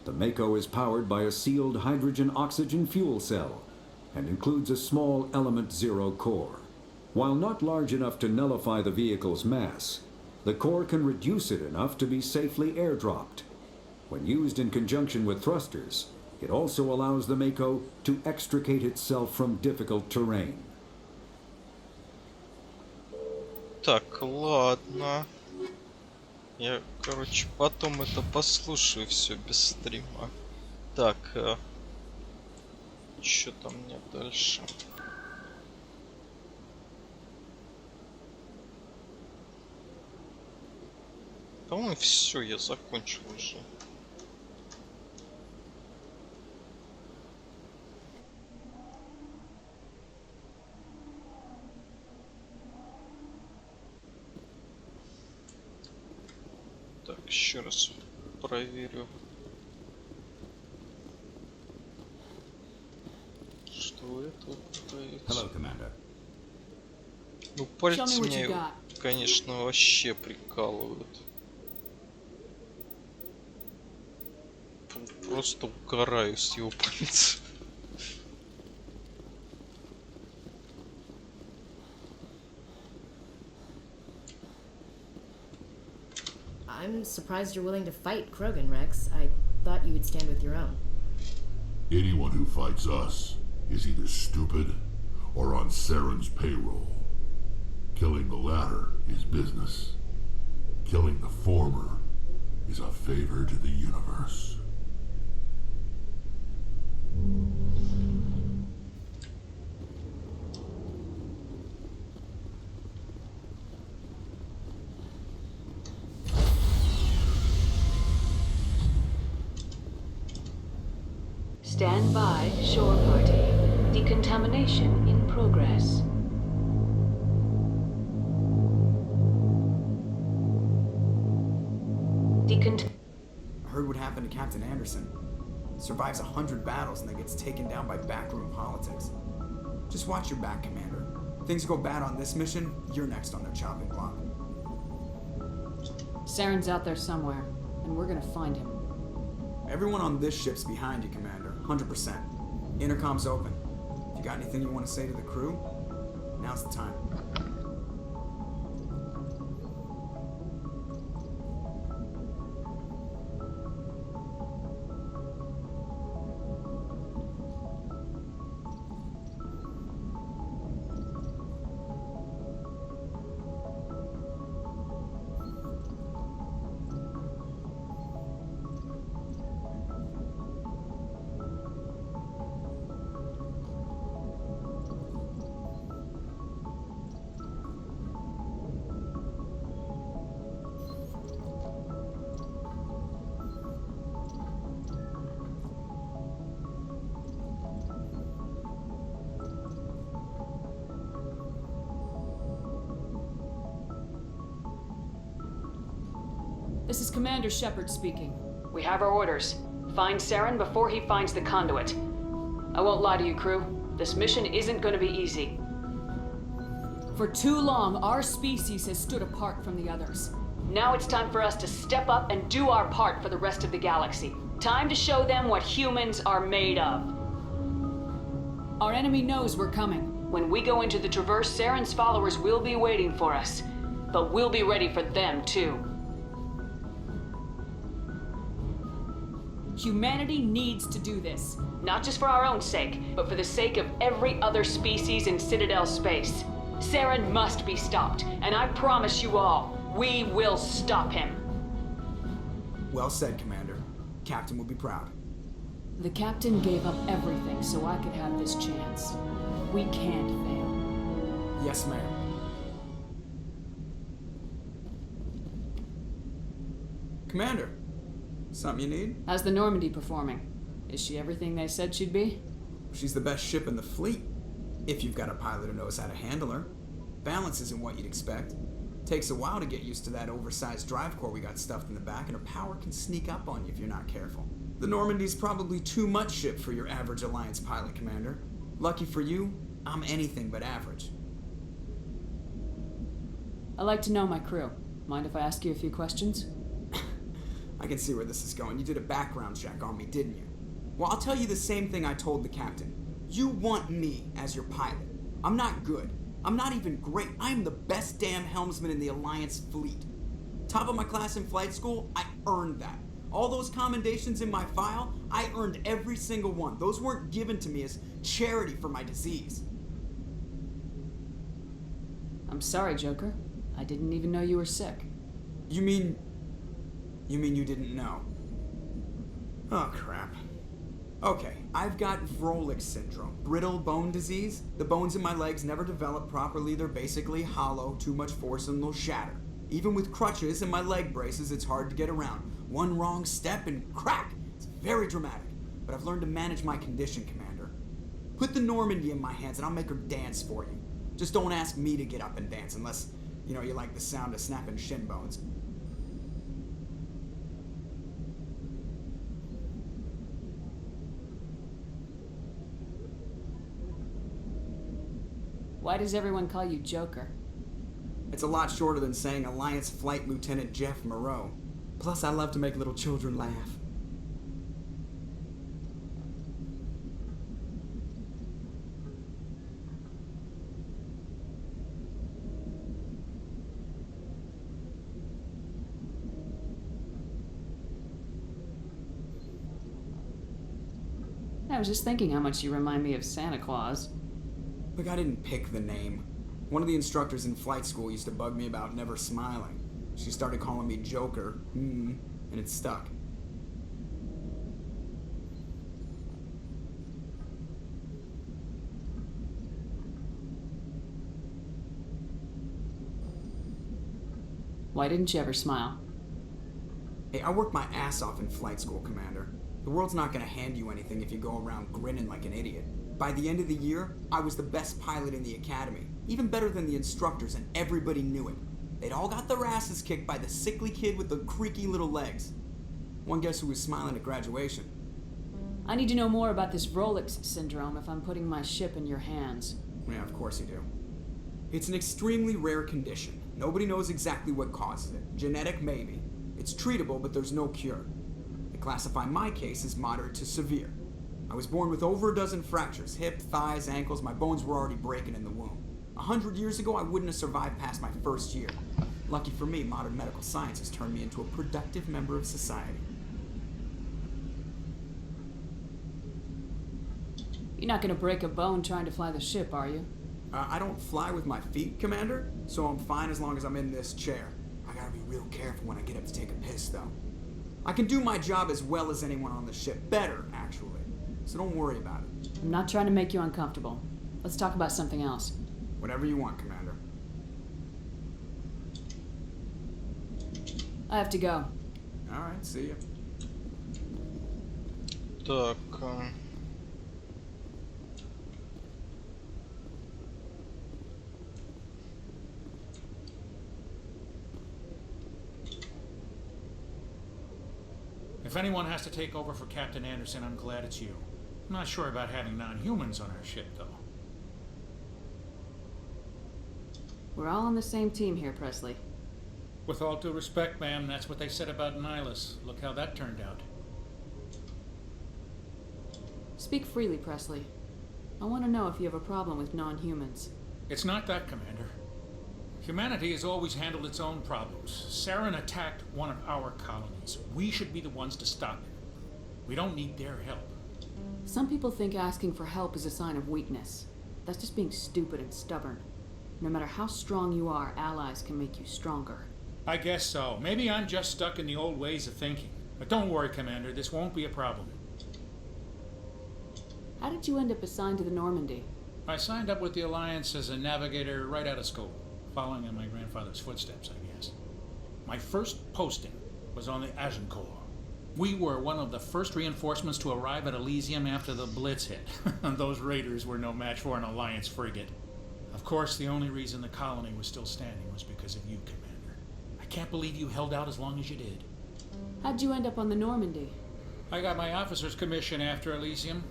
Speaker 10: The Mako is powered by a sealed hydrogen-oxygen fuel cell and includes a small Element Zero core. While not large enough to nullify the vehicle's mass, the core can reduce it enough to be safely airdropped. When used in conjunction with thrusters, it also allows the Mako to extricate itself from difficult terrain.
Speaker 1: Так, ладно. Я, короче, потом это послушаю все без стрима. Так, что там мне дальше? По-моему, все, я закончил уже. Так, еще раз проверю, что это пытается.
Speaker 17: Hello, Commander.
Speaker 1: Ну, пальцы меня, конечно, вообще прикалывают. Просто угораю с его пальцев.
Speaker 16: I'm surprised you're willing to fight Krogan, Rex. I thought you would stand with your own.
Speaker 21: Anyone who fights us is either stupid or on Saren's payroll. Killing the latter is business. Killing the former is a favor to the universe.
Speaker 22: Stand by, shore party. Decontamination in progress.
Speaker 24: I heard what happened to Captain Anderson. Survives 100 battles and then gets taken down by backroom politics. Just watch your back, Commander. Things go bad on this mission, you're next on their chopping block.
Speaker 12: Saren's out there somewhere, and we're gonna find him.
Speaker 24: Everyone on this ship's behind you, Commander. 100%. Intercom's open. If you got anything you want to say to the crew, now's the time.
Speaker 12: This is Commander Shepard speaking.
Speaker 22: We have our orders. Find Saren before he finds the conduit. I won't lie to you, crew. This mission isn't going to be easy.
Speaker 12: For too long, our species has stood apart from the others.
Speaker 22: Now it's time for us to step up and do our part for the rest of the galaxy. Time to show them what humans are made of.
Speaker 12: Our enemy knows we're coming.
Speaker 22: When we go into the Traverse, Saren's followers will be waiting for us. But we'll be ready for them, too.
Speaker 12: Humanity needs to do this.
Speaker 22: Not just for our own sake, but for the sake of every other species in Citadel space. Saren must be stopped, and I promise you all, we will stop him.
Speaker 24: Well said, Commander. Captain will be proud.
Speaker 12: The captain gave up everything so I could have this chance. We can't fail.
Speaker 24: Yes, ma'am. Commander, something you need?
Speaker 12: How's the Normandy performing? Is she everything they said she'd be?
Speaker 24: She's the best ship in the fleet. If you've got a pilot who knows how to handle her. Balance isn't what you'd expect. Takes a while to get used to that oversized drive core we got stuffed in the back, and her power can sneak up on you if you're not careful. The Normandy's probably too much ship for your average Alliance pilot, Commander. Lucky for you, I'm anything but average.
Speaker 12: I like to know my crew. Mind if I ask you a few questions?
Speaker 24: I can see where this is going. You did a background check on me, didn't you? Well, I'll tell you the same thing I told the captain. You want me as your pilot. I'm not good. I'm not even great. I'm the best damn helmsman in the Alliance fleet. Top of my class in flight school, I earned that. All those commendations in my file, I earned every single one. Those weren't given to me as charity for my disease.
Speaker 12: I'm sorry, Joker. I didn't even know you were sick.
Speaker 24: You mean you didn't know? Oh, crap. Okay, I've got Vrolik syndrome, brittle bone disease. The bones in my legs never develop properly. They're basically hollow, too much force and they'll shatter. Even with crutches and my leg braces, it's hard to get around. One wrong step and crack! It's very dramatic, but I've learned to manage my condition, Commander. Put the Normandy in my hands and I'll make her dance for you. Just don't ask me to get up and dance unless, you like the sound of snapping shin bones.
Speaker 12: Why does everyone call you Joker?
Speaker 24: It's a lot shorter than saying Alliance Flight Lieutenant Jeff Moreau. Plus, I love to make little children laugh.
Speaker 12: I was just thinking how much you remind me of Santa Claus.
Speaker 24: Look, I didn't pick the name. One of the instructors in flight school used to bug me about never smiling. She started calling me Joker, and it stuck.
Speaker 12: Why didn't you ever smile?
Speaker 24: Hey, I worked my ass off in flight school, Commander. The world's not gonna hand you anything if you go around grinning like an idiot. By the end of the year, I was the best pilot in the academy, even better than the instructors, and everybody knew it. They'd all got their asses kicked by the sickly kid with the creaky little legs. One guess who was smiling at graduation?
Speaker 12: I need to know more about this Vrolik syndrome if I'm putting my ship in your hands.
Speaker 24: Yeah, of course you do. It's an extremely rare condition. Nobody knows exactly what causes it. Genetic, maybe. It's treatable, but there's no cure. They classify my case as moderate to severe. I was born with over a dozen fractures, hip, thighs, ankles. My bones were already breaking in the womb. 100 years ago, I wouldn't have survived past my first year. Lucky for me, modern medical science has turned me into a productive member of society.
Speaker 12: You're not gonna break a bone trying to fly the ship, are you?
Speaker 24: I don't fly with my feet, Commander, so I'm fine as long as I'm in this chair. I gotta be real careful when I get up to take a piss, though. I can do my job as well as anyone on the ship. Better, actually. So don't worry about it.
Speaker 12: I'm not trying to make you uncomfortable. Let's talk about something else.
Speaker 24: Whatever you want, Commander.
Speaker 12: I have to go.
Speaker 24: Alright, see ya.
Speaker 1: Так,
Speaker 4: If anyone has to take over for Captain Anderson, I'm glad it's you. I'm not sure about having non-humans on our ship, though.
Speaker 12: We're all on the same team here, Presley.
Speaker 4: With all due respect, ma'am, that's what they said about Nihilus. Look how that turned out.
Speaker 12: Speak freely, Presley. I want to know if you have a problem with non-humans.
Speaker 4: It's not that, Commander. Humanity has always handled its own problems. Saren attacked one of our colonies. We should be the ones to stop it. We don't need their help.
Speaker 12: Some people think asking for help is a sign of weakness. That's just being stupid and stubborn. No matter how strong you are, allies can make you stronger.
Speaker 4: I guess so. Maybe I'm just stuck in the old ways of thinking. But don't worry, Commander. This won't be a problem.
Speaker 12: How did you end up assigned to the Normandy?
Speaker 4: I signed up with the Alliance as a navigator right out of school, following in my grandfather's footsteps, I guess. My first posting was on the Agincourt. We were one of the first reinforcements to arrive at Elysium after the Blitz hit. Those raiders were no match for an Alliance frigate. Of course, the only reason the colony was still standing was because of you, Commander. I can't believe you held out as long as you did.
Speaker 12: How'd you end up on the Normandy?
Speaker 4: I got my officer's commission after Elysium.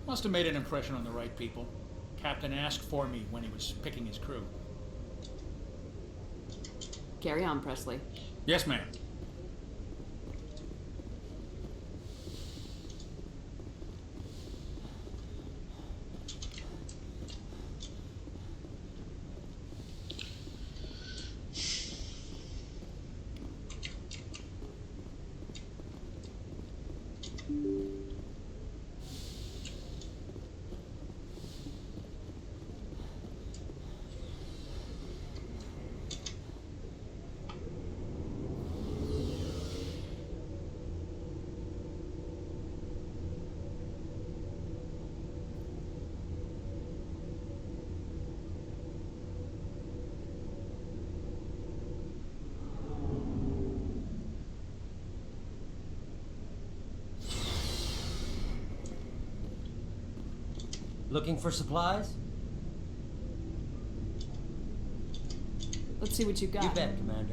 Speaker 4: Must have made an impression on the right people. Captain asked for me when he was picking his crew.
Speaker 12: Carry on, Presley.
Speaker 4: Yes, ma'am.
Speaker 23: Looking for supplies?
Speaker 12: Let's see what you got.
Speaker 23: You bet, Commander.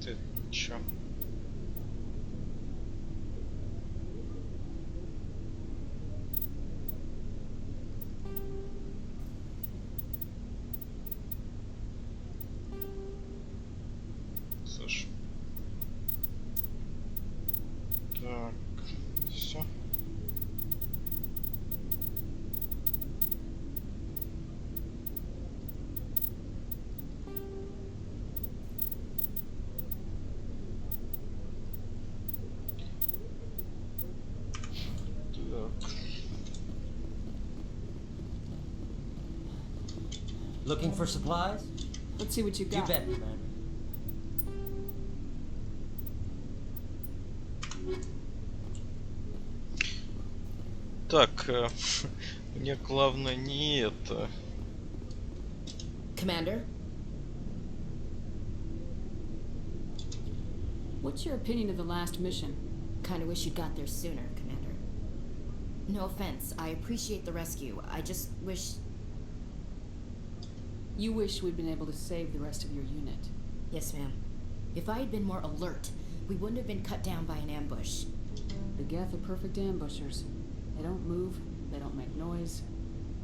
Speaker 1: Ты чё? Слушай. Так, все.
Speaker 23: Looking for supplies?
Speaker 12: Let's see what you
Speaker 23: You
Speaker 12: got.
Speaker 23: bet, Commander.
Speaker 1: Так, мне главное не это.
Speaker 16: Commander?
Speaker 12: What's your opinion of the last mission?
Speaker 16: Kinda wish you'd got there sooner, Commander. No offense, I appreciate the rescue. I just wish...
Speaker 12: You wish we'd been able to save the rest of your unit.
Speaker 16: Yes, ma'am. If I had been more alert, we wouldn't have been cut down by an ambush.
Speaker 12: The Geth are perfect ambushers. They don't move, they don't make noise,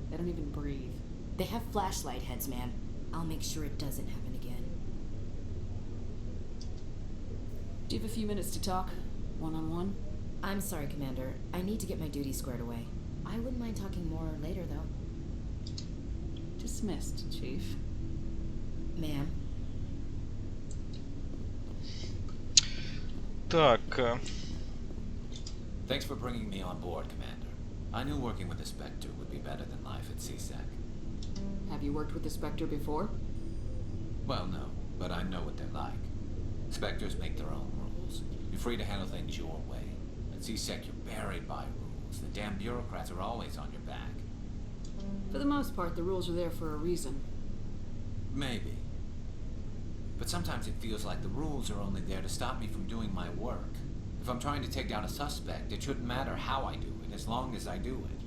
Speaker 12: they don't even breathe.
Speaker 16: They have flashlight heads, ma'am. I'll make sure it doesn't happen again.
Speaker 12: Do you have a few minutes to talk? One-on-one?
Speaker 16: I'm sorry, Commander. I need to get my duty squared away. I wouldn't mind talking more later, though.
Speaker 12: Dismissed, Chief.
Speaker 16: Ma'am.
Speaker 1: Так.
Speaker 5: Thanks for bringing me on board, Commander. I knew working with the Spectre would be better than life at CSEC.
Speaker 12: Have you worked with the Spectre before?
Speaker 5: Well, no, but I know what they're like. Spectres make their own rules. You're free to handle things your way. At CSEC, you're buried by rules. The damn bureaucrats are always on your back.
Speaker 12: For the most part, the rules are there for a reason.
Speaker 5: Maybe. But sometimes it feels like the rules are only there to stop me from doing my work. If I'm trying to take down a suspect, it shouldn't matter how I do it, as long as I do it.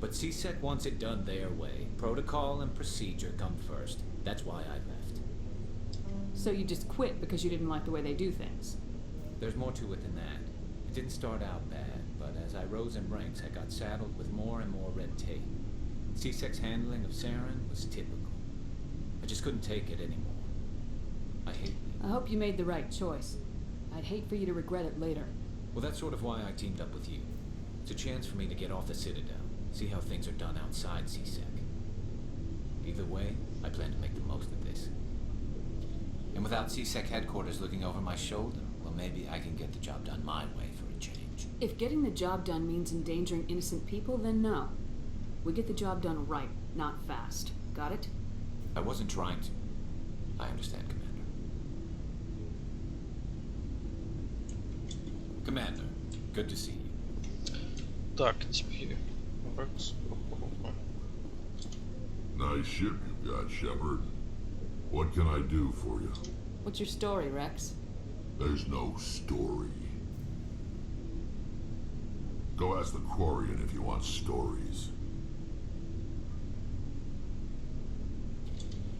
Speaker 5: But CSEC wants it done their way. Protocol and procedure come first. That's why I left.
Speaker 12: So you just quit because you didn't like the way they do things?
Speaker 5: There's more to it than that. It didn't start out bad, but as I rose in ranks, I got saddled with more and more red tape. CSEC's handling of Saren was typical. I just couldn't take it anymore. I hate
Speaker 12: I hope you made the right choice. I'd hate for you to regret it later.
Speaker 5: Well, that's sort of why I teamed up with you. It's a chance for me to get off the Citadel, see how things are done outside CSEC. Either way, I plan to make the most of this. And without CSEC headquarters looking over my shoulder, well, maybe I can get the job done my way for a change.
Speaker 12: If getting the job done means endangering innocent people, then no. We get the job done right, not fast. Got it?
Speaker 5: I wasn't trying to. I understand, Commander. Commander, good to see you.
Speaker 1: Так, теперь Рекс.
Speaker 21: Nice ship you've got, Shepard. What can I do for you?
Speaker 12: What's your story, Rex?
Speaker 21: There's no story. Go ask the Quarian if you want stories.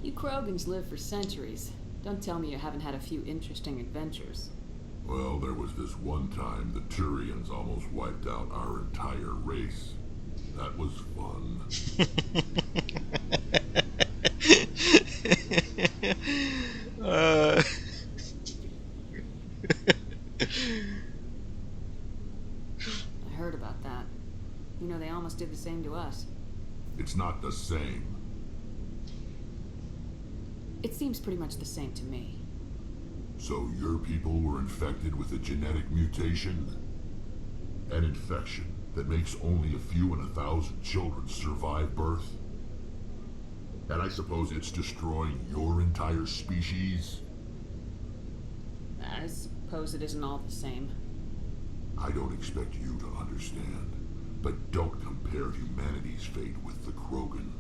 Speaker 12: You Krogans live for centuries. Don't tell me you haven't had a few interesting adventures.
Speaker 21: Well, there was this one time the Turians almost wiped out our entire race. That was fun.
Speaker 12: I heard about that. You know, they almost did the same to us.
Speaker 21: It's not the same.
Speaker 12: It seems pretty much the same to me.
Speaker 21: So your people were infected with a genetic mutation? An infection that makes only a few in 1,000 children survive birth? And I suppose it's destroying your entire species?
Speaker 12: I suppose it isn't all the same.
Speaker 21: I don't expect you to understand, but don't compare humanity's fate with the Krogan.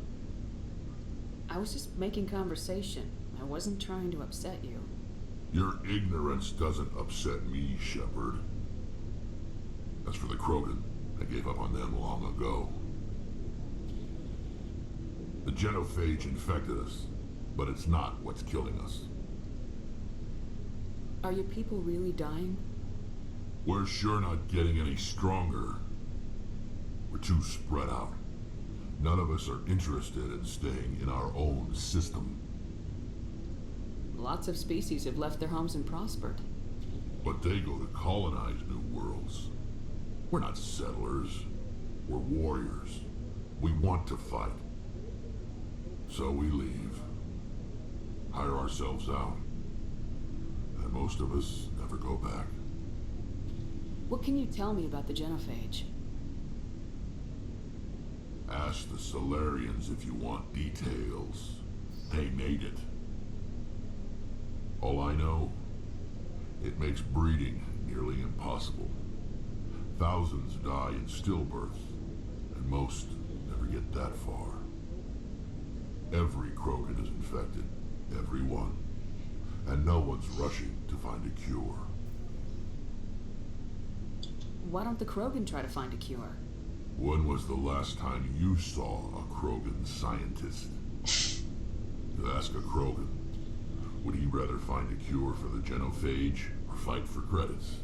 Speaker 12: I was just making conversation. I wasn't trying to upset you.
Speaker 21: Your ignorance doesn't upset me, Shepard. As for the Krogan, I gave up on them long ago. The genophage infected us, but it's not what's killing us.
Speaker 12: Are your people really dying?
Speaker 21: We're sure not getting any stronger. We're too spread out. None of us are interested in staying in our own system.
Speaker 12: Lots of species have left their homes and prospered.
Speaker 21: But they go to colonize new worlds. We're not settlers. We're warriors. We want to fight. So we leave. Hire ourselves out. And most of us never go back.
Speaker 12: What can you tell me about the genophage?
Speaker 21: Ask the Solarians if you want details. They made it. All I know, it makes breeding nearly impossible. Thousands die in stillbirth, and most never get that far. Every Krogan is infected, every one, and no one's rushing to find a cure.
Speaker 12: Why don't the Krogan try to find a cure?
Speaker 21: When was the last time you saw a Krogan scientist? You ask a Krogan, would he rather find a cure for the genophage or fight for credits?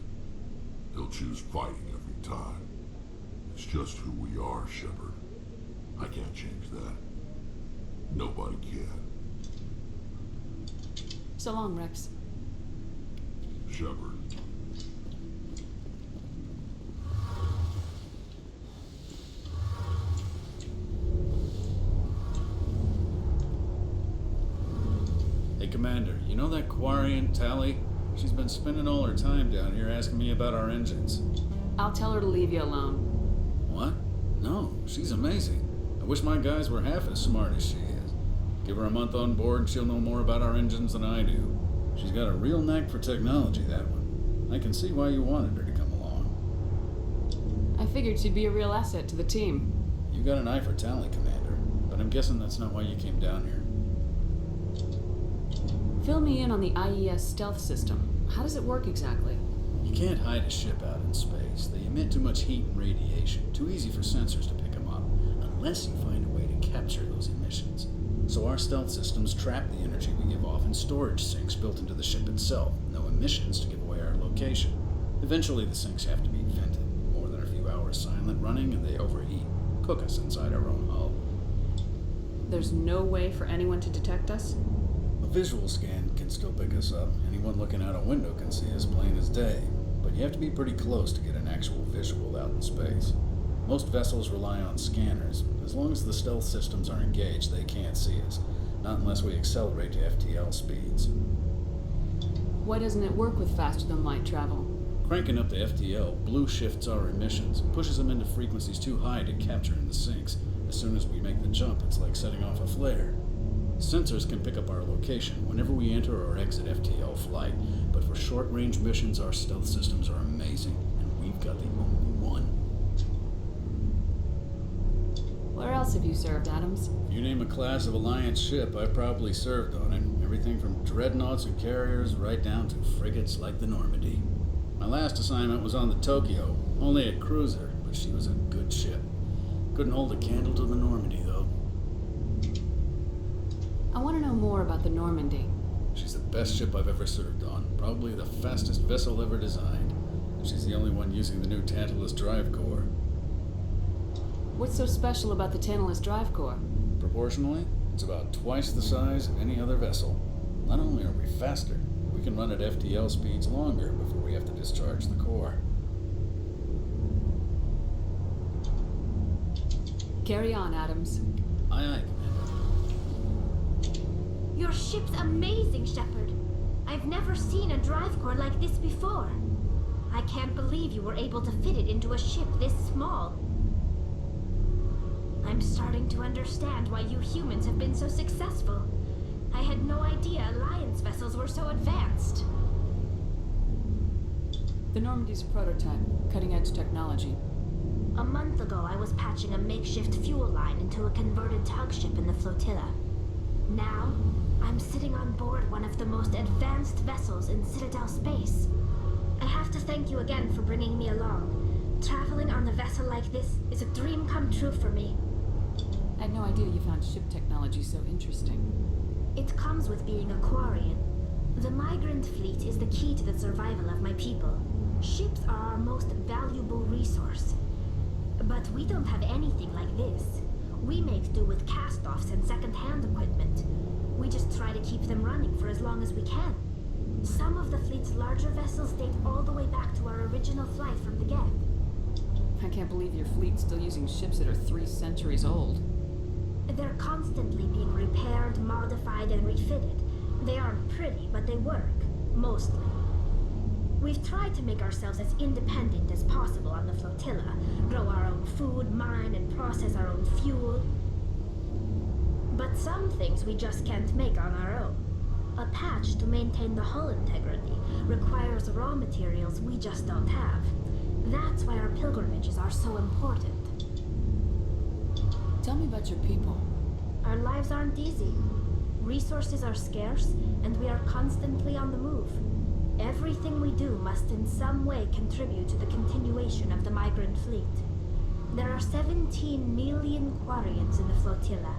Speaker 21: He'll choose fighting every time. It's just who we are, Shepard. I can't change that. Nobody can.
Speaker 12: So long, Rex.
Speaker 21: Shepard.
Speaker 4: Hey, Commander, you know that Quarian, Tally? She's been spending all her time down here asking me about our engines.
Speaker 12: I'll tell her to leave you alone.
Speaker 4: What? No, she's amazing. I wish my guys were half as smart as she is. Give her a month on board and she'll know more about our engines than I do. She's got a real knack for technology, that one. I can see why you wanted her to come along.
Speaker 12: I figured she'd be a real asset to the team.
Speaker 4: You got an eye for Tally, Commander, but I'm guessing that's not why you came down here.
Speaker 12: Fill me in on the IES stealth system. How does it work exactly?
Speaker 4: You can't hide a ship out in space. They emit too much heat and radiation. Too easy for sensors to pick them up, unless you find a way to capture those emissions. So our stealth systems trap the energy we give off in storage sinks built into the ship itself. No emissions to give away our location. Eventually the sinks have to be vented. More than a few hours silent running and they overheat. Cook us inside our own hull.
Speaker 12: There's no way for anyone to detect us?
Speaker 4: A visual scan can still pick us up. Anyone looking out a window can see us plain as day. But you have to be pretty close to get an actual visual out in space. Most vessels rely on scanners. As long as the stealth systems are engaged, they can't see us. Not unless we accelerate to FTL speeds.
Speaker 12: Why doesn't it work with faster-than-light travel?
Speaker 4: Cranking up the FTL blue shifts our emissions, pushes them into frequencies too high to capture in the sinks. As soon as we make the jump, it's like setting off a flare. Sensors can pick up our location whenever we enter or exit FTL flight, but for short-range missions, our stealth systems are amazing, and we've got the only one.
Speaker 12: Where else have you served, Adams?
Speaker 4: If you name a class of Alliance ship, I probably served on it. Everything from dreadnoughts and carriers right down to frigates like the Normandy. My last assignment was on the Tokyo, only a cruiser, but she was a good ship. Couldn't hold a candle to the Normandy, though.
Speaker 12: I want to know more about the Normandy.
Speaker 4: She's the best ship I've ever served on, probably the fastest vessel ever designed. And she's the only one using the new Tantalus drive core.
Speaker 12: What's so special about the Tantalus drive core?
Speaker 4: Proportionally, it's about twice the size of any other vessel. Not only are we faster, we can run at FTL speeds longer before we have to discharge the core.
Speaker 12: Carry on, Adams.
Speaker 4: Aye, aye, Commander.
Speaker 13: Your ship's amazing, Shepard. I've never seen a drive core like this before. I can't believe you were able to fit it into a ship this small. I'm starting to understand why you humans have been so successful. I had no idea Alliance vessels were so advanced.
Speaker 12: The Normandy's a prototype, cutting-edge technology.
Speaker 13: A month ago, I was patching a makeshift fuel line into a converted tug ship in the flotilla. Now, I'm sitting on board one of the most advanced vessels in Citadel space. I have to thank you again for bringing me along. Traveling on a vessel like this is a dream come true for me.
Speaker 12: I had no idea you found ship technology so interesting.
Speaker 13: It comes with being a Quarian. The migrant fleet is the key to the survival of my people. Ships are our most valuable resource. But we don't have anything like this. We make do with cast-offs and second-hand equipment. We just try to keep them running for as long as we can. Some of the fleet's larger vessels date all the way back to our original flight from the Geth.
Speaker 12: I can't believe your fleet's still using ships that are 3 centuries old.
Speaker 13: They're constantly being repaired, modified, and refitted. They aren't pretty, but they work. Mostly. We've tried to make ourselves as independent as possible on the flotilla. Grow our own food, mine, and process our own fuel. But some things we just can't make on our own. A patch to maintain the hull integrity requires raw materials we just don't have. That's why our pilgrimages are so important.
Speaker 12: Tell me about your people.
Speaker 13: Our lives aren't easy. Resources are scarce, and we are constantly on the move. Everything we do must in some way contribute to the continuation of the migrant fleet. There are 17 million Quarians in the flotilla,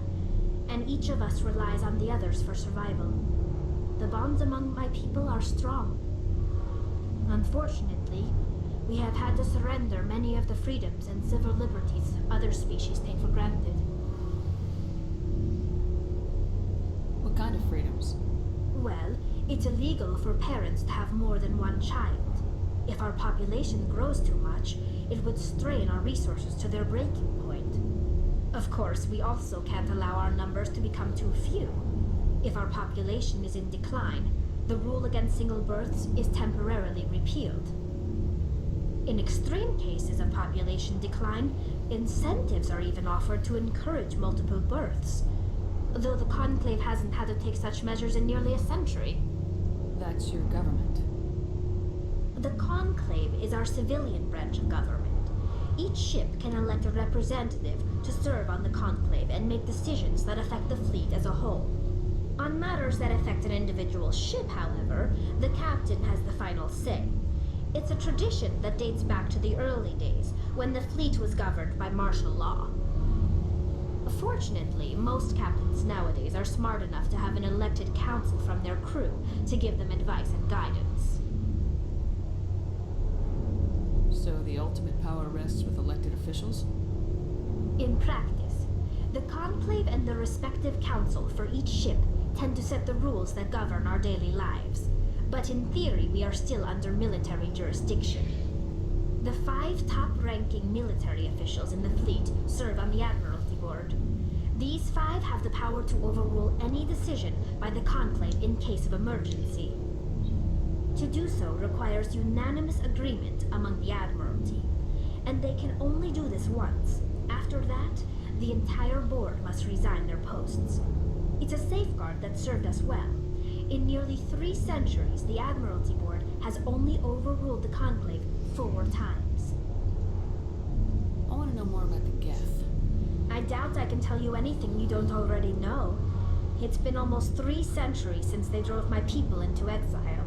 Speaker 13: and each of us relies on the others for survival. The bonds among my people are strong. Unfortunately, we have had to surrender many of the freedoms and civil liberties other species take for granted.
Speaker 12: What kind of freedoms?
Speaker 13: Well, it's illegal for parents to have more than one child. If our population grows too much, it would strain our resources to their breaking point. Of course, we also can't allow our numbers to become too few. If our population is in decline, the rule against single births is temporarily repealed. In extreme cases of population decline, incentives are even offered to encourage multiple births, though the Conclave hasn't had to take such measures in nearly a century.
Speaker 12: That's your government.
Speaker 13: The Conclave is our civilian branch of government. Each ship can elect a representative to serve on the Conclave and make decisions that affect the fleet as a whole.
Speaker 7: On matters that affect an individual ship, however, the captain has the final say. It's a tradition that dates back to the early days, when the fleet was governed by martial law. Fortunately, most captains nowadays are smart enough to have an elected council from their crew to give them advice and guidance.
Speaker 12: So the ultimate power rests with elected officials?
Speaker 7: In practice, the conclave and the respective council for each ship tend to set the rules that govern our daily lives. But in theory, we are still under military jurisdiction. The 5 top-ranking military officials in the fleet serve on the Admiralty Board. These 5 have the power to overrule any decision by the conclave in case of emergency. To do so requires unanimous agreement among the Admiralty, and they can only do this once. After that, the entire board must resign their posts. It's a safeguard that served us well. In nearly 3 centuries, the Admiralty Board has only overruled the conclave 4 times.
Speaker 12: I want to know more about the Geth.
Speaker 7: I doubt I can tell you anything you don't already know. It's been almost 3 centuries since they drove my people into exile.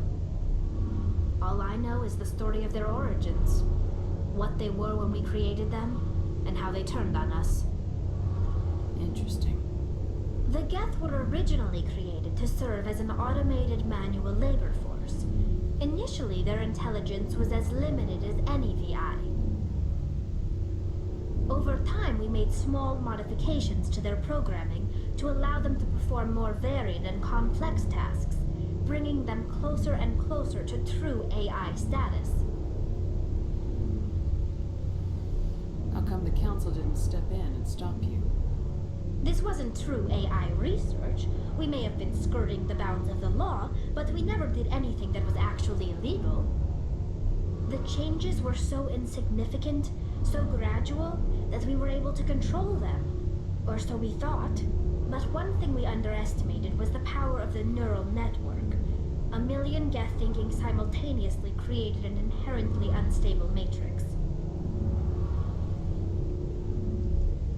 Speaker 7: All I know is the story of their origins, what they were when we created them, and how they turned on us.
Speaker 12: Interesting.
Speaker 7: The Geth were originally created to serve as an automated manual labor force. Initially, their intelligence was as limited as any VI. Over time, we made small modifications to their programming to allow them to perform more varied and complex tasks, bringing them closer and closer to true AI status.
Speaker 12: How come the council didn't step in and stop you?
Speaker 7: This wasn't true AI research. We may have been skirting the bounds of the law, but we never did anything that was actually illegal. The changes were so insignificant, so gradual, that we were able to control them. Or so we thought. But one thing we underestimated was the power of the neural network. A million Geth thinking simultaneously created an inherently unstable matrix.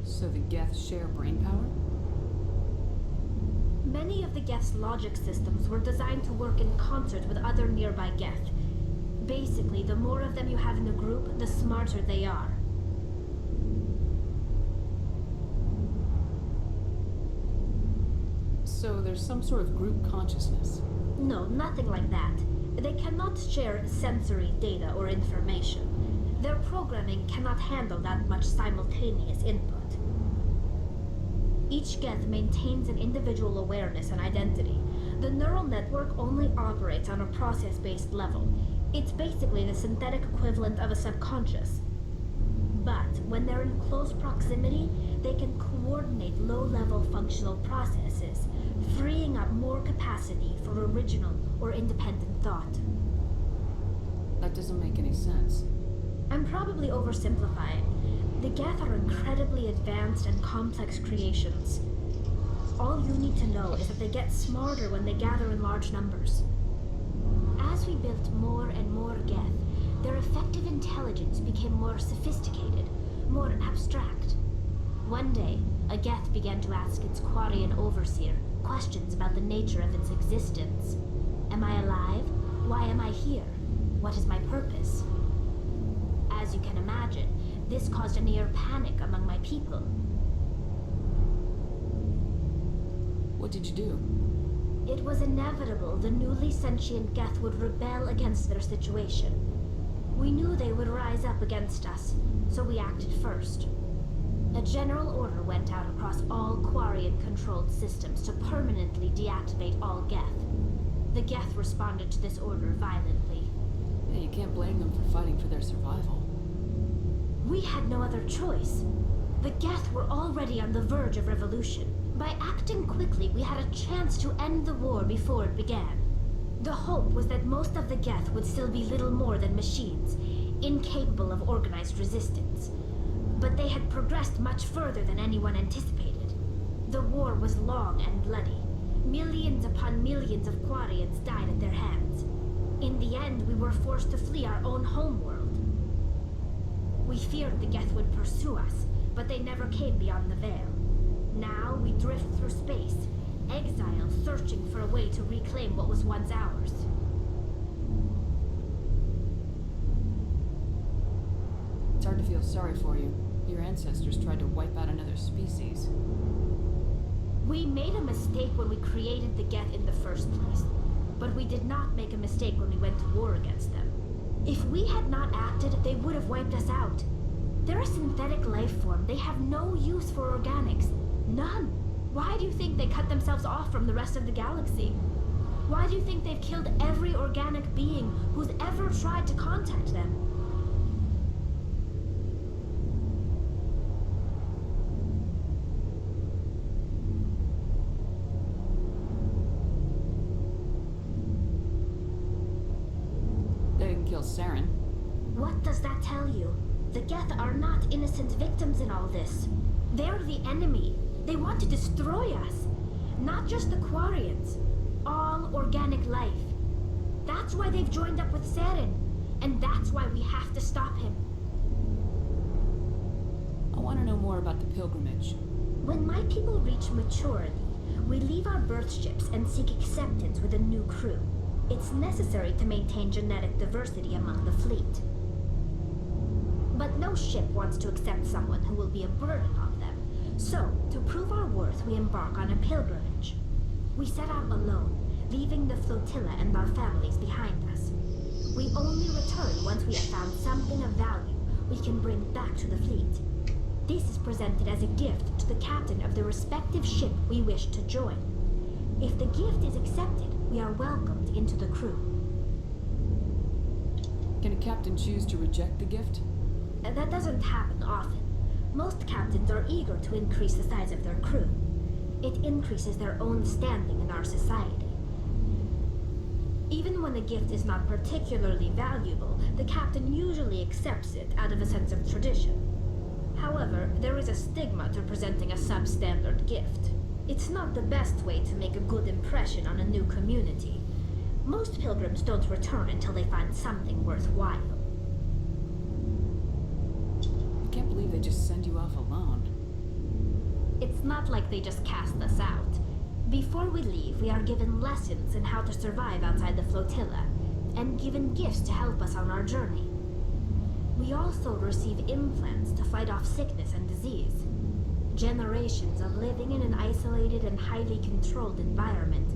Speaker 12: So the Geth share brain power?
Speaker 7: Many of the Geth's logic systems were designed to work in concert with other nearby Geth. Basically, the more of them you have in the group, the smarter they are.
Speaker 12: So there's some sort of group consciousness?
Speaker 7: No, nothing like that. They cannot share sensory data or information. Their programming cannot handle that much simultaneous input. Each Geth maintains an individual awareness and identity. The neural network only operates on a process-based level. It's basically the synthetic equivalent of a subconscious. But when they're in close proximity, they can coordinate low-level functional processes, freeing up more capacity for original or independent thought.
Speaker 12: That doesn't make any sense.
Speaker 7: I'm probably oversimplifying. The Geth are incredibly advanced and complex creations. All you need to know is that they get smarter when they gather in large numbers. As we built more and more Geth, their effective intelligence became more sophisticated, more abstract. One day, a Geth began to ask its Quarian overseer questions about the nature of its existence. Am I alive? Why am I here? What is my purpose? As you can imagine, this caused a near panic among my people.
Speaker 12: What did you do?
Speaker 7: It was inevitable the newly sentient Geth would rebel against their situation. We knew they would rise up against us, so we acted first. A general order went out across all Quarian-controlled systems to permanently deactivate all Geth. The Geth responded to this order violently.
Speaker 12: Yeah, you can't blame them for fighting for their survival.
Speaker 7: We had no other choice. The Geth were already on the verge of revolution. By acting quickly, we had a chance to end the war before it began. The hope was that most of the Geth would still be little more than machines, incapable of organized resistance. But they had progressed much further than anyone anticipated. The war was long and bloody. Millions upon millions of Quarians died at their hands. In the end, we were forced to flee our own homeworld. We feared the Geth would pursue us, but they never came beyond the veil. Now we drift through space, Exiles searching for a way to reclaim what was once ours.
Speaker 12: It's hard to feel sorry for you. Your ancestors tried to wipe out another species.
Speaker 7: We made a mistake when we created the Geth in the first place, but we did not make a mistake when we went to war against them. If we had not acted, they would have wiped us out. They're a synthetic life form. They have no use for organics. None. Why do you think they cut themselves off from the rest of the galaxy? Why do you think they've killed every organic being who's ever tried to contact them?
Speaker 12: They didn't kill Saren.
Speaker 7: What does that tell you? The Geth are not innocent victims in all this. They're the enemy. They want to destroy us. Not just the Quarians. All organic life. That's why they've joined up with Saren. And that's why we have to stop him.
Speaker 12: I want to know more about the pilgrimage.
Speaker 7: When my people reach maturity, we leave our birth ships and seek acceptance with a new crew. It's necessary to maintain genetic diversity among the fleet. But no ship wants to accept someone who will be a burden on them. So, to prove our worth, we embark on a pilgrimage. We set out alone, leaving the flotilla and our families behind us. We only return once we have found something of value we can bring back to the fleet. This is presented as a gift to the captain of the respective ship we wish to join. If the gift is accepted, we are welcomed into the crew.
Speaker 12: Can a captain choose to reject the gift?
Speaker 7: That doesn't happen often. Most captains are eager to increase the size of their crew. It increases their own standing in our society. Even when the gift is not particularly valuable, the captain usually accepts it out of a sense of tradition. However, there is a stigma to presenting a substandard gift. It's not the best way to make a good impression on a new community. Most pilgrims don't return until they find something worthwhile.
Speaker 12: I can't believe they just send you off alone.
Speaker 7: It's not like they just cast us out. Before we leave, we are given lessons in how to survive outside the flotilla, and given gifts to help us on our journey. We also receive implants to fight off sickness and disease. Generations of living in an isolated and highly controlled environment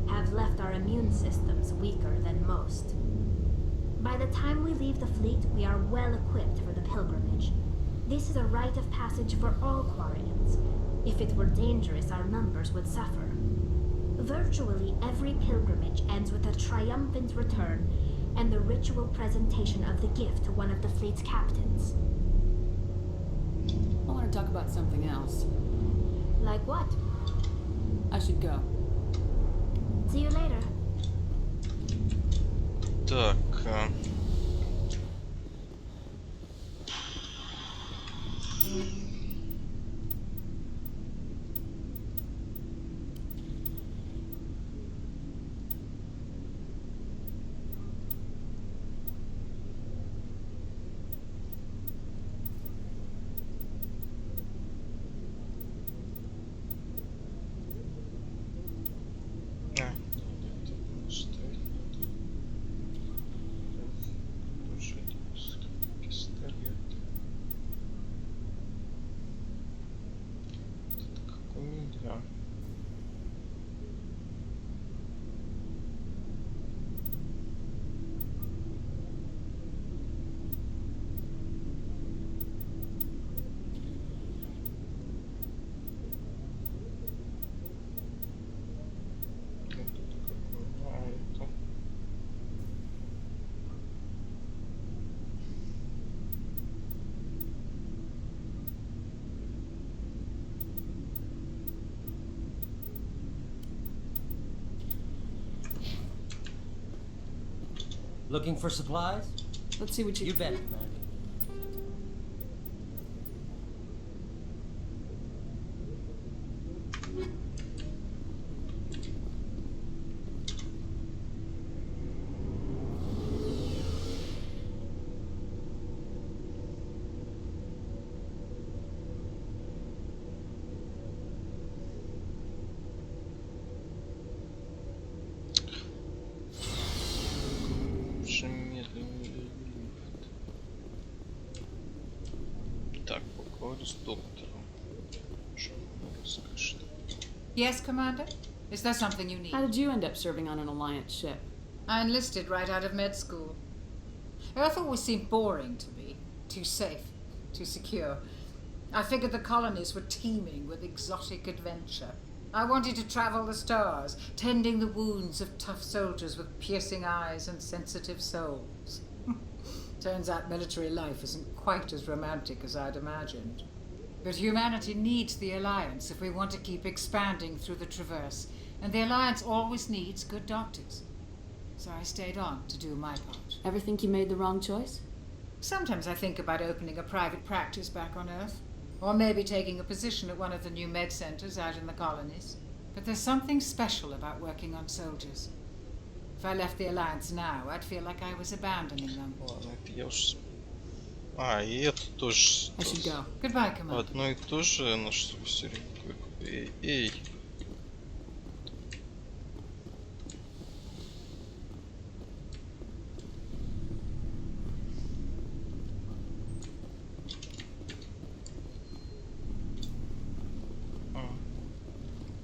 Speaker 7: have left our immune systems weaker than most. By the time we leave the fleet, we are well equipped for the pilgrimage. This is a rite of passage for all Quarians. If it were dangerous, our numbers would suffer. Virtually every pilgrimage ends with a triumphant return and the ritual presentation of the gift to one of the fleet's captains.
Speaker 12: I want to talk about something else.
Speaker 7: Like what?
Speaker 12: I should go.
Speaker 7: See you later.
Speaker 1: Так.
Speaker 14: Looking for supplies?
Speaker 12: Let's see what you...
Speaker 14: You bet.
Speaker 1: с доктором. Что он расскажет?
Speaker 8: Yes, Commander? Is there something you need?
Speaker 12: How did you end up serving on an Alliance ship?
Speaker 8: I enlisted right out of med school. Earth always seemed boring to me. Too safe, too secure. I figured the colonies were teeming with exotic adventure. I wanted to travel the stars, tending the wounds of tough soldiers with piercing eyes and sensitive souls. Turns out military life isn't quite as romantic as I'd imagined. But humanity needs the Alliance if we want to keep expanding through the Traverse, and the Alliance always needs good doctors. So I stayed on to do my part.
Speaker 12: Ever think you made the wrong choice?
Speaker 8: Sometimes I think about opening a private practice back on Earth, or maybe taking a position at one of the new med centers out in the colonies. But there's something special about working on soldiers. If I left the Alliance now, I'd feel like I was abandoning them.
Speaker 1: Ладно, это я уж... А, и это тоже...
Speaker 8: I should go. Goodbye, Commander.
Speaker 1: Одно и то же, на что все время говорю. Эй.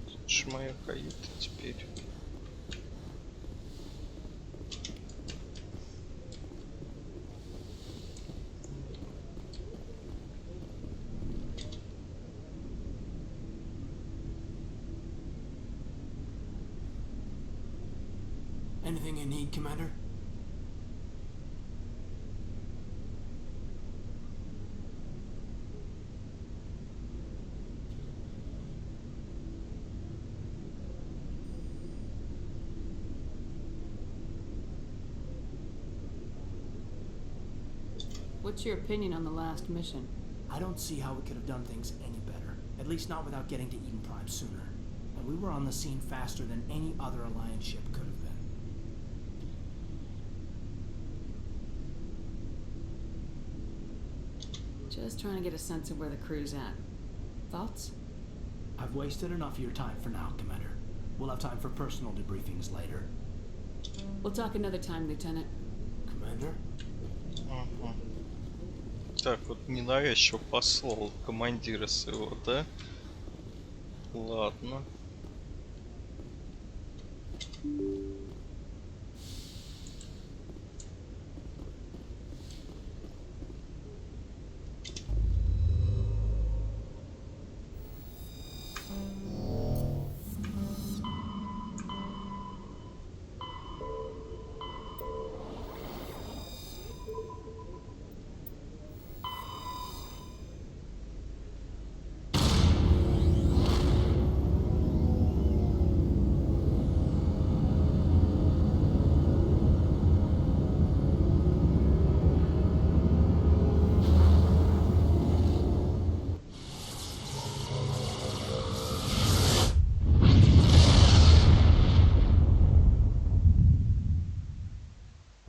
Speaker 1: Это ж моя каюта теперь.
Speaker 17: Anything you need, Commander?
Speaker 12: What's your opinion on the last mission?
Speaker 17: I don't see how we could have done things any better. At least not without getting to Eden Prime sooner. And we were on the scene faster than any other Alliance ship could have been.
Speaker 12: Just trying to get a sense of where the crew's at. Thoughts?
Speaker 17: I've wasted enough of your time for now, Commander. We'll have time for personal debriefings later.
Speaker 12: We'll talk another time, Lieutenant.
Speaker 17: Commander?
Speaker 1: Ага. Так, вот ненавязчиво послал командира своего, да? Ладно.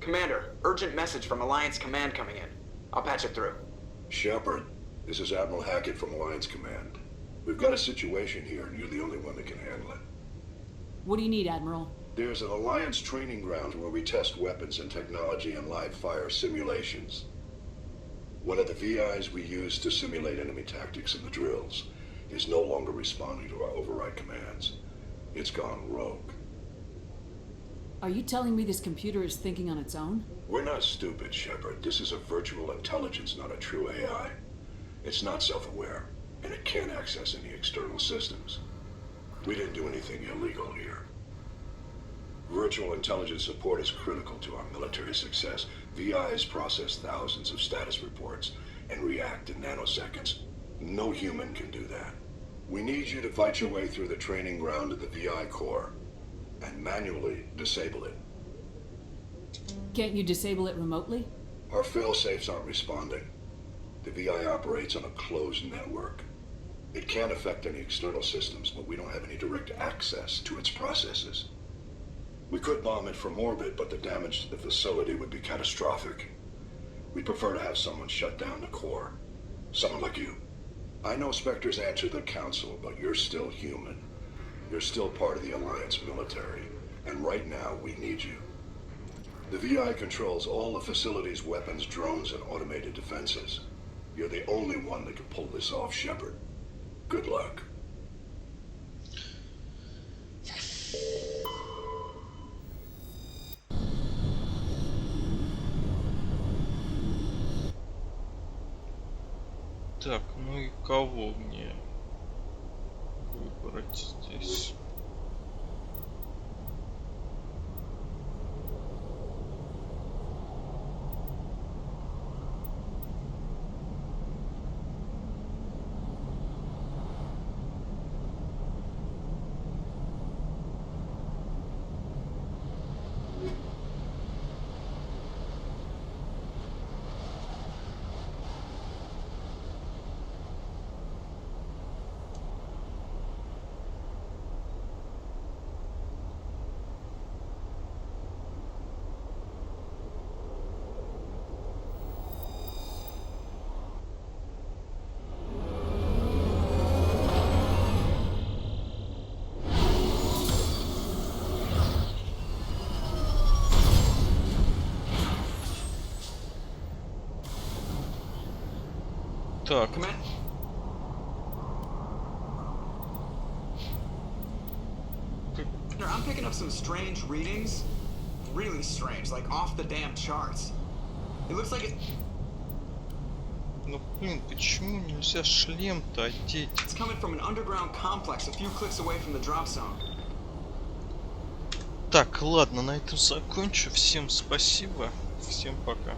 Speaker 18: Commander, urgent message from Alliance Command coming in. I'll patch it through.
Speaker 21: Shepard, this is Admiral Hackett from Alliance Command. We've got a situation here, and you're the only one that can handle it.
Speaker 12: What do you need, Admiral?
Speaker 21: There's an Alliance training ground where we test weapons and technology in live fire simulations. One of the VIs we use to simulate enemy tactics in the drills is no longer responding to our override commands. It's gone rogue.
Speaker 12: Are you telling me this computer is thinking on its own?
Speaker 21: We're not stupid, Shepard. This is a virtual intelligence, not a true AI. It's not self-aware, and it can't access any external systems. We didn't do anything illegal here. Virtual intelligence support is critical to our military success. VIs process thousands of status reports and react in nanoseconds. No human can do that. We need you to fight your way through the training ground of the VI core and manually disable it.
Speaker 12: Can't you disable it remotely?
Speaker 21: Our fail-safes aren't responding. The VI operates on a closed network. It can't affect any external systems, but we don't have any direct access to its processes. We could bomb it from orbit, but the damage to the facility would be catastrophic. We'd prefer to have someone shut down the core. Someone like you. I know Spectres answer the Council, but you're still human. You're still part of the Alliance military, and right now we need you. The VI controls all the facility's weapons, drones, and automated defenses. You're the only one that can pull this off, Shepard. Good luck.
Speaker 1: Так, ну и кого мне выбрать здесь? Так.
Speaker 18: I'm picking up some strange readings. Really strange, like off the damn charts. It looks like it...
Speaker 1: Ну блин, почему нельзя шлем-то одеть?
Speaker 18: It's coming from an underground complex a few clicks away from the drop zone.
Speaker 1: Так, ладно, на этом закончу. Всем спасибо. Всем пока.